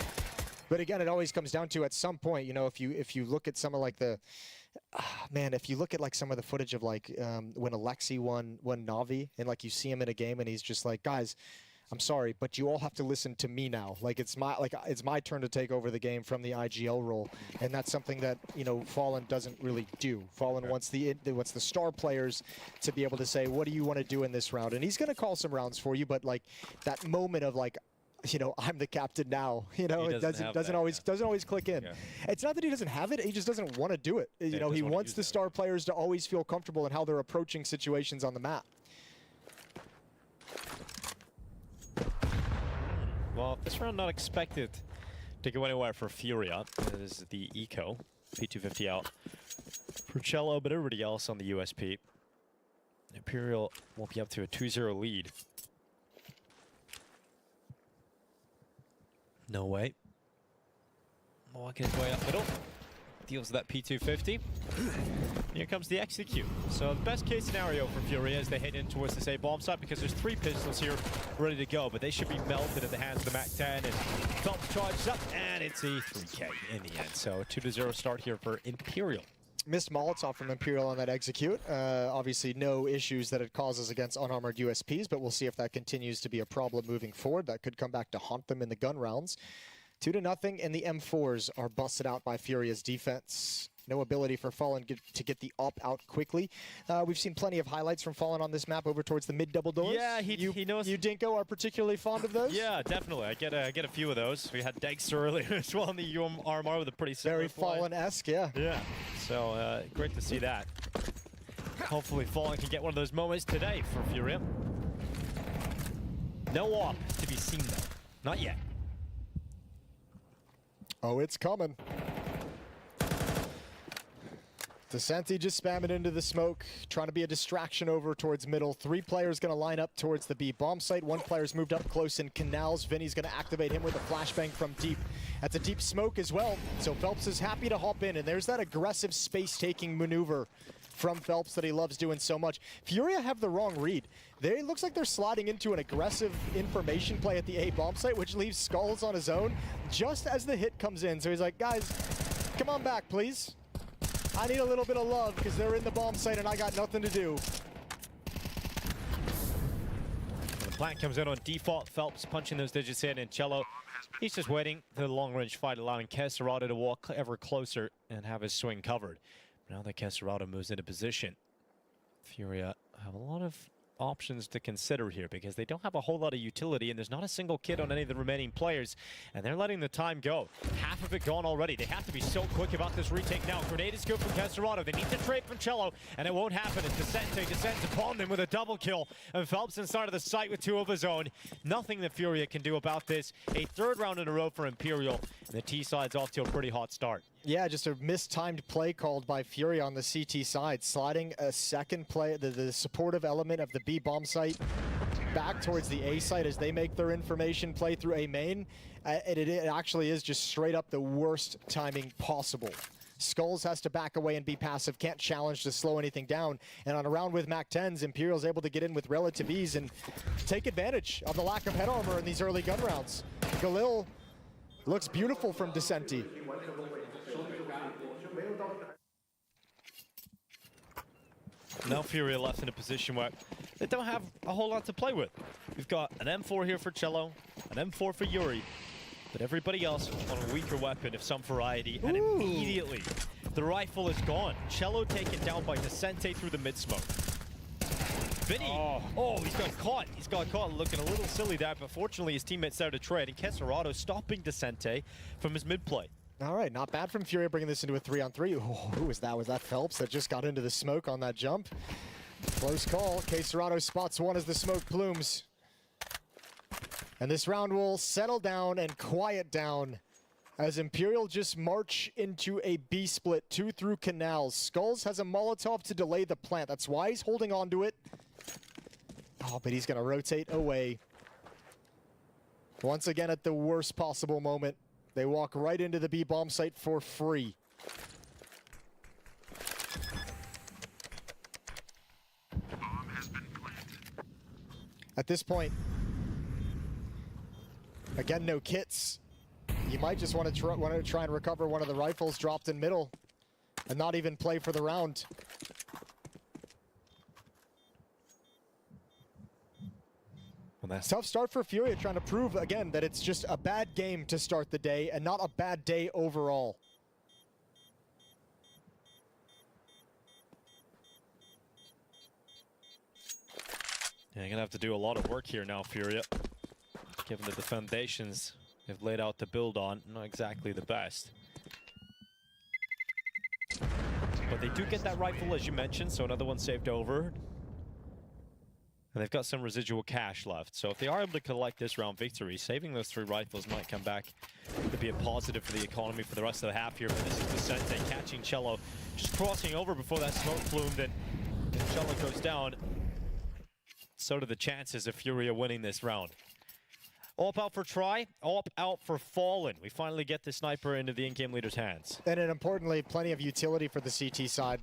But again, it always comes down to, at some point, you know, if you look at some of like the if you look at like some of the footage of like when Alexi won Navi, and like you see him in a game and he's just like, guys, I'm sorry, but you all have to listen to me now. Like it's my turn to take over the game from the IGL role, and that's something that, you know, Fallen doesn't really do. Fallen wants the star players to be able to say, what do you want to do in this round? And he's going to call some rounds for you, but like that moment of like, you know, I'm the captain now. You know, it doesn't always click in. Yeah. It's not that he doesn't have it; he just doesn't want to do it. You know, he wants the star players to always feel comfortable in how they're approaching situations on the map. Well, this round not expected to go anywhere for Furia. It is the Eco. P250 out for Cello, but everybody else on the USP. Imperial will be up to a 2-0 lead. No way. Walking his way up middle. Deals that P250. Here comes the execute. So the best case scenario for Furia as they head in towards this A bomb site, because there's 3 pistols here ready to go, but they should be melted at the hands of the MAC-10, and Phelps charges up, and it's a 3K in the end. So 2-0 start here for Imperial. Missed Molotov from Imperial on that execute. Obviously no issues that it causes against unarmored USPs, but we'll see if that continues to be a problem moving forward. That could come back to haunt them in the gun rounds. 2-0, and the M4s are busted out by Furia's defense. No ability for Fallen to get the up out quickly. We've seen plenty of highlights from Fallen on this map over towards the mid double doors. Yeah, he knows. You, Dinko, are particularly fond of those? Yeah, definitely. I get a few of those. We had Dayz earlier as well in the UMR with a pretty similar very Fallen-esque, yeah. Yeah, so great to see that. Hopefully Fallen can get one of those moments today for Furia. No op to be seen though. Not yet. Oh, it's coming. Descenti just spamming into the smoke, trying to be a distraction over towards middle. 3 players going to line up towards the B bomb site. 1 player's moved up close in canals. Vinny's going to activate him with a flashbang from deep. That's a deep smoke as well. So Phelps is happy to hop in, and there's that aggressive space-taking maneuver from Phelps that he loves doing so much. Furia have the wrong read. It looks like they're sliding into an aggressive information play at the A bomb site, which leaves Skulls on his own just as the hit comes in. So he's like, guys, come on back, please. I need a little bit of love because they're in the bomb site and I got nothing to do. The plant comes in on default. Phelps punching those digits in, and Cello, he's just waiting for the long-range fight, allowing Caserado to walk ever closer and have his swing covered. Now that Caserado moves into position, Furia have a lot of options to consider here because they don't have a whole lot of utility, and there's not a single kid on any of the remaining players, and they're letting the time go. Half of it gone already. They have to be so quick about this retake now. Grenade is good from Caserado. They need to trade from Cello, and it won't happen as Descente descends upon them with a double kill, and Phelps inside of the site with 2 of his own. Nothing that Furia can do about this. A 3rd round in a row for Imperial, and the T side's off to a pretty hot start. Yeah, just a mistimed play called by Furia on the CT side, sliding a second play, the supportive element of the B bomb site back towards the A site as they make their information play through A main. It actually is just straight up the worst timing possible. Skulls has to back away and be passive, can't challenge to slow anything down. And on a round with MAC-10s, Imperial's able to get in with relative ease and take advantage of the lack of head armor in these early gun rounds. Galil looks beautiful from Descenti. Now Furia left in a position where they don't have a whole lot to play with. We've got an M4 here for Cello, an M4 for Yuri, but everybody else on a weaker weapon of some variety, and immediately the rifle is gone. Cello taken down by Descente through the mid-smoke. Vinny, oh, he's got caught. He's got caught looking a little silly there, but fortunately his teammates out of trade, and Kesserado stopping Descente from his mid-play. All right, not bad from Furia bringing this into a 3-on-3. Oh, who was that? Was that Phelps that just got into the smoke on that jump? Close call. Kesserado spots one as the smoke plumes. And this round will settle down and quiet down as Imperial just march into a B split, 2 through canals. Skulls has a Molotov to delay the plant. That's why he's holding on to it. Oh, but he's going to rotate away. Once again at the worst possible moment. They walk right into the B bomb site for free. Bomb has been planted. At this point, again, no kits. You might just want to try and recover one of the rifles dropped in middle and not even play for the round. Tough start for Furia, trying to prove again that it's just a bad game to start the day and not a bad day overall. Yeah, you're gonna have to do a lot of work here now, Furia. Given that the foundations they've laid out to build on, not exactly the best. But they do get that rifle, as you mentioned, so another one saved over. And they've got some residual cash left. So if they are able to collect this round victory, saving those 3 rifles might come back to be a positive for the economy for the rest of the half here. But this is Descente catching Cello, just crossing over before that smoke plumed, and Cello goes down. So do the chances of Furia winning this round. Op out for Try, Op out for Fallen. We finally get the sniper into the in-game leader's hands. And then importantly, plenty of utility for the CT side.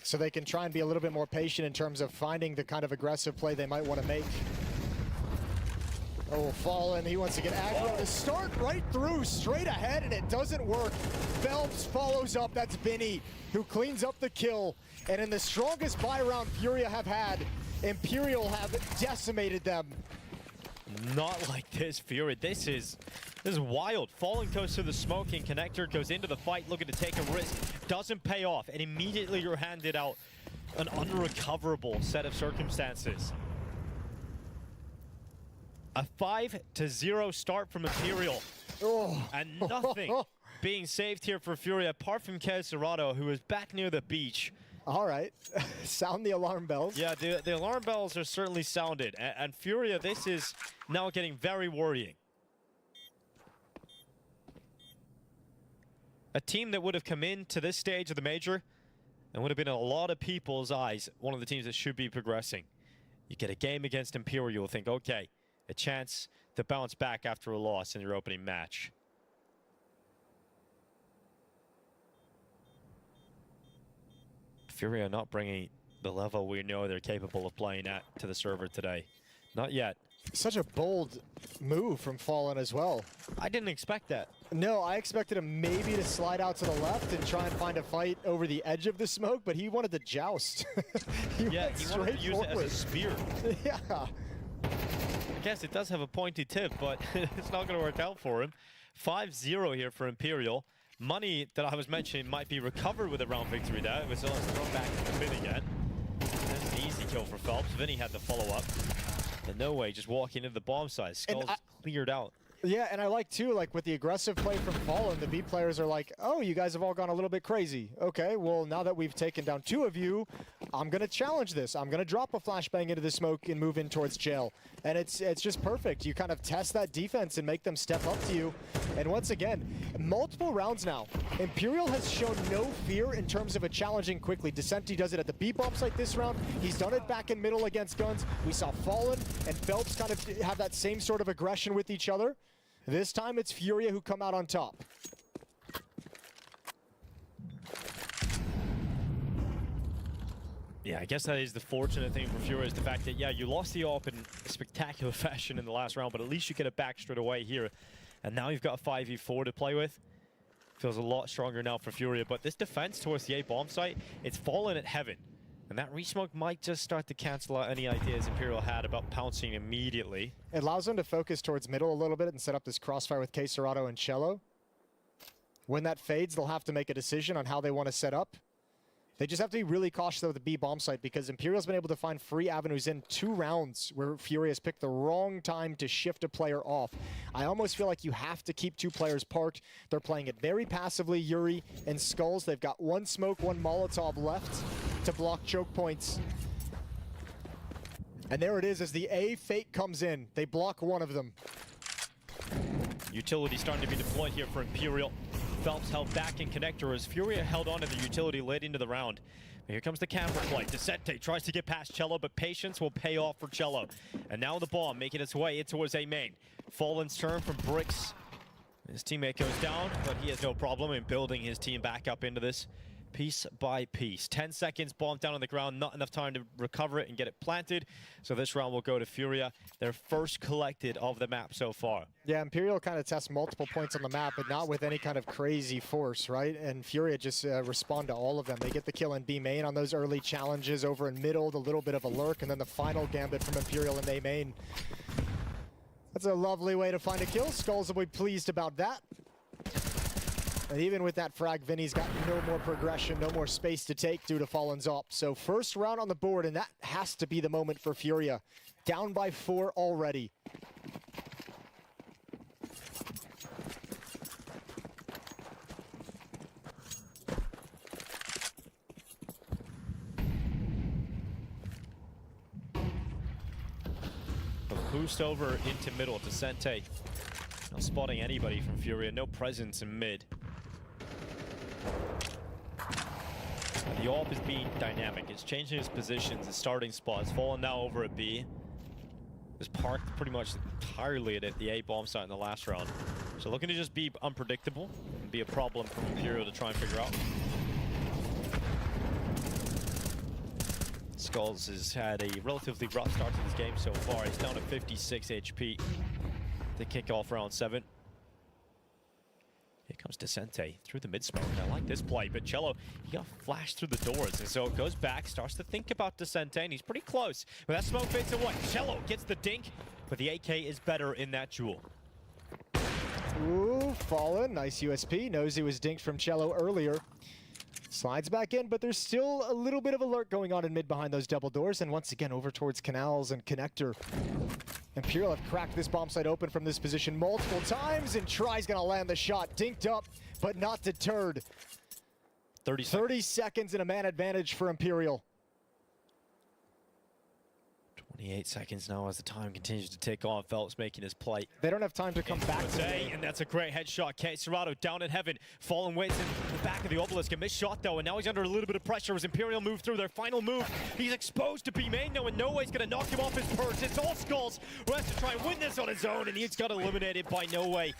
So they can try and be a little bit more patient in terms of finding the kind of aggressive play they might want to make. Oh, Fallen, he wants to get aggro to start right through, straight ahead, and it doesn't work. Phelps follows up, that's Vinny, who cleans up the kill. And in the strongest buy round Furia have had, Imperial have decimated them. Not like this, Fury. This is wild. Fallen goes to the smoking connector, goes into the fight, looking to take a risk. Doesn't pay off, and immediately you're handed out an unrecoverable set of circumstances. A 5-0 start from Imperial. And nothing being saved here for Fury, apart from Kesserado, who is back near the beach. All right, sound the alarm bells. Yeah, the alarm bells are certainly sounded. And Furia, this is now getting very worrying. A team that would have come into this stage of the major and would have been in a lot of people's eyes, one of the teams that should be progressing. You get a game against Imperial, you'll think, okay, a chance to bounce back after a loss in your opening match. Fury are not bringing the level we know they're capable of playing at to the server today. Not yet. Such a bold move from Fallen as well. I didn't expect that. No, I expected him maybe to slide out to the left and try and find a fight over the edge of the smoke, but he wanted to joust. he wanted to use it as a spear. Yeah. I guess it does have a pointy tip, but it's not going to work out for him. 5-0 here for Imperial. Money that I was mentioning might be recovered with a round victory there. It was thrown back to the bin again. That's an easy kill for Phelps. Vinny had the follow-up. And no way, just walking into the bomb site. Skulls cleared out. Yeah, and I like too, like with the aggressive play from Fallen, the B players are like, oh, you guys have all gone a little bit crazy. Okay, well, now that we've taken down 2 of you, I'm going to challenge this. I'm going to drop a flashbang into the smoke and move in towards jail. And it's just perfect. You kind of test that defense and make them step up to you. And once again, multiple rounds now. Imperial has shown no fear in terms of a challenging quickly. Descenti does it at the B bomb site this round. He's done it back in middle against guns. We saw Fallen and Phelps kind of have that same sort of aggression with each other. This time it's Furia who come out on top. Yeah, I guess that is the fortunate thing for Furia, is the fact that, yeah, you lost the AWP in a spectacular fashion in the last round, but at least you get it back straight away here. And now you've got a 5v4 to play with. Feels a lot stronger now for Furia, but this defense towards the A bomb site, it's fallen at heaven. And that resmoke might just start to cancel out any ideas Imperial had about pouncing immediately. It allows them to focus towards middle a little bit and set up this crossfire with Serato and Cello. When that fades, they'll have to make a decision on how they want to set up. They just have to be really cautious of the B bomb site, because Imperial's been able to find free avenues in 2 rounds where Fury has picked the wrong time to shift a player off. I almost feel like you have to keep 2 players parked. They're playing it very passively, Yuri and Skulls. They've got 1 smoke, 1 Molotov left to block choke points. And there it is as the A fake comes in. They block 1 of them. Utility starting to be deployed here for Imperial. Phelps held back in connector as Furia held on to the utility late into the round. Here comes the camera play. Descente tries to get past Cello, but patience will pay off for Cello. And now the bomb making its way towards A main. Fallen's turn from Bricks. His teammate goes down, but he has no problem in building his team back up into this piece by piece. 10 seconds, bomb down on the ground, not enough time to recover it and get it planted. So this round will go to Furia, their first collected of the map so far. Yeah, Imperial kind of tests multiple points on the map, but not with any kind of crazy force, right? And Furia just respond to all of them. They get the kill in B main on those early challenges over in middle, the little bit of a lurk, and then the final gambit from Imperial in A main. That's a lovely way to find a kill. Skulls will be pleased about that. And even with that frag, Vinny's got no more progression, no more space to take due to Fallen's up. So first round on the board, and that has to be the moment for Furia. Down by 4 already. A boost over into middle. Descente not spotting anybody from Furia. No presence in mid. The AWP is being dynamic. It's changing its positions, its starting spots. Fallen now over at B. Is parked pretty much entirely at the A bomb site in the last round. So looking to just be unpredictable and be a problem for Imperial to try and figure out. Skulls has had a relatively rough start to this game so far. He's down to 56 HP to kick off round 7. Here comes Descente through the mid-smoke. I like this play, but Cello, he got flashed through the doors, and so it goes back, starts to think about Descente, and he's pretty close. But that smoke fades away. Cello gets the dink, but the AK is better in that duel. Ooh, Fallen, nice USP. Knows he was dinked from Cello earlier. Slides back in, but there's still a little bit of alert going on in mid behind those double doors, and once again over towards Canals and Connector. Imperial have cracked this bomb site open from this position multiple times, and Try's gonna land the shot. Dinked up, but not deterred. 30 seconds and a man advantage for Imperial. 28 seconds now as the time continues to tick on. Phelps making his play. They don't have time to come back to A, and that's a great headshot. Serato down in heaven. Fallen waits in the back of the obelisk. A missed shot though, and now he's under a little bit of pressure as Imperial move through their final move. He's exposed to B main, no, and no way's gonna knock him off his perch. It's all Skulls who has to try and win this on his own, and he's got eliminated by No Way.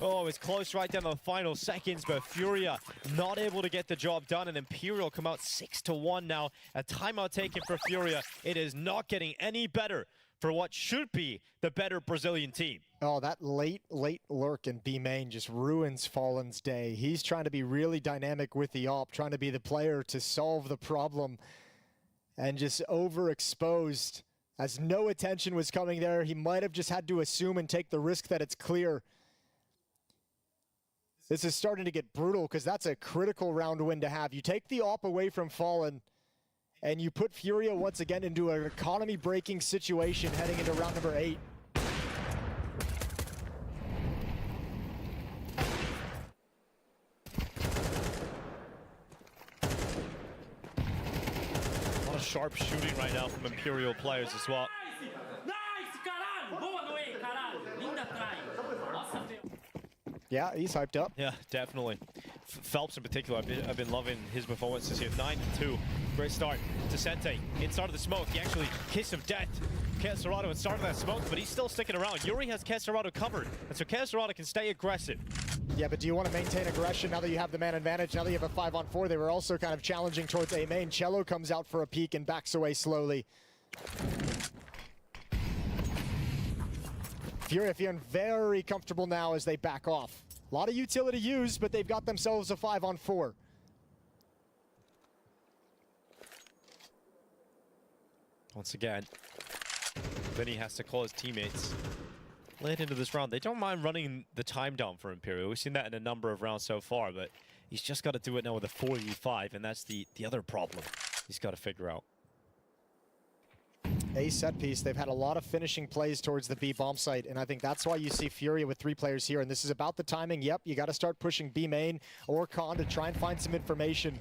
Oh, it's close right down to the final seconds, but Furia not able to get the job done, and Imperial come out 6-1 now. A timeout taken for Furia. It is not getting any better for what should be the better Brazilian team. Oh, that late lurk in B main just ruins Fallen's day. He's trying to be really dynamic with the AWP, trying to be the player to solve the problem, and just overexposed. As no attention was coming there, he might have just had to assume and take the risk that it's clear. This is starting to get brutal because that's a critical round win to have. You take the AWP away from Fallen, and you put Furia once again into an economy-breaking situation heading into round number 8. A lot of sharp shooting right now from Imperial players as well. Yeah, he's hyped up. Yeah, definitely. Phelps in particular, I've been loving his performances here. 9-2, great start. Descente, inside of the smoke. He actually kiss of death. Serato and started that smoke, but he's still sticking around. Yuri has Serato covered, and so Serato can stay aggressive. Yeah, but do you want to maintain aggression now that you have the man advantage? Now that you have a 5-on-4, they were also kind of challenging towards A main. Cello comes out for a peek and backs away slowly. Furia feeling very comfortable now as they back off. A lot of utility used, but they've got themselves a 5-on-4. Once again, Vinny has to call his teammates late into this round. They don't mind running the time down for Imperial. We've seen that in a number of rounds so far, but he's just got to do it now with a 4v5, and that's the other problem he's got to figure out. A set piece, they've had a lot of finishing plays towards the B bomb site, and I think that's why you see Furia with 3 players here, and this is about the timing. Yep, you got to start pushing B main or con to try and find some information.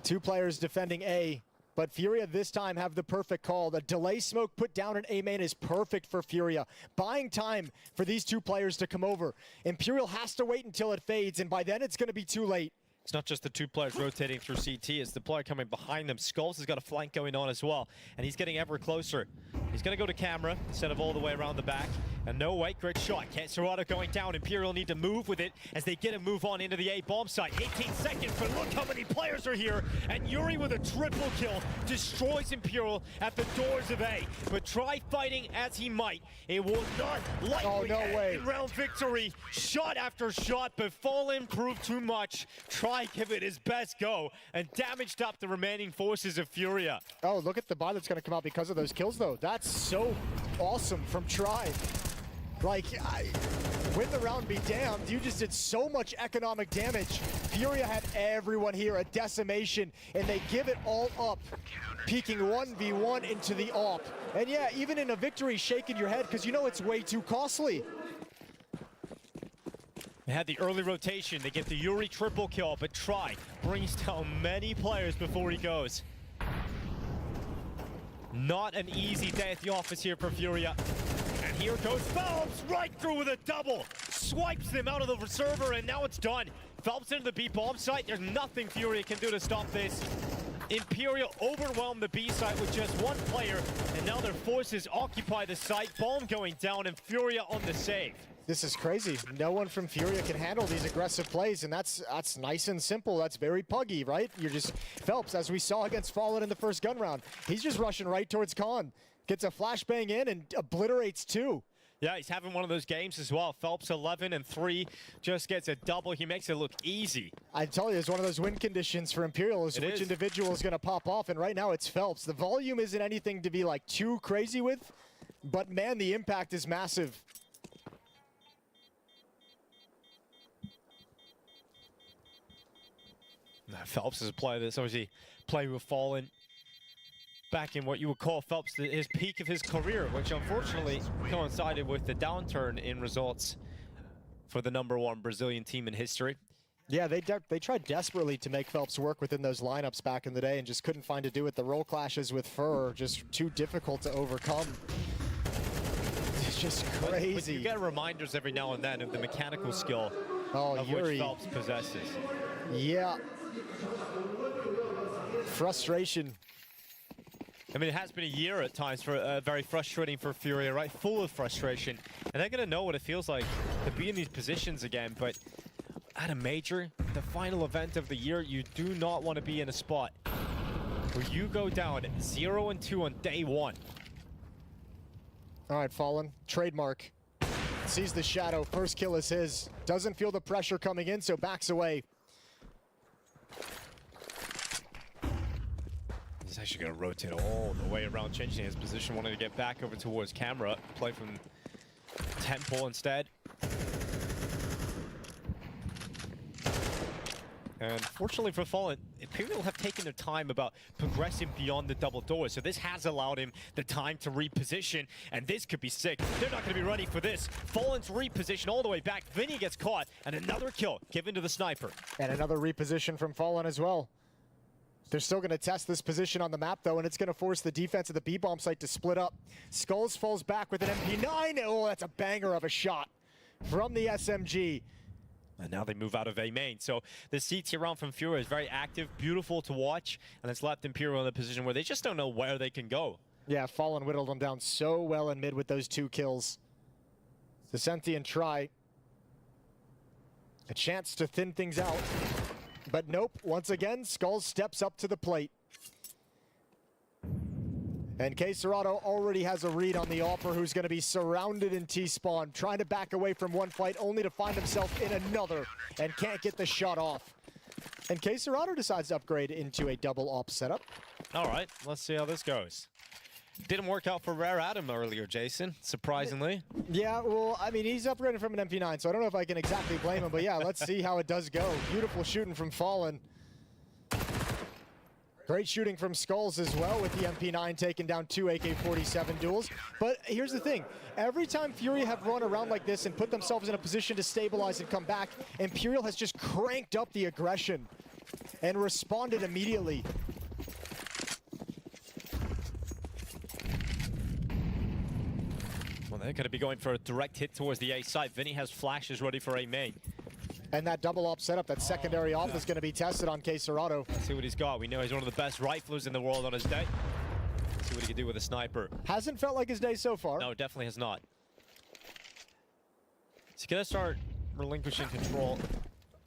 2 players defending A. But Furia this time have the perfect call. The delay smoke put down in A main is perfect for Furia. Buying time for these 2 players to come over. Imperial has to wait until it fades, and by then it's going to be too late. It's not just the 2 players rotating through CT, it's the player coming behind them. Skulls has got a flank going on as well, and he's getting ever closer. He's going to go to camera instead of all the way around the back. And no, wait, great shot. Serrato going down. Imperial need to move with it as they get a move on into the A bomb site. 18 seconds, but look how many players are here. And Yuri with a triple kill destroys Imperial at the doors of A. But try fighting as he might, it will not likely end in round victory. Shot after shot, but Fallen proved too much. Try give it his best go and damaged up the remaining forces of Furia. Oh, look at the buy that's going to come out because of those kills, though. That's so awesome from Try. Like, win the round, be damned. You just did so much economic damage. Furia had everyone here, a decimation, and they give it all up, peeking 1v1 into the AWP. And yeah, even in a victory, shaking your head because you know it's way too costly. They had the early rotation. They get the Yuri triple kill, but Try brings down many players before he goes. Not an easy day at the office here for Furia. And here goes Phelps right through with a double. Swipes them out of the server, and now it's done. Phelps into the B bomb site. There's nothing Furia can do to stop this. Imperial overwhelmed the B site with just 1 player, and now their forces occupy the site. Bomb going down, and Furia on the save. This is crazy. No one from Furia can handle these aggressive plays, and that's nice and simple. That's very puggy, right? You're just Phelps, as we saw against Fallen in the first gun round. He's just rushing right towards Con. Gets a flashbang in and obliterates 2. Yeah, he's having one of those games as well. Phelps 11 and 3 just gets a double. He makes it look easy. I tell you, it's one of those win conditions for Imperial is which individual is going to pop off, and right now it's Phelps. The volume isn't anything to be like too crazy with, but man, the impact is massive. Phelps is a player that's obviously played with Fallen back in what you would call Phelps his peak of his career, which unfortunately coincided with the downturn in results for the #1 Brazilian team in history. Yeah, they tried desperately to make Phelps work within those lineups back in the day and just couldn't find to do it. The role clashes with Fur are just too difficult to overcome. It's just crazy. But you get reminders every now and then of the mechanical skill of Yuri. which Phelps possesses. Yeah. Frustration. I mean, it has been a year at times for very frustrating for Furia, right? Full of frustration. And they're going to know what it feels like to be in these positions again. But at a major, the final event of the year, you do not want to be in a spot where you go down 0-2 on day 1. All right, Fallen. Trademark. Sees the shadow. First kill is his. Doesn't feel the pressure coming in, so backs away. He's actually going to rotate all the way around, changing his position, wanting to get back over towards camera, play from temple instead. And fortunately for Fallen, Imperial have taken their time about progressing beyond the double doors, so this has allowed him the time to reposition, and this could be sick. They're not going to be ready for this. Fallen's reposition all the way back. Vinny gets caught, and another kill given to the sniper. And another reposition from Fallen as well. They're still going to test this position on the map, though, and it's going to force the defense of the B-bomb site to split up. Skulls falls back with an MP9. Oh, that's a banger of a shot from the SMG. And now they move out of A main. So the CT round from Furia is very active, beautiful to watch, and it's left Imperial in a position where they just don't know where they can go. Yeah, Fallen whittled them down so well in mid with those 2 kills. The Sentient Try A chance to thin things out. But nope, once again, Skulls steps up to the plate. And K-Serrato already has a read on the Opera, who's going to be surrounded in T-spawn, trying to back away from one fight, only to find himself in another, and can't get the shot off. And K-Serrato decides to upgrade into a double op setup. All right, let's see how this goes. Didn't work out for Rare Adam earlier, Jason, surprisingly. Yeah, well, I mean, he's upgraded from an MP9, so I don't know if I can exactly blame him, but yeah, let's see how it does go. Beautiful shooting from Fallen. Great shooting from Skulls as well, with the MP9 taking down 2 AK-47 duels. But here's the thing, every time Furia have run around like this and put themselves in a position to stabilize and come back, Imperial has just cranked up the aggression and responded immediately. Well, they're going to be going for a direct hit towards the A side. Vinny has flashes ready for A main. And that double op setup, that secondary op is going to be tested on K-Serrato. Let's see what he's got. We know he's one of the best riflers in the world on his day. Let's see what he can do with a sniper. Hasn't felt like his day so far. No, definitely has not. He's going to start relinquishing control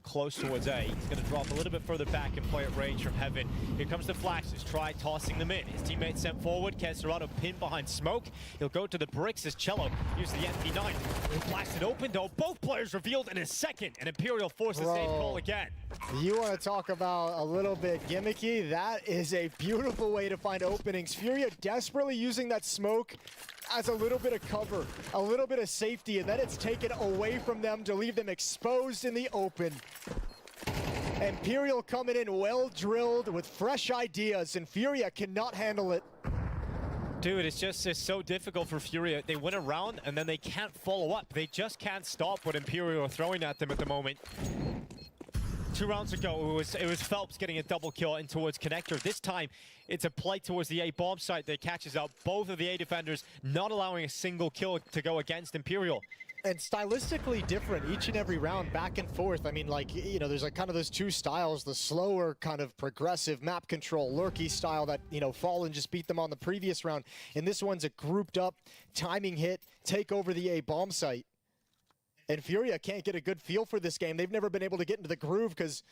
close towards A. He's going to drop a little bit further back and play at range from Heaven. Here comes the flashes. Try tossing them in. His teammate sent forward. K-Serrato pinned behind smoke. He'll go to the bricks as Cello uses the MP9. He blasted open though. Both players revealed in a second. And Imperial forces safe call again. You want to talk about a little bit gimmicky? That is a beautiful way to find openings. Furia desperately using that smoke as a little bit of cover, a little bit of safety, and then it's taken away from them to leave them exposed in the open. Imperial coming in well drilled with fresh ideas, and Furia cannot handle it. Dude, it's so difficult for Furia. They win a round and then they can't follow up. They just can't stop what Imperial are throwing at them at the moment. 2 rounds ago, it was Phelps getting a double kill in towards Connector. This time, it's a play towards the A bomb site that catches out both of the A defenders, not allowing a single kill to go against Imperial. And stylistically different each and every round, back and forth. I mean, like, you know, there's like kind of those two styles, the slower kind of progressive map control, lurky style that, you know, Fallen just beat them on the previous round. And this one's a grouped up timing hit, take over the A bomb site. And Furia can't get a good feel for this game. They've never been able to get into the groove because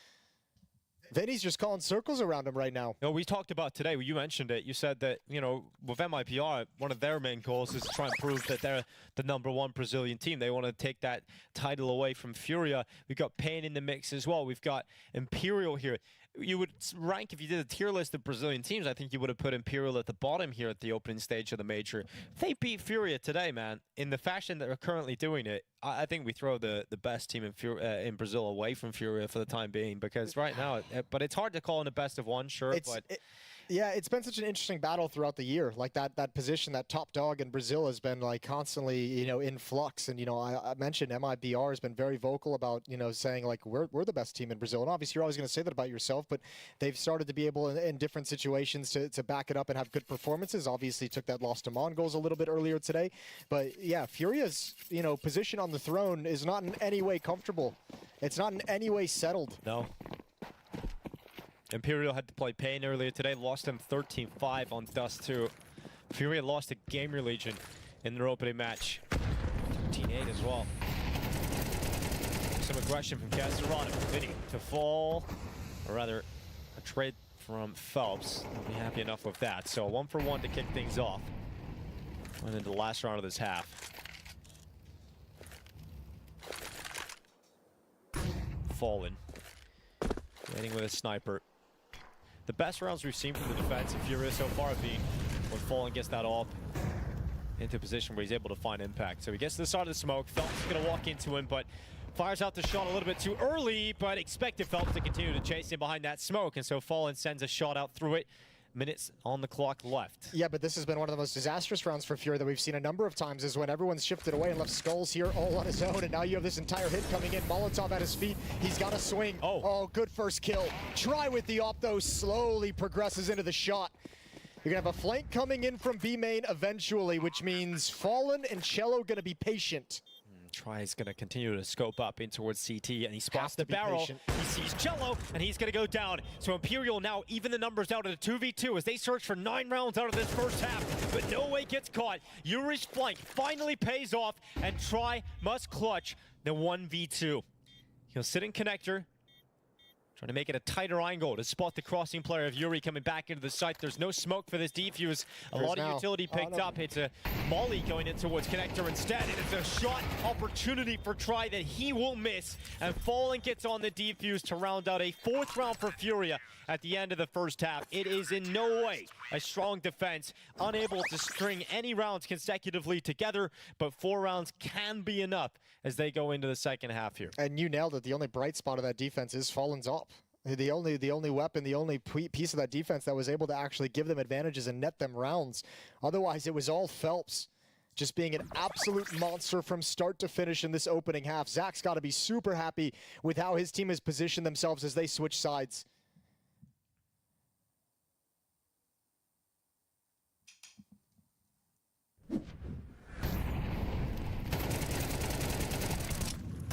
Vinny's just calling circles around him right now. No, we talked about today, you mentioned it. You said that, you know, with MIPR, one of their main goals is to try and prove that they're the #1 Brazilian team. They want to take that title away from Furia. We've got Pain in the mix as well. We've got Imperial here. You would rank, if you did a tier list of Brazilian teams, I think you would have put Imperial at the bottom here at the opening stage of the major. If they beat Furia today, man, in the fashion that they're currently doing it, I think we throw the best team in Brazil away from Furia for the time being, because right now, but it's hard to call in a best of one, sure, Yeah, it's been such an interesting battle throughout the year. Like that position, that top dog in Brazil has been like constantly, you know, in flux. And, you know, I mentioned MIBR has been very vocal about, you know, saying like, we're the best team in Brazil. And obviously you're always going to say that about yourself, but they've started to be able in different situations to back it up and have good performances. Obviously took that loss to Mongols a little bit earlier today. But yeah, Furia's, you know, position on the throne is not in any way comfortable. It's not in any way settled. No. Imperial had to play Pain earlier today, lost them 13-5 on Dust 2. Furia lost to Gamer Legion in their opening match. 13-8 as well. Some aggression from K-Serrato. Vinny to fall, or rather, a trade from Phelps. They'll be happy enough with that. So 1-for-1 to kick things off. Went into the last round of this half. Fallen. Waiting with a sniper. The best rounds we've seen from the defense of Furia so far have been when Fallen gets that off into a position where he's able to find impact. So he gets to the side of the smoke. Phelps is going to walk into him, but fires out the shot a little bit too early, but expected Phelps to continue to chase him behind that smoke. And so Fallen sends a shot out through it. Minutes on the clock left. Yeah, but this has been one of the most disastrous rounds for Fury that we've seen a number of times, is when everyone's shifted away and left Skulls here all on his own, and now you have this entire hit coming in. Molotov at his feet. He's got a swing. Oh, good first kill. Try with the op, though. Slowly progresses into the shot. You're going to have a flank coming in from B main eventually, which means Fallen and Cello going to be patient. Try is going to continue to scope up in towards CT, and he spots the barrel. Patient. He sees Cello, and he's going to go down. So Imperial now even the numbers out at a 2v2 as they search for 9 rounds out of this first half, but no way gets caught. Yuri's flank finally pays off, and Try must clutch the 1v2. He'll sit in connector. Trying to make it a tighter angle to spot the crossing player of Yuri coming back into the site. There's no smoke for this defuse. A lot of utility picked up. It's a molly going in towards connector instead. And it's a shot opportunity for Try that he will miss. And Fallen gets on the defuse to round out a 4th round for Furia at the end of the first half. It is in no way a strong defense, unable to string any rounds consecutively together, but 4 rounds can be enough as they go into the second half here. And you nailed it. The only bright spot of that defense is Fallen's op. The only weapon, the only piece of that defense that was able to actually give them advantages and net them rounds. Otherwise, it was all Phelps just being an absolute monster from start to finish in this opening half. Zach's got to be super happy with how his team has positioned themselves as they switch sides.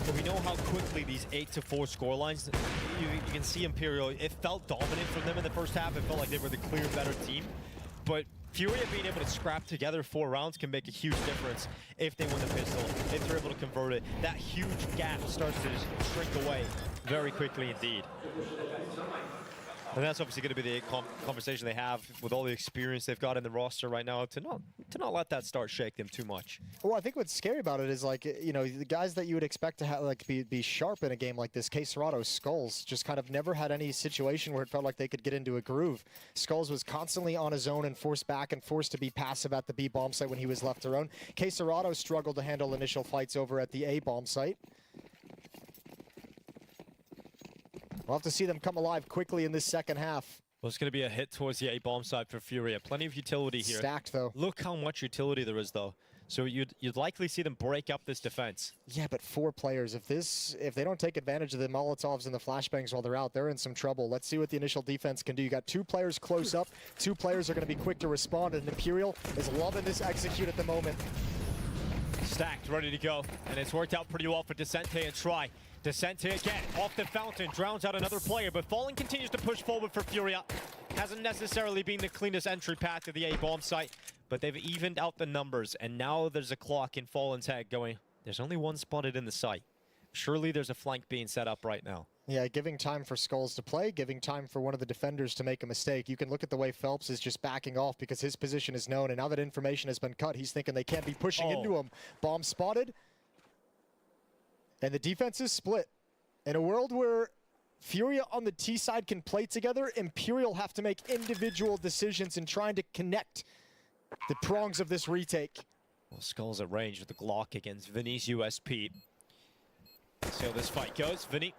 So we know how quickly these 8-4 scorelines, you can see Imperial, it felt dominant from them in the first half. It felt like they were the clear better team. But Furia being able to scrap together 4 rounds can make a huge difference if they win the pistol, if they're able to convert it. That huge gap starts to shrink away very quickly indeed. And that's obviously going to be the conversation they have with all the experience they've got in the roster right now to not let that start shake them too much. Well, I think what's scary about it is, like, you know, the guys that you would expect to have, like, be sharp in a game like this, Serato, Skulls, just kind of never had any situation where it felt like they could get into a groove. Skulls was constantly on his own and forced back and forced to be passive at the B bomb site when he was left alone. Serato struggled to handle initial fights over at the A bomb site. We'll have to see them come alive quickly in this second half. Well, it's going to be a hit towards the A-bomb side for Furia. Plenty of utility here. Stacked, though. Look how much utility there is, though. So you'd likely see them break up this defense. Yeah, but 4 players. If they don't take advantage of the Molotovs and the flashbangs while they're out, they're in some trouble. Let's see what the initial defense can do. You got 2 players close up. 2 players are going to be quick to respond, and Imperial is loving this execute at the moment. Stacked, ready to go. And it's worked out pretty well for Descente and Try. Descente again, off the fountain, drowns out another player, but Fallen continues to push forward for Furia. Hasn't necessarily been the cleanest entry path to the A-bomb site, but they've evened out the numbers, and now there's a clock in Fallen's head going, there's only 1 spotted in the site. Surely there's a flank being set up right now. Yeah, giving time for Skulls to play, giving time for one of the defenders to make a mistake. You can look at the way Phelps is just backing off because his position is known, and now that information has been cut, he's thinking they can't be pushing into him. Bomb spotted. And the defense is split. In a world where Furia on the T side can play together, Imperial have to make individual decisions in trying to connect the prongs of this retake. Well, Skulls at range with the Glock against Vinny's USP. See how this fight goes. Vinny.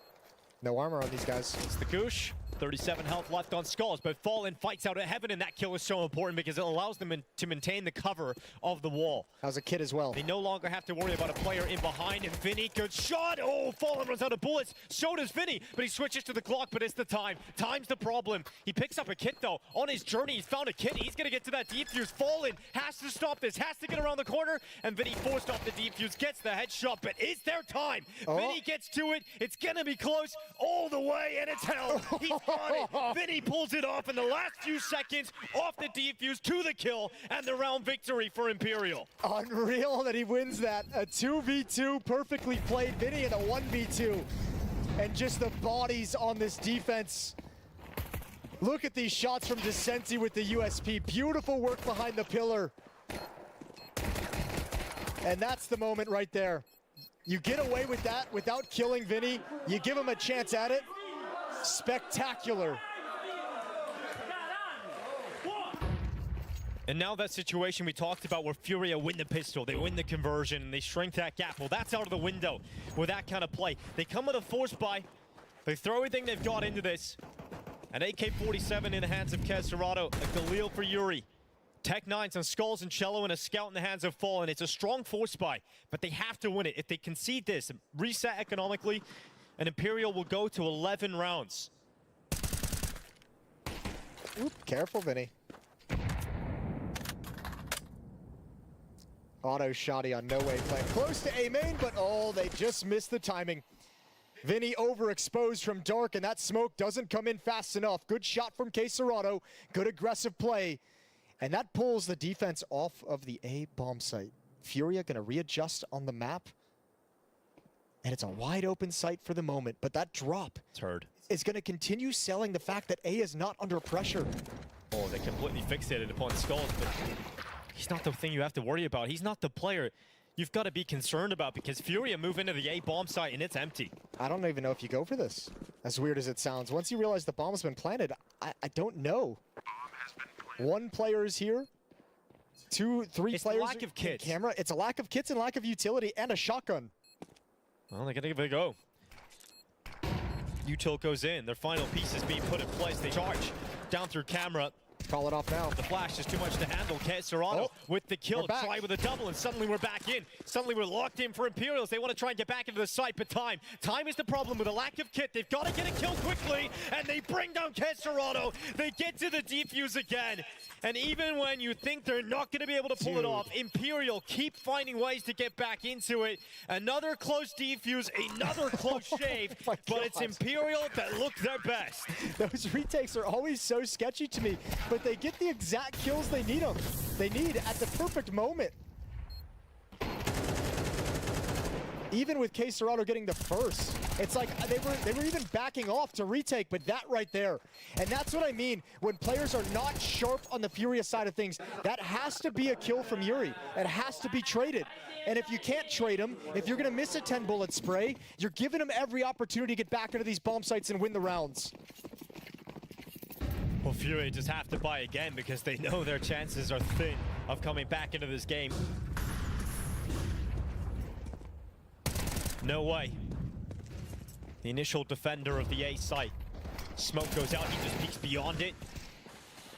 No armor on these guys. It's the Goosh. 37 health left on Skulls, but Fallen fights out of heaven, and that kill is so important because it allows them to maintain the cover of the wall. How's a kid as well? They no longer have to worry about a player in behind, and Vinny, good shot! Oh, Fallen runs out of bullets. So does Vinny, but he switches to the Glock, but it's the time. Time's the problem. He picks up a kit, though. On his journey, he's found a kit. He's going to get to that defuse. Fallen has to stop this, has to get around the corner, and Vinny forced off the defuse, gets the headshot, but is there time? Vinny gets to it. It's going to be close all the way, and it's held. He's got it. Vinny pulls it off in the last few seconds, off the defuse to the kill, and the round victory for Imperial. Unreal that he wins that. A 2v2 perfectly played Vinny in a 1v2. And just the bodies on this defense. Look at these shots from Descente with the USP. Beautiful work behind the pillar. And that's the moment right there. You get away with that without killing Vinny. You give him a chance at it. Spectacular. And now that situation we talked about where Furia win the pistol, they win the conversion, and they shrink that gap. Well, that's out of the window with that kind of play. They come with a force buy. They throw everything they've got into this. An AK-47 in the hands of Serato, a Galil for Yuri. Tech 9s on Skulls and Cello, and a Scout in the hands of Fallen. It's a strong force buy, but they have to win it. If they concede this, reset economically, and Imperial will go to 11 rounds. Oop, careful, Vinny. Auto shotty on No Way Plan. Close to A main, but oh, they just missed the timing. Vinny overexposed from dark, and that smoke doesn't come in fast enough. Good shot from Serato. Good aggressive play. And that pulls the defense off of the A bomb site. Furia gonna readjust on the map. And it's a wide open sight for the moment, but that drop is going to continue selling the fact that A is not under pressure. Oh, they completely fixated upon Skulls, but he's not the thing you have to worry about. He's not the player you've got to be concerned about because Furia move into the A bomb site and it's empty. I don't even know if you go for this, as weird as it sounds. Once you realize the bomb's been planted, I don't know. One player is here. 2, 3 it's players. It's lack of kits. Camera. It's a lack of kits and lack of utility and a shotgun. Well, they're going to give it a go. Util goes in. Their final piece is being put in place. They charge down through camera. Call it off now. The flash is too much to handle. Serrano with the kill. Try with a double, and suddenly we're back in. Suddenly we're locked in for Imperials. They want to try and get back into the site, but time is the problem with a lack of kit. They've got to get a kill quickly, and they bring down Serrano. They get to the defuse again. And even when you think they're not going to be able to pull it off, Imperial keep finding ways to get back into it. Another close defuse, another close shave, but it's Imperial that look their best. Those retakes are always so sketchy to me, but they get the exact kills they need at the perfect moment. Even with Serrano getting the first, it's like they were even backing off to retake, but that right there. And that's what I mean when players are not sharp on the Furia side of things. That has to be a kill from Yuri. It has to be traded. And if you can't trade him, if you're gonna miss a 10-bullet spray, you're giving him every opportunity to get back into these bomb sites and win the rounds. Well, Furia just have to buy again because they know their chances are thin of coming back into this game. No way. The initial defender of the A site. Smoke goes out, he just peeks beyond it.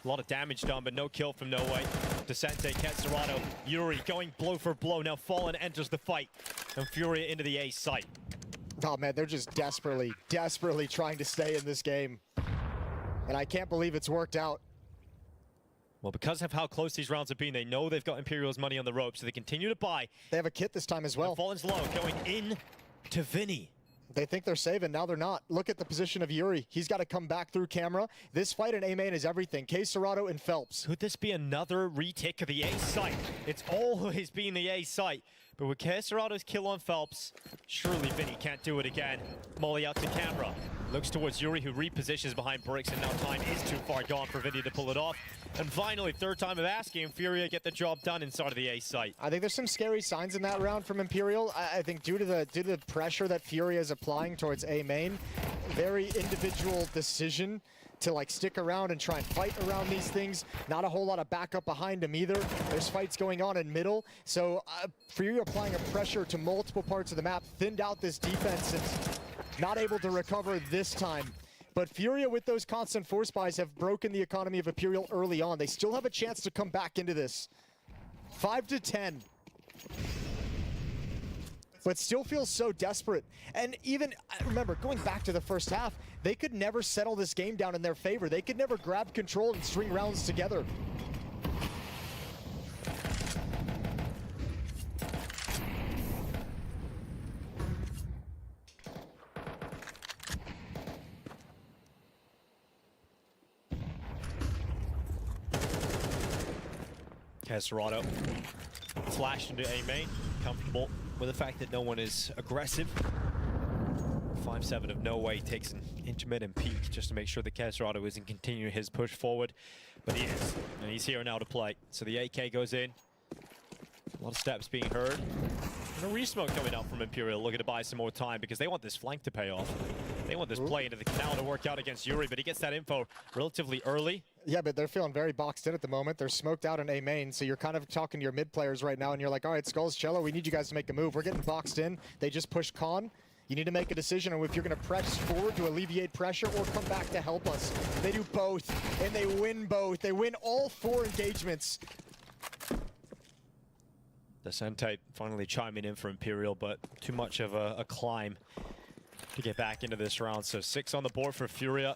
A lot of damage done, but no kill from No Way. Descente, Serrano, Yuri going blow for blow. Now Fallen enters the fight, and Furia into the A site. Oh man, they're just desperately trying to stay in this game. And I can't believe it's worked out. Well, because of how close these rounds have been, they know they've got Imperial's money on the rope, so they continue to buy. They have a kit this time as well. And Fallen's low, going in to Vinny. They think they're saving, now they're not. Look at the position of Yuri. He's got to come back through camera. This fight in A main is everything. Serrano and Phelps. Could this be another retake of the A site? It's always been the A site. But with Serrano's kill on Phelps, surely Vinny can't do it again. Molly out to camera. Looks towards Yuri, who repositions behind bricks, and now time is too far gone for Vinny to pull it off. And finally, third time of asking, Furia get the job done inside of the A site. I think there's some scary signs in that round from Imperial. I think due to the pressure that Furia is applying towards A main, very individual decision to like stick around and try and fight around these things. Not a whole lot of backup behind him either. There's fights going on in middle. So Furia applying a pressure to multiple parts of the map, thinned out this defense and not able to recover this time. But Furia with those constant force buys have broken the economy of Imperial early on. They still have a chance to come back into this. 5-10. But still feels so desperate. And even, remember, going back to the first half, they could never settle this game down in their favor. They could never grab control and string rounds together. Serrano flashed into A main, comfortable with the fact that no one is aggressive. 5-7 of No Way takes an intermittent peek just to make sure that Serrano isn't continuing his push forward, but he is, and he's here now to play. So the AK goes in, a lot of steps being heard, and a resmoke coming out from Imperial, looking to buy some more time because they want this flank to pay off. They want this play into the canal to work out against Yuri, but he gets that info relatively early. Yeah, but they're feeling very boxed in at the moment. They're smoked out in A main, so you're kind of talking to your mid players right now, and you're like, all right, Skulls, Cello, we need you guys to make a move. We're getting boxed in. They just pushed Con. You need to make a decision on if you're going to press forward to alleviate pressure or come back to help us. They do both, and they win both. They win all 4 engagements. Descente finally chiming in for Imperial, but too much of a climb to get back into this round. So 6 on the board for Furia.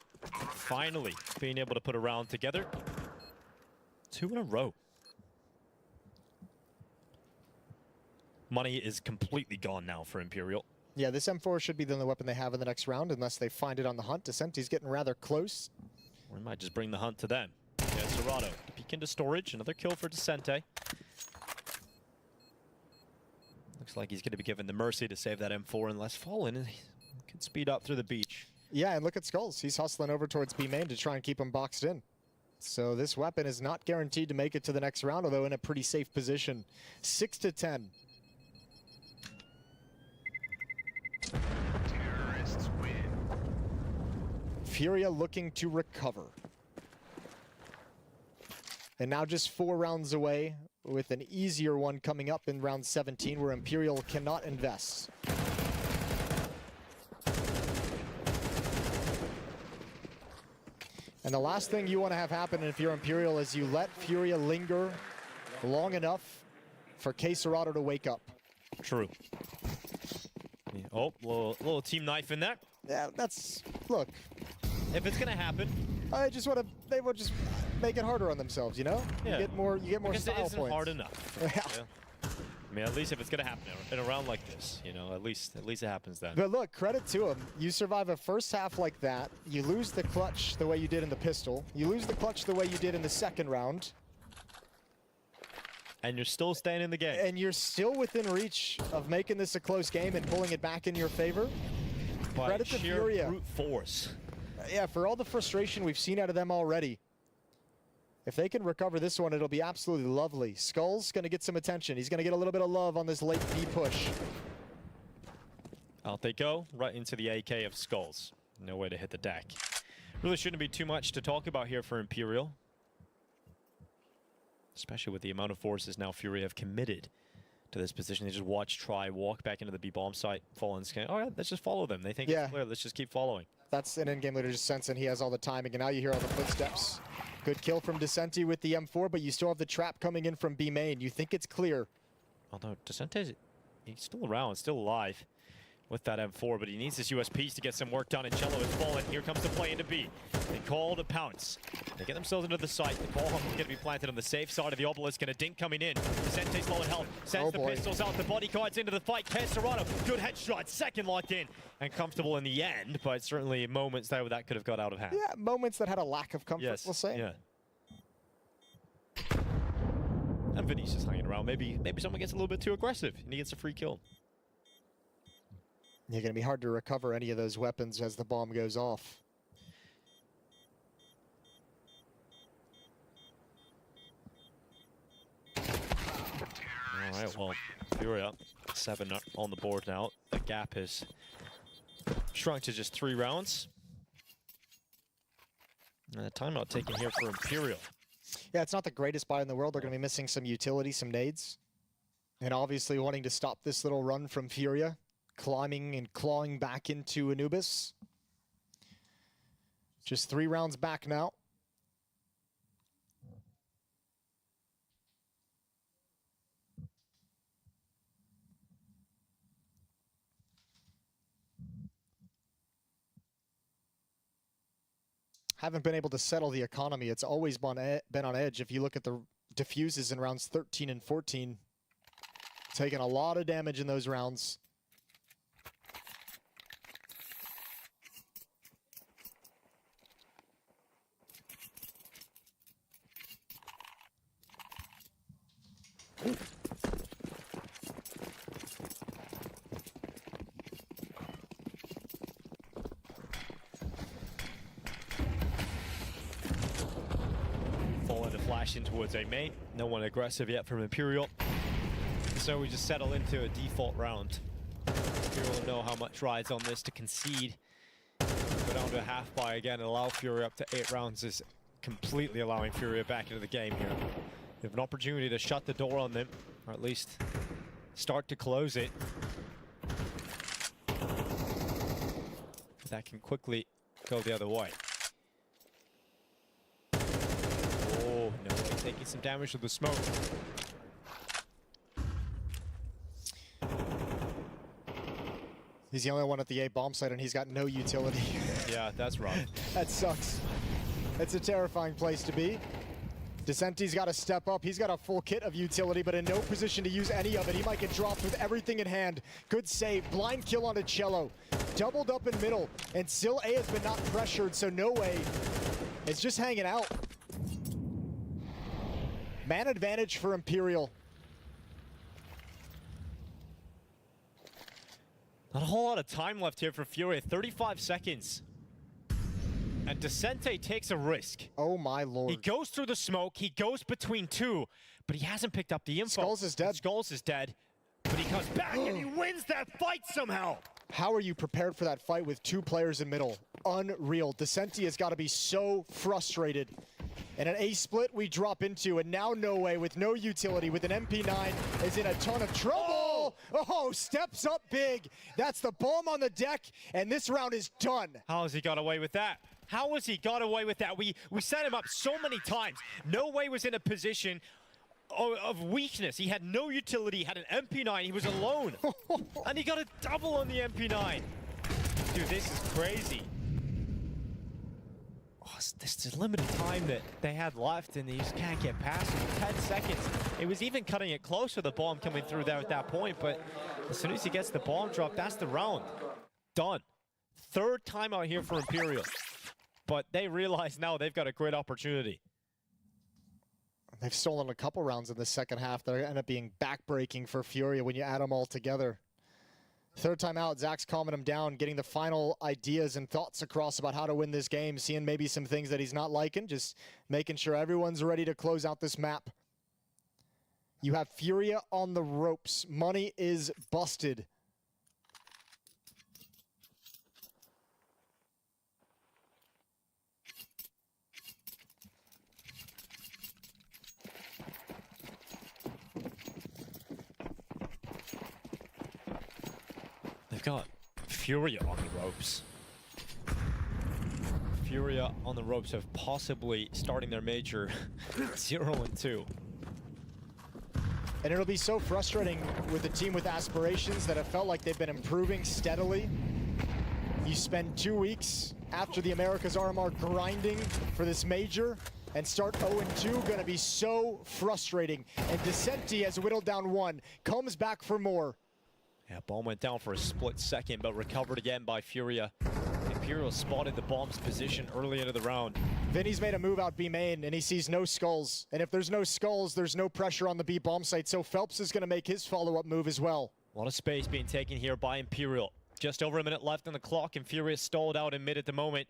Finally being able to put a round together. 2 in a row. Money is completely gone now for Imperial. Yeah, this M4 should be the only weapon they have in the next round unless they find it on the hunt. Descente's getting rather close. We might just bring the hunt to them. Yeah, Serrano peek into storage. Another kill for Descente. Looks like he's going to be given the mercy to save that M4 unless Fallen can speed up through the beach. Yeah, and look at Skulls. He's hustling over towards B main to try and keep him boxed in. So this weapon is not guaranteed to make it to the next round, although in a pretty safe position. 6-10. Terrorists win. Furia looking to recover. And now just 4 rounds away, with an easier one coming up in round 17 where Imperial cannot invest. And the last thing you want to have happen if you're Imperial is you let Furia linger long enough for Quesarado to wake up. True. Oh, little team knife in there. Yeah, that's, look. If it's gonna happen, they will just make it harder on themselves, you know? Yeah. You get more because style it isn't points. hard enough. Yeah. I mean, at least if it's gonna happen in a round like this, you know, at least it happens then. But look, credit to him. You survive a first half like that. You lose the clutch the way you did in the pistol. You lose the clutch the way you did in the second round. And you're still staying in the game. And you're still within reach of making this a close game and pulling it back in your favor. By Credit to sheer Furia. brute force. Yeah, for all the frustration we've seen out of them already. If they can recover this one, it'll be absolutely lovely. Skull's going to get some attention. He's going to get a little bit of love on this late B push. Out they go, right into the AK of Skulls. No way to hit the deck. Really shouldn't be too much to talk about here for Imperial. Especially with the amount of forces now Fury have committed to this position. They just watch, try, walk back into the B bomb site, fall and scan. All right, let's just follow them. They think it's clear. Let's just keep following. That's an in-game leader just sensing he has all the timing, and now you hear all the footsteps. Good kill from Descenti with the M4, but you still have the trap coming in from B main. You think it's clear. Although Descenti's, he's still around, still alive with that M4, but he needs his USPs to get some work done, and Cello has fallen. Here comes the play into B. They call the pounce. They get themselves into the site. The ball is going to be planted on the safe side of the obelisk, and a dink coming in. Descenti's low in health, sends the pistols out, the bodyguards into the fight. Quesarado, good headshot, second locked in, and comfortable in the end, but certainly moments there where that could have got out of hand. Yeah, moments that had a lack of comfort, we'll say. Yeah. And Vinicius hanging around. Maybe someone gets a little bit too aggressive, and he gets a free kill. You're going to be hard to recover any of those weapons as the bomb goes off. All right, well, Furia, 7 on the board now. The gap has shrunk to just 3 rounds. And a timeout taken here for Imperial. Yeah, it's not the greatest buy in the world. They're going to be missing some utility, some nades. And obviously wanting to stop this little run from Furia. Climbing and clawing back into Anubis. Just 3 rounds back now. Haven't been able to settle the economy. It's always been on edge. If you look at the diffuses in rounds 13 and 14, taking a lot of damage in those rounds. In towards A main. No one aggressive yet from Imperial. So we just settle into a default round. Imperial know how much rides on this to concede. Go down to a half buy again and allow Fury up to 8 rounds is completely allowing Fury back into the game here. You have an opportunity to shut the door on them, or at least start to close it. That can quickly go the other way. No way, taking some damage with the smoke. He's the only one at the A bomb site and he's got no utility. Yeah, that's rough. That sucks. It's a terrifying place to be. Descenti's got to step up. He's got a full kit of utility, but in no position to use any of it. He might get dropped with everything in hand. Good save. Blind kill onto Cello. Doubled up in middle, and still A has been not pressured, so no way. It's just hanging out. Man advantage for Imperial. Not a whole lot of time left here for Fury. 35 seconds. And Descente takes a risk. Oh my lord. He goes through the smoke. He goes between two, but he hasn't picked up the info. Skulls is dead. Skulls is dead, but he comes back and he wins that fight somehow. How are you prepared for that fight with 2 players in middle? Unreal. Descente has got to be so frustrated. And an A split we drop into, and now No Way with no utility with an MP9 is in a ton of trouble. Oh, steps up big. That's the bomb on the deck, and this round is done. How has he got away with that? How has he got away with that? We set him up so many times. No Way was in a position of weakness. He had no utility, he had an MP9, he was alone. And he got a double on the MP9. Dude, this is crazy. Oh, this is limited time that they had left, and they just can't get past it. 10 seconds. It was even cutting it closer, the bomb coming through there at that point, but as soon as he gets the bomb drop, that's the round. Done. 3rd timeout here for Imperial. But they realize now they've got a great opportunity. They've stolen a couple rounds in the second half that end up being backbreaking for Furia when you add them all together. 3rd time out, Zach's calming him down, getting the final ideas and thoughts across about how to win this game, seeing maybe some things that he's not liking, just making sure everyone's ready to close out this map. You have Furia on the ropes. Money is busted. They've got Furia on the ropes. Furia on the ropes of possibly starting their major 0-2. And it'll be so frustrating with a team with aspirations that have felt like they've been improving steadily. You spend 2 weeks after the America's RMR grinding for this major and start 0-2, gonna be so frustrating. And Descente has whittled down 1, comes back for more. Yeah, bomb went down for a split second, but recovered again by Furia. Imperial spotted the bomb's position early into the round. Vinny's made a move out B main, and he sees no skulls. And if there's no skulls, there's no pressure on the B bomb site, so Phelps is gonna make his follow-up move as well. A lot of space being taken here by Imperial. Just over a minute left on the clock, and Furia stalled out in mid at the moment.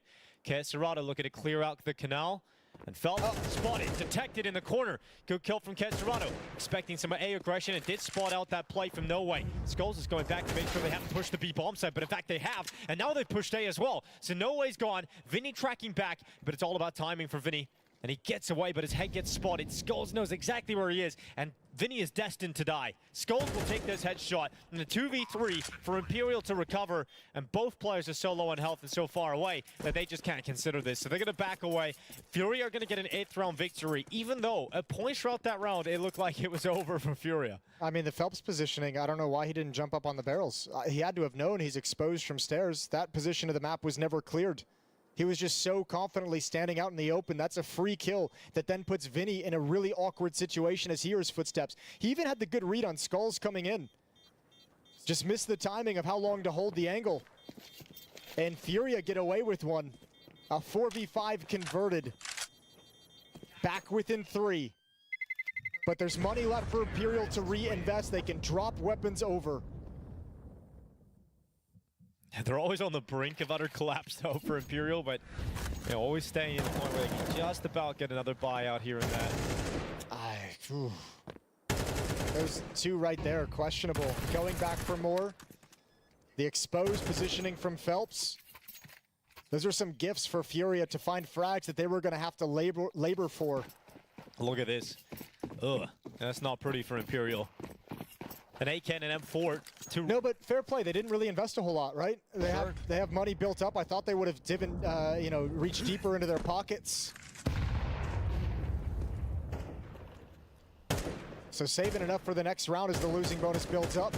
Kesserado looking to clear out the canal. And Phelps spotted, detected in the corner. Good kill from Kesserado. Expecting some A aggression, and did spot out that play from No Way. Skulls is going back to make sure they haven't pushed the B bomb site, but in fact they have. And now they've pushed A as well. So No Way's gone. Vinny tracking back, but it's all about timing for Vinny. And he gets away, but his head gets spotted. Skulls knows exactly where he is, and Vinny is destined to die. Skulls will take this headshot, and a 2v3 for Imperial to recover, and both players are so low on health and so far away that they just can't consider this. So they're going to back away. Fury are going to get an 8th round victory, even though at points throughout that round, it looked like it was over for Furia. I mean, the Phelps positioning, I don't know why he didn't jump up on the barrels. He had to have known he's exposed from stairs. That position of the map was never cleared. He was just so confidently standing out in the open. That's a free kill that then puts Vinny in a really awkward situation as he hears footsteps. He even had the good read on Skulls coming in. Just missed the timing of how long to hold the angle. And Furia get away with one. A 4v5 converted. Back within 3. But there's money left for Imperial to reinvest. They can drop weapons over. They're always on the brink of utter collapse, though, for Imperial, but always staying in the point where they can just about get another buyout here and there. Those 2 right there, questionable. Going back for more. The exposed positioning from Phelps. Those are some gifts for Furia to find frags that they were going to have to labor for. Look at this. Ugh, that's not pretty for Imperial. An A-Can and M4. No, but fair play. They didn't really invest a whole lot, right? They have money built up. I thought they would have reached deeper into their pockets. So saving enough for the next round as the losing bonus builds up.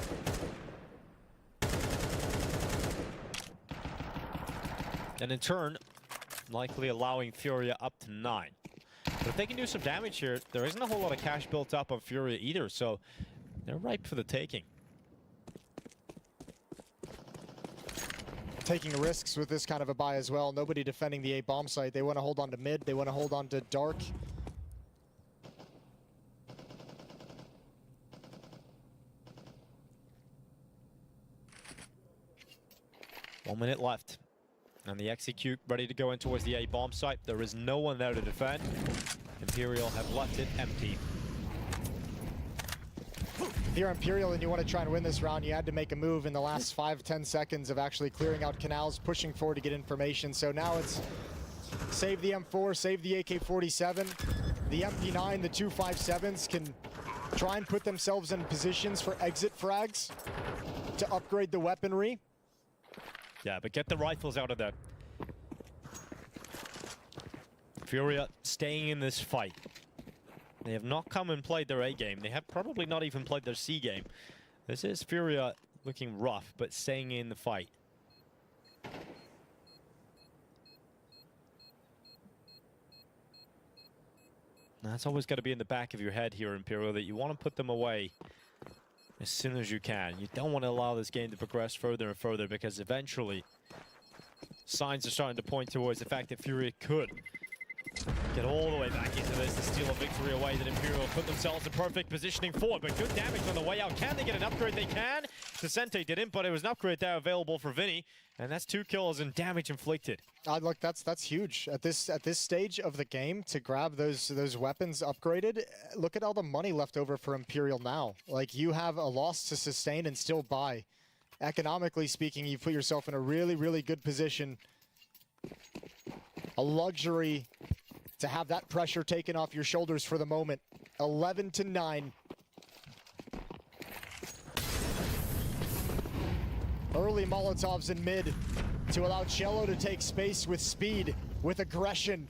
And in turn, likely allowing Furia up to 9. But if they can do some damage here, there isn't a whole lot of cash built up on Furia either, so they're ripe for the taking. Taking risks with this kind of a buy as well. Nobody defending the A bomb site. They want to hold on to mid. They want to hold on to dark. 1 minute left. And the execute ready to go in towards the A bomb site. There is no one there to defend. Imperial have left it empty. If you're Imperial and you want to try and win this round, you had to make a move in the last 5-10 seconds of actually clearing out canals, pushing forward to get information. So now it's save the M4, save the AK-47. The MP9, the 257s can try and put themselves in positions for exit frags to upgrade the weaponry. Yeah, but get the rifles out of there. Furia staying in this fight. They have not come and played their A game. They have probably not even played their C game. This is Furia looking rough, but staying in the fight. That's always got to be in the back of your head here, Imperial, that you want to put them away as soon as you can. You don't want to allow this game to progress further and further, because eventually signs are starting to point towards the fact that Furia could get all the way back into this to steal a victory away that Imperial put themselves in perfect positioning for. But good damage on the way out. Can they get an upgrade? They can. Descente didn't, but it was an upgrade there available for Vinny. And that's 2 kills and damage inflicted. Look, that's huge at this stage of the game to grab those weapons upgraded. Look at all the money left over for Imperial now. Like, you have a loss to sustain and still buy. Economically speaking, you put yourself in a really, really good position. A luxury to have that pressure taken off your shoulders for the moment. 11-9. Early Molotovs in mid to allow Cello to take space with speed, with aggression.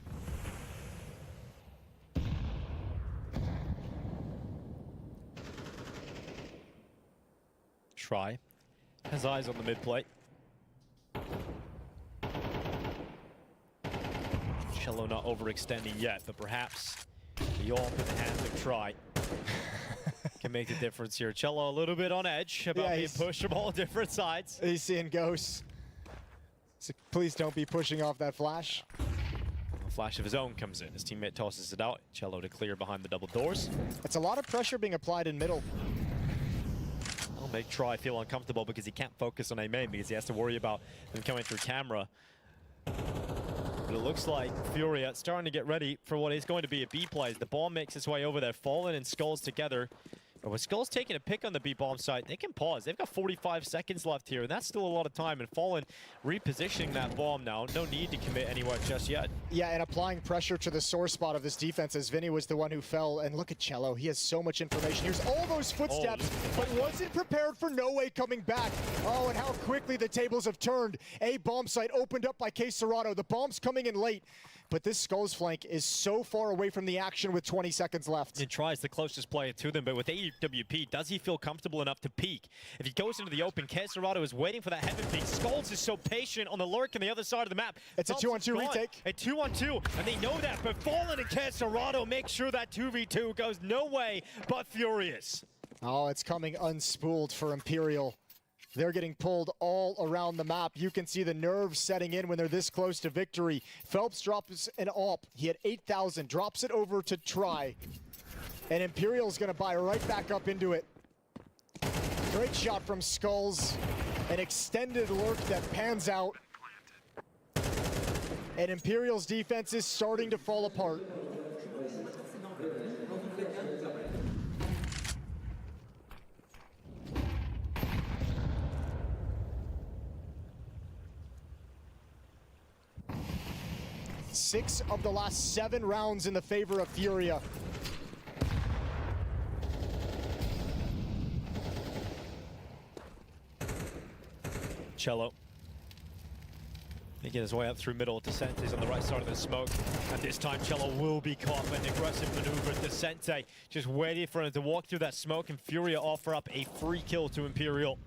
Try. Has eyes on the mid plate. Cello not overextending yet, but perhaps the AWP in the hands of Try can make the difference here. Cello a little bit on edge about being pushed from all different sides. He's seeing ghosts. So please don't be pushing off that flash. A flash of his own comes in. His teammate tosses it out. Cello to clear behind the double doors. It's a lot of pressure being applied in middle. That'll make Try feel uncomfortable because he can't focus on A main because he has to worry about them coming through camera. But it looks like Furia starting to get ready for what is going to be a B play. The bomb makes its way over there. Fallen and Skulls together. But with Skulls taking a pick on the B bomb site, they can pause. They've got 45 seconds left here, and that's still a lot of time. And Fallen repositioning that bomb now. No need to commit anywhere just yet. Yeah, and applying pressure to the sore spot of this defense, as Vinny was the one who fell. And look at Cello. He has so much information. Here's all those footsteps, but wasn't prepared for No Way coming back. Oh, and how quickly the tables have turned. A bomb site opened up by K Serrato. The bomb's coming in late. But this Skulls flank is so far away from the action with 20 seconds left. It tries the closest player to them, but with AWP, does he feel comfortable enough to peek? If he goes into the open, K Serrato is waiting for that heaven peek. Skulls is so patient on the lurk on the other side of the map. It's a 2-on-2 retake. A 2-on-2, and they know that, but Fallen and K Serrato make sure that 2v2 goes no way but furious. Oh, it's coming unspooled for Imperial. They're getting pulled all around the map. You can see the nerves setting in when they're this close to victory. Phelps drops an AWP. He had 8,000, drops it over to Try. And Imperial's gonna buy right back up into it. Great shot from Skulls. An extended lurk that pans out. And Imperial's defense is starting to fall apart. Six of the last 7 rounds in the favor of Furia. Cello making his way up through middle. Descente on the right side of the smoke. And this time Cello will be caught by an aggressive maneuver. Descente just waiting for him to walk through that smoke, and Furia offer up a free kill to Imperial.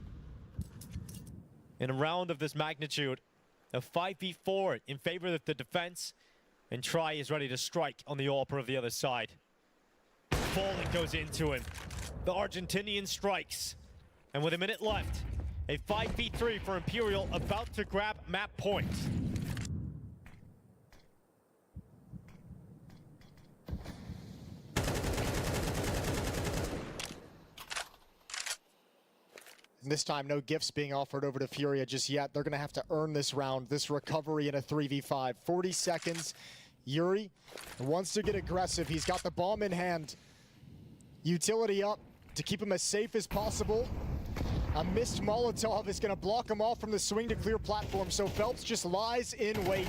In a round of this magnitude, a 5v4 in favor of the defense, and Try is ready to strike on the AWPer of the other side. Fallen goes into him. The Argentinian strikes. And with a minute left, a 5v3 for Imperial, about to grab map point. This time, no gifts being offered over to Furia just yet. They're going to have to earn this round, this recovery in a 3v5. 40 seconds. Yuri wants to get aggressive. He's got the bomb in hand. Utility up to keep him as safe as possible. A missed Molotov is going to block him off from the swing to clear platform, so Phelps just lies in wait.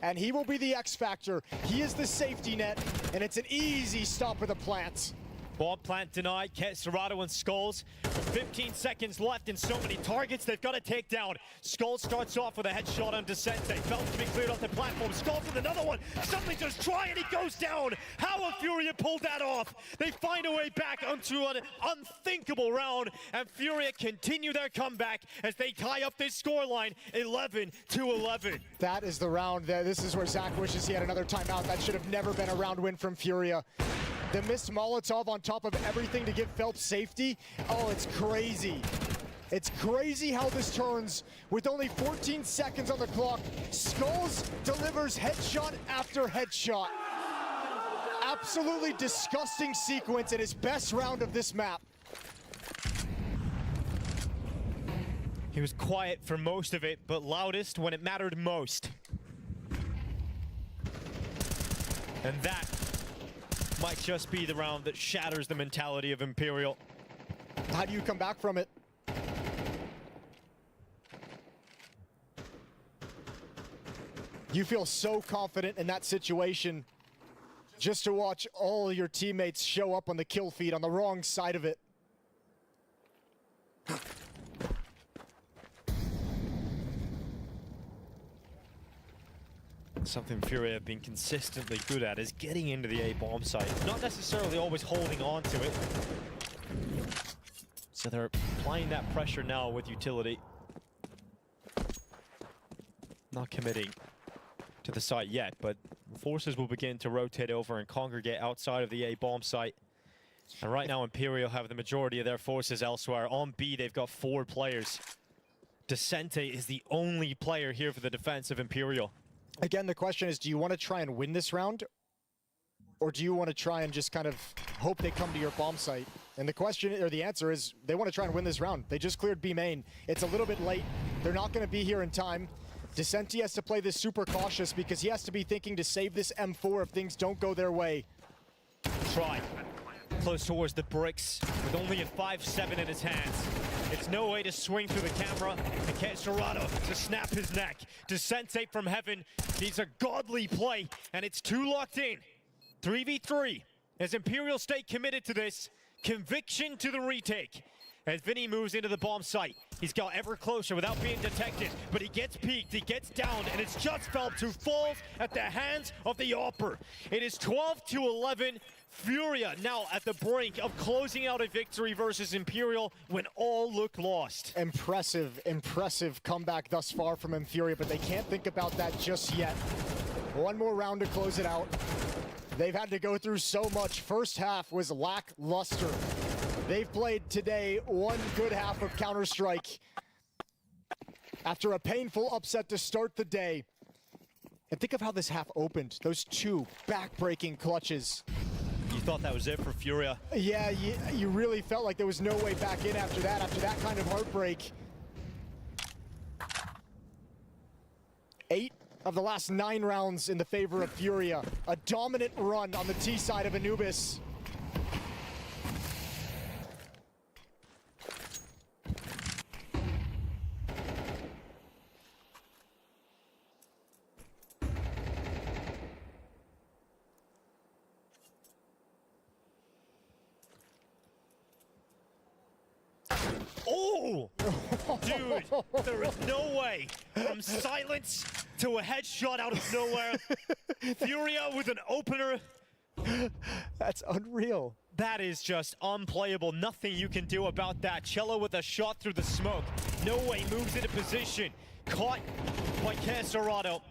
And he will be the X factor. He is the safety net, and it's an easy stop of the plant. Bomb plant denied. Serato and Skulls. With 15 seconds left and so many targets they've got to take down. Skulls starts off with a headshot on Descente. Phelps to be cleared off the platform. Skulls with another one. Something just try and he goes down. How have Furia pulled that off? They find a way back onto an unthinkable round, and Furia continue their comeback as they tie up this scoreline 11-11. That is the round. This is where Zach wishes he had another timeout. That should have never been a round win from Furia. The missed Molotov on top of everything to give Phelps safety. Oh, it's crazy. It's crazy how this turns with only 14 seconds on the clock. Skulls delivers headshot after headshot. Absolutely disgusting sequence in his best round of this map. He was quiet for most of it, but loudest when it mattered most. And that might just be the round that shatters the mentality of Imperial. How do you come back from it? You feel so confident in that situation just to watch all your teammates show up on the kill feed on the wrong side of it. Something Furia have been consistently good at is getting into the A bomb site. Not necessarily always holding on to it. So they're applying that pressure now with utility. Not committing to the site yet, but forces will begin to rotate over and congregate outside of the A bomb site. And right now Imperial have the majority of their forces elsewhere. On B, they've got 4 players. Descente is the only player here for the defense of Imperial. Again, the question is, do you want to try and win this round? Or do you want to try and just kind of hope they come to your bomb site? And the question, or the answer is, they want to try and win this round. They just cleared B main. It's a little bit late. They're not going to be here in time. Descente has to play this super cautious because he has to be thinking to save this M4 if things don't go their way. Try. Close towards the bricks with only a 5-7 in his hands. It's no way to swing through the camera and get Serato to snap his neck. Descente from heaven needs a godly play, and it's 2 locked in. 3v3 as Imperial stay committed to this. Conviction to the retake. As Vinny moves into the bomb site, he's got ever closer without being detected, but he gets peeked, he gets downed, and it's just Phelps who falls at the hands of the Opper. It is 12-11. Furia now at the brink of closing out a victory versus Imperial when all look lost. Impressive, impressive comeback thus far from Furia, but they can't think about that just yet. One more round to close it out. They've had to go through so much. First half was lackluster. They've played today one good half of Counter-Strike after a painful upset to start the day. And think of how this half opened. Those 2 back-breaking clutches. You thought that was it for Furia? Yeah, you really felt like there was no way back in after that kind of heartbreak. 8 of the last 9 rounds in the favor of Furia. A dominant run on the T side of Anubis. Oh! Dude, there is no way. From silence to a headshot out of nowhere. Furia with an opener. That's unreal. That is just unplayable. Nothing you can do about that. Cello with a shot through the smoke. No way moves into position. Caught by Serato.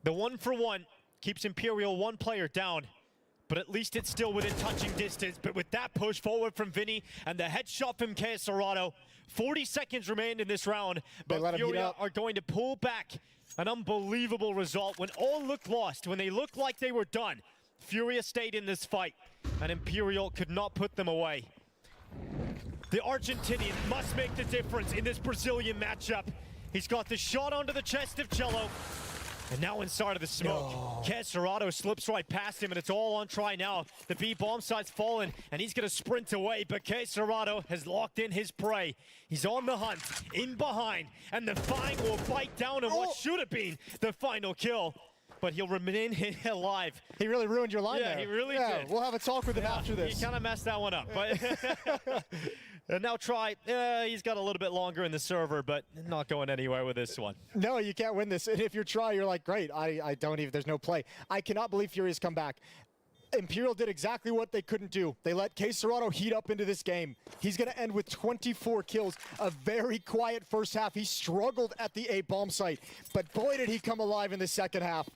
The 1-for-1 keeps Imperial 1 player down. But at least it's still within touching distance. But with that push forward from Vinny and the headshot from Serato, 40 seconds remain in this round. But Furia are going to pull back an unbelievable result when all looked lost, when they looked like they were done. Furia stayed in this fight, and Imperial could not put them away. The Argentinian must make the difference in this Brazilian matchup. He's got the shot onto the chest of Cello. And now inside of the smoke, Caserato slips right past him, and it's all on try now. The B bomb site's fallen, and he's going to sprint away, but Caserato has locked in his prey. He's on the hunt, in behind, and the Fang will bite down on what should have been the final kill. But he'll remain alive. He really ruined your line there. Yeah, he really did. We'll have a talk with him after this. He kind of messed that one up. But and now try. He's got a little bit longer in the server, but not going anywhere with this one. No, you can't win this. And if you're Try, you're like, great, I don't even, there's no play. I cannot believe Fury's come back. Imperial did exactly what they couldn't do. They let Caserato heat up into this game. He's going to end with 24 kills, a very quiet first half. He struggled at the A bomb site, but boy, did he come alive in the second half.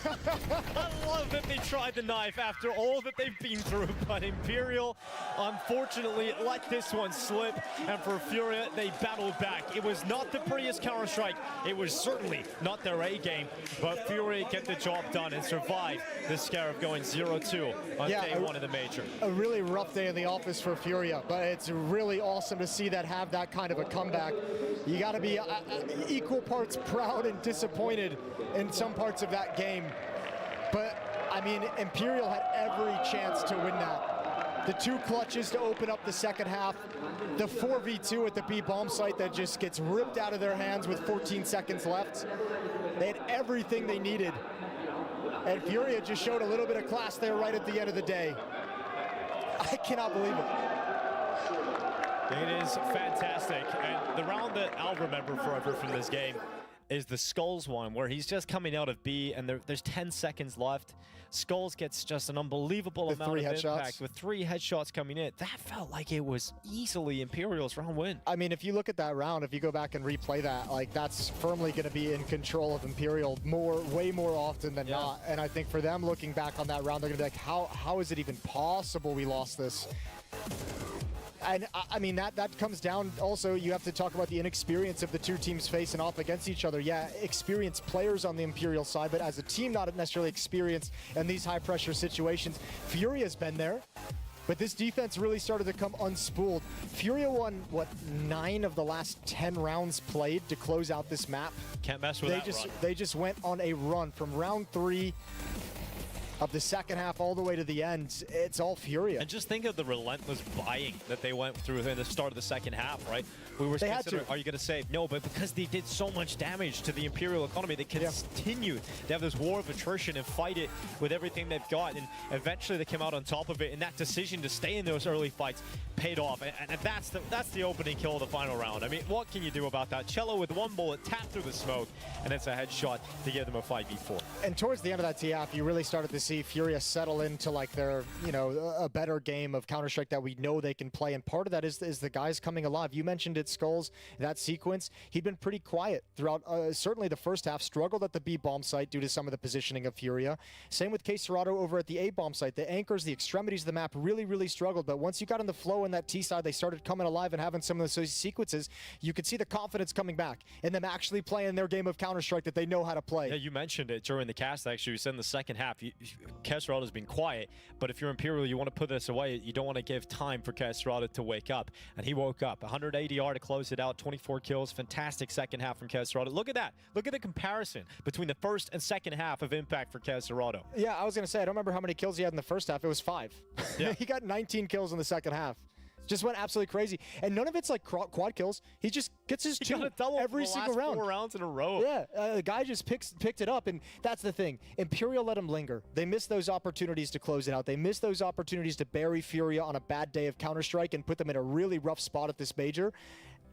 I love that they tried the knife after all that they've been through, but Imperial unfortunately let this one slip, and for Furia, they battled back. It was not the prettiest Counter-Strike. It was certainly not their A game, but Furia get the job done and survive the scare of going 0-2 on day one of the major. A really rough day in the office for Furia, but it's really awesome to see that have that kind of a comeback. You got to be equal parts proud and disappointed in some parts of that game. But, I mean, Imperial had every chance to win that. The 2 clutches to open up the second half, the 4v2 at the B bomb site that just gets ripped out of their hands with 14 seconds left. They had everything they needed. And Furia just showed a little bit of class there right at the end of the day. I cannot believe it. It is fantastic. And the round that I'll remember forever from this game is the Skulls one, where he's just coming out of B and there's 10 seconds left. Skulls gets just an unbelievable amount of impact with 3 headshots coming in. That felt like it was easily Imperial's round win. I mean, if you look at that round, if you go back and replay that, like, that's firmly going to be in control of Imperial way more often than not. And I think for them looking back on that round, they're going to be like, how is it even possible we lost this? And I mean, that comes down also, you have to talk about the inexperience of the 2 teams facing off against each other. Yeah, experienced players on the Imperial side, but as a team not necessarily experienced in these high pressure situations. Furia's been there, but this defense really started to come unspooled. Furia won, what, 9 of the last 10 rounds played to close out this map. Can't mess with that run. They just went on a run from round 3 of the second half all the way to the end. It's all Furia. And just think of the relentless buying that they went through in the start of the second half, right? We were considering, are you going to say no? But because they did so much damage to the Imperial economy, they continued to have this war of attrition and fight it with everything they've got. And eventually they came out on top of it, and that decision to stay in those early fights paid off. And that's the opening kill of the final round. I mean, what can you do about that? Cello with 1 bullet tapped through the smoke, and it's a headshot to give them a 5v4. And towards the end of that TF, you really started to see Furia settle into like their, you know, a better game of Counter-Strike that we know they can play. And part of that is the guys coming alive. You mentioned it, Skulls, that sequence. He'd been pretty quiet throughout, certainly the first half, struggled at the B bomb site due to some of the positioning of Furia. Same with Caserato over at the A bomb site. The anchors, the extremities of the map really struggled. But once you got in the flow in that T side, they started coming alive and having some of those sequences. You could see the confidence coming back and them actually playing their game of Counter-Strike that they know how to play. Yeah, you mentioned it during the cast, actually. You said in the second half, Caserato has been quiet, but if you're Imperial, you want to put this away. You don't want to give time for Caserato to wake up, and he woke up. 100 ADR to close it out, 24 kills, fantastic second half from Caserato. Look at that. Look at the comparison between the first and second half of impact for Caserato. Yeah, I was going to say, I don't remember how many kills he had in the first half. It was 5. Yeah. He got 19 kills in the second half. Just went absolutely crazy. And none of it's like quad kills. He just gets his 2 every single round. 4 rounds in a row. Yeah, the guy just picked it up, and that's the thing. Imperial let him linger. They missed those opportunities to close it out. They missed those opportunities to bury Furia on a bad day of Counter-Strike and put them in a really rough spot at this major.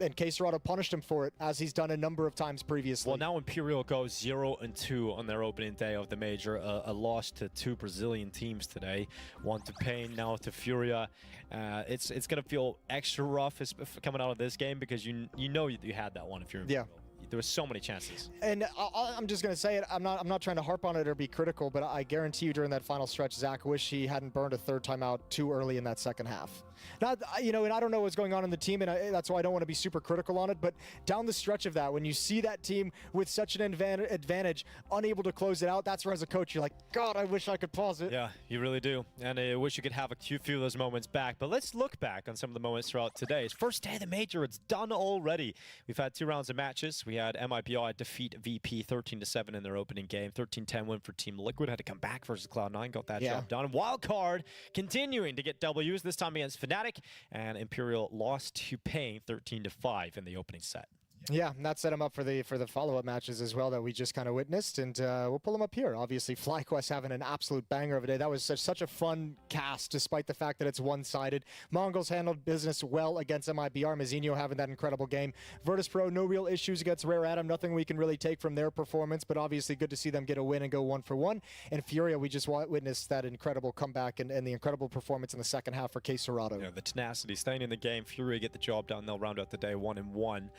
And Caserato punished him for it, as he's done a number of times previously. Well, now Imperial goes 0-2 on their opening day of the major. A loss to 2 Brazilian teams today. 1 to Pain, now to Furia. It's going to feel extra rough coming out of this game, because you know you had that one if you're Imperial. There were so many chances. And I'm just gonna say it. I'm not trying to harp on it or be critical, but I guarantee you during that final stretch, Zach wished he hadn't burned a third timeout too early in that second half. Not, you know, and I don't know what's going on in the team, and that's why I don't want to be super critical on it. But down the stretch of that, when you see that team with such an advantage, unable to close it out, that's where as a coach you're like, God, I wish I could pause it. Yeah, you really do. And I wish you could have a few of those moments back. But let's look back on some of the moments throughout today. It's first day of the major. It's done already. We've had 2 rounds of matches. We had MIBI defeat VP 13-7 in their opening game. 13-10 win for Team Liquid. Had to come back versus Cloud9. Got that job done. Wild card continuing to get W's, this time against Fnatic. And Imperial lost to Pain 13-5 in the opening set. Yeah, and that set him up for the follow-up matches as well that we just kind of witnessed, and we'll pull them up here. Obviously, FlyQuest having an absolute banger of a day. That was such a fun cast, despite the fact that it's one-sided. Mongols handled business well against MIBR. Mizinho having that incredible game. Virtus Pro, no real issues against Rare Atom. Nothing we can really take from their performance, but obviously good to see them get a win and go 1-for-1. And Furia, we just witnessed that incredible comeback and the incredible performance in the second half for K Serato. Yeah, the tenacity, staying in the game. Furia get the job done. They'll round out the day 1-1.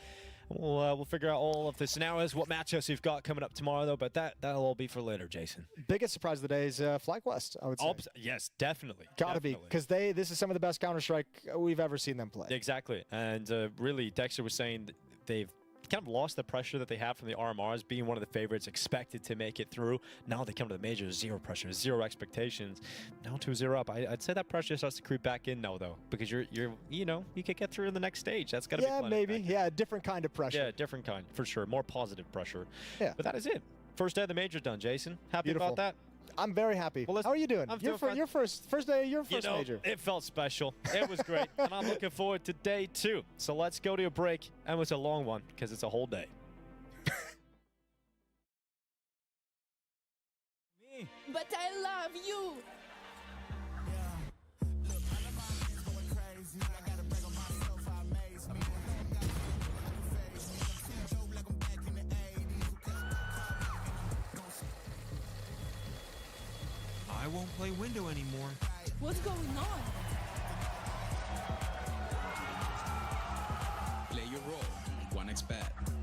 We'll figure out all of the scenarios, what matchups we've got coming up tomorrow, though, but that'll all be for later, Jason. Biggest surprise of the day is FlyQuest, I would say. Yes, definitely. Gotta be, because this is some of the best Counter-Strike we've ever seen them play. Exactly, and really, Dexter was saying they've kind of lost the pressure that they have from the RMRs, being one of the favorites, expected to make it through. Now they come to the majors, 0 pressure, 0 expectations. Now 2-0 up. I'd say that pressure starts to creep back in now, though, because you could get through in the next stage. That's got to be Yeah, maybe. Yeah, different kind of pressure. Yeah, different kind, for sure. More positive pressure. Yeah. But that is it. First day of the major done, Jason. Happy Beautiful. about that? I'm very happy. Well, how are you doing? I'm Your first day of your first major. It felt special. It was great. And I'm looking forward to day 2. So let's go to a break. And it's a long one because it's a whole day. But I love you. I won't play window anymore. What's going on? Play your role. 1xBet.